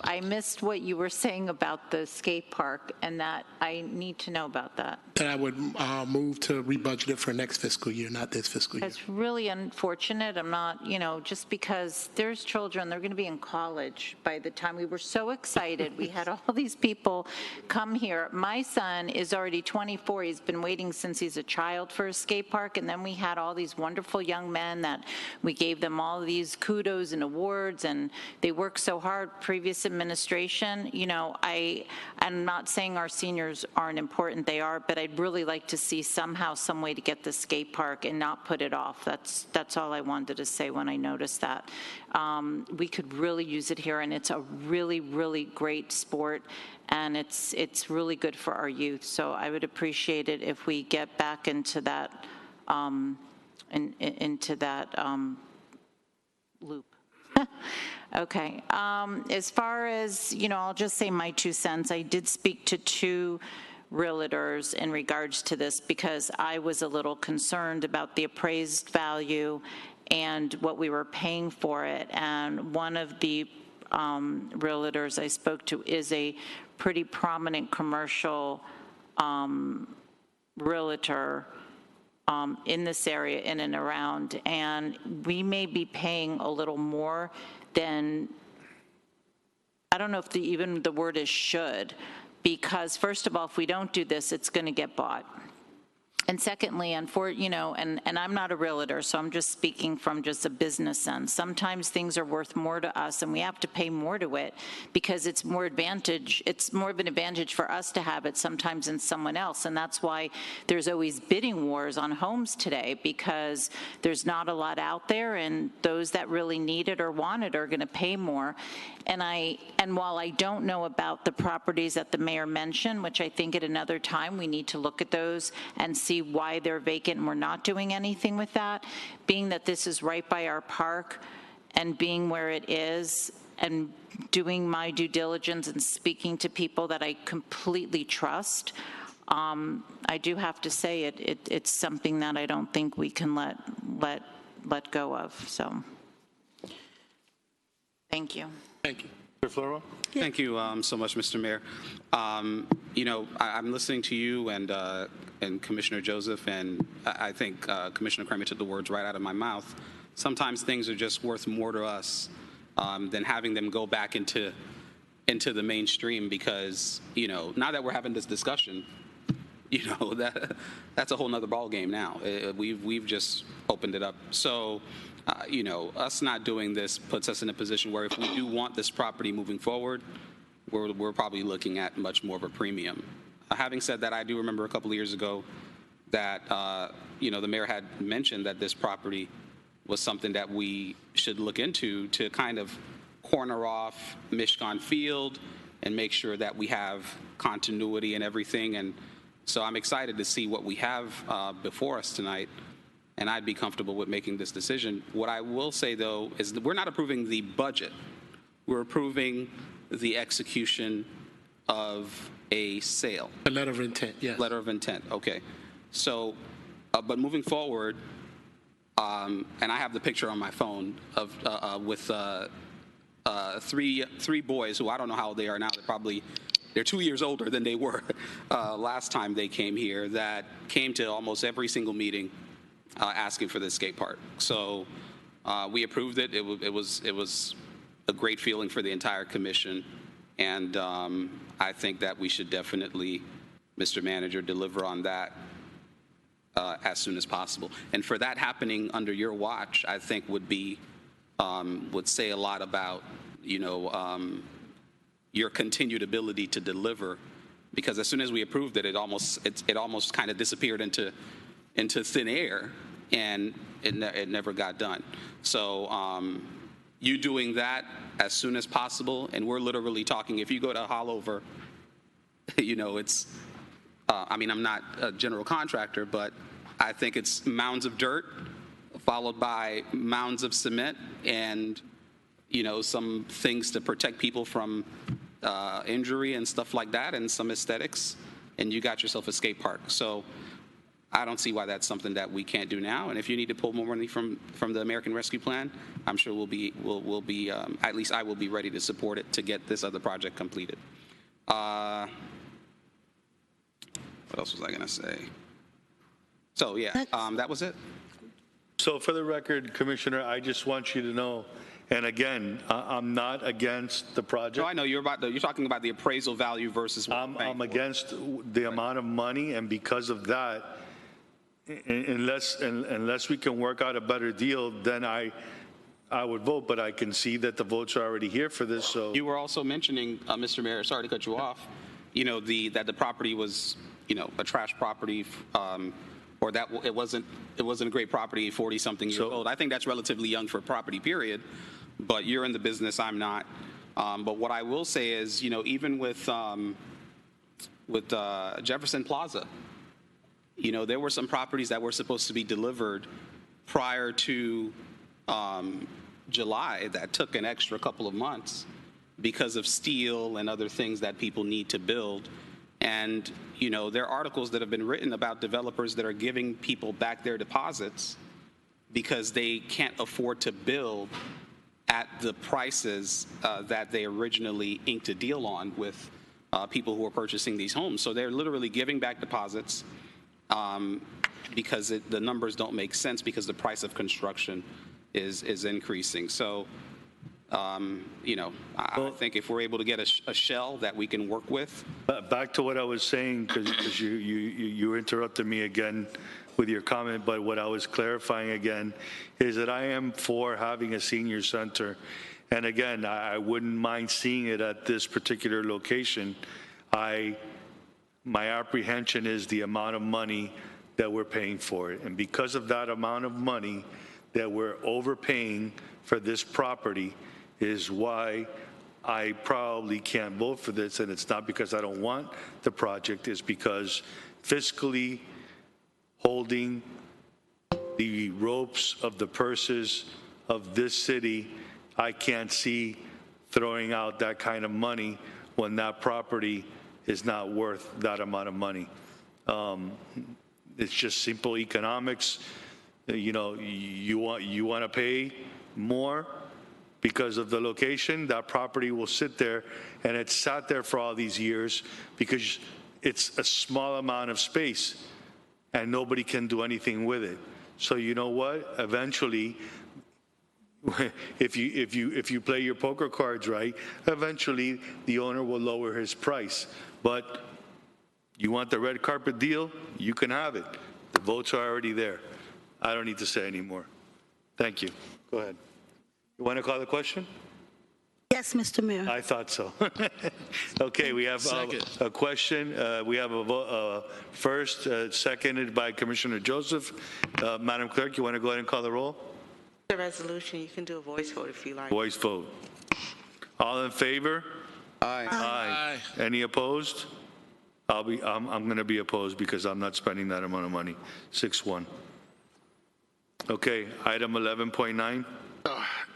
I missed what you were saying about the skate park, and that I need to know about that. That I would move to rebudget it for next fiscal year, not this fiscal year. It's really unfortunate. I'm not, just because there's children, they're going to be in college by the time. We were so excited. We had all these people come here. My son is already 24. He's been waiting since he's a child for a skate park. And then we had all these wonderful young men that we gave them all these kudos and awards, and they worked so hard. Previous administration, I'm not saying our seniors aren't important, they are, but I'd really like to see somehow, some way to get the skate park and not put it off. That's all I wanted to say when I noticed that. We could really use it here, and it's a really, really great sport, and it's really good for our youth. So I would appreciate it if we get back into that loop. Okay. As far as, I'll just say my 2 cents. I did speak to 2 realtors in regards to this because I was a little concerned about the appraised value and what we were paying for it. And one of the realtors I spoke to is a pretty prominent commercial realtor in this area, in and around, and we may be paying a little more than, I don't know if even the word is should, because first of all, if we don't do this, it's going to get bought. And secondly, and I'm not a realtor, so I'm just speaking from just a business sense. Sometimes things are worth more to us, and we have to pay more to it because it's more of an advantage for us to have it sometimes than someone else. And that's why there's always bidding wars on homes today, because there's not a lot out there, and those that really need it or want it are going to pay more. And while I don't know about the properties that the mayor mentioned, which I think at another time we need to look at those and see why they're vacant and we're not doing anything with that, being that this is right by our park and being where it is and doing my due diligence and speaking to people that I completely trust, I do have to say it's something that I don't think we can let go of. So, thank you. Thank you. Mr. Floro? Thank you so much, Mr. Mayor. I'm listening to you and Commissioner Joseph, and I think Commissioner Kramer took the words right out of my mouth. Sometimes things are just worth more to us than having them go back into the mainstream, because, now that we're having this discussion, that's a whole nother ballgame now. We've just opened it up. So, us not doing this puts us in a position where if we do want this property moving forward, we're probably looking at much more of a premium. Having said that, I do remember a couple of years ago that, the mayor had mentioned that this property was something that we should look into to kind of corner off Mishcon Field and make sure that we have continuity and everything. And so I'm excited to see what we have before us tonight, and I'd be comfortable with making this decision. What I will say, though, is that we're not approving the budget. We're approving the execution of a sale. A letter of intent, yes. Letter of intent, okay. So, but moving forward, and I have the picture on my phone of three boys who I don't know how old they are now. They're probably they're 2 years older than they were last time they came here, that came to almost every single meeting asking for the skate park. So we approved it. It was a great feeling for the entire commission, and I think that we should definitely, Mr. Manager, deliver on that as soon as possible. And for that happening under your watch, I think would say a lot about, your continued ability to deliver, because as soon as we approved it, it almost kind of disappeared into thin air, and it never got done. So you doing that as soon as possible, and we're literally talking, if you go to Hollover, it's, I'm not a general contractor, but I think it's mounds of dirt followed by mounds of cement and, some things to protect people from injury and stuff like that, and some aesthetics, and you got yourself a skate park. So I don't see why that's something that we can't do now. And if you need to pull more money from the American Rescue Plan, I'm sure we'll be at least I will be ready to support it to get this other project completed. What else was I going to say? So yeah, that was it. So for the record, Commissioner, I just want you to know, and again, I'm not against the project. No, I know you're talking about the appraisal value versus. I'm against the amount of money, and because of that, unless we can work out a better deal, then I would vote. But I can see that the votes are already here for this. So you were also mentioning, Mr. Mayor, sorry to cut you off. That the property was, a trash property. Or that it wasn't a great property, 40-something years old. I think that's relatively young for a property, period. But you're in the business, I'm not. But what I will say is, even with Jefferson Plaza, there were some properties that were supposed to be delivered prior to July that took an extra couple of months because of steel and other things that people need to build. And, there are articles that have been written about developers that are giving people back their deposits because they can't afford to build at the prices that they originally inked a deal on with people who are purchasing these homes. So they're literally giving back deposits because the numbers don't make sense because the price of construction is increasing. So I think if we're able to get a shell that we can work with. Back to what I was saying, because you interrupted me again with your comment, but what I was clarifying again is that I am for having a senior center. And again, I wouldn't mind seeing it at this particular location. My apprehension is the amount of money that we're paying for it. And because of that amount of money that we're overpaying for this property, is why I probably can't vote for this. And it's not because I don't want the project, it's because fiscally holding the ropes of the purses of this city, I can't see throwing out that kind of money when that property is not worth that amount of money. It's just simple economics. You want to pay more because of the location. That property will sit there, and it's sat there for all these years because it's a small amount of space and nobody can do anything with it. So you know what? Eventually, if you play your poker cards right, eventually the owner will lower his price. But you want the red carpet deal, you can have it. The votes are already there. I don't need to say any more. Thank you. Go ahead. You want to call the question? Yes, Mr. Mayor. I thought so. Okay, we have a question. We have a first, seconded by Commissioner Joseph. Madam Clerk, you want to go ahead and call the roll? The resolution, you can do a voice vote if you like. Voice vote. All in favor? Aye. Aye. Any opposed? I'm going to be opposed because I'm not spending that amount of money. 6-1. Okay, item 11.9.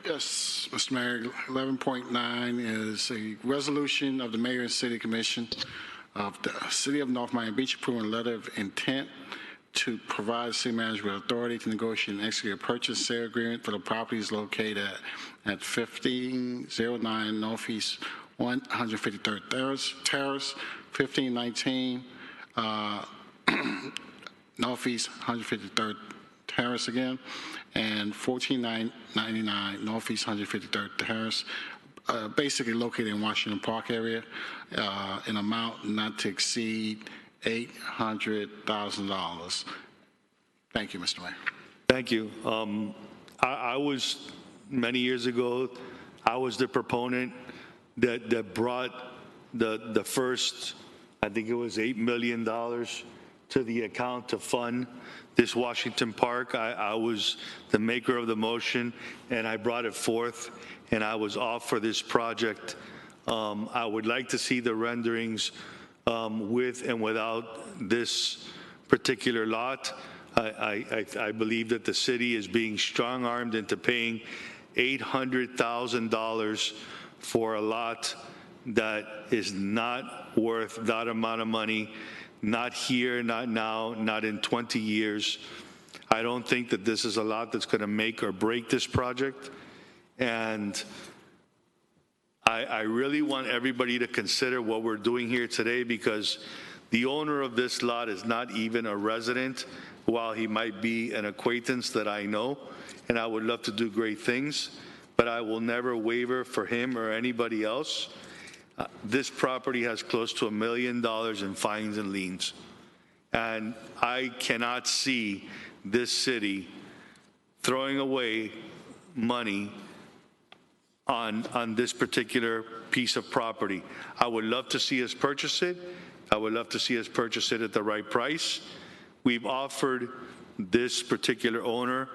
Yes, Mr. Mayor, 11.9 is a resolution of the Mayor and City Commission of the City of North Miami Beach approving a letter of intent to provide city manager with authority to negotiate and execute a purchase sale agreement for the properties located at 1509 Northeast 153rd Terrace, 1519 Northeast 153rd Terrace again, and 14999 Northeast 153rd Terrace, basically located in Washington Park area, in amount not to exceed $800,000. Thank you, Mr. Mayor. Thank you. I was, many years ago, I was the proponent that brought the first, I think it was $8 million to the account to fund this Washington Park. I was the maker of the motion, and I brought it forth, and I was all for this project. I would like to see the renderings with and without this particular lot. I believe that the city is being strong-armed into paying $800,000 for a lot that is not worth that amount of money, not here, not now, not in 20 years. I don't think that this is a lot that's going to make or break this project. And I really want everybody to consider what we're doing here today, because the owner of this lot is not even a resident, while he might be an acquaintance that I know, and I would love to do great things, but I will never waver for him or anybody else. This property has close to $1 million in fines and liens, and I cannot see this city throwing away money on this particular piece of property. I would love to see us purchase it. I would love to see us purchase it at the right price. We've offered this particular owner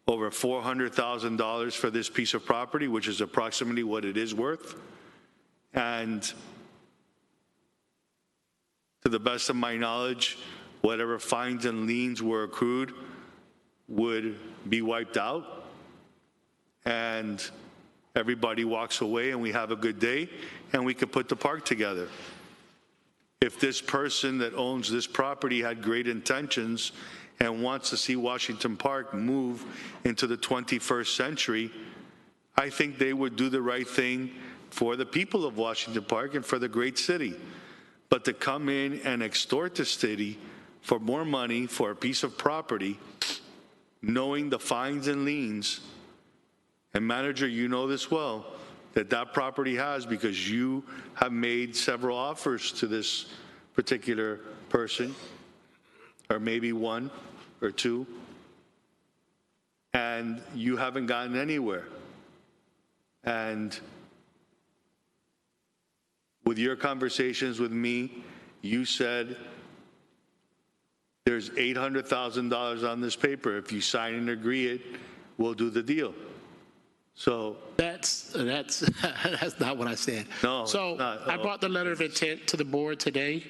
over $400,000 for this piece of property, which is approximately what it is worth. And to the best of my knowledge, whatever fines and liens were accrued would be wiped out, and everybody walks away and we have a good day and we could put the park together. If this person that owns this property had great intentions and wants to see Washington Park move into the 21st century, I think they would do the right thing for the people of Washington Park and for the great city. But to come in and extort the city for more money for a piece of property, knowing the fines and liens, and manager, you know this well, that property has, because you have made several offers to this particular person, or maybe one or two, and you haven't gotten anywhere. And with your conversations with me, you said there's $800,000 on this paper. If you sign and agree it, we'll do the deal. So that's not what I said. No, so it's not. I brought the letter of intent to the board today,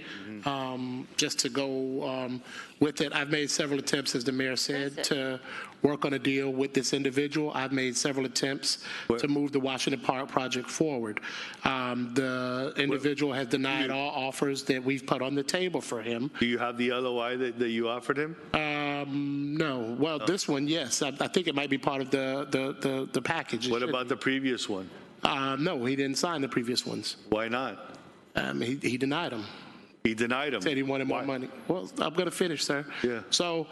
just to go with it. I've made several attempts, as the mayor said, to work on a deal with this individual. I've made several attempts to move the Washington Park project forward. The individual has denied all offers that we've put on the table for him. Do you have the LOI that you offered him? No. Well, this one, yes. I think it might be part of the package. What about the previous one? No, he didn't sign the previous ones. Why not? He denied them. He denied them. Said he wanted more money. Well, I'm going to finish, sir. Yeah. So,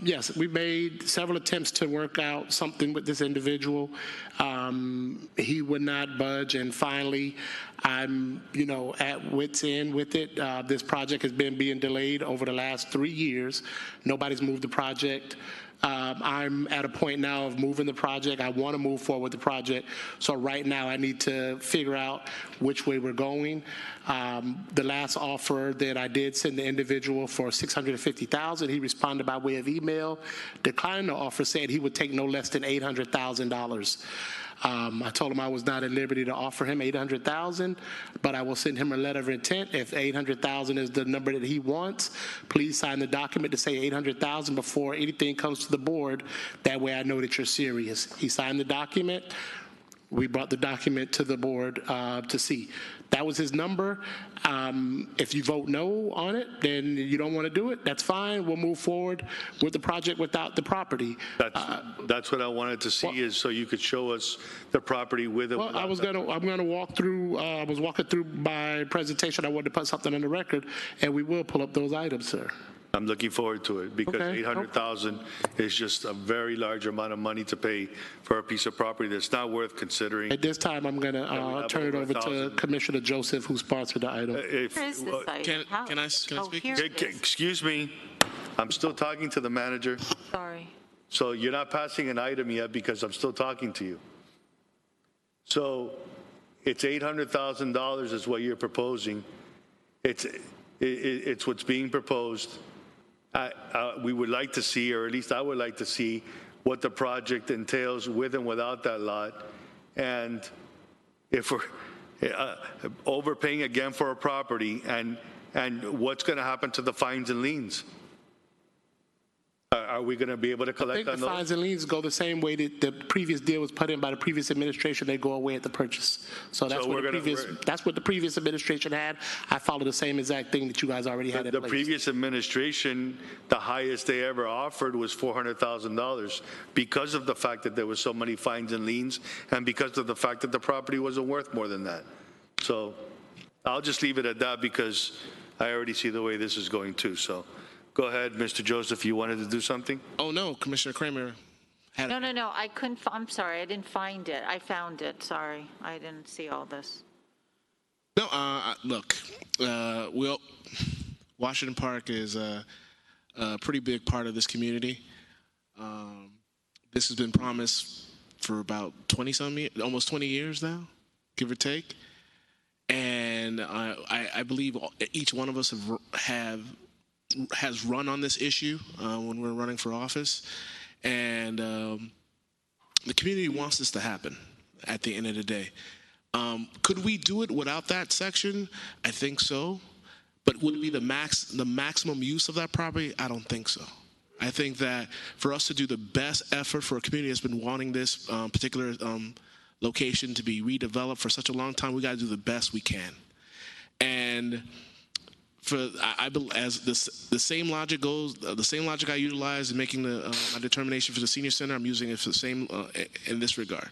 yes, we made several attempts to work out something with this individual. He would not budge, and finally, I'm, at wit's end with it. This project has been being delayed over the last 3 years. Nobody's moved the project. I'm at a point now of moving the project. I want to move forward with the project. So right now I need to figure out which way we're going. The last offer that I did send the individual for $650,000, he responded by way of email, declining the offer, said he would take no less than $800,000. I told him I was not at liberty to offer him $800,000, but I will send him a letter of intent. If $800,000 is the number that he wants, please sign the document to say $800,000 before anything comes to the board. That way I know that you're serious. He signed the document. We brought the document to the board to see. That was his number. If you vote no on it, then you don't want to do it, that's fine. We'll move forward with the project without the property. That's what I wanted to see, is so you could show us the property with it. Well, I'm gonna walk through, I was walking through my presentation. I wanted to put something on the record, and we will pull up those items, sir. I'm looking forward to it, because Okay. 800,000 is just a very large amount of money to pay for a piece of property that's not worth considering. At this time, I'm gonna turn it over to 1,000. Commissioner Joseph, who sponsored the item. Can I speak? Excuse me, I'm still talking to the manager. Sorry. So you're not passing an item yet because I'm still talking to you. So it's $800,000 is what you're proposing. It's what's being proposed. We would like to see, or at least I would like to see, what the project entails with and without that lot. And if we're overpaying again for a property, and what's going to happen to the fines and liens? Are we going to be able to I collect think on the those? fines and liens go the same way that the previous deal was put in by the previous administration. They go away at the purchase. So that's what the previous administration had. I follow the same exact thing that you guys already had in The place. previous administration, the highest they ever offered was $400,000 because of the fact that there was so many fines and liens, and because of the fact that the property wasn't worth more than that. So I'll just leave it at that, because I already see the way this is going too. So go ahead, Mr. Joseph, you wanted to do something? Oh, no, Commissioner Kramer had No, I couldn't, I'm sorry, I didn't find it. I found it, sorry. I didn't see all this. No, look, Washington Park is a pretty big part of this community. This has been promised for about 20-some years, almost 20 years now, give or take. And I believe each one of us has run on this issue when we're running for office. And the community wants this to happen at the end of the day. Could we do it without that section? I think so. But would it be the maximum use of that property? I don't think so. I think that for us to do the best effort for a community that's been wanting this particular location to be redeveloped for such a long time, we got to do the best we can. And as the same logic goes, the same logic I utilize in making my determination for the senior center, I'm using it for the same in this regard.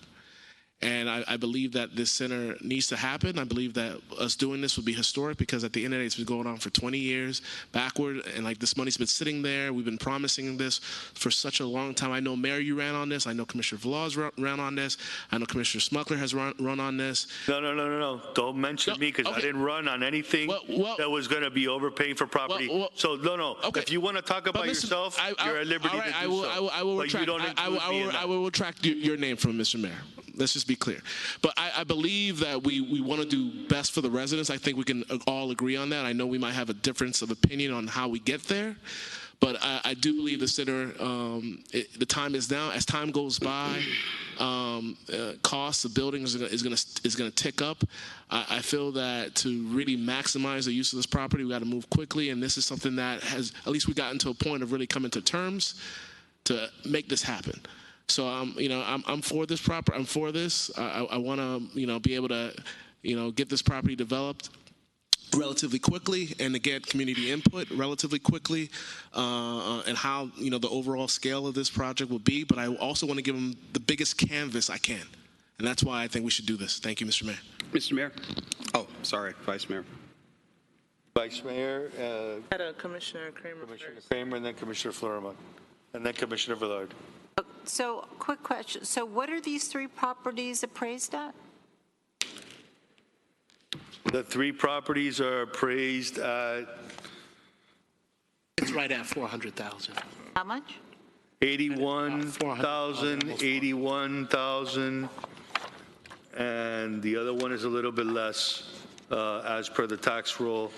And I believe that this center needs to happen. I believe that us doing this would be historic, because at the end of the day, it's been going on for 20 years backward, and like this money's been sitting there. We've been promising this for such a long time. I know, Mayor, you ran on this. I know Commissioner Velaz ran on this. I know Commissioner Smuckler has run on this. No. Don't mention me, because I didn't run on anything that was going to be overpaying for property. So no. Okay. If you want to talk about yourself, you're at liberty to do so. I will retract. I will retract your name from Mr. Mayor. Let's just be clear. But I believe that we want to do best for the residents. I think we can all agree on that. I know we might have a difference of opinion on how we get there, but I do believe the center, the time is now. As time goes by, costs of buildings is going to tick up. I feel that to really maximize the use of this property, we got to move quickly, and this is something that has, at least we gotten to a point of really coming to terms to make this happen. So I'm for this I'm for this. I want to be able to get this property developed relatively quickly, and to get community input relatively quickly, and how the overall scale of this project will be. But I also want to give them the biggest canvas I can, and that's why I think we should do this. Thank you, Mr. Mayor. Mr. Mayor. Oh, sorry, Vice Mayor. Vice Mayor, Commissioner Kramer. Commissioner Kramer, and then Commissioner Florimon, and then Commissioner Villard. So, quick question. So what are these three properties appraised at? The three properties are appraised at It's right at 400,000. How much? 81,000, 81,000, and the other one is a little bit less as per the tax roll,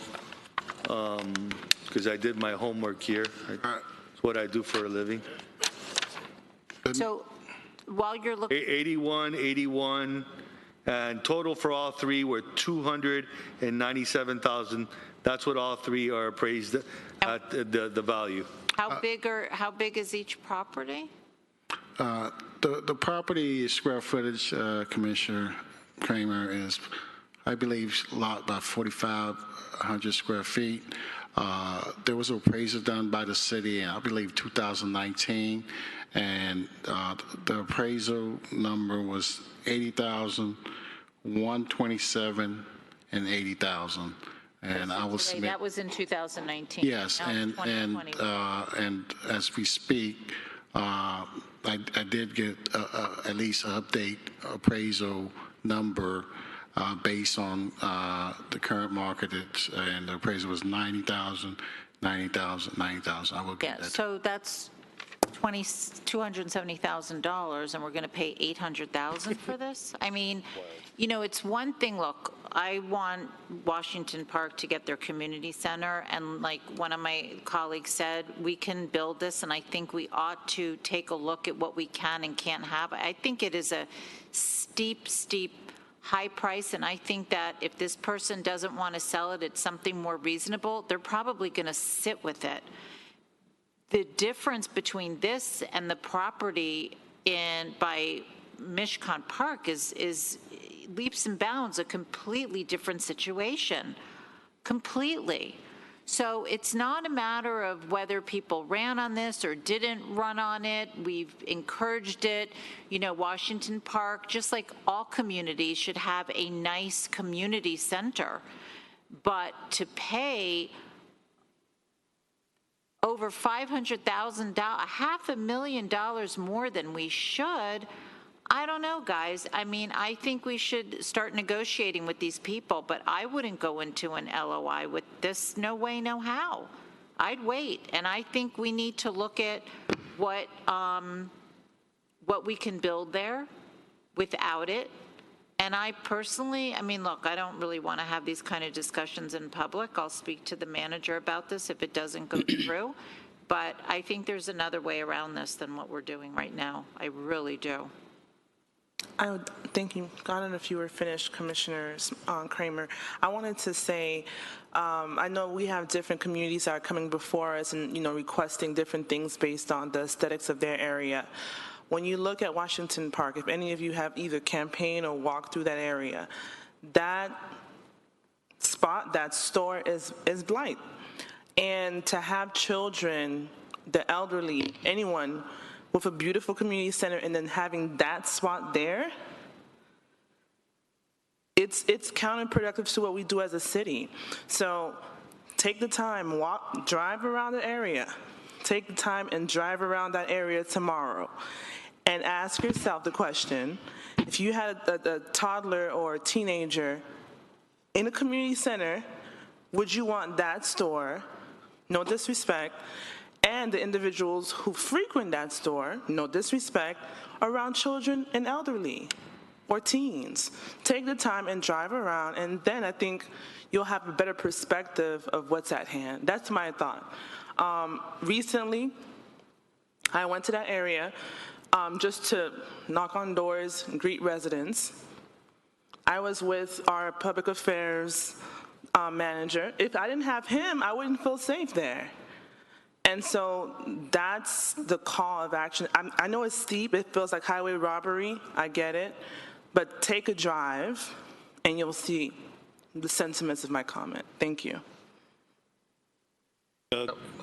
because I did my homework here. It's what I do for a living. So while you're looking... 81, and total for all three were 297,000. That's what all three are appraised at, the value. How big is each property? The property square footage, Commissioner Kramer, is I believe, lot about 4,500 square feet. There was an appraisal done by the city in, I believe, 2019, and the appraisal number was 80,000, 127, and 80,000. And I will submit. That was in 2019. Yes, Now it's 2020. and as we speak, I did get at least an update appraisal number based on the current market, and the appraisal was 90,000, 90,000, 90,000. I will get that. So that's $270,000, and we're going to pay $800,000 for this? I mean, you know, it's one thing, look, I want Washington Park to get their community center, and like one of my colleagues said, we can build this, and I think we ought to take a look at what we can and can't have. I think it is a steep, high price, and I think that if this person doesn't want to sell it at something more reasonable, they're probably going to sit with it. The difference between this and the property by Mishcon Park is leaps and bounds a completely different situation, completely. So it's not a matter of whether people ran on this or didn't run on it. We've encouraged it. You know, Washington Park, just like all communities, should have a nice community center. But to pay over $500,000, $500,000 more than we should, I don't know, guys. I mean, I think we should start negotiating with these people, but I wouldn't go into an LOI with this. No way, no how. I'd wait, and I think we need to look at what we can build there without it. And I personally, I mean, look, I don't really want to have these kind of discussions in public. I'll speak to the manager about this if it doesn't go through. But I think there's another way around this than what we're doing right now. I really do. I would thank you. I don't know if you were finished, Commissioner Kramer. I wanted to say, I know we have different communities that are coming before us and, you know, requesting different things based on the aesthetics of their area. When you look at Washington Park, if any of you have either campaigned or walked through that area, that spot, that store is blight. And to have children, the elderly, anyone with a beautiful community center and then having that spot there, it's counterproductive to what we do as a city. So take the time, drive around the area. Take the time and drive around that area tomorrow and ask yourself the question, if you had a toddler or a teenager in a community center, would you want that store, no disrespect, and the individuals who frequent that store, no disrespect, around children and elderly or teens? Take the time and drive around, and then I think you'll have a better perspective of what's at hand. That's my thought. Recently, I went to that area just to knock on doors and greet residents. I was with our public affairs manager. If I didn't have him, I wouldn't feel safe there. And so that's the call of action. I know it's steep. It feels like highway robbery. I get it. But take a drive, and you'll see the sentiments of my comment. Thank you.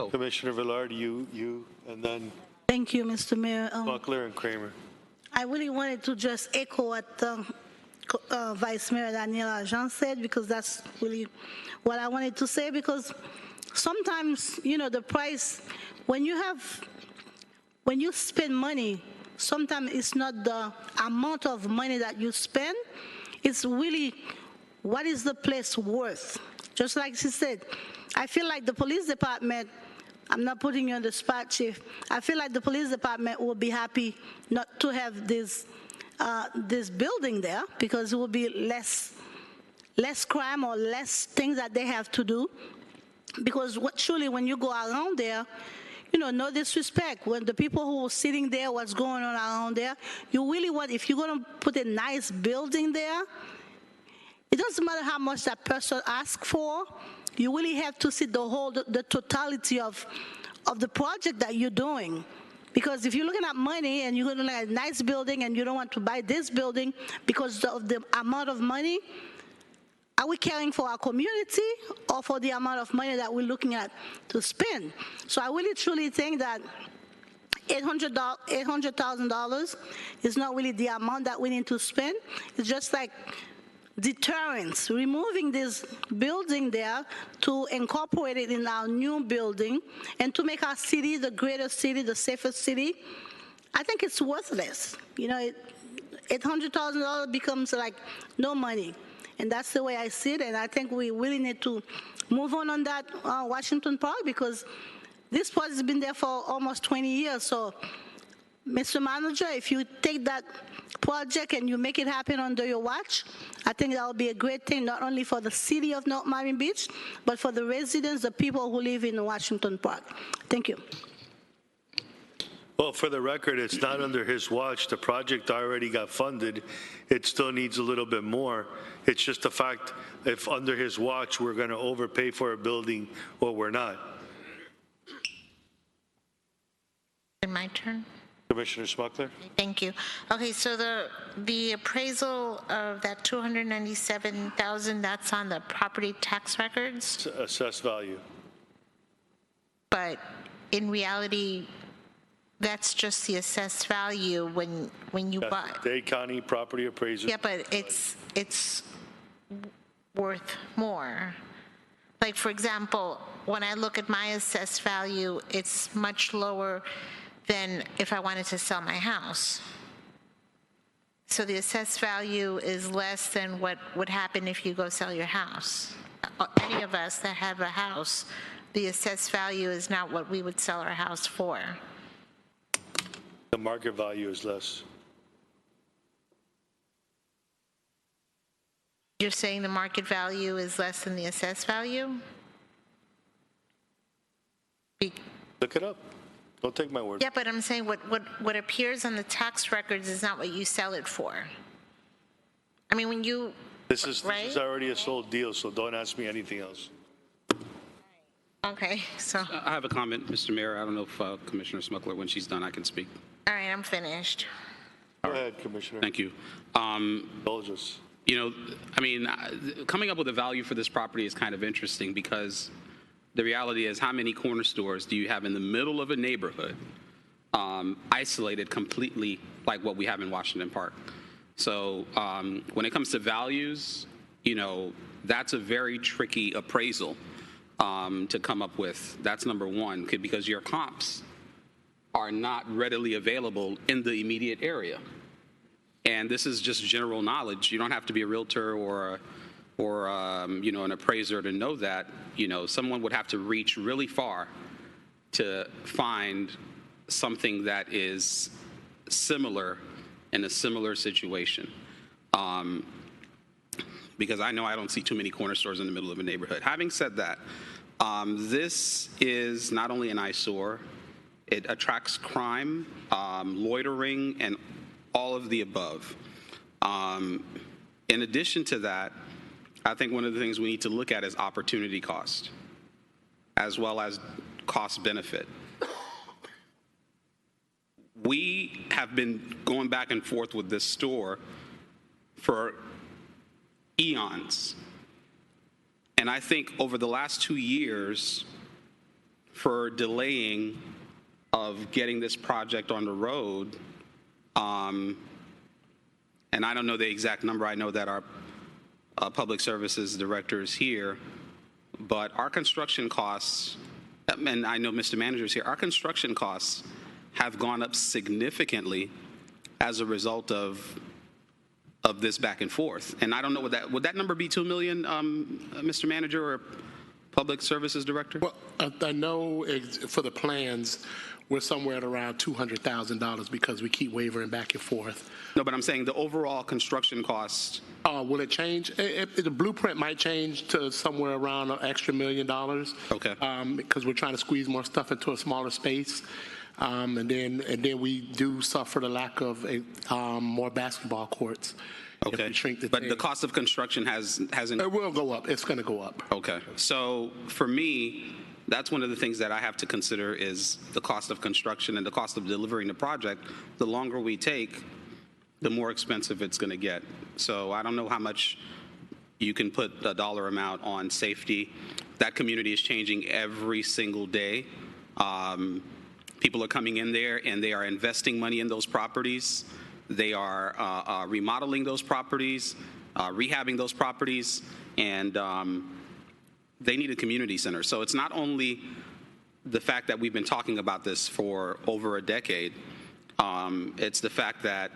Commissioner Velarde, you, and then Thank you, Mr. Mayor. Buckler and Kramer. I really wanted to just echo what Vice Mayor Daniela Jean said, because that's really what I wanted to say, because sometimes, you know, the price, when you spend money, sometimes it's not the amount of money that you spend, it's really what is the place worth. Just like she said, I feel like the police department, I'm not putting you on the spot, Chief, I feel like the police department will be happy not to have this building there, because it will be less crime or less things that they have to do. Because truly, when you go around there, you know, no disrespect, when the people who are sitting there, what's going on around there, you really want, if you're going to put a nice building there, it doesn't matter how much that person asks for, you really have to see the totality of the project that you're doing. Because if you're looking at money and you're going to look at a nice building and you don't want to buy this building because of the amount of money, are we caring for our community or for the amount of money that we're looking at to spend? So I really truly think that $800,000 is not really the amount that we need to spend. It's just like deterrence, removing this building there to incorporate it in our new building and to make our city the greatest city, the safest city. I think it's worthless. You know, $800,000 becomes like no money. And that's the way I see it. And I think we really need to move on that Washington Park, because this park has been there for almost 20 years. So, Mr. Manager, if you take that project and you make it happen under your watch, I think that will be a great thing, not only for the city of North Miami Beach, but for the residents, the people who live in Washington Park. Thank you. Well, for the record, it's not under his watch. The project already got funded. It still needs a little bit more. It's just the fact if under his watch we're going to overpay for a building or we're not. My turn. Commissioner Smuckler? Thank you. Okay, so the appraisal of that $297,000, that's on the property tax records, Assessed value. but in reality, that's just the assessed value when you buy. Dade County property appraiser. Yeah, but it's worth more. Like, for example, when I look at my assessed value, it's much lower than if I wanted to sell my house. So the assessed value is less than what would happen if you go sell your house. Any of us that have a house, the assessed value is not what we would sell our house for. The market value is less. You're saying the market value is less than the assessed value? Look it up. Don't take my word. Yeah, but I'm saying what appears on the tax records is not what you sell it for. I mean, when you, This is already a sold deal, so don't ask me anything else. okay, so, I have a comment, Mr. Mayor. I don't know if Commissioner Smuckler, when she's done, I can speak. all right, I'm finished. Go ahead, Commissioner. Thank you. Indulge us. You know, I mean, coming up with a value for this property is kind of interesting, because the reality is, how many corner stores do you have in the middle of a neighborhood, isolated completely like what we have in Washington Park? So when it comes to values, you know, that's a very tricky appraisal to come up with. That's number one, because your comps are not readily available in the immediate area. And this is just general knowledge. You don't have to be a realtor or you know, an appraiser to know that. You know, someone would have to reach really far to find something that is similar in a similar situation. Because I know I don't see too many corner stores in the middle of a neighborhood. Having said that, this is not only an eyesore, it attracts crime, loitering, and all of the above. In addition to that, I think one of the things we need to look at is opportunity cost, as well as cost benefit. We have been going back and forth with this store for eons. And I think over the last 2 years, for delaying of getting this project on the road, and I don't know the exact number, I know that our public services director is here, but our construction costs, and I know Mr. Manager is here, our construction costs have gone up significantly as a result of this back and forth. And I don't know, would that number be 2 million, Mr. Manager or Public Services Director? Well, I know for the plans, we're somewhere at around $200,000 because we keep wavering back and forth. No, but I'm saying the overall construction cost. Will it change? The blueprint might change to somewhere around an extra $1 million. Okay. Because we're trying to squeeze more stuff into a smaller space. And then we do suffer the lack of more basketball courts. Okay. If we shrink But the cost of construction hasn't. It will go up. It's going to go up. Okay. So for me, that's one of the things that I have to consider is the cost of construction and the cost of delivering the project. The longer we take, the more expensive it's going to get. So I don't know how much, you can put a dollar amount on safety. That community is changing every single day. People are coming in there and they are investing money in those properties. They are remodeling those properties, rehabbing those properties, and they need a community center. So it's not only the fact that we've been talking about this for over a decade, it's the fact that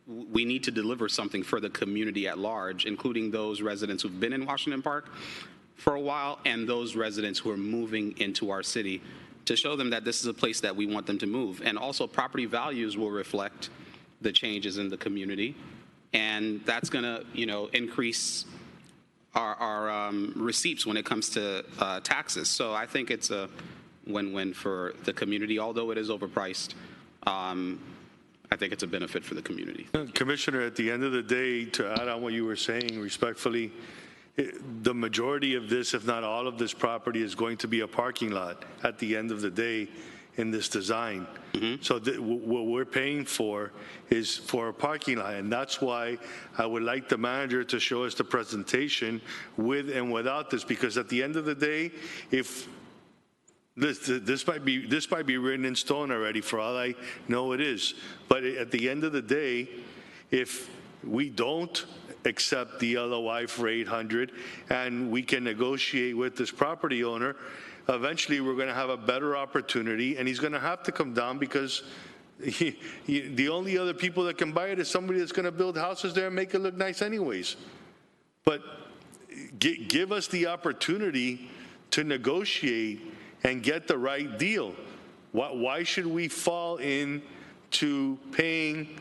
we need to deliver something for the community at large, including those residents who've been in Washington Park for a while and those residents who are moving into our city, to show them that this is a place that we want them to move. And also property values will reflect the changes in the community, and that's going to, increase our receipts when it comes to taxes. So I think it's a win-win for the community, although it is overpriced. I think it's a benefit for the community. Commissioner, at the end of the day, to add on what you were saying respectfully, the majority of this, if not all of this property, is going to be a parking lot at the end of the day in this design. So what we're paying for is for a parking lot, and that's why I would like the manager to show us the presentation with and without this, because at the end of the day, if this might be written in stone already, for all I know it is, but at the end of the day, if we don't accept the LOI for 800 and we can negotiate with this property owner, eventually we're going to have a better opportunity, and he's going to have to come down because the only other people that can buy it is somebody that's going to build houses there and make it look nice anyways. But give us the opportunity to negotiate and get the right deal. Why should we fall into paying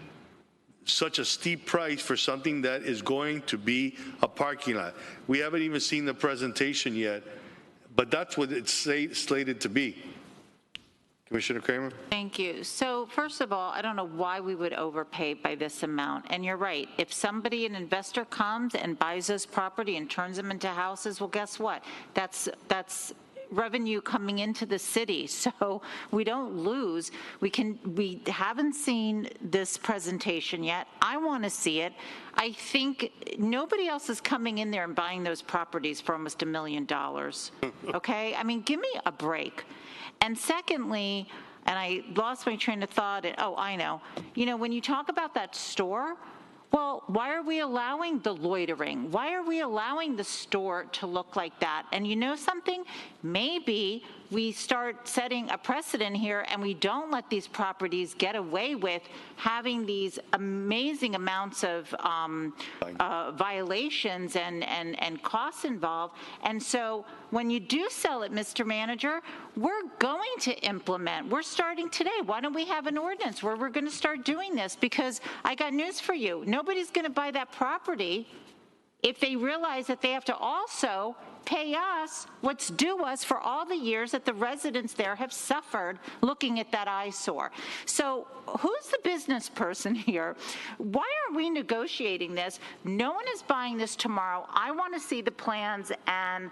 such a steep price for something that is going to be a parking lot? We haven't even seen the presentation yet, but that's what it's slated to be. Commissioner Kramer? Thank you. So first of all, I don't know why we would overpay by this amount. And you're right. If somebody, an investor, comes and buys this property and turns them into houses, well, guess what? That's revenue coming into the city, so we don't lose. We haven't seen this presentation yet. I want to see it. I think nobody else is coming in there and buying those properties for almost $1 million. Okay, I mean, give me a break. And secondly, and I lost my train of thought. And, oh, I know. When you talk about that store, well, why are we allowing the loitering? Why are we allowing the store to look like that? And you know something? Maybe we start setting a precedent here and we don't let these properties get away with having these amazing amounts of violations and costs involved. And so when you do sell it, Mr. Manager, we're going to implement. We're starting today. Why don't we have an ordinance where we're going to start doing this? Because I got news for you. Nobody's going to buy that property if they realize that they have to also pay us what's due us for all the years that the residents there have suffered looking at that eyesore. So who's the business person here? Why are we negotiating this? No one is buying this tomorrow. I want to see the plans, and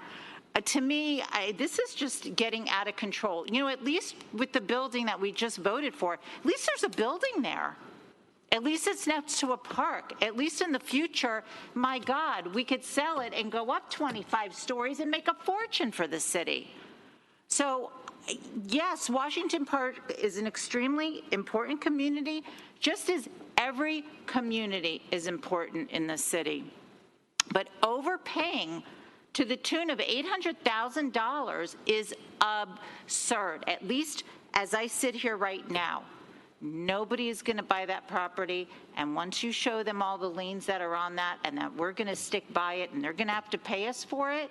to me, this is just getting out of control. At least with the building that we just voted for, at least there's a building there. At least it's next to a park. At least in the future, my God, we could sell it and go up 25 stories and make a fortune for the city. So, yes, Washington Park is an extremely important community, just as every community is important in the city. But overpaying to the tune of $800,000 is absurd, at least as I sit here right now. Nobody is going to buy that property, and once you show them all the liens that are on that and that we're going to stick by it and they're going to have to pay us for it,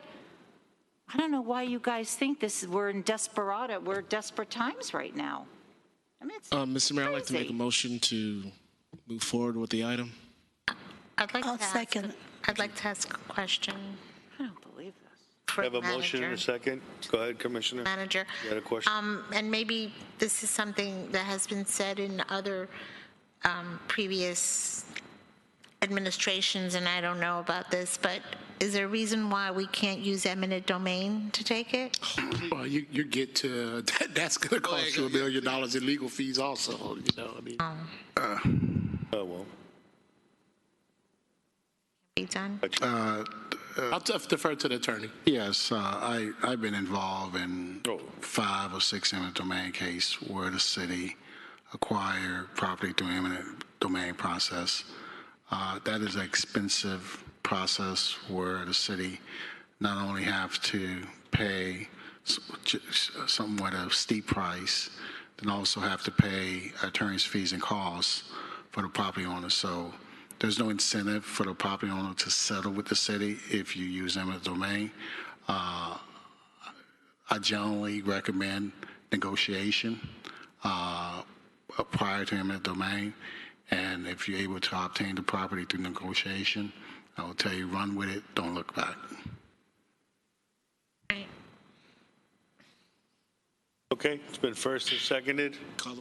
I don't know why you guys think we're in desperate times right now. I mean, it's Mr. Mayor, I'd like to make a crazy. motion to move forward with the item. I'd like to ask a question. I don't believe this. For I have a the motion and a manager. second. Go ahead, Commissioner. Manager. You had a question? And maybe this is something that has been said in other previous administrations, and I don't know about this, but is there a reason why we can't use eminent domain to take it? Well, you get to, that's going to cost you $1 million in legal fees also, I mean. Oh, well. be done? I'll defer to the attorney. Yes, I've been involved in 5 or 6 eminent domain case where the city acquired property through eminent domain process. That is an expensive process where the city not only have to pay somewhat of steep price, then also have to pay attorney's fees and costs for the property owner. So there's no incentive for the property owner to settle with the city if you use eminent domain. I generally recommend negotiation prior to eminent domain. And if you're able to obtain the property through negotiation, I will tell you, run with it, don't look back. Okay, it's been first and seconded. I'd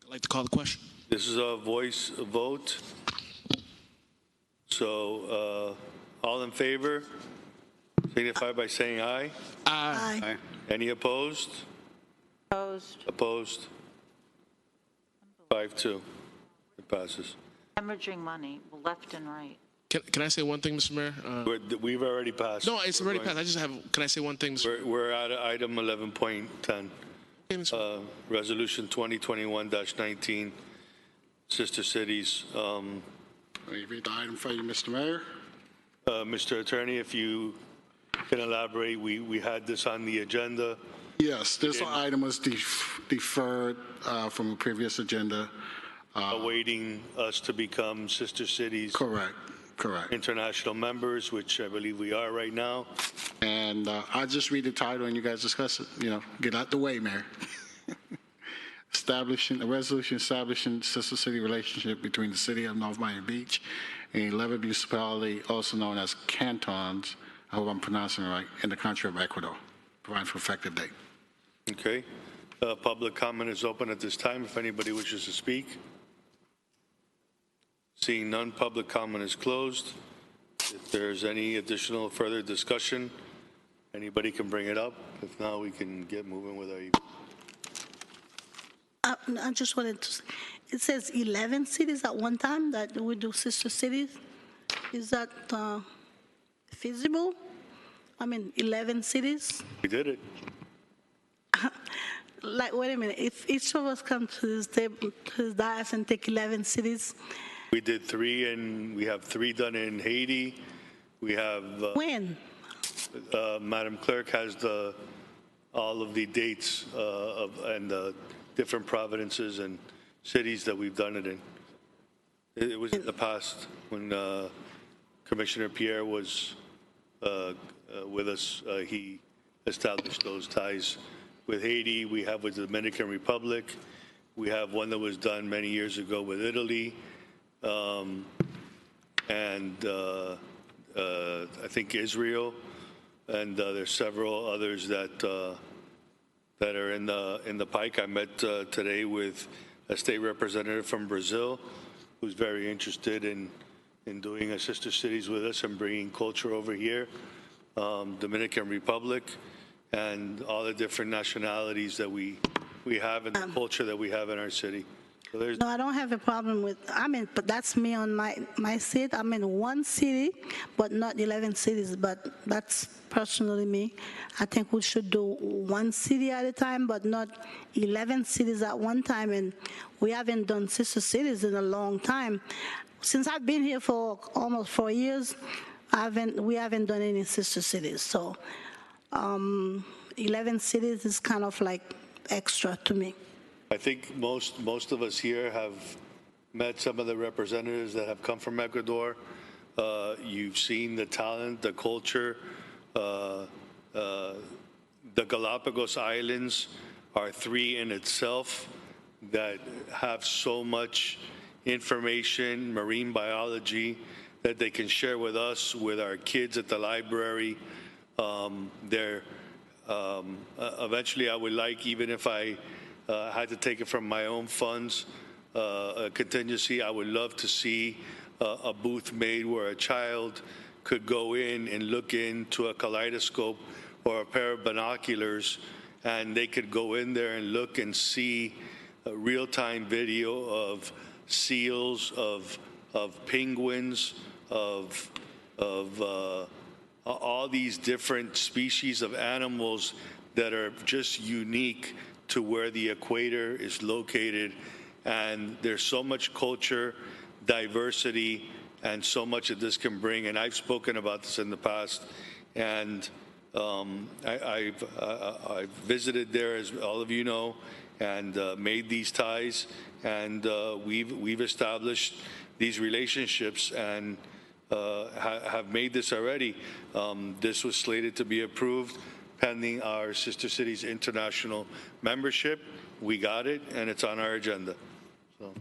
like to call the question. This is a voice vote. So, all in favor, signify by saying aye. Aye. Any opposed? Opposed. Opposed? 5-2. It passes. Hemorrhaging money, left and right. Can I say one thing, Mr. Mayor? We've already passed. No, it's already passed. I just have, can I say one thing, Mr. We're at item 11.10. Resolution 2021-19, Sister Cities. Let me read the item for you, Mr. Mayor. Mr. Attorney, if you can elaborate, we had this on the agenda. Yes, this item was deferred from a previous agenda. Awaiting us to become Sister Cities. Correct. International members, which I believe we are right now. And I'll just read the title and you guys discuss it. Get out the way, Mayor. A resolution establishing sister city relationship between the city of North Miami Beach and 11 municipalities, also known as cantons, I hope I'm pronouncing it right, in the country of Ecuador, providing for effective date. Okay. Public comment is open at this time if anybody wishes to speak. Seeing none, public comment is closed. If there's any additional further discussion, anybody can bring it up. If not, we can get moving with our evening. I just wanted to, it says 11 cities at one time that we do sister cities. Is that feasible? 11 cities? We did it. Wait a minute, if each of us come to this table, to this dais and take 11 cities, We did 3, and we have 3 done in Haiti. We have when? Madam Clerk has all of the dates and the different provinces and cities that we've done it in. It was in the past when Commissioner Pierre was with us. He established those ties with Haiti. We have with the Dominican Republic. We have one that was done many years ago with Italy. And I think Israel, and there's several others that are in the pike. I met today with a state representative from Brazil, who's very interested in doing a sister cities with us and bringing culture over here. Dominican Republic, and all the different nationalities that we have and the culture that we have in our city. So No, I don't have a problem with, but that's me on my seat. I'm in one city, but not 11 cities, but that's personally me. I think we should do one city at a time, but not 11 cities at one time, and we haven't done sister cities in a long time. Since I've been here for almost 4 years, we haven't done any sister cities, so 11 cities is kind of like extra to me. I think most of us here have met some of the representatives that have come from Ecuador. You've seen the talent, the culture. The Galapagos Islands are 3 in itself that have so much information, marine biology, that they can share with us, with our kids at the library. Eventually, I would like, even if I had to take it from my own funds, a contingency, I would love to see a booth made where a child could go in and look into a kaleidoscope or a pair of binoculars, and they could go in there and look and see a real-time video of seals, of penguins, of all these different species of animals that are just unique to where the equator is located. And there's so much culture, diversity, and so much that this can bring. And I've spoken about this in the past. And I've visited there, as all of you know, and made these ties. And we've established these relationships and have made this already. This was slated to be approved pending our Sister Cities International membership. We got it, and it's on our agenda. So,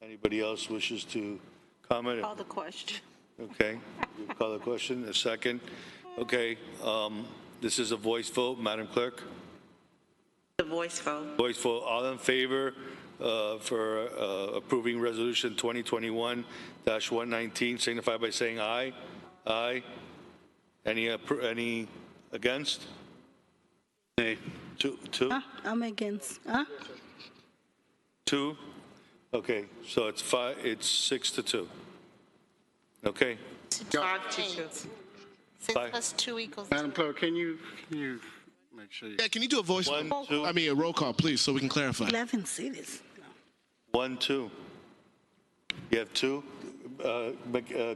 anybody else wishes to comment? Call the question. Okay, call the question. A second. Okay, this is a voice vote, Madam Clerk. The voice vote. Voice vote. All in favor for approving Resolution 2021-119, signify by saying aye. Aye. Any against? Nay. Two. I'm against. 2. Okay, so it's 5. It's 6-2. Okay. 5-2. 6 plus 2 equals 2. Madam Clerk, can you make sure you... Yeah, can you do a voice vote? I mean, a roll call, please, so we can clarify. 11 cities. 1-2. You have 2.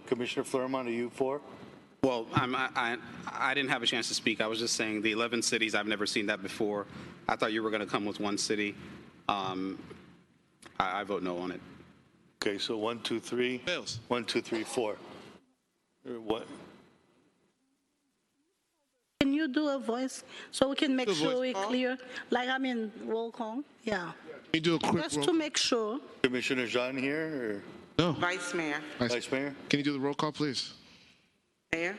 Commissioner Florimon, are you 4? Well, I didn't have a chance to speak. I was just saying the 11 cities, I've never seen that before. I thought you were going to come with one city. I vote no on it. Okay, so 1, 2, 3. Fails. 1, 2, 3, 4. What? Can you do a voice so we can make sure we're clear? Like, I mean, roll call? Yeah. Can you do a quick Just roll to make sure. Commissioner Jean here? No. Vice Mayor. Or Vice Mayor? Can you do the roll call, please? Mayor.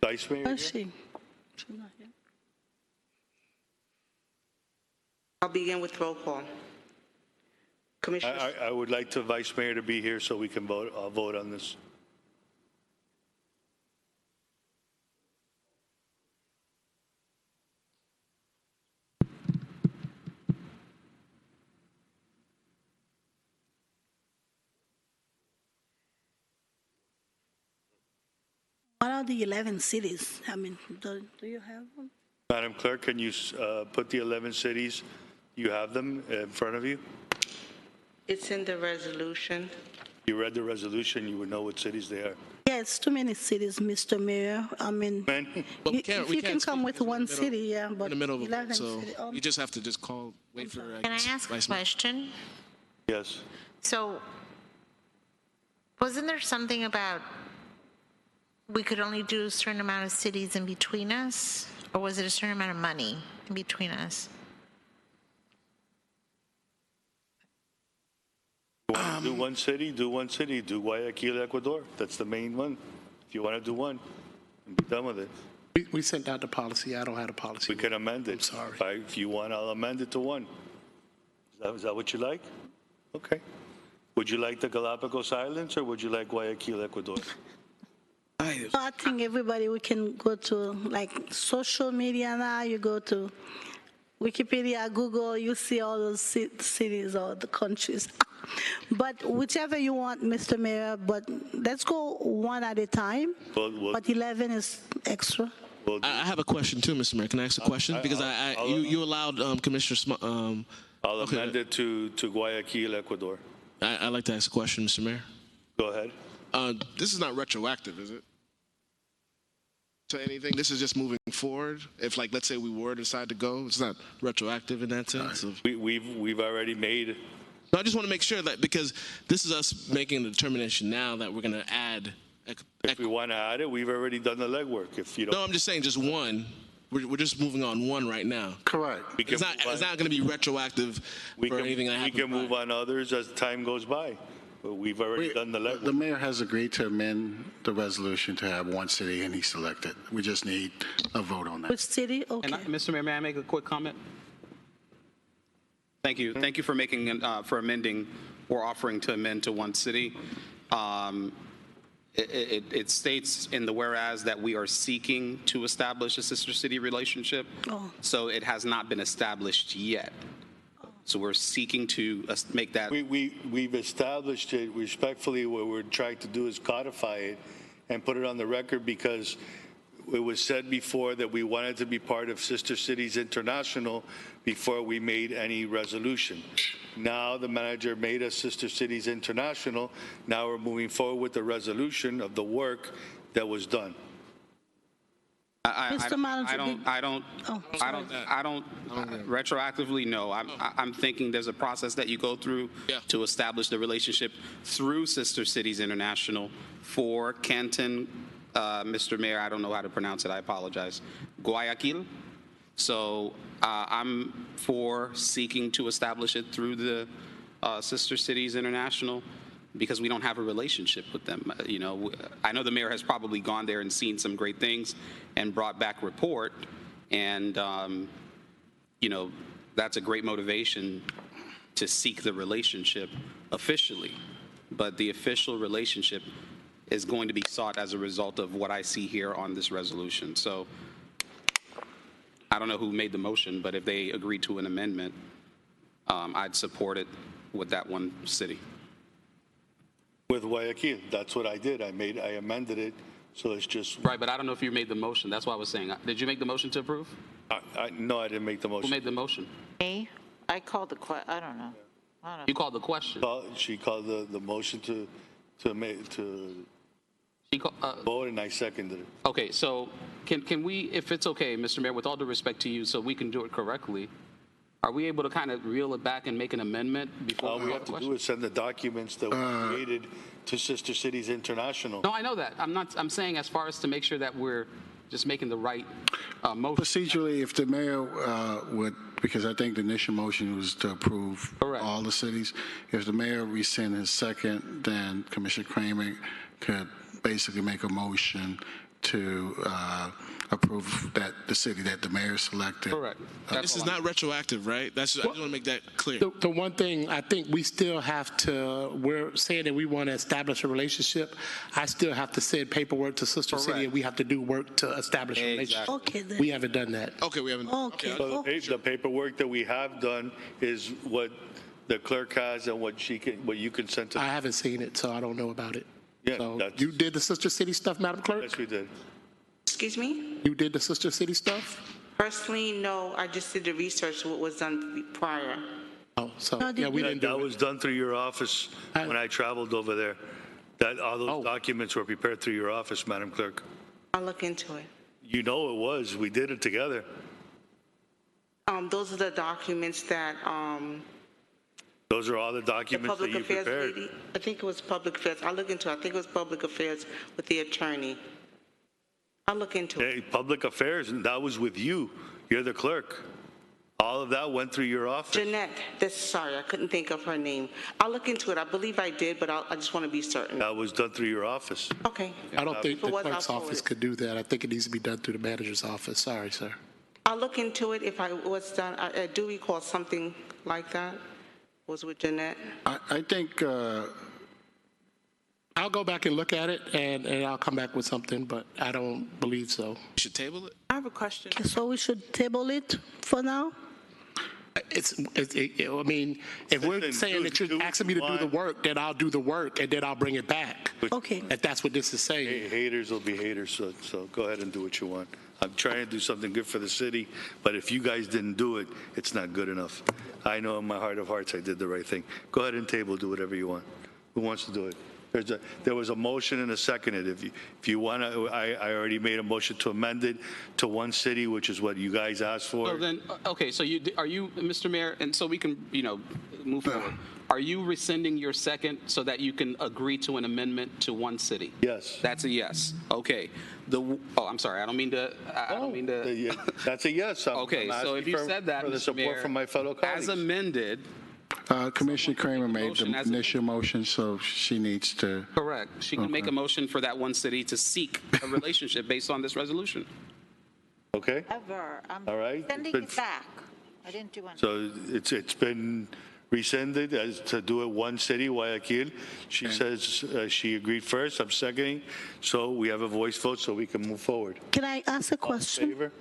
Vice Mayor? Where's she? She's not here. I'll begin with roll call. Commissioner. I would like the Vice Mayor to be here so we can vote on this. What are the 11 cities? I mean, do you have them? Madam Clerk, can you put the 11 cities? You have them in front of you? It's in the resolution. You read the resolution, you would know what cities they are. Yeah, it's too many cities, Mr. Mayor. I mean, But if you can come with one city, yeah, but In the middle of a 11 vote, so cities. you just have to just call, wait for. Can I ask a question? Yes. So, wasn't there something about we could only do a certain amount of cities in between us? Or was it a certain amount of money in between us? You want to do one city, do one city. Do Guayaquil, Ecuador. That's the main one. If you want to do one, and be done with it. We sent out the policy. I don't have the policy. We can amend it. I'm sorry. If you want, I'll amend it to 1. Is that what you like? Okay. Would you like the Galapagos Islands or would you like Guayaquil, Ecuador? I think everybody, we can go to like social media now. You go to Wikipedia, Google, you see all those cities or the countries. But whichever you want, Mr. Mayor, but let's go one at a time. But 11 is extra. I have a question too, Mr. Mayor. Can I ask a question? Because you allowed Commissioner. I'll amend it to Guayaquil, Ecuador. I'd like to ask a question, Mr. Mayor. Go ahead. This is not retroactive, is it? To anything? This is just moving forward? If, like, let's say we were to decide to go, it's not retroactive in that sense? We've already made... No, I just want to make sure that, because this is us making a determination now that we're going to add... If we want to add it, we've already done the legwork. If you don't... No, I'm just saying just one. We're just moving on one right now. Correct. It's not going to be retroactive for anything that happens. We can move on others as time goes by. But we've already done the legwork. The mayor has agreed to amend the resolution to have one city, and he selected. We just need a vote on that. Which city? Okay. And Mr. Mayor, may I make a quick comment? Thank you. Thank you for making for amending or offering to amend to one city. It states in the whereas that we are seeking to establish a sister city relationship. Oh. So it has not been established yet. So we're seeking to make that. We've established it respectfully. What we're trying to do is codify it and put it on the record because it was said before that we wanted to be part of Sister Cities International before we made any resolution. Now the manager made us Sister Cities International. Now we're moving forward with the resolution of the work that was done. Mr. Manager, I don't retroactively, no. I'm thinking there's a process that you go through to establish the relationship through Sister Cities International for Canton, Mr. Mayor, I don't know how to pronounce it, I apologize, Guayaquil. So I'm for seeking to establish it through the Sister Cities International because we don't have a relationship with them. You know, I know the mayor has probably gone there and seen some great things and brought back report, and you know, that's a great motivation to seek the relationship officially. But the official relationship is going to be sought as a result of what I see here on this resolution. So I don't know who made the motion, but if they agreed to an amendment, I'd support it with that one city. With Guayaquil, that's what I did. I amended it, so it's just. Right, but I don't know if you made the motion. That's why I was saying. Did you make the motion to approve? No, I didn't make the motion. Who made the motion? Me? I called the question. I don't know. You called the question. She called the motion to vote, and I seconded it. Okay, so can we, if it's okay, Mr. Mayor, with all due respect to you, so we can do it correctly, are we able to kind of reel it back and make an amendment before All we have to do is send the documents that we created to Sister Cities International. No, I know that. I'm saying as far as to make sure that we're just making the right motion. Procedurally, if the mayor would, because I think the initial motion was to approve all the cities, if the mayor rescind his second, then Commissioner Kramer could basically make a motion to approve that the city that the mayor selected. Correct. This is not retroactive, right? I just want to make that clear. The one thing I think we still have to, we're saying that we want to establish a relationship. I still have to send paperwork to Sister City, and we have to do work to establish a relationship. Okay, then. We haven't done that. Okay, we haven't. Okay. So the paperwork that we have done is what the clerk has and what you can send to. I haven't seen it, so I don't know about it. Yeah, so you did the Sister City stuff, Madam Clerk? Yes, we did. Excuse me? You did the Sister City stuff? Personally, no. I just did the research what was done prior. Oh, so yeah, we didn't do that was done through your office when I traveled over there. That all those documents were prepared through your office, Madam Clerk. I'll look into it. You know it was. We did it together. Those are the documents that Those are all the the documents that public you affairs prepared. lady, I think it was public affairs. I'll look into it. I think it was public affairs with the attorney. I'll look into it. Hey, public affairs, and that was with you. You're the clerk. All of that went through your office. Jeanette, sorry, I couldn't think of her name. I'll look into it. I believe I did, but I just want to be certain. That was done through your office. Okay. I don't think If it the was, clerk's I'll forward office it. could do that. I think it needs to be done through the manager's office. Sorry, sir. I'll look into it if I was done. I do recall something like that. Was with Jeanette. I think I'll go back and look at it, and I'll come back with something, but I don't believe so. You should table it? I have a question. Okay, so we should table it for now? I mean, if we're saying that you're asking me to do the work, then I'll do the work, and then I'll bring it back. Okay. If that's what this is saying. Haters will be haters, so go ahead and do what you want. I'm trying to do something good for the city, but if you guys didn't do it, it's not good enough. I know in my heart of hearts I did the right thing. Go ahead and table, do whatever you want. Who wants to do it? There was a motion and a seconded. If you want to, I already made a motion to amend it to one city, which is what you guys asked for. So then, okay, so are you, Mr. Mayor, and so we can, move forward. Are you rescinding your second so that you can agree to an amendment to one city? Yes. That's a yes. Okay. I'm sorry. I don't mean to. That's a yes. Okay. I'm So if you asking said that, for the Mr. support Mayor, from my fellow colleagues. as amended. Commissioner Kramer made the motion as initial motion, so she needs to. Correct. She can make a motion for that one city to seek a relationship based on this resolution. Okay. Ever. I'm All right. sending it back. I didn't do anything. So it's been rescinded as to do it one city, Guayaquil. She says she agreed first. I'm seconding. So we have a voice vote, so we can move forward. Can I ask a question? Favor?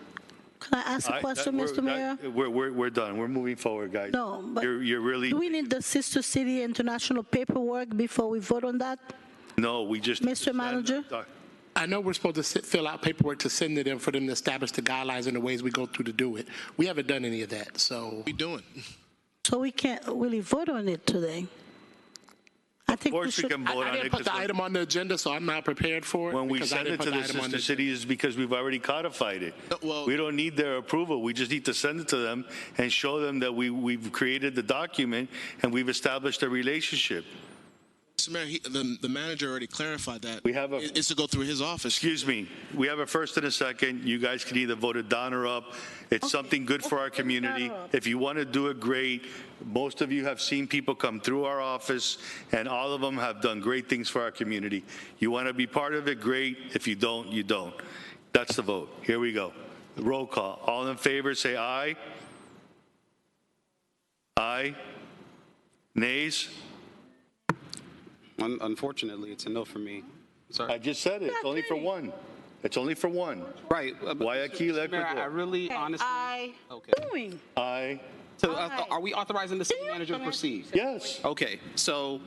Can I ask a question, Mr. Mayor? We're done. We're moving forward, guys. No, but You're really. do we need the Sister City International paperwork before we vote on that? No, we just. Mr. Manager? I know we're supposed to fill out paperwork to send to them for them to establish the guidelines and the ways we go through to do it. We haven't done any of that, so. What we doing? So we can't really vote on it today. I think Of course we can vote I on didn't it. put the 'cause item on the agenda, so I'm not prepared for it. when we because I send didn't it put to the item on sister cities, it's because we've already codified it. Well, We don't need their approval. We just need to send it to them and show them that we've created the document and we've established a relationship. Mr. Mayor, the manager already clarified that. We have It's to go through his office. Excuse me, we have a first and a second. You guys can either vote it down or up. It's something good for our community. If you want to do it, great. Most of you have seen people come through our office, and all of them have done great things for our community. You want to be part of it, great. If you don't, you don't. That's the vote. Here we go. Roll call. All in favor, say aye. Aye. Nays? Unfortunately, it's a no for me. Sorry. I just said it. It's only for one. It's only for one. Right. Guayaquil, Mr. Mayor, I Ecuador. really, honestly. I Okay. doing. Aye. So, are we authorizing the city manager to proceed? Yes. Okay. So,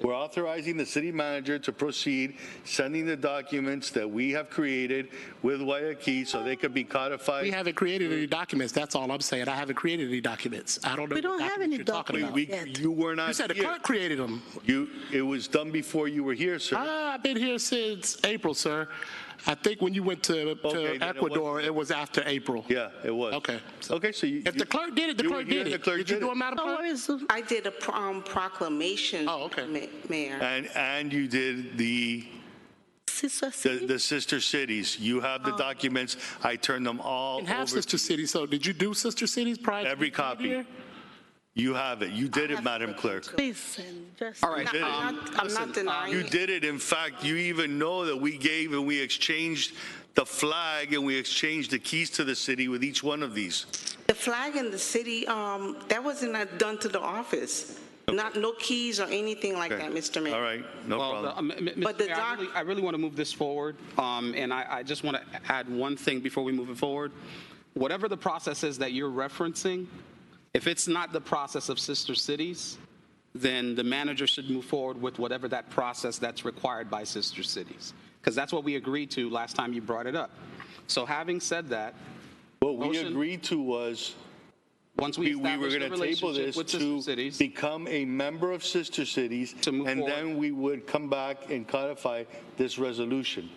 We're authorizing the city manager to proceed, sending the documents that we have created with Guayaquil so they could be codified. We haven't created any documents, that's all I'm saying. I haven't created any documents. I don't know We don't what have documents any you're talking about. documents. You were not You said the here. clerk created them. It was done before you were here, sir. I've been here since April, sir. I think when you went to Okay, then Ecuador, it was after April. Yeah, it was. Okay. Okay, so you. If the clerk did it, the you were clerk here did and it. the clerk Did you did do it. it, Madam No Clerk? worries. I did a proclamation, Oh, okay. Mayor. And you did the Sister City? the sister cities. You have the documents. I turned them all And have over. Sister Cities, so did you do Sister Cities prior to Every you being copy. here? You have it. You did it, Madam Clerk. Please, just. all right. I'm not denying You it. did it. In fact, you even know that we gave and we exchanged the flag and we exchanged the keys to the city with each one of these. The flag in the city, that wasn't done to the office. No keys or anything like Okay. that, Mr. Mayor. All right, no problem. But the I really want to move this forward, and I just want to add one thing before we move it forward. Whatever the process is that you're referencing, if it's not the process of sister cities, then the manager should move forward with whatever that process that's required by sister cities, because that's what we agreed to last time you brought it up. So having said that, What we motion- agreed to was once we we were establish going the to table relationship this with sister to cities, become a member of Sister Cities, To move and forward. then we would come back and codify this resolution.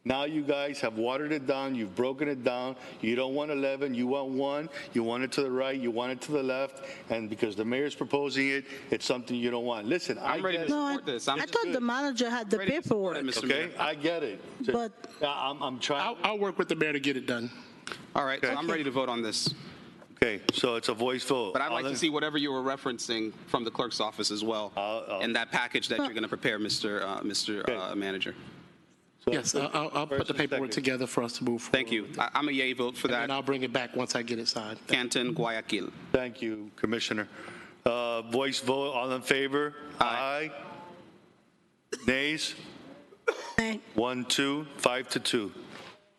Now you guys have watered it down, you've broken it down, you don't want 11, you want 1, you want it to the right, you want it to the left, and because the mayor's proposing it, it's something you don't want. Listen, I'm ready to No, support this. I thought the manager had the ready to support paperwork. it, Mr. Okay, Mayor. I get it. But- I'm trying. I'll work with the mayor to get it done. All right, so I'm ready to vote on this. Okay, so it's a voice vote. But I'd like All to in- see whatever you were referencing from the clerk's office as well, in that package that you're going to prepare, Mr. Manager. so- Yes, I'll put First the and paperwork second. together for us to move forward. Thank you. I'm a yay vote for And that. I'll bring it back once I get it signed. Canton, Guayaquil. Thank you, Commissioner. Voice vote, all in favor? Aye. Nays? Nay. 1, 2, 5 to 2.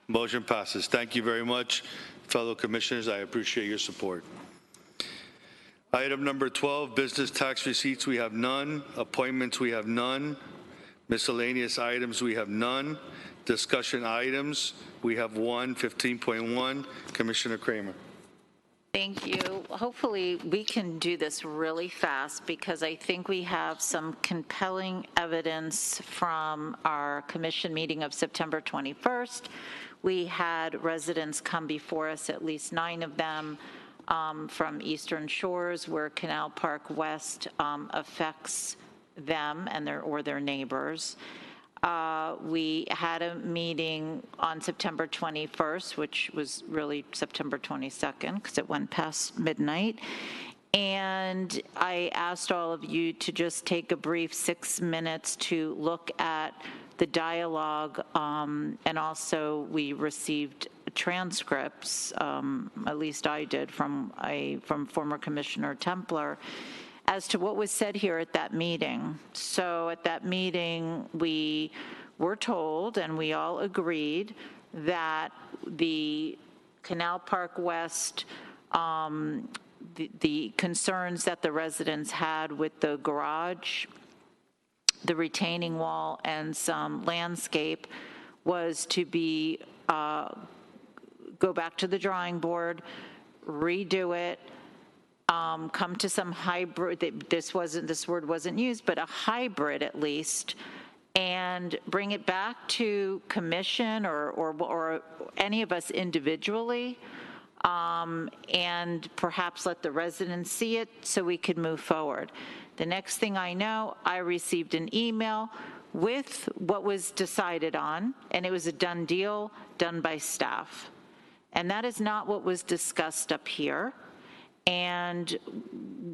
Motion passes. Thank you very much, fellow commissioners. I appreciate your support. Item number 12, business tax receipts, we have none. Appointments, we have none. Miscellaneous items, we have none. Discussion items, we have one, 15.1. Commissioner Kramer. Thank you. Hopefully, we can do this really fast because I think we have some compelling evidence from our commission meeting of September 21st. We had residents come before us, at least 9 of them, from Eastern Shores, where Canal Park West affects them and their neighbors. We had a meeting on September 21st, which was really September 22nd, because it went past midnight. And I asked all of you to just take a brief 6 minutes to look at the dialogue, and also we received transcripts, at least I did, from former Commissioner Templer, as to what was said here at that meeting. So at that meeting, we were told, and we all agreed, that the Canal Park West, the concerns that the residents had with the garage the retaining wall and some landscape was to be, go back to the drawing board, redo it, come to some hybrid, this word wasn't used, but a hybrid at least, and bring it back to commission or any of us individually, and perhaps let the residents see it so we could move forward. The next thing I know, I received an email with what was decided on, and it was a done deal done by staff. And that is not what was discussed up here. And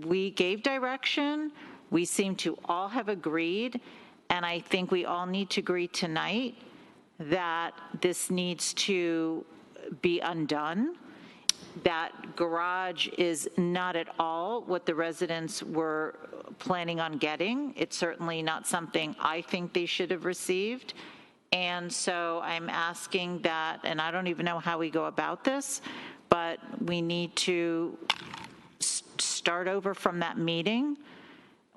we gave direction. We seem to all have agreed, and I think we all need to agree tonight that this needs to be undone. That garage is not at all what the residents were planning on getting. It's certainly not something I think they should have received. And so I'm asking that, and I don't even know how we go about this, but we need to start over from that meeting.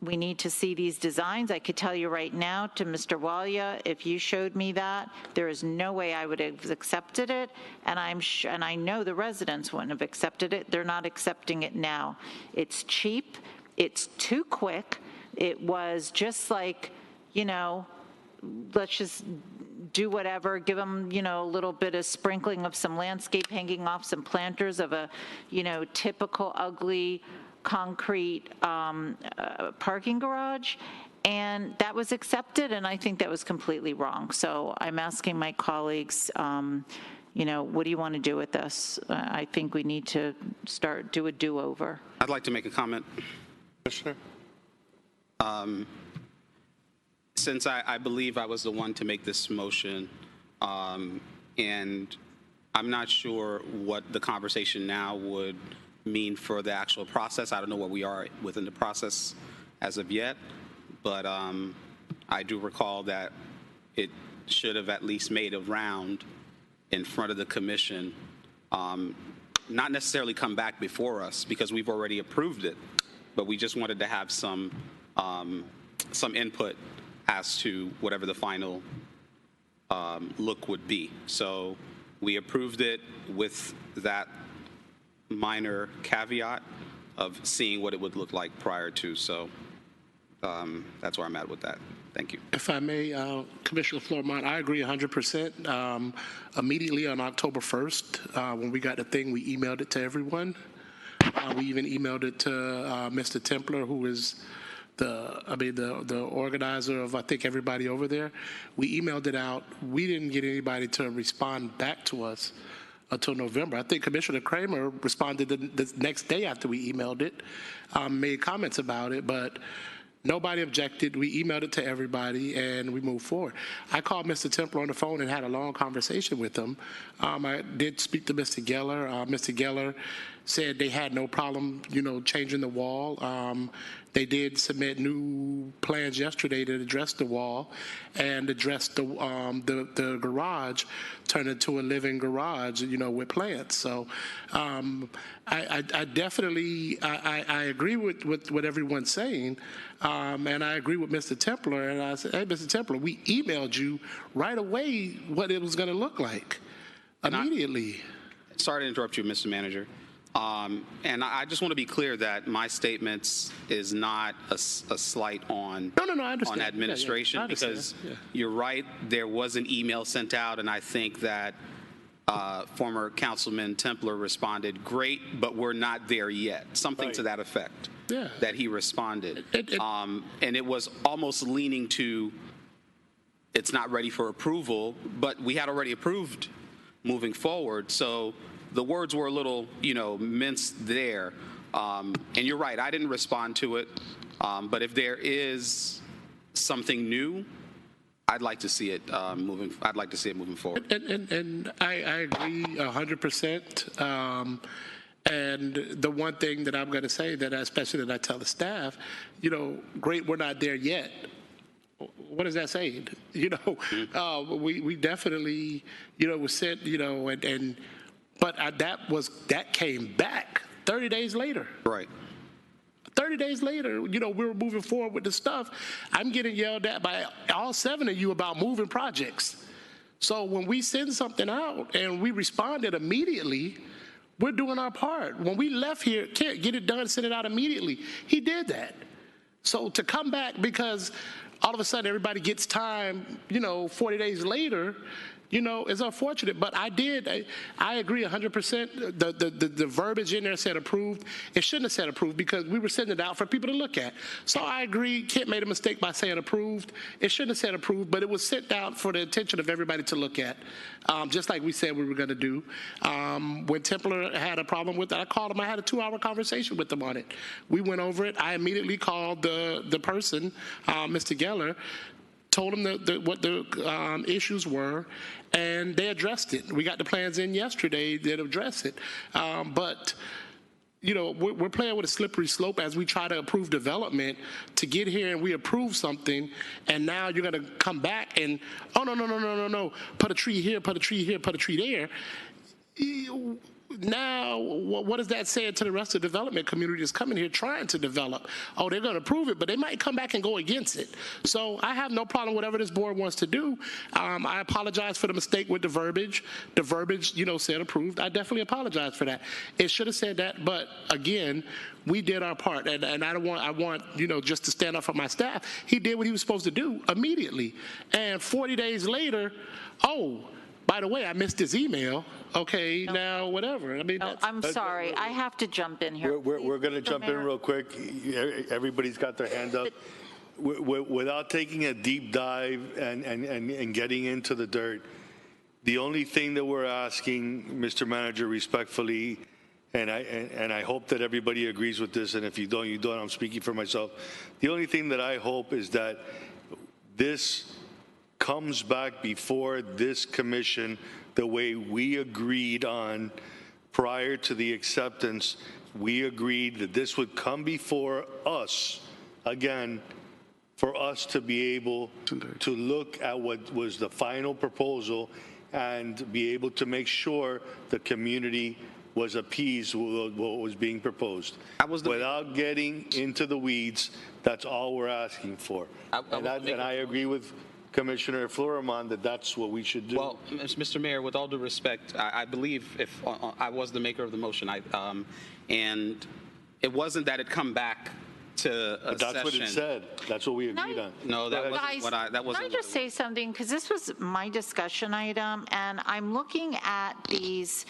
We need to see these designs. I could tell you right now to Mr. Walia, if you showed me that, there is no way I would have accepted it, and and I know the residents wouldn't have accepted it. They're not accepting it now. It's cheap. It's too quick. It was just like, you know, let's just do whatever, give them, you know, a little bit of sprinkling of some landscape, hanging off some planters of a, you know, typical ugly concrete parking garage, and that was accepted, and I think that was completely wrong. So I'm asking my colleagues, you know, what do you want to do with this? I think we need to do a do-over. I'd like to make a comment. Commissioner? Since I believe I was the one to make this motion, and I'm not sure what the conversation now would mean for the actual process. I don't know what we are within the process as of yet, but I do recall that it should have at least made a round in front of the commission, not necessarily come back before us because we've already approved it, but we just wanted to have some input as to whatever the final look would be. So we approved it with that minor caveat of seeing what it would look like prior to. So that's where I'm at with that. Thank you. If I may, Commissioner Flourmont, I agree 100%. Immediately on October 1st, when we got the thing, we emailed it to everyone. We even emailed it to Mr. Templer, who is the organizer of, I think, everybody over there. We emailed it out. We didn't get anybody to respond back to us until November. I think Commissioner Kramer responded the next day after we emailed it, made comments about it, but nobody objected. We emailed it to everybody, and we moved forward. I called Mr. Templer on the phone and had a long conversation with him. I did speak to Mr. Geller. Mr. Geller said they had no problem, you know, changing the wall. They did submit new plans yesterday to address the wall and address the garage, turn it into a living garage, you know, with plants. So I definitely I agree with what everyone's saying, and I agree with Mr. Templer. And I said, hey, Mr. Templer, we emailed you right away what it was going to look like immediately. Sorry to interrupt you, Mr. Manager. And I just want to be clear that my statements is not a slight on on administration, I understand. because you're right, there was an email sent out, and I think that former Councilman Templer responded, great, but we're not there yet, something to that effect, that he responded. And it was almost leaning to, it's not ready for approval, but we had already approved moving forward, so the words were a little, you know, minced there. And you're right, I didn't respond to it. But if there is something new, I'd like to see it moving. I'd like to see it moving forward. And I agree 100%. And the one thing that I'm going to say that, especially that I tell the staff, you know, great, we're not there yet. What does that say? You know, we definitely, you know, was sent, you know, but that came back 30 days later. Right. 30 days later, we were moving forward with the stuff. I'm getting yelled at by all 7 of you about moving projects. So when we send something out and we responded immediately, we're doing our part. When we left here, Kent, get it done, send it out immediately. He did that. So to come back because all of a sudden everybody gets time, 40 days later, is unfortunate. But I agree 100%. The verbiage in there said approved. It shouldn't have said approved because we were sending it out for people to look at. So I agree. Kent made a mistake by saying approved. It shouldn't have said approved, but it was sent out for the attention of everybody to look at, just like we said we were going to do. When Templar had a problem with it, I called him. I had a 2-hour conversation with them on it. We went over it. I immediately called the person, Mr. Geller, told them what the issues were, and they addressed it. We got the plans in yesterday that address it. But we're playing with a slippery slope as we try to approve development to get here and we approve something, and now you're going to come back and, oh, no, put a tree here, put a tree here, put a tree there. Now, what does that say to the rest of the development community that's coming here trying to develop? Oh, they're going to approve it, but they might come back and go against it. So I have no problem whatever this board wants to do. I apologize for the mistake with the verbiage. The verbiage, said approved. I definitely apologize for that. It should have said that, but again, we did our part, and I want just to stand up for my staff. He did what he was supposed to do immediately, and 40 days later, by the way, I missed his email. Okay, now whatever. I mean, I'm sorry. I have to jump in here. We're going to jump in real quick. Everybody's got their hand up. Without taking a deep dive and getting into the dirt, the only thing that we're asking, Mr. Manager, respectfully, and I hope that everybody agrees with this, and if you don't, you don't. I'm speaking for myself. The only thing that I hope is that this comes back before this commission the way we agreed on prior to the acceptance. We agreed that this would come before us, again, for us to be able to look at what was the final proposal and be able to make sure the community was appeased with what was being proposed. Without getting into the weeds, that's all we're asking for. And I agree with Commissioner Florimon that that's what we should do. Well, Mr. Mayor, with all due respect, I believe if I was the maker of the motion, and it wasn't that it come back to a that's session. What it said. That's what we agreed on. No, that wasn't what I. That wasn't. Can I just say something? Because this was my discussion item, and I'm looking at these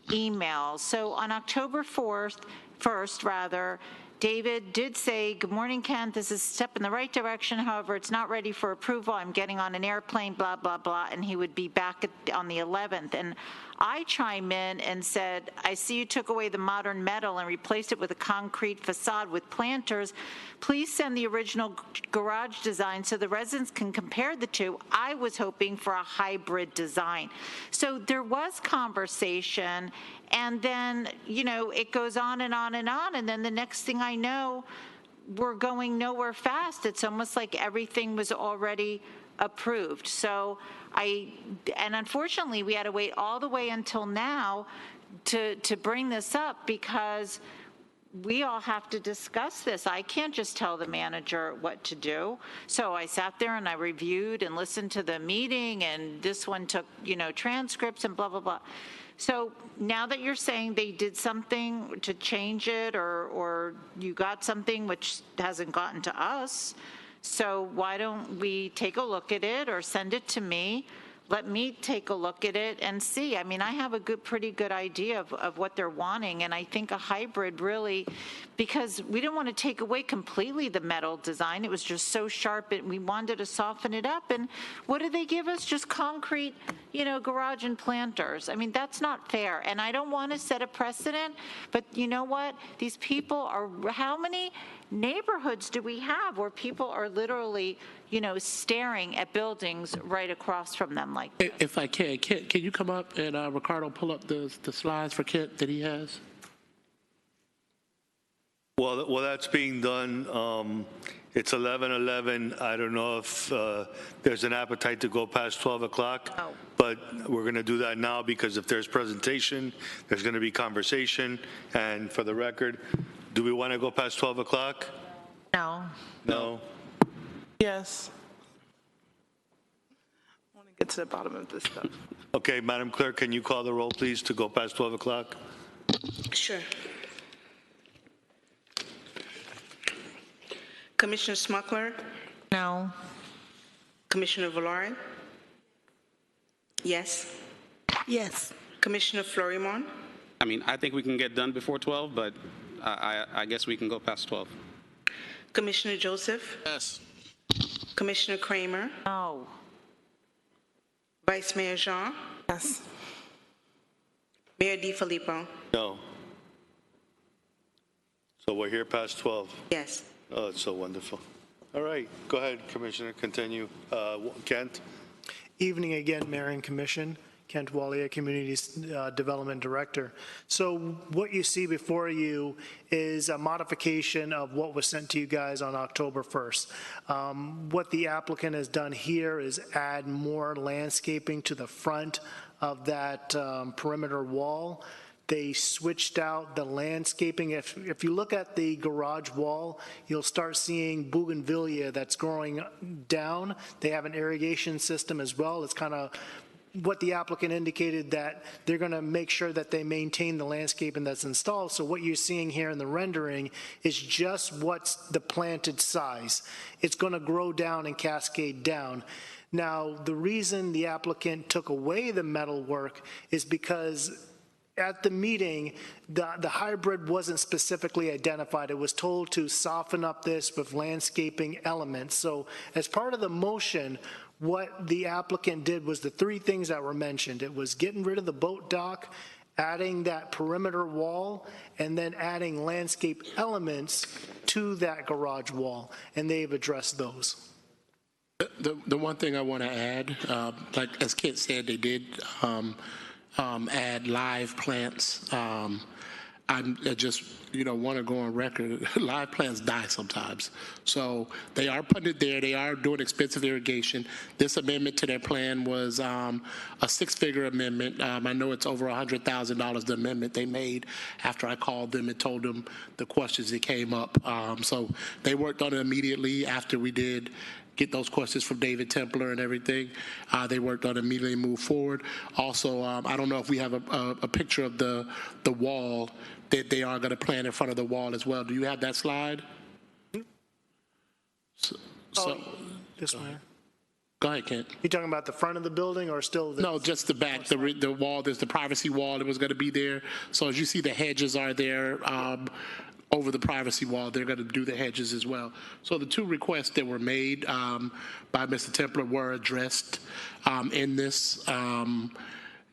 emails. So on October 1st, David did say, "Good morning, Kent. This is a step in the right direction. However, it's not ready for approval. I'm getting on an airplane, blah, blah, blah." And he would be back on the 11th. And I chime in and said, "I see you took away the modern metal and replaced it with a concrete facade with planters. Please send the original garage design so the residents can compare the two. I was hoping for a hybrid design." So there was conversation, and then, it goes on and on and on, and then the next thing I know, we're going nowhere fast. It's almost like everything was already approved. So and unfortunately, we had to wait all the way until now to bring this up because we all have to discuss this. I can't just tell the manager what to do. So I sat there and I reviewed and listened to the meeting, and this one took, transcripts and blah, blah, blah. So now that you're saying they did something to change it, or you got something which hasn't gotten to us, so why don't we take a look at it or send it to me? Let me take a look at it and see. I mean, I have a pretty good idea of what they're wanting, and I think a hybrid really, because we didn't want to take away completely the metal design. It was just so sharp, and we wanted to soften it up. And what did they give us? Just concrete, garage and planters. I mean, that's not fair, and I don't want to set a precedent, but you know what? These people are, how many neighborhoods do we have where people are literally, staring at buildings right across from them like this? If I can, Kent, can you come up and Ricardo pull up the slides for Kent that he has? Well, that's being done. It's 11:11. I don't know if there's an appetite to go past 12 o'clock, but we're going to do that now because if there's presentation, there's going to be conversation. And for the record, Do we want to go past 12 o'clock? No. No? Yes. I want to get to the bottom of this stuff. Okay, Madam Clerk, can you call the roll, please, to go past 12 o'clock? Sure. Commissioner Smuckler? No. Commissioner Valori? Yes. Yes. Commissioner Florimon? I mean, I think we can get done before 12, but I guess we can go past 12. Commissioner Joseph? Yes. Commissioner Kramer? No. Vice Mayor Jean? Yes. Mayor DiFilippo? No. So we're here past 12. Yes. Oh, it's so wonderful. All right, go ahead, Commissioner, continue. Kent? Evening again, Mayor and Commission. Kent Walia, Community Development Director. So what you see before you is a modification of what was sent to you guys on October 1st. What the applicant has done here is add more landscaping to the front of that perimeter wall. They switched out the landscaping. If you look at the garage wall, you'll start seeing bougainvillea that's growing down. They have an irrigation system as well. It's kind of what the applicant indicated, that they're going to make sure that they maintain the landscaping that's installed. So what you're seeing here in the rendering is just what's the planted size. It's going to grow down and cascade down. Now, the reason the applicant took away the metal work is because at the meeting, the hybrid wasn't specifically identified. It was told to soften up this with landscaping elements. So as part of the motion, what the applicant did was the three things that were mentioned. It was getting rid of the boat dock, adding that perimeter wall, and then adding landscape elements to that garage wall, and they've addressed those. The one thing I want to add, like as Kent said, they did add live plants. I just, want to go on record. Live plants die sometimes. So they are putting it there. They are doing expensive irrigation. This amendment to their plan was a six-figure amendment. I know it's over $100,000, the amendment they made after I called them and told them the questions that came up. So they worked on it immediately after we did get those questions from David Templer and everything. They worked on it immediately and moved forward. Also, I don't know if we have a picture of the wall that they are going to plant in front of the wall as well. Do you have that slide? This one. Go ahead, Kent. You talking about the front of the building or still? No, just the back, the wall. There's the privacy wall that was going to be there. So as you see, the hedges are there. Over the privacy wall, they're going to do the hedges as well. So the two requests that were made by Mr. Templer were addressed in this.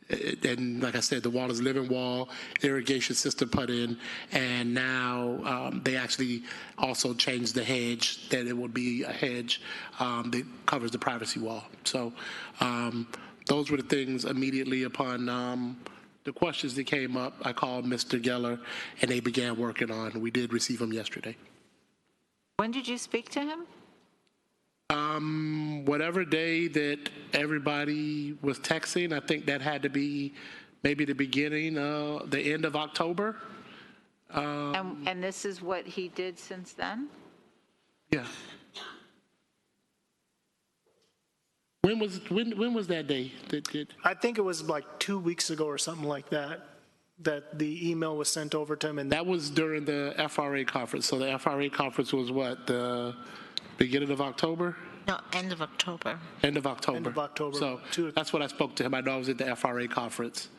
And like I said, the wall is living wall, irrigation system put in, and now they actually also changed the hedge, that it would be a hedge that covers the privacy wall. So those were the things immediately upon the questions that came up. I called Mr. Geller, and they began working on. We did receive them yesterday. When did you speak to him? Whatever day that everybody was texting, I think that had to be maybe the beginning, the end of October. And this is what he did since then? Yeah. When was that day? I think it was like 2 weeks ago or something like that, that the email was sent over to him. And that was during the FRA conference. So the FRA conference was what, the beginning of October? No, end of October. End of October. End of October. So that's what I spoke to him. I know I was at the FRA conference.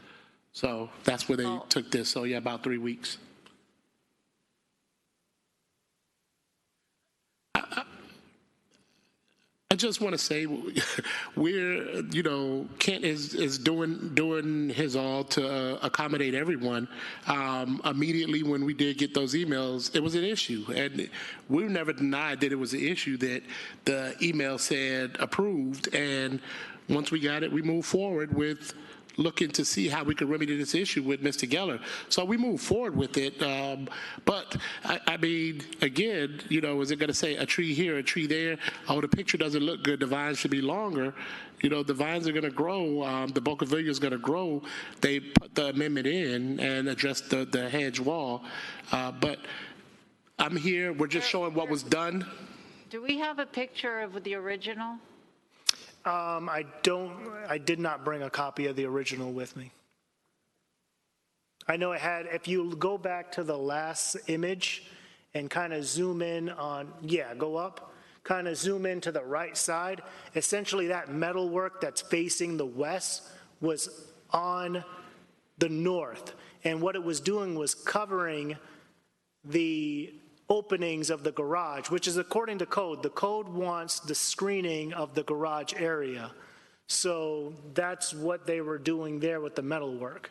So that's where they took this. So yeah, about 3 weeks. I just want to say we're, Kent is doing his all to accommodate everyone. Immediately when we did get those emails, it was an issue. And we never denied that it was an issue, that the email said approved. And once we got it, we moved forward with looking to see how we could remedy this issue with Mr. Geller. So we moved forward with it. But I mean, again, is it going to say a tree here, a tree there? Oh, the picture doesn't look good. The vines should be longer. The vines are going to grow. The bougainvillea is going to grow. They put the amendment in and addressed the hedge wall. But I'm here, we're just showing what was done. Do we have a picture of the original? I did not bring a copy of the original with me. I know it had, if you go back to the last image and kind of zoom in on, go up, kind of zoom in to the right side, essentially that metalwork that's facing the west was on the north. And what it was doing was covering the openings of the garage, which is according to code. The code wants the screening of the garage area. So that's what they were doing there with the metalwork.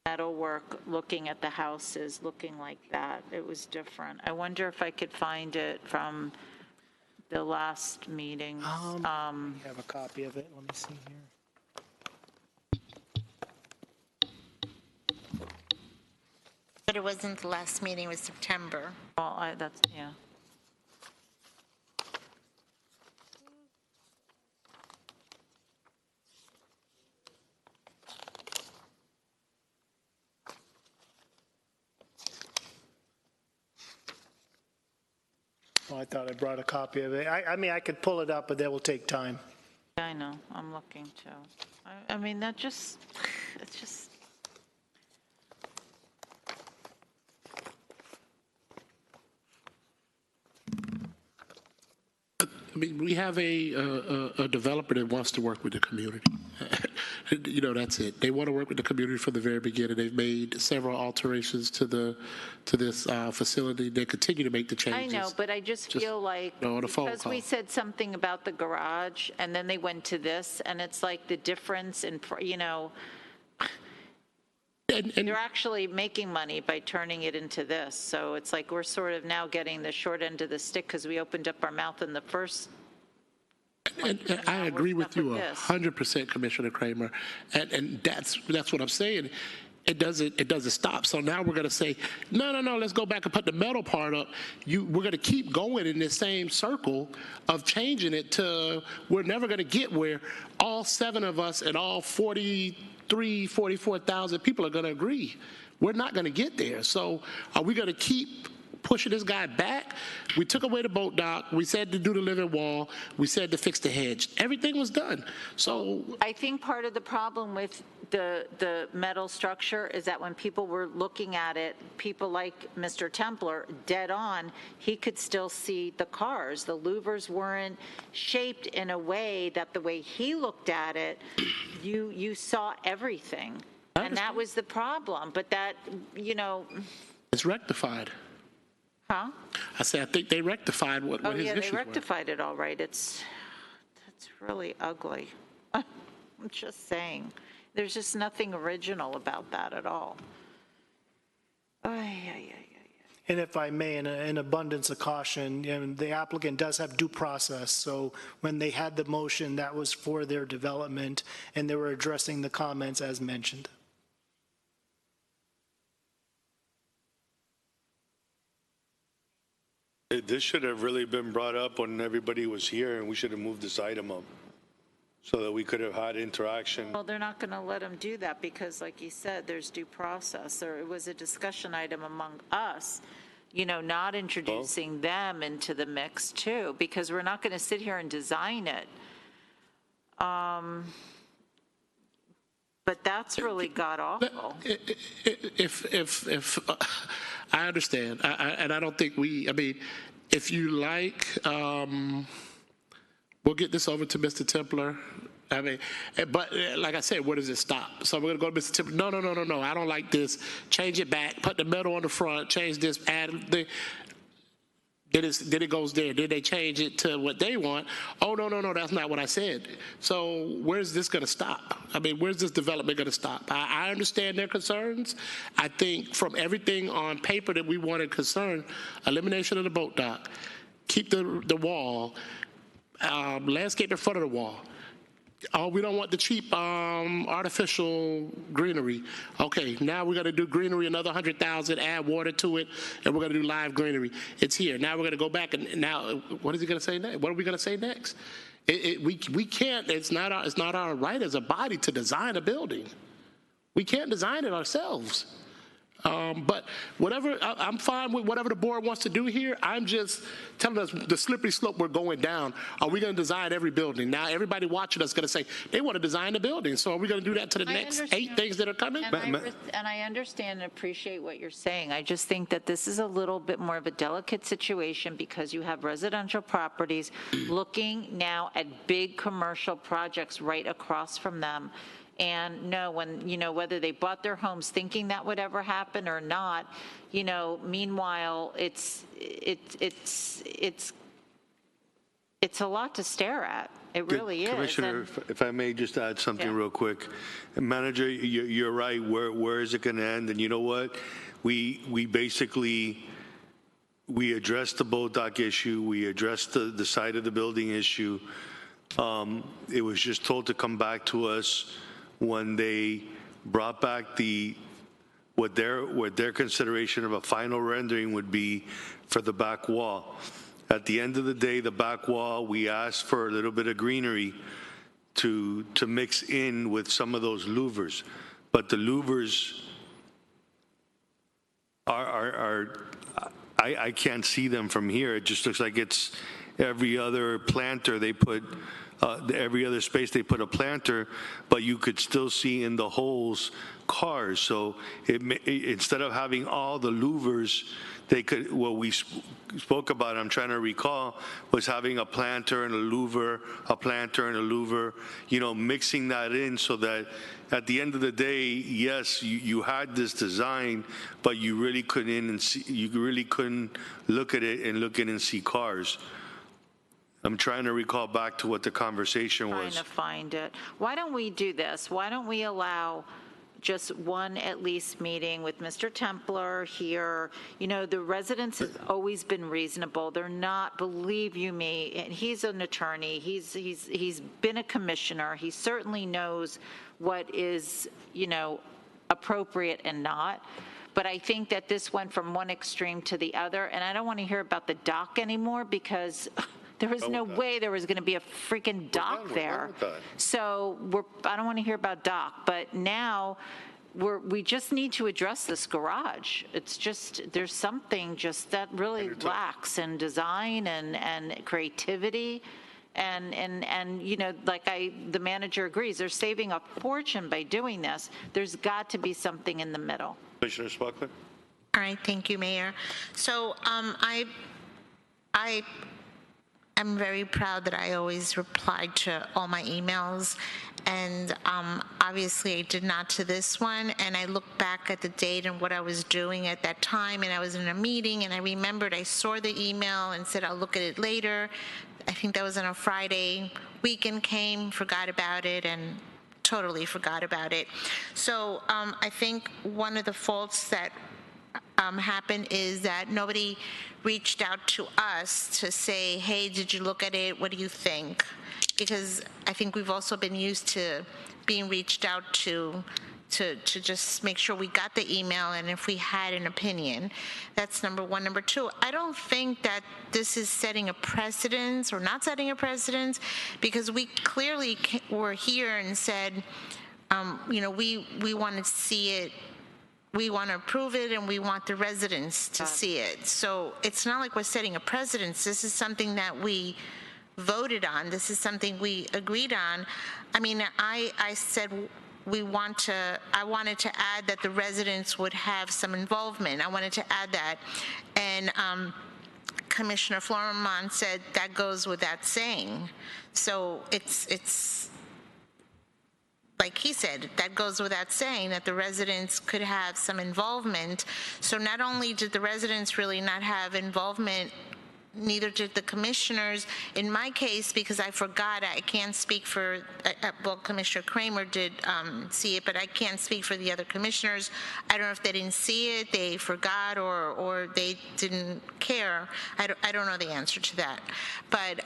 Metalwork, looking at the houses, looking like that. It was different. I wonder if I could find it from the last meeting. I have a copy of it. Let me see here. But it wasn't the last meeting, it was September. Well, that's, yeah. Oh, I thought I brought a copy of it. I mean, I could pull it up, but that will take time. I know, I'm looking too. I mean, that just, it's just. I mean, we have a developer that wants to work with the community. You know, that's it. They want to work with the community from the very beginning. They've made several alterations to this facility. They continue to make the changes. I know, but I just feel like because we said something about the garage and then they went to this, and it's like the difference in, you know, and they're actually making money by turning it into this. So it's like we're sort of now getting the short end of the stick because we opened up our mouth in the first. And I agree with you 100%, Commissioner Kramer, and that's what I'm saying. It doesn't stop. So now we're going to say, no, let's go back and put the metal part up. We're going to keep going in this same circle of changing it to we're never going to get where all 7 of us and all 44,000 people are going to agree. We're not going to get there. So are we going to keep pushing this guy back? We took away the boat dock. We said to do the living wall. We said to fix the hedge. Everything was done. So I think part of the problem with the metal structure is that when people were looking at it, people like Mr. Templer, dead on, he could still see the cars. The louvers weren't shaped in a way that the way he looked at it, you saw everything. And that was the problem. But that, you know. It's rectified. Huh? I said, I think they rectified what his issues were. Oh, yeah, they rectified it all right. That's really ugly. I'm just saying. There's just nothing original about that at all. And if I may, in abundance of caution, you know, the applicant does have due process. So when they had the motion, that was for their development, and they were addressing the comments as mentioned. This should have really been brought up when everybody was here, and we should have moved this item up so that we could have had interaction. Well, they're not going to let them do that because, like you said, there's due process. It was a discussion item among us, you know, not introducing them into the mix too, because we're not going to sit here and design it. But that's really god-awful. If I understand, and I don't think I mean, if you like, we'll get this over to Mr. Templer. I mean, but like I said, where does it stop? So we're going to go to Mr. Templer. No, I don't like this. Change it back. Put the metal on the front. Change this. Add the. Then it goes there. Then they change it to what they want. Oh, no, that's not what I said. So where's this going to stop? I mean, where's this development going to stop? I understand their concerns. I think from everything on paper that we wanted concerned, elimination of the boat dock, keep the wall, landscape in front of the wall. Oh, we don't want the cheap artificial greenery. Okay, now we're going to do greenery, another 100,000, add water to it, and we're going to do live greenery. It's here. Now we're going to go back, and now what is he going to say next? What are we going to say next? We can't. It's not our right as a body to design a building. We can't design it ourselves. But whatever, I'm fine with whatever the board wants to do here. I'm just telling us the slippery slope we're going down. Are we going to design every building? Now, everybody watching us is going to say, they want to design the building. So are we going to do that to the next 8 things that are coming? And I understand and appreciate what you're saying. I just think that this is a little bit more of a delicate situation because you have residential properties looking now at big commercial projects right across from them. And no, when, whether they bought their homes thinking that would ever happen or not, meanwhile, it's a lot to stare at. It really is. Commissioner, if I may just add something real quick. Manager, you're right. Where is it going to end? And you know what? We basically, we addressed the boat dock issue. We addressed the side of the building issue. It was just told to come back to us when they brought back what their consideration of a final rendering would be for the back wall. At the end of the day, the back wall, we asked for a little bit of greenery to mix in with some of those louvers, but the louvers I can't see them from here. It just looks like it's every other planter they put. Every other space they put a planter, but you could still see in the holes cars. So instead of having all the louvers, they could, what we spoke about, I'm trying to recall, was having a planter and a louver, a planter and a louver, mixing that in so that at the end of the day, yes, you had this design, but you really couldn't look at it and see cars. I'm trying to recall back to what the conversation was. Trying to find it. Why don't we do this? Why don't we allow just one at least meeting with Mr. Templer here? The residents have always been reasonable. They're not, believe you me, and he's an attorney. He's been a commissioner. He certainly knows what is, appropriate and not. But I think that this went from one extreme to the other, and I don't want to hear about the dock anymore because there was no way there was going to be a freaking dock there. So I don't want to hear about dock, but now we just need to address this garage. It's just, there's something just that really lacks in design and creativity. And the manager agrees, they're saving a fortune by doing this. There's got to be something in the middle. Commissioner Smucker? All right, thank you, Mayor. So I'm very proud that I always replied to all my emails, and obviously I did not to this one, and I looked back at the date and what I was doing at that time, and I was in a meeting, and I remembered I saw the email and said I'll look at it later. I think that was on a Friday. Weekend came, forgot about it, and totally forgot about it. So I think one of the faults that happened is that nobody reached out to us to say, hey, did you look at it? What do you think? Because I think we've also been used to being reached out to just make sure we got the email and if we had an opinion. That's number one. Number two, I don't think that this is setting a precedence or not setting a precedence, because we clearly were here and said, we want to see it. We want to approve it, and we want the residents to see it. So it's not like we're setting a precedence. This is something that we voted on. This is something we agreed on. I mean, I said I wanted to add that the residents would have some involvement. I wanted to add that. And Commissioner Florimon said that goes without saying. So it's like he said, that goes without saying that the residents could have some involvement. So not only did the residents really not have involvement, neither did the commissioners. In my case, because I forgot, I can't speak for, Commissioner Kramer did see it, but I can't speak for the other commissioners. I don't know if they didn't see it, they forgot, or they didn't care. I don't know the answer to that. But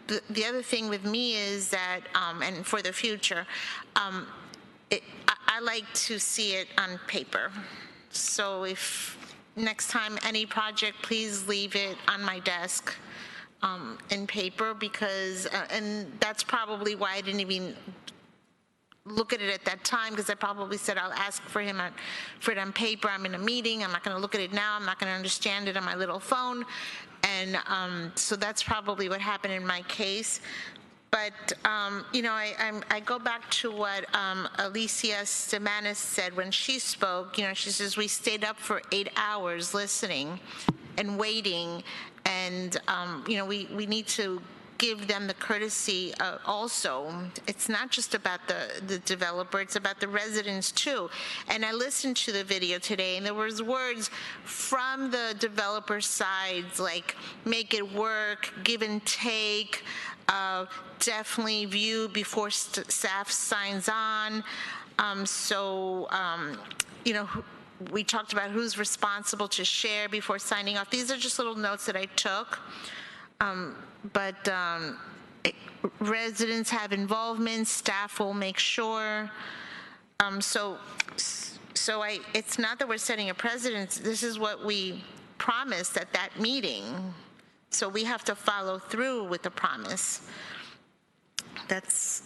the other thing with me is that, and for the future, I like to see it on paper. So if next time any project, please leave it on my desk in paper, because, and that's probably why I didn't even look at it at that time, because I probably said I'll ask for it on paper. I'm in a meeting. I'm not going to look at it now. I'm not going to understand it on my little phone. And so that's probably what happened in my case. But, you know, I go back to what Alicia Stemanis said when she spoke. You know, she says, we stayed up for 8 hours listening and waiting. And, you know, we need to give them the courtesy also. It's not just about the developer, it's about the residents too. And I listened to the video today, and there was words from the developer sides like make it work, give and take, definitely view before staff signs on. You know, we talked about who's responsible to share before signing off. These are just little notes that I took. Residents have involvement, staff will make sure. It's not that we're setting a precedent. This is what we promised at that meeting. So we have to follow through with the promise. That's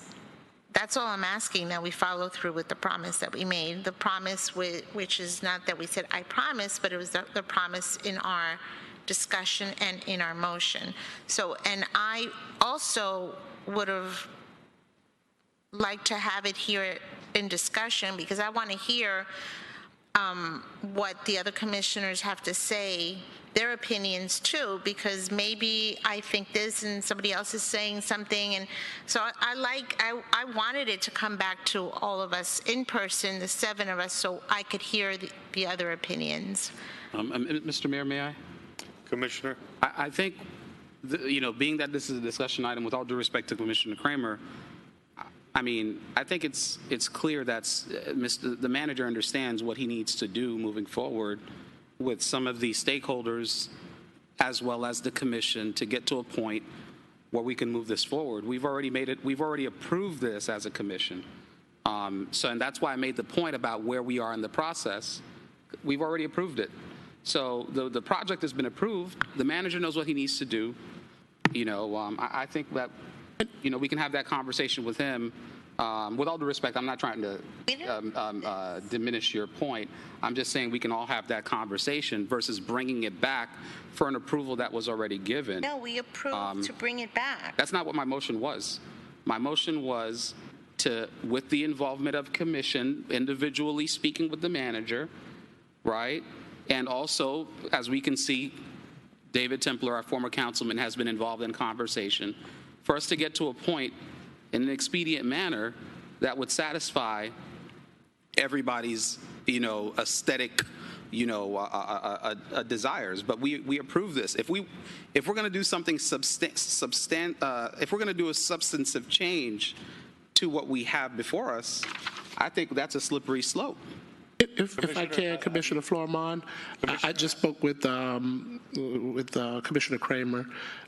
all I'm asking, that we follow through with the promise that we made. The promise which is not that we said, I promise, but it was the promise in our discussion and in our motion. So, and I also would have liked to have it here in discussion, because I want to hear what the other commissioners have to say, their opinions too, because maybe I think this and somebody else is saying something. And so I wanted it to come back to all of us in person, the 7 of us, so I could hear the other opinions. Mr. Mayor, may I? Commissioner? I think, you know, being that this is a discussion item, with all due respect to Commissioner Kramer, I mean, I think it's clear that the manager understands what he needs to do moving forward with some of the stakeholders as well as the commission to get to a point where we can move this forward. We've already approved this as a commission. And that's why I made the point about where we are in the process. We've already approved it. So the project has been approved. The manager knows what he needs to do. You know, I think that, you know, we can have that conversation with him. With all due respect, I'm not trying to diminish your point. I'm just saying we can all have that conversation versus bringing it back for an approval that was already given. No, we approved to bring it back. That's not what my motion was. My motion was to, with the involvement of commission, individually speaking with the manager, right? And also, as we can see, David Templer, our former councilman, has been involved in conversation for us to get to a point in an expedient manner that would satisfy everybody's, you know, aesthetic, you know, desires. But we approve this. If we're going to do something if we're going to do a substantive change to what we have before us, I think that's a slippery slope. If I can, Commissioner Florimond, I just spoke with Commissioner Kramer.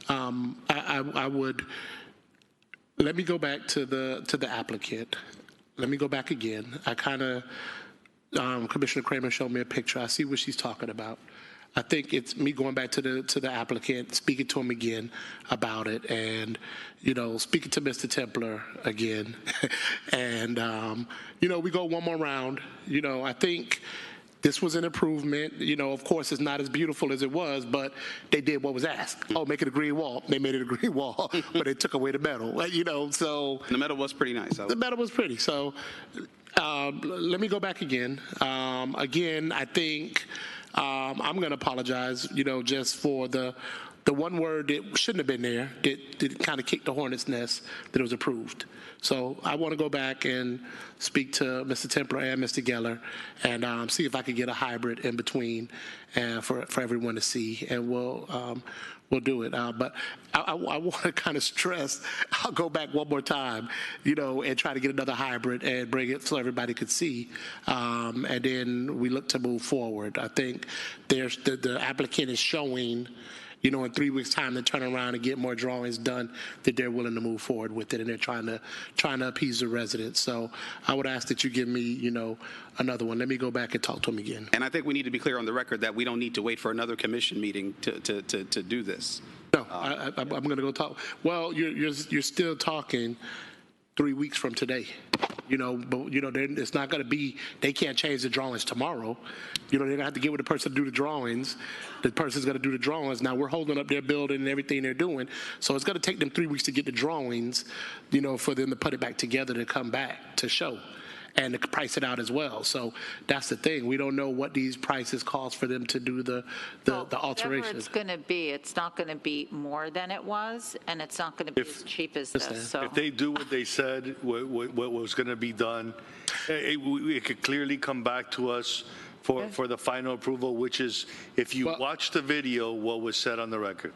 I would, let me go back to the applicant. Let me go back again. I kind of, Commissioner Kramer showed me a picture. I see what she's talking about. I think it's me going back to the applicant, speaking to him again about it, and, you know, speaking to Mr. Templer again. And, you know, we go one more round. You know, I think this was an improvement. You know, of course, it's not as beautiful as it was, but they did what was asked. Oh, make it a green wall. They made it a green wall, but they took away the metal. You know, so. The metal was pretty nice. The metal was pretty. So let me go back again. Again, I think I'm going to apologize, you know, just for the one word that shouldn't have been there, that kind of kicked the hornet's nest, that it was approved. So I want to go back and speak to Mr. Templer and Mr. Geller and see if I could get a hybrid in between for everyone to see, and we'll do it. But I want to kind of stress, I'll go back one more time, you know, and try to get another hybrid and bring it so everybody could see. And then we look to move forward. I think there's the applicant is showing, you know, in 3 weeks' time to turn around and get more drawings done, that they're willing to move forward with it, and they're trying to appease the residents. So I would ask that you give me, you know, another one. Let me go back and talk to them again. And I think we need to be clear on the record that we don't need to wait for another commission meeting to do this. No, I'm going to go talk. Well, you're still talking 3 weeks from today. But, it's not going to be, they can't change the drawings tomorrow. They're going to have to get with the person to do the drawings. The person's going to do the drawings. Now, we're holding up their building and everything they're doing. So it's going to take them 3 weeks to get the drawings, for them to put it back together to come back to show and to price it out as well. So that's the thing. We don't know what these prices cost for them to do the alterations. Whatever it's going to be, it's not going to be more than it was, and it's not going to be as cheap as this. So If they do what they said, what was going to be done, it could clearly come back to us for the final approval, which is, if you watch the video, what was said on the record.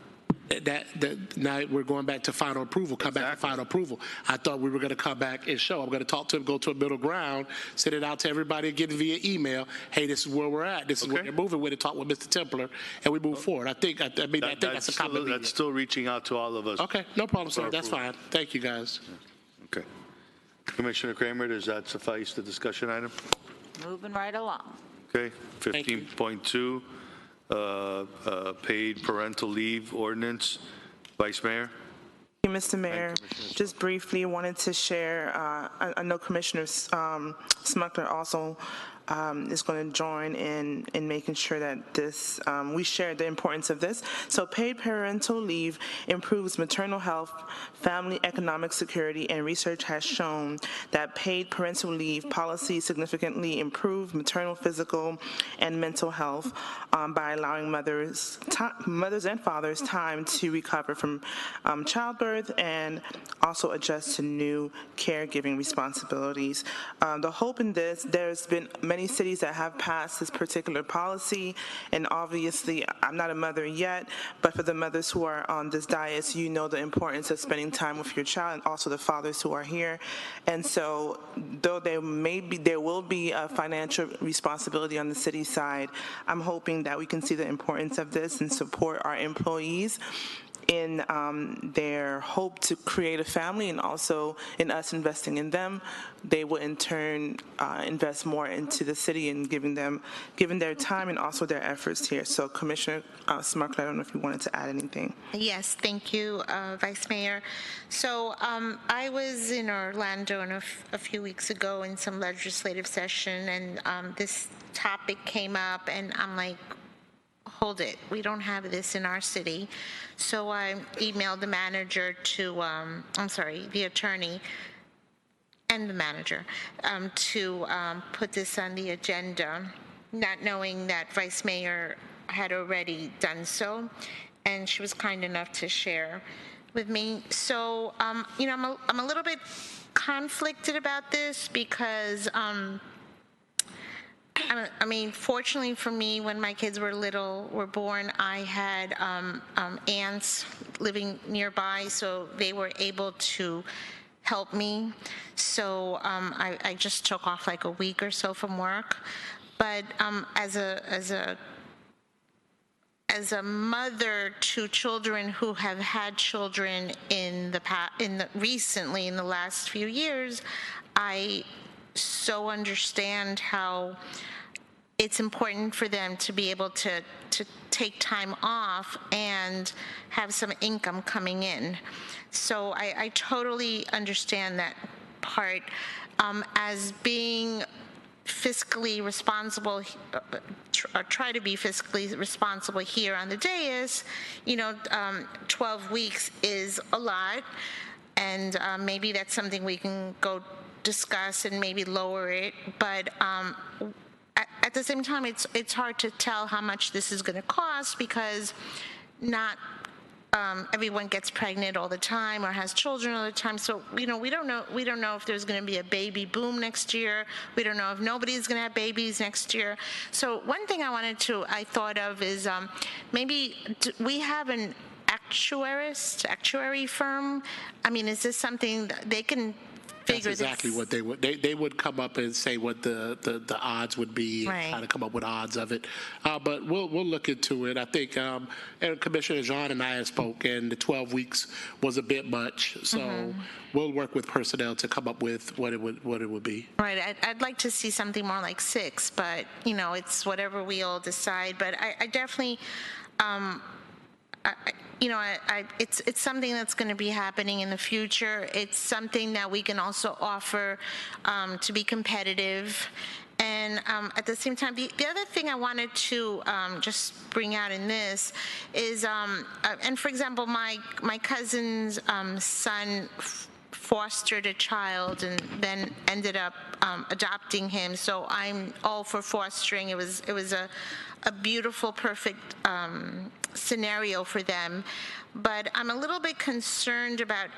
Now we're going back to final approval, back to final approval. I thought we were going to come back and show. I'm going to talk to them, go to a middle ground, send it out to everybody, get it via email. Hey, this is where we're at. This is what they're moving with. Talk with Mr. Templer, and we move forward. I think that's a common meeting. That's still reaching out to all of us. Okay, no problem, sir. That's fine. Thank you, guys. Okay. Commissioner Kramer, does that suffice the discussion item? moving right along. Okay. 15.2. Paid parental leave ordinance. Vice Mayor. Thank you, Mr. Mayor. Just briefly wanted to share, I know Commissioner Smucker also is going to join in making sure that this, we share the importance of this. So paid parental leave improves maternal health, family economic security, and research has shown that paid parental leave policies significantly improve maternal, physical, and mental health by allowing mothers and fathers time to recover from childbirth and also adjust to new caregiving responsibilities. The hope in this, there's been many cities that have passed this particular policy, and obviously I'm not a mother yet, but for the mothers who are on this dais, you know the importance of spending time with your child, and also the fathers who are here. And so though there will be a financial responsibility on the city side, I'm hoping that we can see the importance of this and support our employees in their hope to create a family, and also in us investing in them. They will in turn invest more into the city and given their time and also their efforts here. So Commissioner Smucker, I don't know if you wanted to add anything. Yes, thank you, Vice Mayor. So I was in Orlando a few weeks ago in some legislative session, and this topic came up, and I'm like, hold it, we don't have this in our city. So I emailed the manager the attorney and the manager to put this on the agenda, not knowing that Vice Mayor had already done so, and she was kind enough to share with me. So, I'm a little bit conflicted about this because, fortunately for me, when my kids were born, I had aunts living nearby, so they were able to help me. So I just took off like a week or so from work. But as a mother to children who have had children recently in the last few years, I so understand how it's important for them to be able to take time off and have some income coming in. So I totally understand that part. As being fiscally responsible, or try to be fiscally responsible here on the dais, 12 weeks is a lot, and maybe that's something we can go discuss and maybe lower it, but at the same time, it's hard to tell how much this is going to cost, because not everyone gets pregnant all the time or has children all the time. So we don't know if there's going to be a baby boom next year. We don't know if nobody's going to have babies next year. So one thing I thought of is maybe we have an actuary firm. Is this something that they can figure? That's exactly what they would come up and say what the odds would be, right. Try to come up with odds of it. But we'll look into it. I think and Commissioner Jean and I have spoke, and the 12 weeks was a bit much. So we'll work with personnel to come up with what it would be. Right. I'd like to see something more like 6, but it's whatever we all decide. But I definitely. it's something that's going to be happening in the future. It's something that we can also offer to be competitive. And at the same time, the other thing I wanted to just bring out in this is, and for example, my cousin's son fostered a child and then ended up adopting him. So I'm all for fostering. It was a beautiful, perfect scenario for them. But I'm a little bit concerned about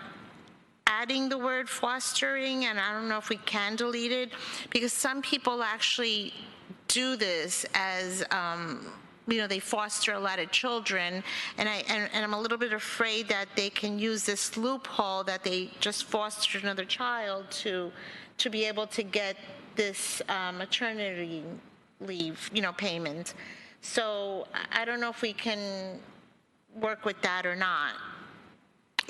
adding the word fostering, and I don't know if we can delete it, because some people actually do this as they foster a lot of children, and I'm a little bit afraid that they can use this loophole that they just fostered another child to be able to get this maternity leave, payment. So I don't know if we can work with that or not.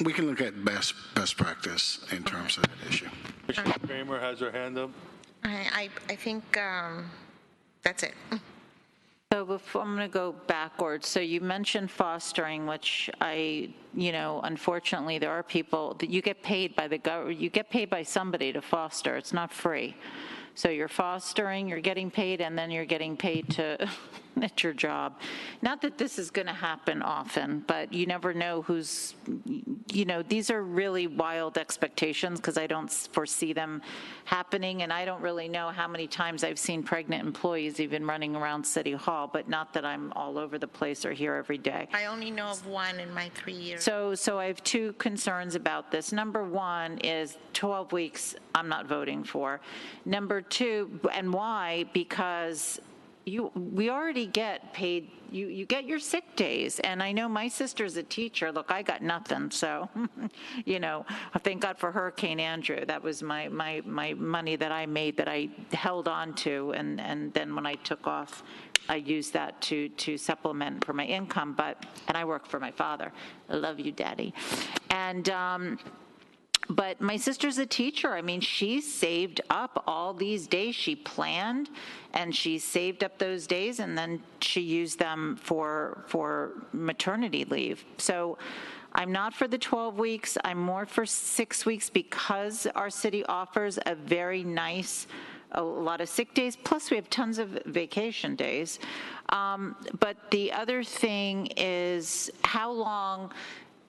We can look at best practice in terms of that issue. Commissioner Kramer has her hand up. I think that's it. So before, I'm going to go backwards. So you mentioned fostering, which unfortunately, there are people that you get paid by the government. You get paid by somebody to foster. It's not free. So you're fostering, you're getting paid, and then you're getting paid to at your job. Not that this is going to happen often, but you never know who's, these are really wild expectations because I don't foresee them happening, and I don't really know how many times I've seen pregnant employees even running around City Hall, but not that I'm all over the place or here every day. I only know of one in my 3 years. So I have two concerns about this. Number one is 12 weeks I'm not voting for. Number two, and why? Because we already get paid, you get your sick days, and I know my sister's a teacher. Look, I got nothing, so, thank God for Hurricane Andrew. That was my money that I made that I held on to, and then when I took off, I used that to supplement for my income, and I work for my father. I love you, Daddy. And, but my sister's a teacher. I mean, she saved up all these days. She planned, and she saved up those days, and then she used them for maternity leave. So I'm not for the 12 weeks. I'm more for 6 weeks because our city offers a very nice, a lot of sick days, plus we have tons of vacation days. But the other thing is how long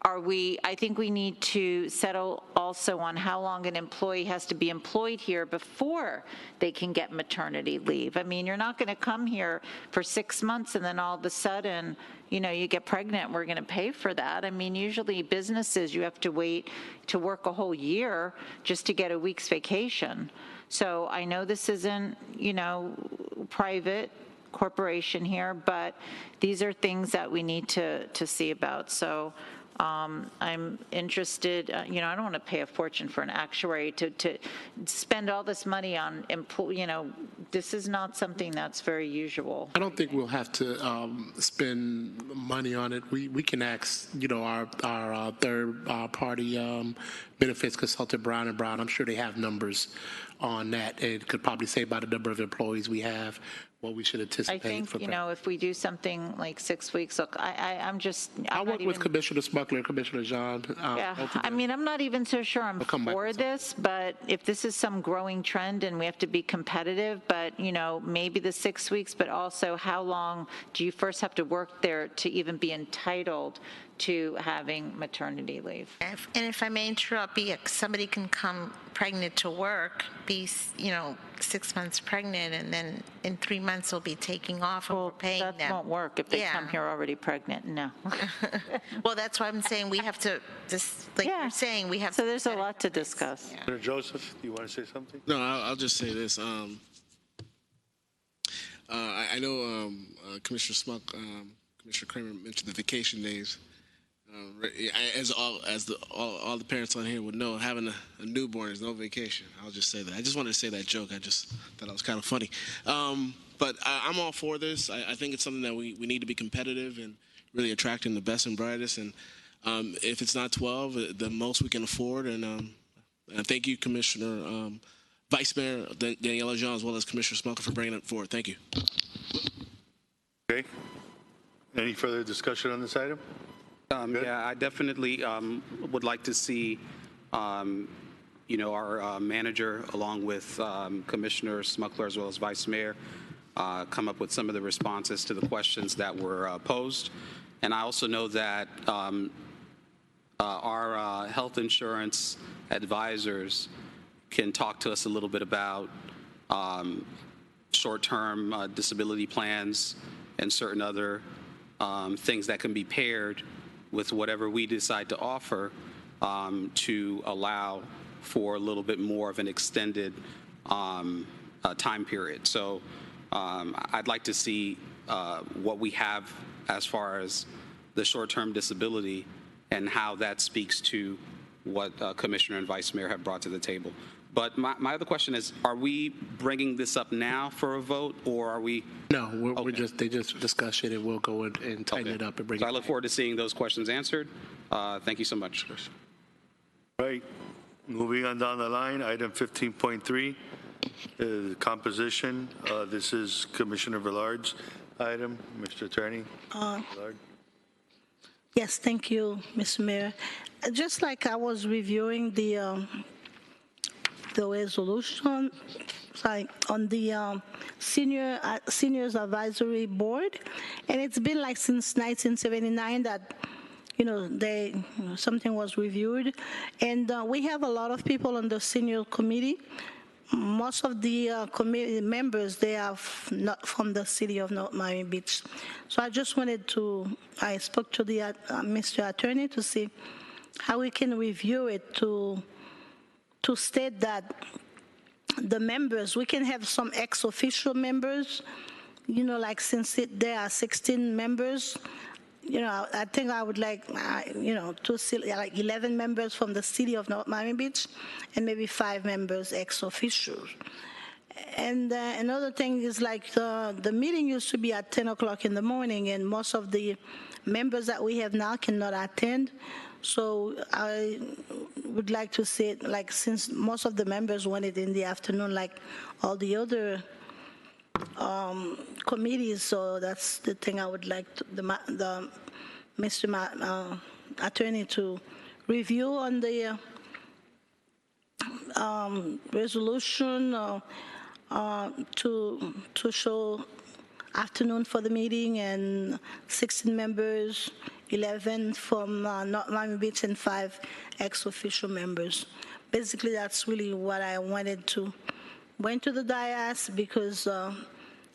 I think we need to settle also on how long an employee has to be employed here before they can get maternity leave. I mean, you're not going to come here for 6 months and then all of a sudden, you get pregnant, we're going to pay for that. I mean, usually businesses, you have to wait to work a whole year just to get a week's vacation. So I know this isn't, private corporation here, but these are things that we need to see about. So I'm interested, I don't want to pay a fortune for an actuary to spend all this money on, this is not something that's very usual. I don't think we'll have to spend money on it. We can ask, our third party benefits consultant, Brown & Brown. I'm sure they have numbers on that. It could probably say by the number of employees we have, what we should anticipate. I think, if we do something like 6 weeks, look, I'll work with Commissioner Smuckler, Commissioner John. I mean, I'm not even so sure I'm for this, but if this is some growing trend and we have to be competitive, but, maybe the 6 weeks, but also how long do you first have to work there to even be entitled to having maternity leave? And if I may interrupt, somebody can come pregnant to work, be 6 months pregnant, and then in 3 months they'll be taking off and we're paying them. That won't work if they come here already pregnant, no. Well, that's why I'm saying we have to, you're saying, we have to. So there's a lot to discuss. Senator Joseph, do you want to say something? No, I'll just say this. I know Commissioner Kramer mentioned the vacation days. As all the parents on here would know, having a newborn is no vacation. I'll just say that. I just wanted to say that joke. I just thought it was kind of funny. But I'm all for this. I think it's something that we need to be competitive and really attracting the best and brightest. And if it's not 12, the most we can afford. And thank you, Commissioner, Vice Mayor Daniela Jean, as well as Commissioner Smucker for bringing it forward. Thank you. Okay. Any further discussion on this item? Yeah, I definitely would like to see, our manager, along with Commissioner Smuckler as well as Vice Mayor, come up with some of the responses to the questions that were posed. And I also know that our health insurance advisors can talk to us a little bit about short-term disability plans and certain other things that can be paired with whatever we decide to offer to allow for a little bit more of an extended time period. So I'd like to see what we have as far as the short-term disability and how that speaks to what Commissioner and Vice Mayor have brought to the table. But my other question is, are we bringing this up now for a vote, or are we? No, they just discuss it, and we'll go and tighten it up and bring So it I look forward to seeing those questions answered. Thank you so much. Right. Moving on down the line, item 15.3 is composition. This is Commissioner Villard's item. Mr. Attorney Villard. Yes, thank you, Mr. Mayor. Just like I was reviewing the resolution on the seniors advisory board, and it's been like since 1979 that something was reviewed, and we have a lot of people on the senior committee. Most of the committee members, they are not from the city of North Miami Beach. So I just wanted I spoke to the Mr. Attorney to see how we can review it to state that the members, we can have some ex-official members, like since there are 16 members, I think I would like, to see like 11 members from the city of North Miami Beach and maybe 5 members ex-officials. And another thing is like the meeting used to be at 10 o'clock in the morning, and most of the members that we have now cannot attend. So I would like to say it, like, since most of the members want it in the afternoon, like all the other committees, so that's the thing I would like the Mr. Attorney to review on the resolution to show afternoon for the meeting, and 16 members, 11 from North Miami Beach and 5 ex-official members. Basically, that's really what I wanted to went to the dais, because I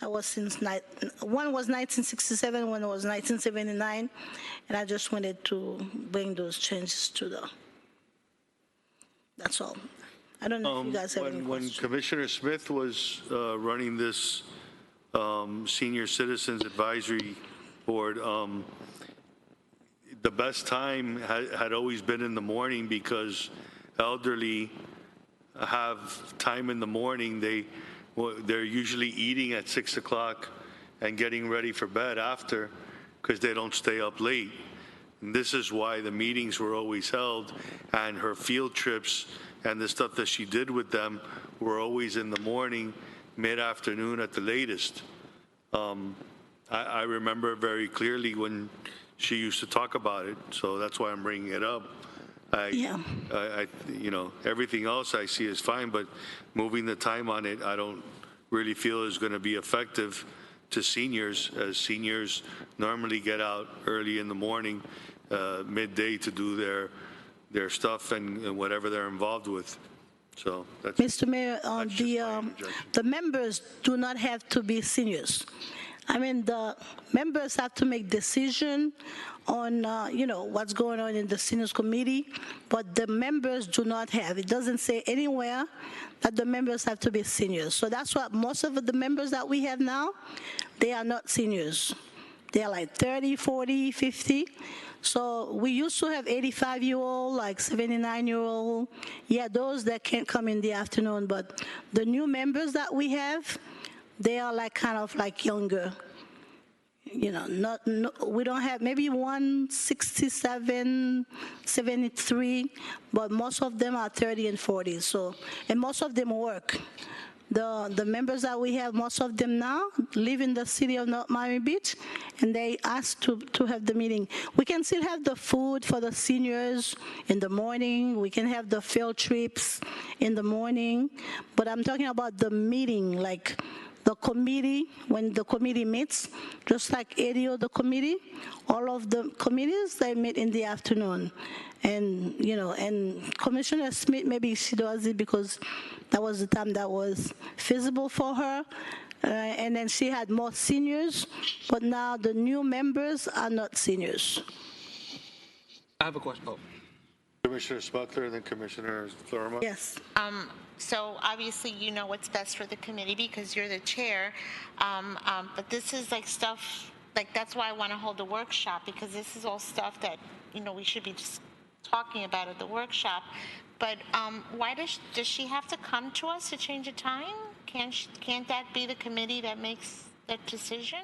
was one was 1967, one was 1979, and I just wanted to bring those changes to that's all. I don't know if you guys have any When questions. Commissioner Smith was running this Senior Citizens Advisory Board, the best time had always been in the morning, because elderly have time in the morning. They're usually eating at 6 o'clock and getting ready for bed after, because they don't stay up late. And this is why the meetings were always held, and her field trips and the stuff that she did with them were always in the morning, mid-afternoon at the latest. I remember very clearly when she used to talk about it, so that's why I'm bringing it up. Everything else I see is fine, but moving the time on it, I don't really feel is going to be effective to seniors, as seniors normally get out early in the morning, midday, to do their stuff and whatever they're involved with. So that's Mr. Mayor, the members do not have to be seniors. I mean, the members have to make decision on, what's going on in the seniors committee, but the members do not have. It doesn't say anywhere that the members have to be seniors. So that's what most of the members that we have now, they are not seniors. They're like 30, 40, 50. So we used to have 85-year-old, like 79-year-old. Yeah, those that can't come in the afternoon, but the new members that we have, they are like kind of like younger. We don't have, maybe 167, 73, but most of them are 30 and 40. So, and most of them work. the members that we have, most of them now live in the city of North Miami Beach, and they asked to have the meeting. We can still have the food for the seniors in the morning. We can have the field trips in the morning, but I'm talking about the meeting, like the committee, when the committee meets, just like any other committee, all of the committees, they meet in the afternoon. And, you know, and Commissioner Smith, maybe she does it because that was the time that was feasible for her. And then she had more seniors, but now the new members are not seniors. I have a question. Oh. Commissioner Smucker and then Commissioner Florima. Yes. So obviously you know what's best for the committee because you're the chair, but this is like stuff, like that's why I want to hold a workshop, because this is all stuff that, you know, we should be just talking about at the workshop. But why does she have to come to us to change a time? Can't that be the committee that makes that decision?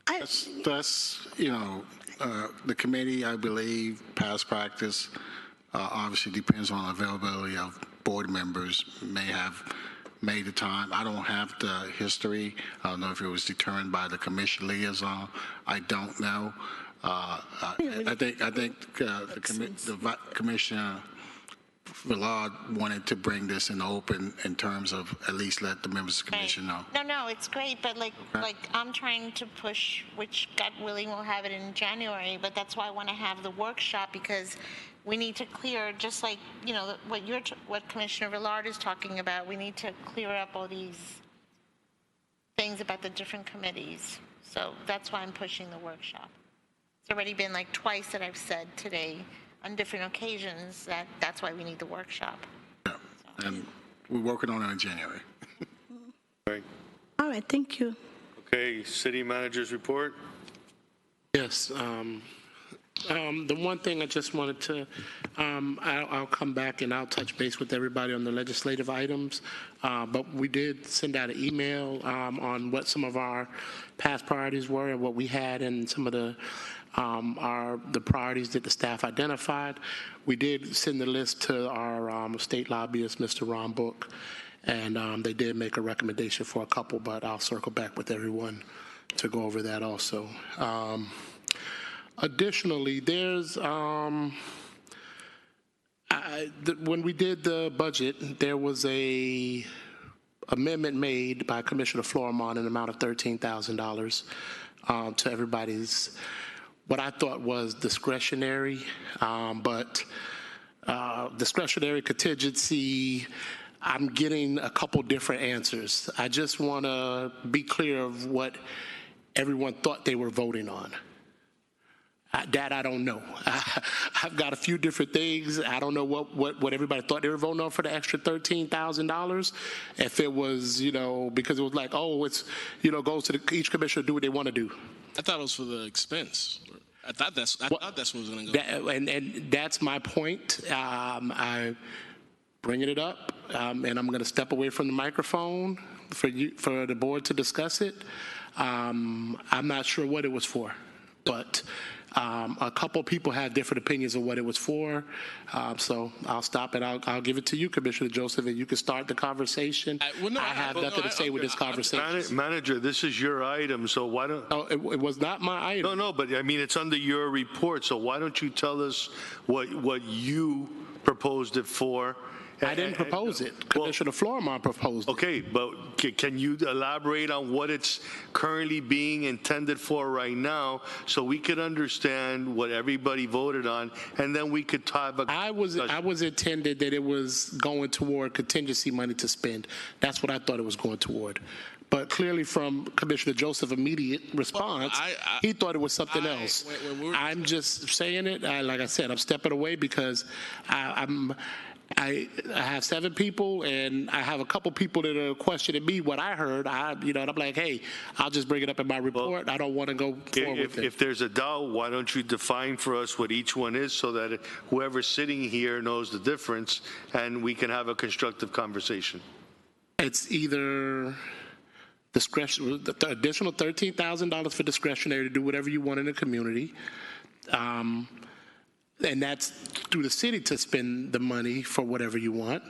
That's you know, the committee, I believe, past practice, obviously depends on availability of board members, may have made the time. I don't have the history. I don't know if it was determined by the commission liaison. I don't know. I think the Commissioner Villard wanted to bring this in open in terms of at least let the members of the commission know. No, it's great, but like I'm trying to push, which God willing we'll have it in January, but that's why I want to have the workshop, because we need to clear, just like, you know, what Commissioner Villard is talking about, we need to clear up all these things about the different committees. So that's why I'm pushing the workshop. It's already been like twice that I've said today on different occasions that that's why we need the workshop. Yeah, and we're working on it in January. Right. All right, thank you. Okay, city manager's report. Yes. The one thing I just wanted to, I'll come back and I'll touch base with everybody on the legislative items, but we did send out an email on what some of our past priorities were and what we had and some of the priorities that the staff identified. We did send the list to our state lobbyist, Mr. Ron Book, and they did make a recommendation for a couple, but I'll circle back with everyone to go over that also. Additionally, there's when we did the budget, there was a amendment made by Commissioner Florimon in an amount of $13,000 to everybody's what I thought was discretionary, but discretionary contingency. I'm getting a couple different answers. I just want to be clear of what everyone thought they were voting on. That I don't know. I've got a few different things. I don't know what everybody thought they were voting on for the extra $13,000. If it was, you know, because it was like, oh, it's, you know, goes to each commissioner to do what they want to do. I thought it was for the expense. I thought that's where it was going to go. And that's my point. I bringing it up, and I'm going to step away from the microphone for the board to discuss it. I'm not sure what it was for, but. A couple people had different opinions of what it was for, so I'll stop and I'll give it to you, Commissioner Joseph, and you can start the conversation. I have nothing to say with this conversation. Manager, this is your item, so why don't... Oh, it was not my item. No, but I mean, it's under your report, so why don't you tell us what you proposed it for? I didn't propose it. Commissioner Florimon proposed it. Okay, but can you elaborate on what it's currently being intended for right now so we could understand what everybody voted on, and then we could talk about... I was intended that it was going toward contingency money to spend. That's what I thought it was going toward. But clearly from Commissioner Joseph's immediate response, he thought it was something else. I'm just saying it. Like I said, I'm stepping away because I have 7 people, and I have a couple people that are questioning me what I heard. And I'm like, hey, I'll just bring it up in my report. I don't want to go forward with it. If there's a doubt, why don't you define for us what each one is so that whoever's sitting here knows the difference and we can have a constructive conversation? It's either discretion, the additional $13,000 for discretionary to do whatever you want in the community. And that's through the city to spend the money for whatever you want.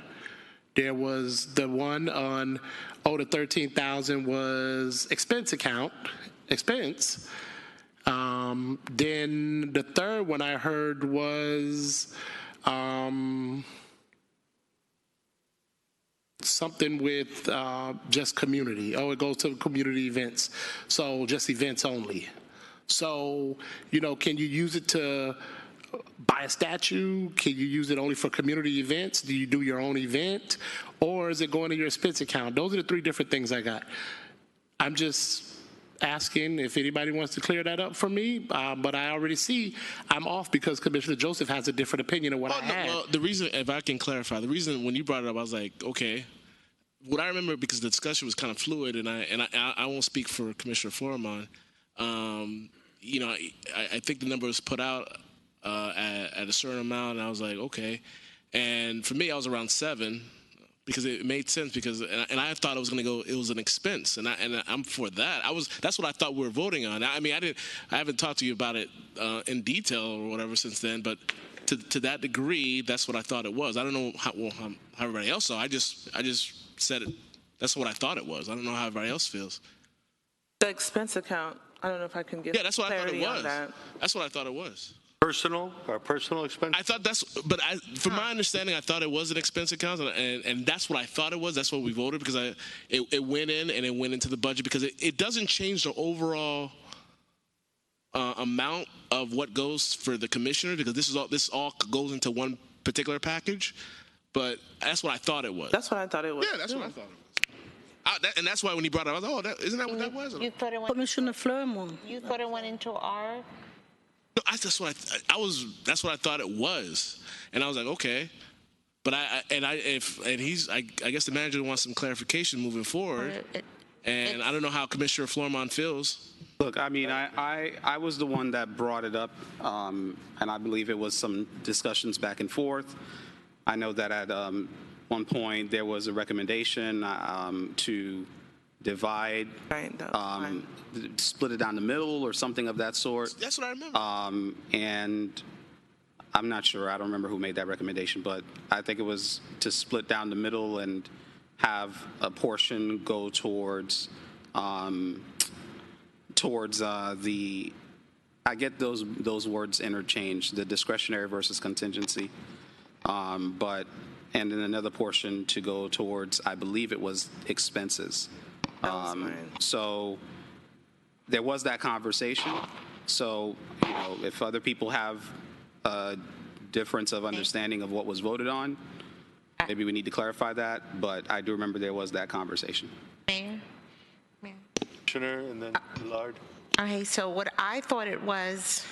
There was the one on, the 13,000 was expense. Then the third one I heard was something with just community. It goes to community events. So just events only. So, can you use it to buy a statue? Can you use it only for community events? Do you do your own event? Or is it going to your expense account? Those are the three different things I got. I'm just asking if anybody wants to clear that up for me, but I already see I'm off because Commissioner Joseph has a different opinion of what I had. Well, the reason, if I can clarify, the reason when you brought it up, I was like, okay. What I remember, because the discussion was kind of fluid, and I won't speak for Commissioner Florimon. I think the number was put out at a certain amount, and I was like, okay. And for me, I was around 7. Because it made sense, and I thought it was going to go. It was an expense, and I'm for that. That's what I thought we were voting on. I mean, I haven't talked to you about it in detail or whatever since then, but to that degree, that's what I thought it was. I don't know how everybody else saw. I just said it. That's what I thought it was. I don't know how everybody else feels. The expense account. I don't know if I can get. Yeah, that's what I thought it was. That. That's what I thought it was. Personal expense? I thought from my understanding, I thought it was an expense account, and that's what I thought it was. That's what we voted, because it went in and it went into the budget, because it doesn't change the overall amount of what goes for the commissioner, because this all goes into one particular package. But that's what I thought it was. That's what I thought it was. Yeah, that's what I thought it was. And that's why when he brought it up, I was like, isn't that what that was? You thought it went, Commissioner Florimon. You thought it went into our. No, that's what that's what I thought it was, and I was like, okay, but I guess the manager wants some clarification moving forward, and I don't know how Commissioner Florimon feels. Look, I mean, I was the one that brought it up, and I believe it was some discussions back and forth. I know that at one point there was a recommendation to divide, split it down the middle or something of that sort. That's what I remember. And I'm not sure. I don't remember who made that recommendation, but I think it was to split down the middle and have a portion go towards the. I get those words interchanged, the discretionary versus contingency, and then another portion to go towards, I believe it was expenses. So there was that conversation. So, if other people have a difference of understanding of what was voted on, maybe we need to clarify that. But I do remember there was that conversation. Mayor? Commissioner, and then Millard. Okay, so what I thought it was,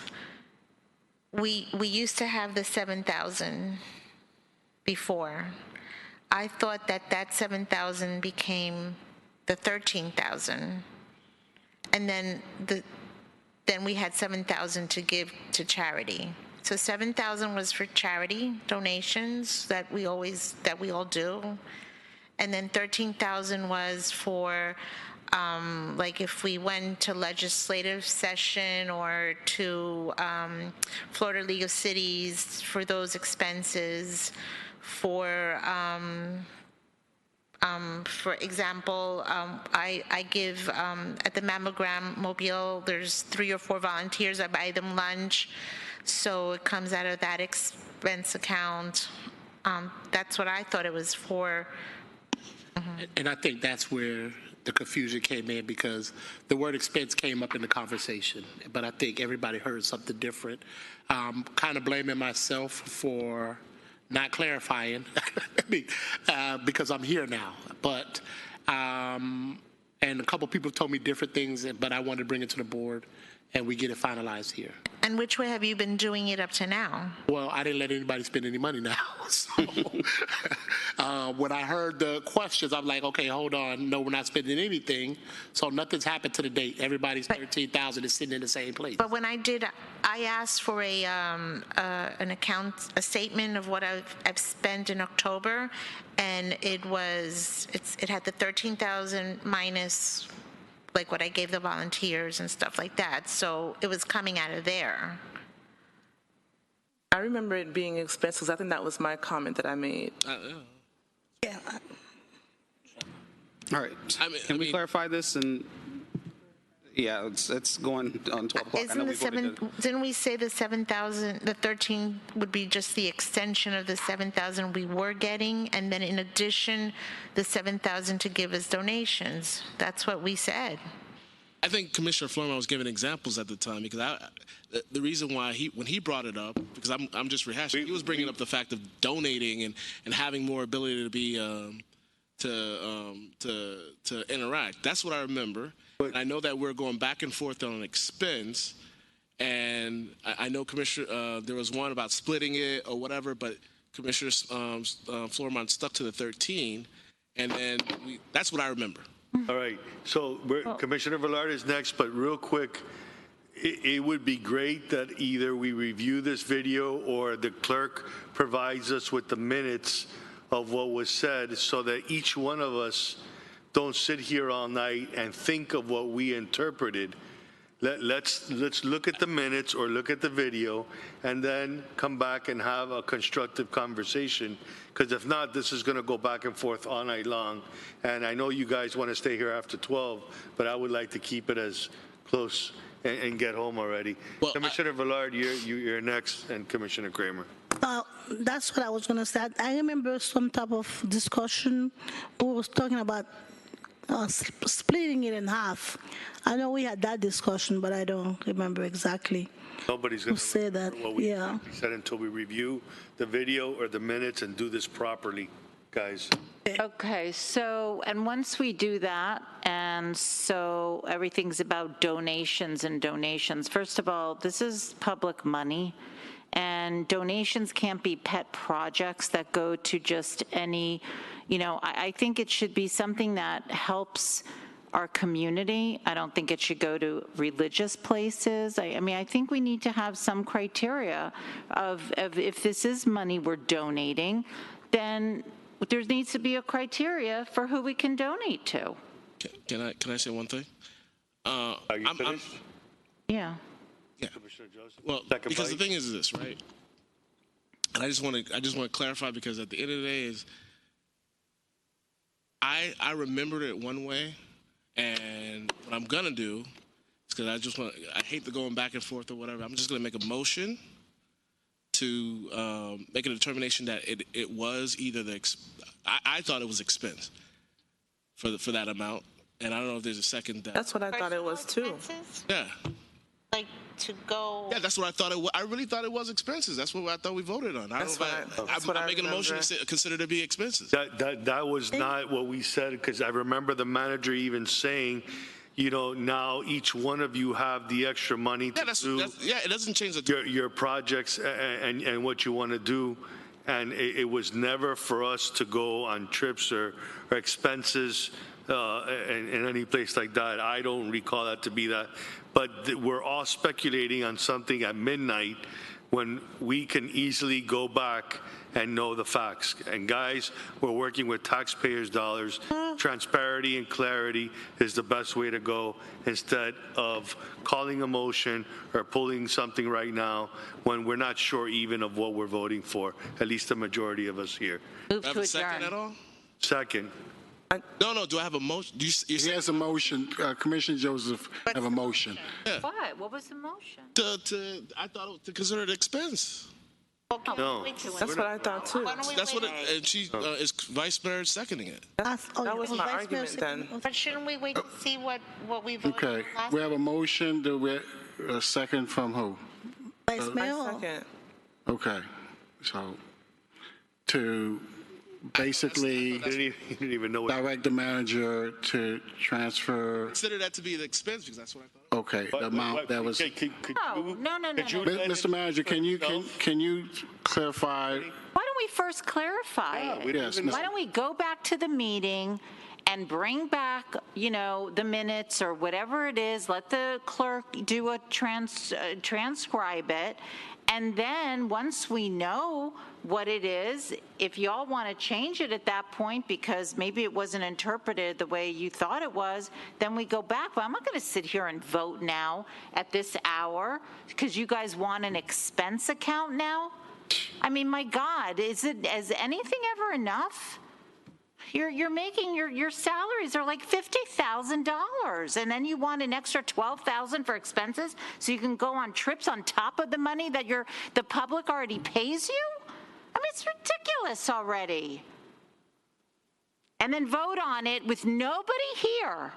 we used to have the 7,000 before. I thought that 7,000 became the 13,000, and then we had 7,000 to give to charity. So 7,000 was for charity donations that we all do, and then 13,000 was for like if we went to legislative session or to Florida League of Cities for those expenses. For example, I give at the mammogram mobile, there's 3 or 4 volunteers. I buy them lunch, so it comes out of that expense account. That's what I thought it was for. And I think that's where the confusion came in, because the word expense came up in the conversation, but I think everybody heard something different. Kind of blaming myself for not clarifying because I'm here now. But, and a couple people told me different things, but I wanted to bring it to the board and we get it finalized here. And which way have you been doing it up to now? Well, I didn't let anybody spend any money now. So when I heard the questions, I'm like, okay, hold on. No, we're not spending anything. So nothing's happened to the date. Everybody's 13,000 is sitting in the same place. But when I asked for an account, a statement of what I've spent in October, and it had the 13,000 minus like what I gave the volunteers and stuff like that. So it was coming out of there. I remember it being expensive. I think that was my comment that I made. Yeah. All right. Can we clarify this? And yeah, it's going on 12 o'clock. I know Isn't we the voted to- didn't we say the 7,000, the 13 would be just the extension of the 7,000 we were getting, and then in addition, the 7,000 to give as donations? That's what we said. I think Commissioner Flournoy was giving examples at the time because the reason why when he brought it up, because I'm just rehashing, he was bringing up the fact of donating and having more ability to be to interact. That's what I remember. And I know that we're going back and forth on an expense, and I know Commissioner there was one about splitting it or whatever, but Commissioner Flournoy stuck to the 13, and then that's what I remember. All right, so Commissioner Velarde is next, but real quick, it would be great that either we review this video or the clerk provides us with the minutes of what was said so that each one of us don't sit here all night and think of what we interpreted. Let's look at the minutes or look at the video and then come back and have a constructive conversation, because if not, this is going to go back and forth all night long. And I know you guys want to stay here after 12, but I would like to keep it as close and get home already. Well, Commissioner Velarde, you're next, and Commissioner Kramer. That's what I was going to say. I remember some type of discussion. We was talking about splitting it in half. I know we had that discussion, but I don't remember exactly. Nobody's going to say that. We said until we review the video or the minutes and do this properly, guys. Okay, so, and once we do that, and so everything's about donations and donations. First of all, this is public money, and donations can't be pet projects that go to just any, I think it should be something that helps our community. I don't think it should go to religious places. I think we need to have some criteria of if this is money we're donating, then there needs to be a criteria for who we can donate to. Can I say one thing? Are you finished? Yeah. Yeah. Well, because the thing is this, right? And I just want to clarify, because at the end of the day is I remembered it one way, and what I'm gonna do is, because I hate the going back and forth or whatever. I'm just gonna make a motion to make a determination that it was either I thought it was expense for that amount, and I don't know if there's a second. That's what I thought it was too. Yeah. Like to go. Yeah, that's what I thought it was. I really thought it was expenses. That's what I thought we voted on. I'm making a motion to consider to be expenses. That was not what we said, because I remember the manager even saying, now each one of you have the extra money to do. It doesn't change your projects and what you want to do. And it was never for us to go on trips or expenses in any place like that. I don't recall that to be that. But we're all speculating on something at midnight when we can easily go back and know the facts. And guys, we're working with taxpayers' dollars. Transparency and clarity is the best way to go, instead of calling a motion or pulling something right now when we're not sure even of what we're voting for, at least the majority of us here. Move to adjourn. Second at all? Second. No, do I have a motion? He has a motion. Commissioner Joseph have a motion. Yeah. What? What was the motion? I thought to consider it expense. No. That's what I thought too. That's what and she is Vice Mayor seconding it. That was my argument then. But shouldn't we wait to see what we voted Okay, last we have a motion. Do we a second from who? Vice Mayor? Second. Okay, so to basically didn't even know direct the manager to transfer. Consider that to be the expense, because that's what I thought. Okay, the amount that was. No. Mr. Manager, can you clarify? Why don't we first clarify it? Yes, Why don't we go back to the meeting and bring back, the minutes or whatever it is, let the clerk do a transcribe it, and then once we know what it is, if y'all want to change it at that point because maybe it wasn't interpreted the way you thought it was, then we go back. But I'm not going to sit here and vote now at this hour because you guys want an expense account now. My God, is anything ever enough? You're making your salaries are like $50,000, and then you want an extra $12,000 for expenses so you can go on trips on top of the money that the public already pays you? I mean, it's ridiculous already. And then vote on it with nobody here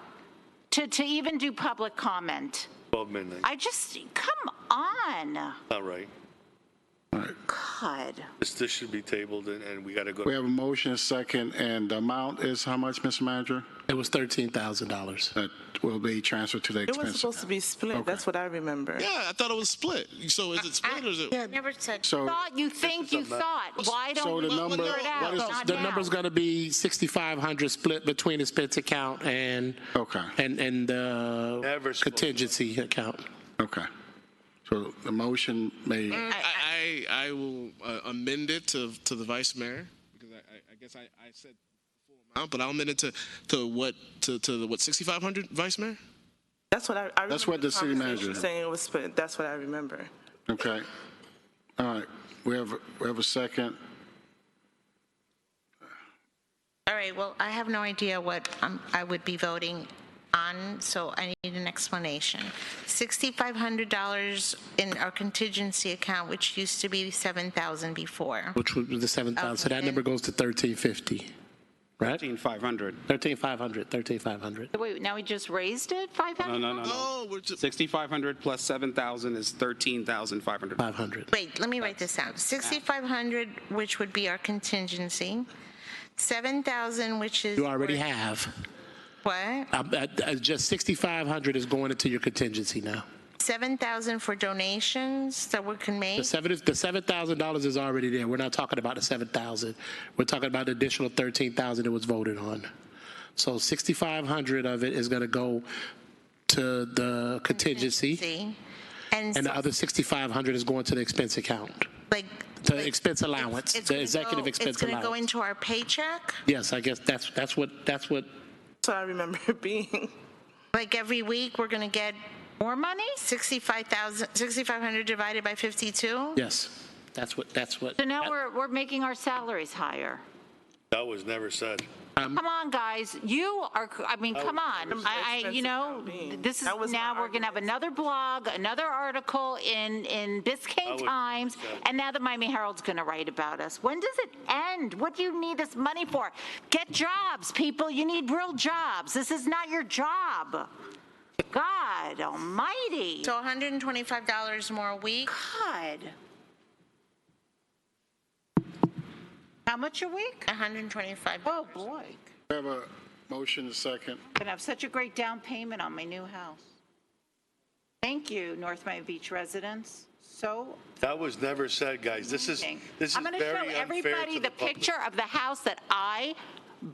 to even do public comment. 12 midnight. Come on. Not right. God. This should be tabled, and we got to go. We have a motion, a second, and the amount is how much, Mr. Manager? It was $13,000. That will be transferred to the It expense. was supposed to be split. Okay. That's what I remember. Yeah, I thought it was split. So is it split or is it? Yeah, never said. So, You thought. Why don't So the we number- figure it out? what is- Not The now. number's going to be 6,500 split between expense account and the contingency account. Okay. So the motion made. I will amend it to the vice mayor because I guess I said full amount, but I'll amend it to what 6,500 vice mayor. That's what I remember. That's what the city manager- saying it was split. That's what I remember. Okay. All right. We have a second. All right, well, I have no idea what I would be voting on, so I need an explanation. $6,500 in our contingency account, which used to be $7,000 before. Which was the 7,000. So that Okay. number goes to 1,350, right? 13,500. 1,350, 1,350. Wait, now we just raised it 500? No. 6,500 plus 7,000 is 13,500. 500. Wait, let me write this down. 6,500, which would be our contingency. 7,000, which is. You already have. What? Just 6,500 is going into your contingency now. 7,000 for donations that we can make? The $7,000 is already there. We're not talking about the 7,000. We're talking about the additional 13,000 that was voted on. So 6,500 of it is going to go to the contingency. And the other 6,500 is going to the expense account. The expense allowance, the executive expense It's going to go allowance. into our paycheck? Yes, I guess that's what. That's what I remember it being. Like every week, we're going to get more money? 6,500 divided by 52? Yes, that's what. So now we're making our salaries higher. That was never said. Come on, guys. You are, come on. This is now we're going to have another blog, another article in Biscayne Times, and now the Miami Herald's going to write about us. When does it end? What do you need this money for? Get jobs, people. You need real jobs. This is not your job. God almighty. So $125 more a week? God. How much a week? $125. Oh, boy. We have a motion, a second. I'm going to have such a great down payment on my new house. Thank you, North Miami Beach residents. So That was never said, guys. This is I'm very going to show unfair everybody to the public. picture of the house that I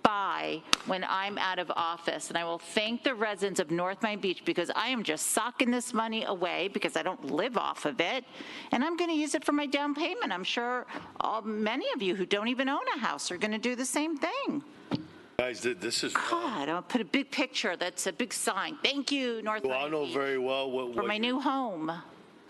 buy when I'm out of office. And I will thank the residents of North Miami Beach because I am just socking this money away because I don't live off of it. And I'm going to use it for my down payment. I'm sure many of you who don't even own a house are going to do the same thing. Guys, this is God, I'll put a big picture that's a big sign. Thank you, North You all Miami know Beach, very well for my new home.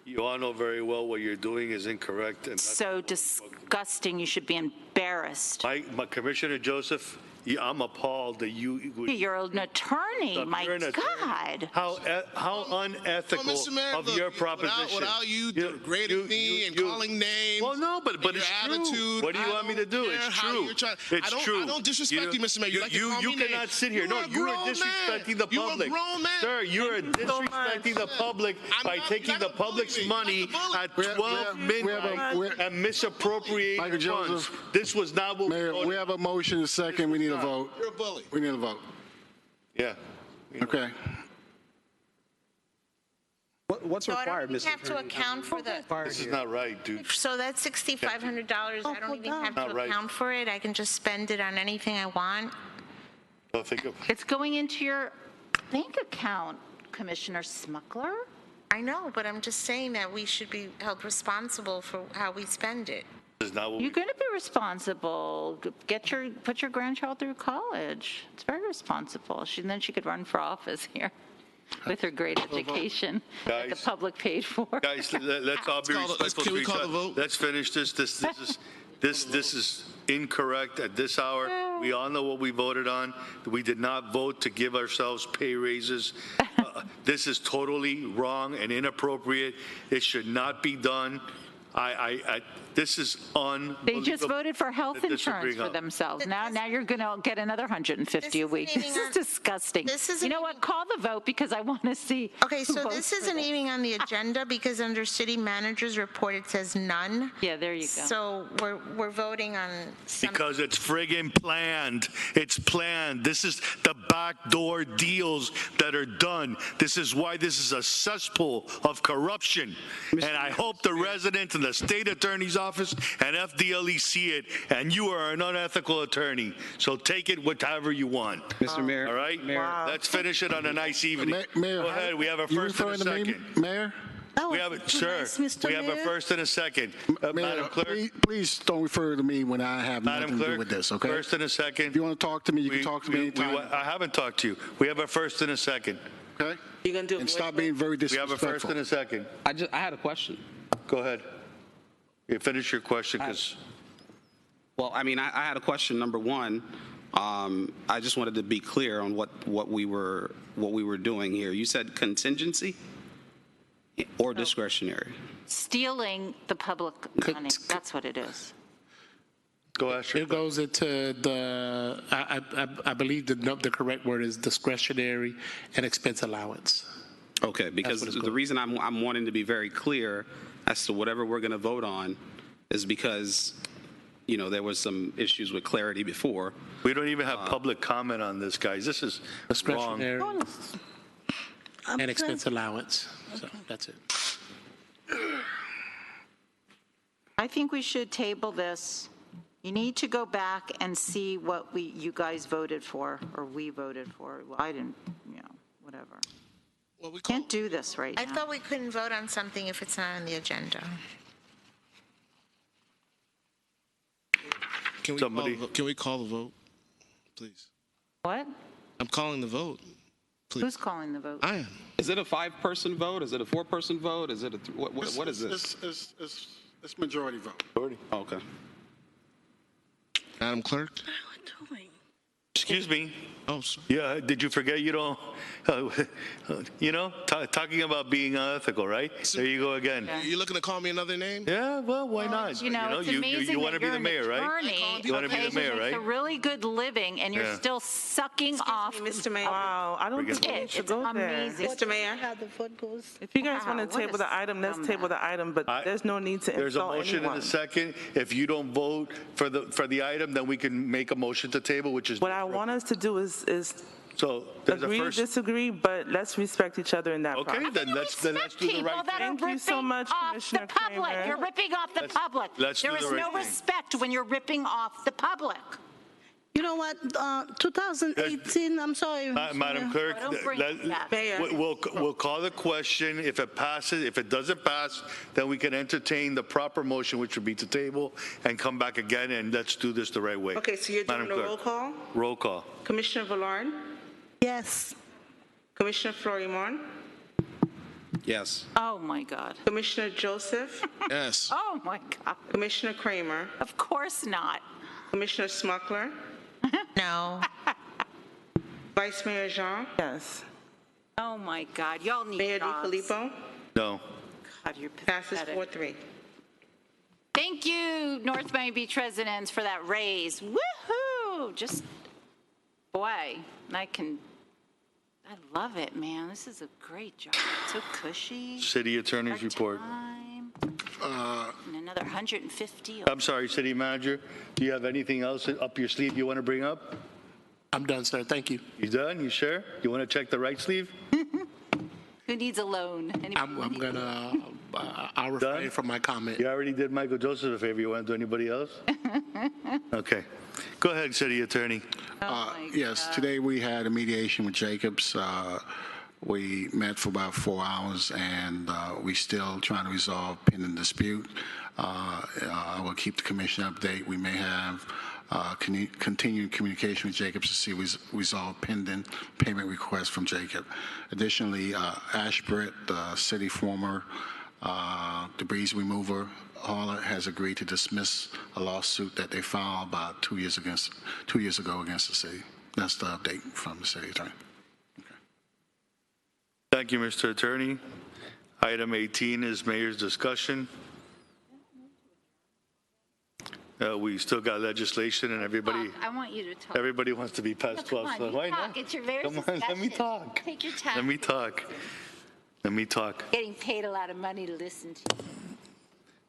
You all know very well what you're doing is incorrect. And So disgusting. You should be embarrassed. my Commissioner Joseph, I'm appalled that you would. You're an attorney. My You're an attorney. God. How unethical Mr. Mayor, of look, your proposition. Without you degrading me and calling names. Well, no, but your it's attitude, true. What do you want me to do? care It's how true. you're trying- It's true. I don't disrespect you, Mr. Mayor. You like to call me cannot names. sit here. You No, are a you are grown disrespecting man. the You are a public. grown man. Sir, you are disrespecting the public by taking the public's money at 12 midnight and misappropriating Michael funds. Joseph. This was not what Mayor, we have a motion, a second. We need a vote. You're a bully. We need a vote. Yeah. Okay. What's So I required, don't even Mr. have to account for the, This is not right, dude. so that's $6,500, I don't even have Not to right. account for it? I can just spend it on anything I want? I think of. It's going into your bank account, Commissioner Smuckler. I know, but I'm just saying that we should be held responsible for how we spend it. This is not what You're going to be responsible. Put your grandchild through college. It's very responsible. Then she could run for office here with her great education that the Guys. public paid for. Guys, let's all be respectful can to we each call the other. vote? Let's finish this. This is incorrect at this hour. We all know what we voted on. We did not vote to give ourselves pay raises. This is totally wrong and inappropriate. It should not be done. This is unbelievable. They just voted for health that this would insurance bring for up. themselves. Now you're going to get another 150 a week. This is disgusting. You know what? Call the vote because I want to see. Okay, so this isn't even on the agenda because under city manager's report, it says none. Yeah, there you go. So we're voting on some. Because it's friggin' planned. It's planned. This is the backdoor deals that are done. This is why this is a cesspool of corruption. And I hope the residents and the state attorney's office and FDLE see it, and you are an unethical attorney. So take it whatever you want. Mr. Mayor. All right? Mayor. Let's finish it on a nice evening. Mayor, Go ahead. We have a you first and a referring to me, second. Mayor? We have it, sir. We have a first and a second. Mayor, Madam Clerk. please don't refer to me when I have Madam nothing to Clerk, do with this, okay? first and a second. If you want to talk to me, you can talk to me anytime. I haven't talked to you. We have a first and a second. Okay? You're going to do And stop being very We have a disrespectful. first and a second. I had a question. Go ahead. You finish your question, because Well, I mean, I had a question. Number one, I just wanted to be clear on what we were doing here. You said contingency or discretionary? Stealing the public money. That's what it is. go ask your It goes into the, I believe the correct word is discretionary and expense allowance. Okay, because what it's the reason I'm wanting to be very clear as to whatever we're going to vote on is because, you know, there was some issues with clarity before. We don't even have public comment on this, guys. This is wrong. Discretionary and expense allowance. So that's it. I think we should table this. You need to go back and see what you guys voted for, or we voted for. Well, I didn't, whatever. Well, we can't do this right I now. thought we couldn't vote on something if it's not on the agenda. Can we call the vote, please? What? I'm calling the vote. Please. Who's calling the vote? I am. Is it a 5-person vote? Is it a 4-person vote? Is it what is this? It's majority vote. Okay. Madam Clerk? Excuse me. Oh, sorry. Yeah, did you forget you don't, talking about being unethical, right? There you go again. You looking to call me another name? Yeah, well, why not? It's amazing you want to that be you're the an mayor, right? attorney, You want to be okay, the mayor, who makes right? a really good living, and you're Yeah. still sucking off. Mr. Mayor. Wow, I don't think we should It's go there. amazing. Mr. Mayor. How the vote goes. If you guys Wow, want to what table a the item, let's table the item, but there's no need to There's a insult motion anyone. and a second. If you don't vote for the item, then we can make a motion to table, which is. What I want us to do is So there's a agree, first. disagree, but let's respect each other in that Okay, process. then let's do the People right that thing. are Thank you so ripping much, off Commissioner the public. Kramer. You're ripping off the public. let's do There the is right no thing. respect when you're ripping off the public. You know what, 2018, I'm sorry. Madam Clerk, Oh, don't bring it back. we'll call the question. If it passes, if it doesn't pass, then we can entertain the proper motion, which would be to table and come back again, and let's do this the right way. Okay, so you're doing Madam a Clerk. roll call? Roll call. Commissioner Villard? Yes. Commissioner Florimon? Yes. Oh, my God. Commissioner Joseph? Yes. Oh, my God. Commissioner Kramer? Of course not. Commissioner Smuckler? No. Vice Mayor Jean? Yes. Oh, my God. Y'all need Mayor jobs. DiFilippo? No. God, you're Passes pathetic. 4-3. Thank you, North Miami Beach residents, for that raise. Woohoo! Just, boy, I love it, man. This is a great job. It's so cushy. City Attorney's report. Time. And another 150. I'm sorry, City Manager. Do you have anything else up your sleeve you want to bring up? I'm done, sir. Thank you. You done? You sure? You want to check the right sleeve? Who needs a loan? I'm gonna, I'll refrain from my comment. You already did Michael Joseph a favor. You want to do anybody else? Okay. Go ahead, City Attorney. Yes, today we had a mediation with Jacobs. We met for about 4 hours, and we still trying to resolve pending dispute. I will keep the commission update. We may have continued communication with Jacobs to see resolve pending payment requests from Jacob. Additionally, Ashbrit, the city former Debris remover hauler has agreed to dismiss a lawsuit that they filed about 2 years ago against the city. That's the update from the city attorney. Thank you, Mr. Attorney. Item 18 is mayor's discussion. We still got legislation and everybody. I want you to talk. Everybody wants to be past 12. Come on, So you why talk. not? It's your very Come on, let me discussion. talk. Take your time. Let me talk. Let me talk. Getting paid a lot of money to listen to you.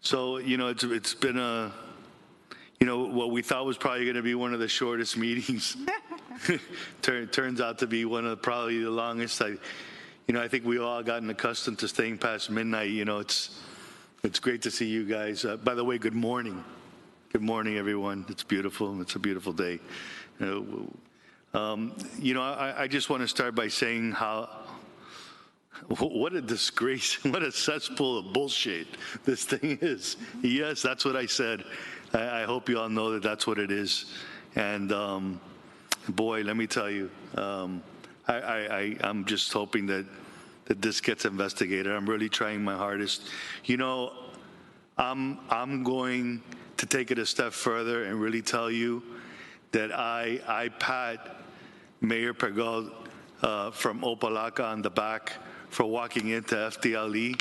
So, it's been what we thought was probably going to be one of the shortest meetings turns out to be one of probably the longest. I think we all gotten accustomed to staying past midnight. It's great to see you guys. By the way, good morning. Good morning, everyone. It's beautiful. It's a beautiful day. I just want to start by saying what a disgrace, what a cesspool of bullshit this thing is. Yes, that's what I said. I hope you all know that that's what it is. And boy, let me tell you, I'm just hoping that this gets investigated. I'm really trying my hardest. I'm going to take it a step further and really tell you that I pat Mayor Pagel from Opalaca on the back for walking into FDLE,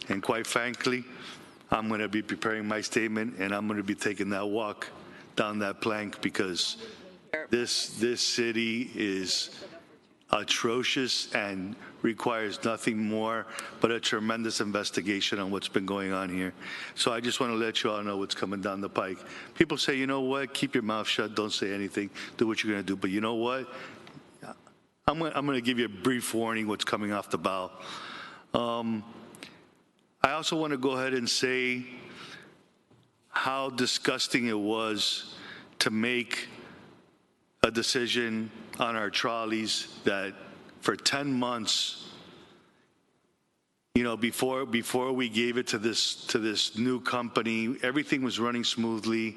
and quite frankly, I'm going to be preparing my statement and I'm going to be taking that walk down that plank because this city is atrocious and requires nothing more but a tremendous investigation on what's been going on here. So I just want to let you all know what's coming down the pike. People say, you know what, keep your mouth shut, don't say anything, do what you're going to do. But you know what? I'm going to give you a brief warning what's coming off the bow. I also want to go ahead and say how disgusting it was to make a decision on our trolleys that for 10 months, before we gave it to this new company, everything was running smoothly.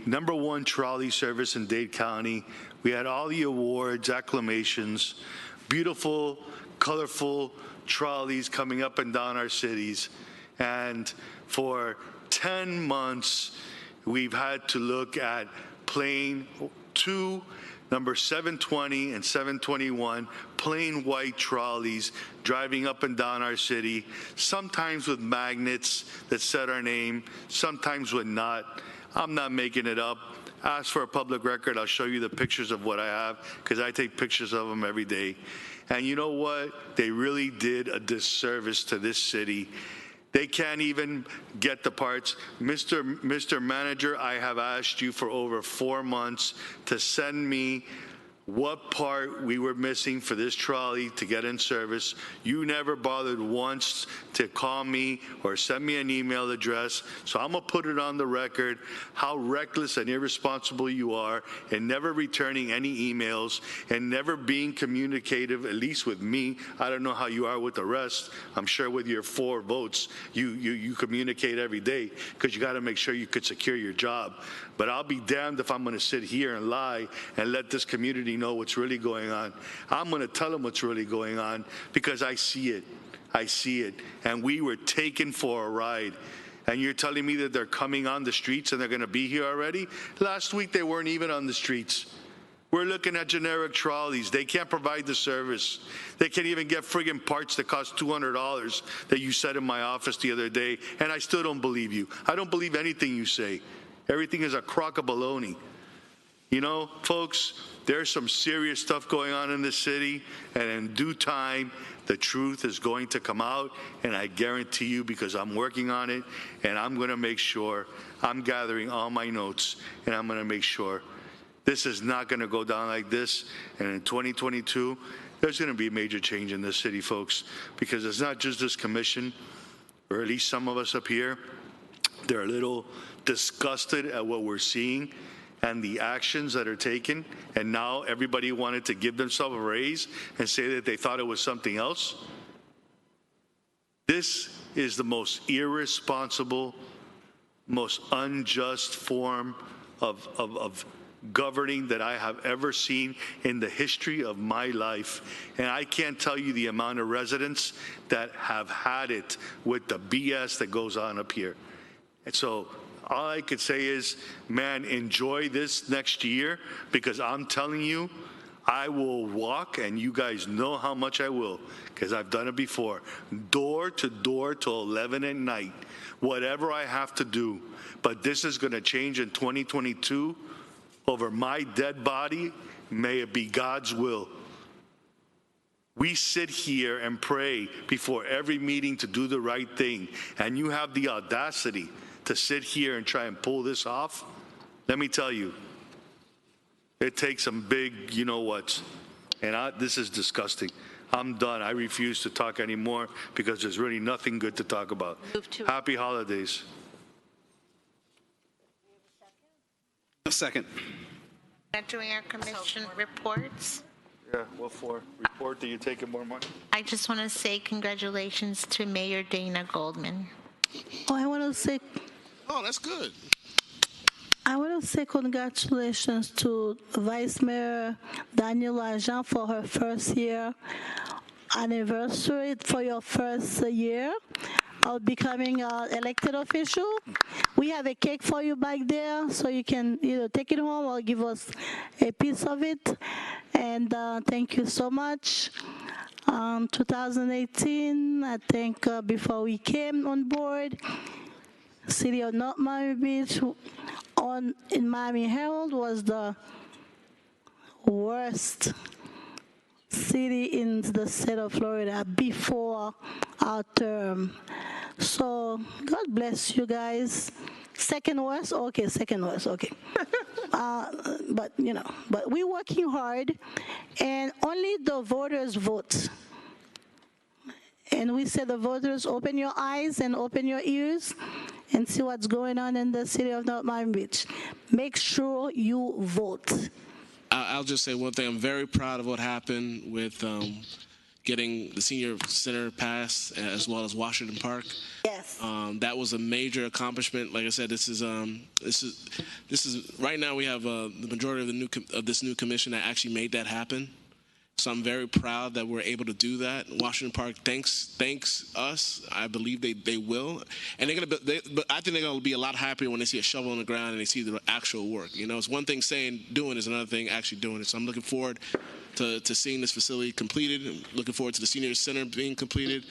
Number one trolley service in Dade County. We had all the awards, acclamations, beautiful, colorful trolleys coming up and down our cities. And for 10 months, we've had to look at plain two, number 720 and 721, plain white trolleys driving up and down our city, sometimes with magnets that said our name, sometimes with not. I'm not making it up. Ask for a public record. I'll show you the pictures of what I have because I take pictures of them every day. And you know what? They really did a disservice to this city. They can't even get the parts. Mr. Manager, I have asked you for over 4 months to send me what part we were missing for this trolley to get in service. You never bothered once to call me or send me an email address. So I'm going to put it on the record how reckless and irresponsible you are in never returning any emails and never being communicative, at least with me. I don't know how you are with the rest. I'm sure with your 4 votes, you communicate every day because you got to make sure you could secure your job. But I'll be damned if I'm going to sit here and lie and let this community know what's really going on. I'm going to tell them what's really going on because I see it. I see it. And we were taken for a ride. And you're telling me that they're coming on the streets and they're going to be here already? Last week, they weren't even on the streets. We're looking at generic trolleys. They can't provide the service. They can't even get friggin' parts that cost $200 that you said in my office the other day. And I still don't believe you. I don't believe anything you say. Everything is a crock of baloney. Folks, there's some serious stuff going on in this city, and in due time, the truth is going to come out, and I guarantee you, because I'm working on it, and I'm going to make sure I'm gathering all my notes, and I'm going to make sure this is not going to go down like this, and in 2022, there's going to be a major change in this city, folks, because it's not just this commission, or at least some of us up here, they're a little disgusted at what we're seeing and the actions that are taken, and now everybody wanted to give themselves a raise and say that they thought it was something else. This is the most irresponsible, most unjust form of governing that I have ever seen in the history of my life. And I can't tell you the amount of residents that have had it with the BS that goes on up here. And so all I could say is, man, enjoy this next year, because I'm telling you, I will walk, and you guys know how much I will, because I've done it before, door to door till 11 at night, whatever I have to do. But this is going to change in 2022 over my dead body. May it be God's will. We sit here and pray before every meeting to do the right thing, and you have the audacity to sit here and try and pull this off. Let me tell you, it takes some big you-know-whats, and this is disgusting. I'm done. I refuse to talk anymore because there's really nothing good to talk about. Happy holidays. A second. Doing our commission reports. Yeah, what for? Report that you're taking more money? I just want to say congratulations to Mayor Dana Goldman. Oh, I want to say, Oh, that's good. congratulations to Vice Mayor Daniel Agent for her first year anniversary, for your first year of becoming an elected official. We have a cake for you back there, so you can either take it home or give us a piece of it. And thank you so much. 2018, I think before we came on board, City of North Miami Beach in Miami Herald was the worst city in the state of Florida before our term. So God bless you guys. Second worst? Okay, second worst, okay. But we're working hard, and only the voters vote. And we say the voters, open your eyes and open your ears and see what's going on in the city of North Miami Beach. Make sure you vote. I'll just say one thing. I'm very proud of what happened with getting the senior center passed, as well as Washington Park. Yes. That was a major accomplishment. Like I said, this is right now we have the majority of this new commission that actually made that happen. So I'm very proud that we're able to do that. Washington Park thanks us. I believe they will, and but I think they're gonna be a lot happier when they see a shovel on the ground and they see the actual work. It's one thing doing is another thing actually doing it. So I'm looking forward to seeing this facility completed. I'm looking forward to the senior center being completed,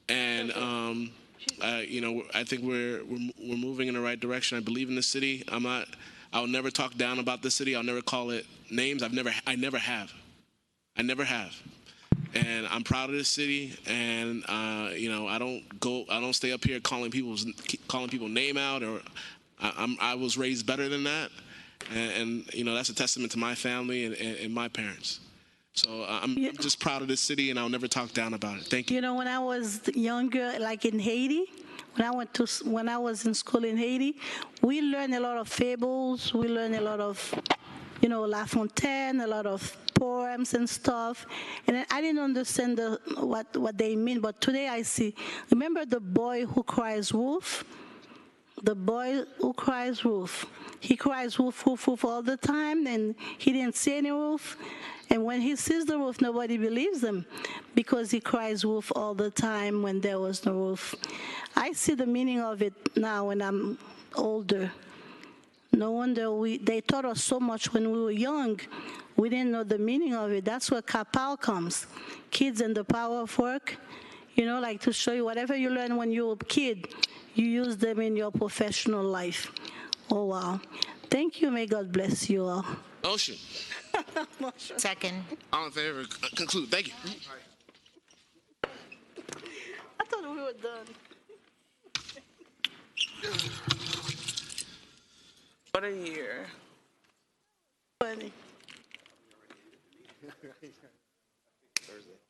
and I think we're moving in the right direction. I believe in the city. I'll never talk down about the city. I'll never call it names. I never have. And I'm proud of this city, and I don't stay up here calling people name out, or I was raised better than that, and that's a testament to my family and my parents. So I'm just proud of this city, and I'll never talk down about it. Thank you. When I was younger, like in Haiti, when I was in school in Haiti, we learned a lot of fables. We learned a lot of, La Fontaine, a lot of poems and stuff, and I didn't understand what they mean, but today I see. Remember the boy who cries wolf? The boy who cries wolf. He cries wolf, wolf, wolf all the time, and he didn't see any wolf. And when he sees the wolf, nobody believes him because he cries wolf all the time when there was no wolf. I see the meaning of it now when I'm older. No wonder they taught us so much when we were young. We didn't know the meaning of it. That's where Kapal comes. Kids and the power of work. Like to show you whatever you learn when you were a kid, you use them in your professional life. Oh, wow. Thank you. May God bless you all. Motion. Second. All in favor? Conclude. Thank you. I thought we were done. What a year. Funny. Thursday.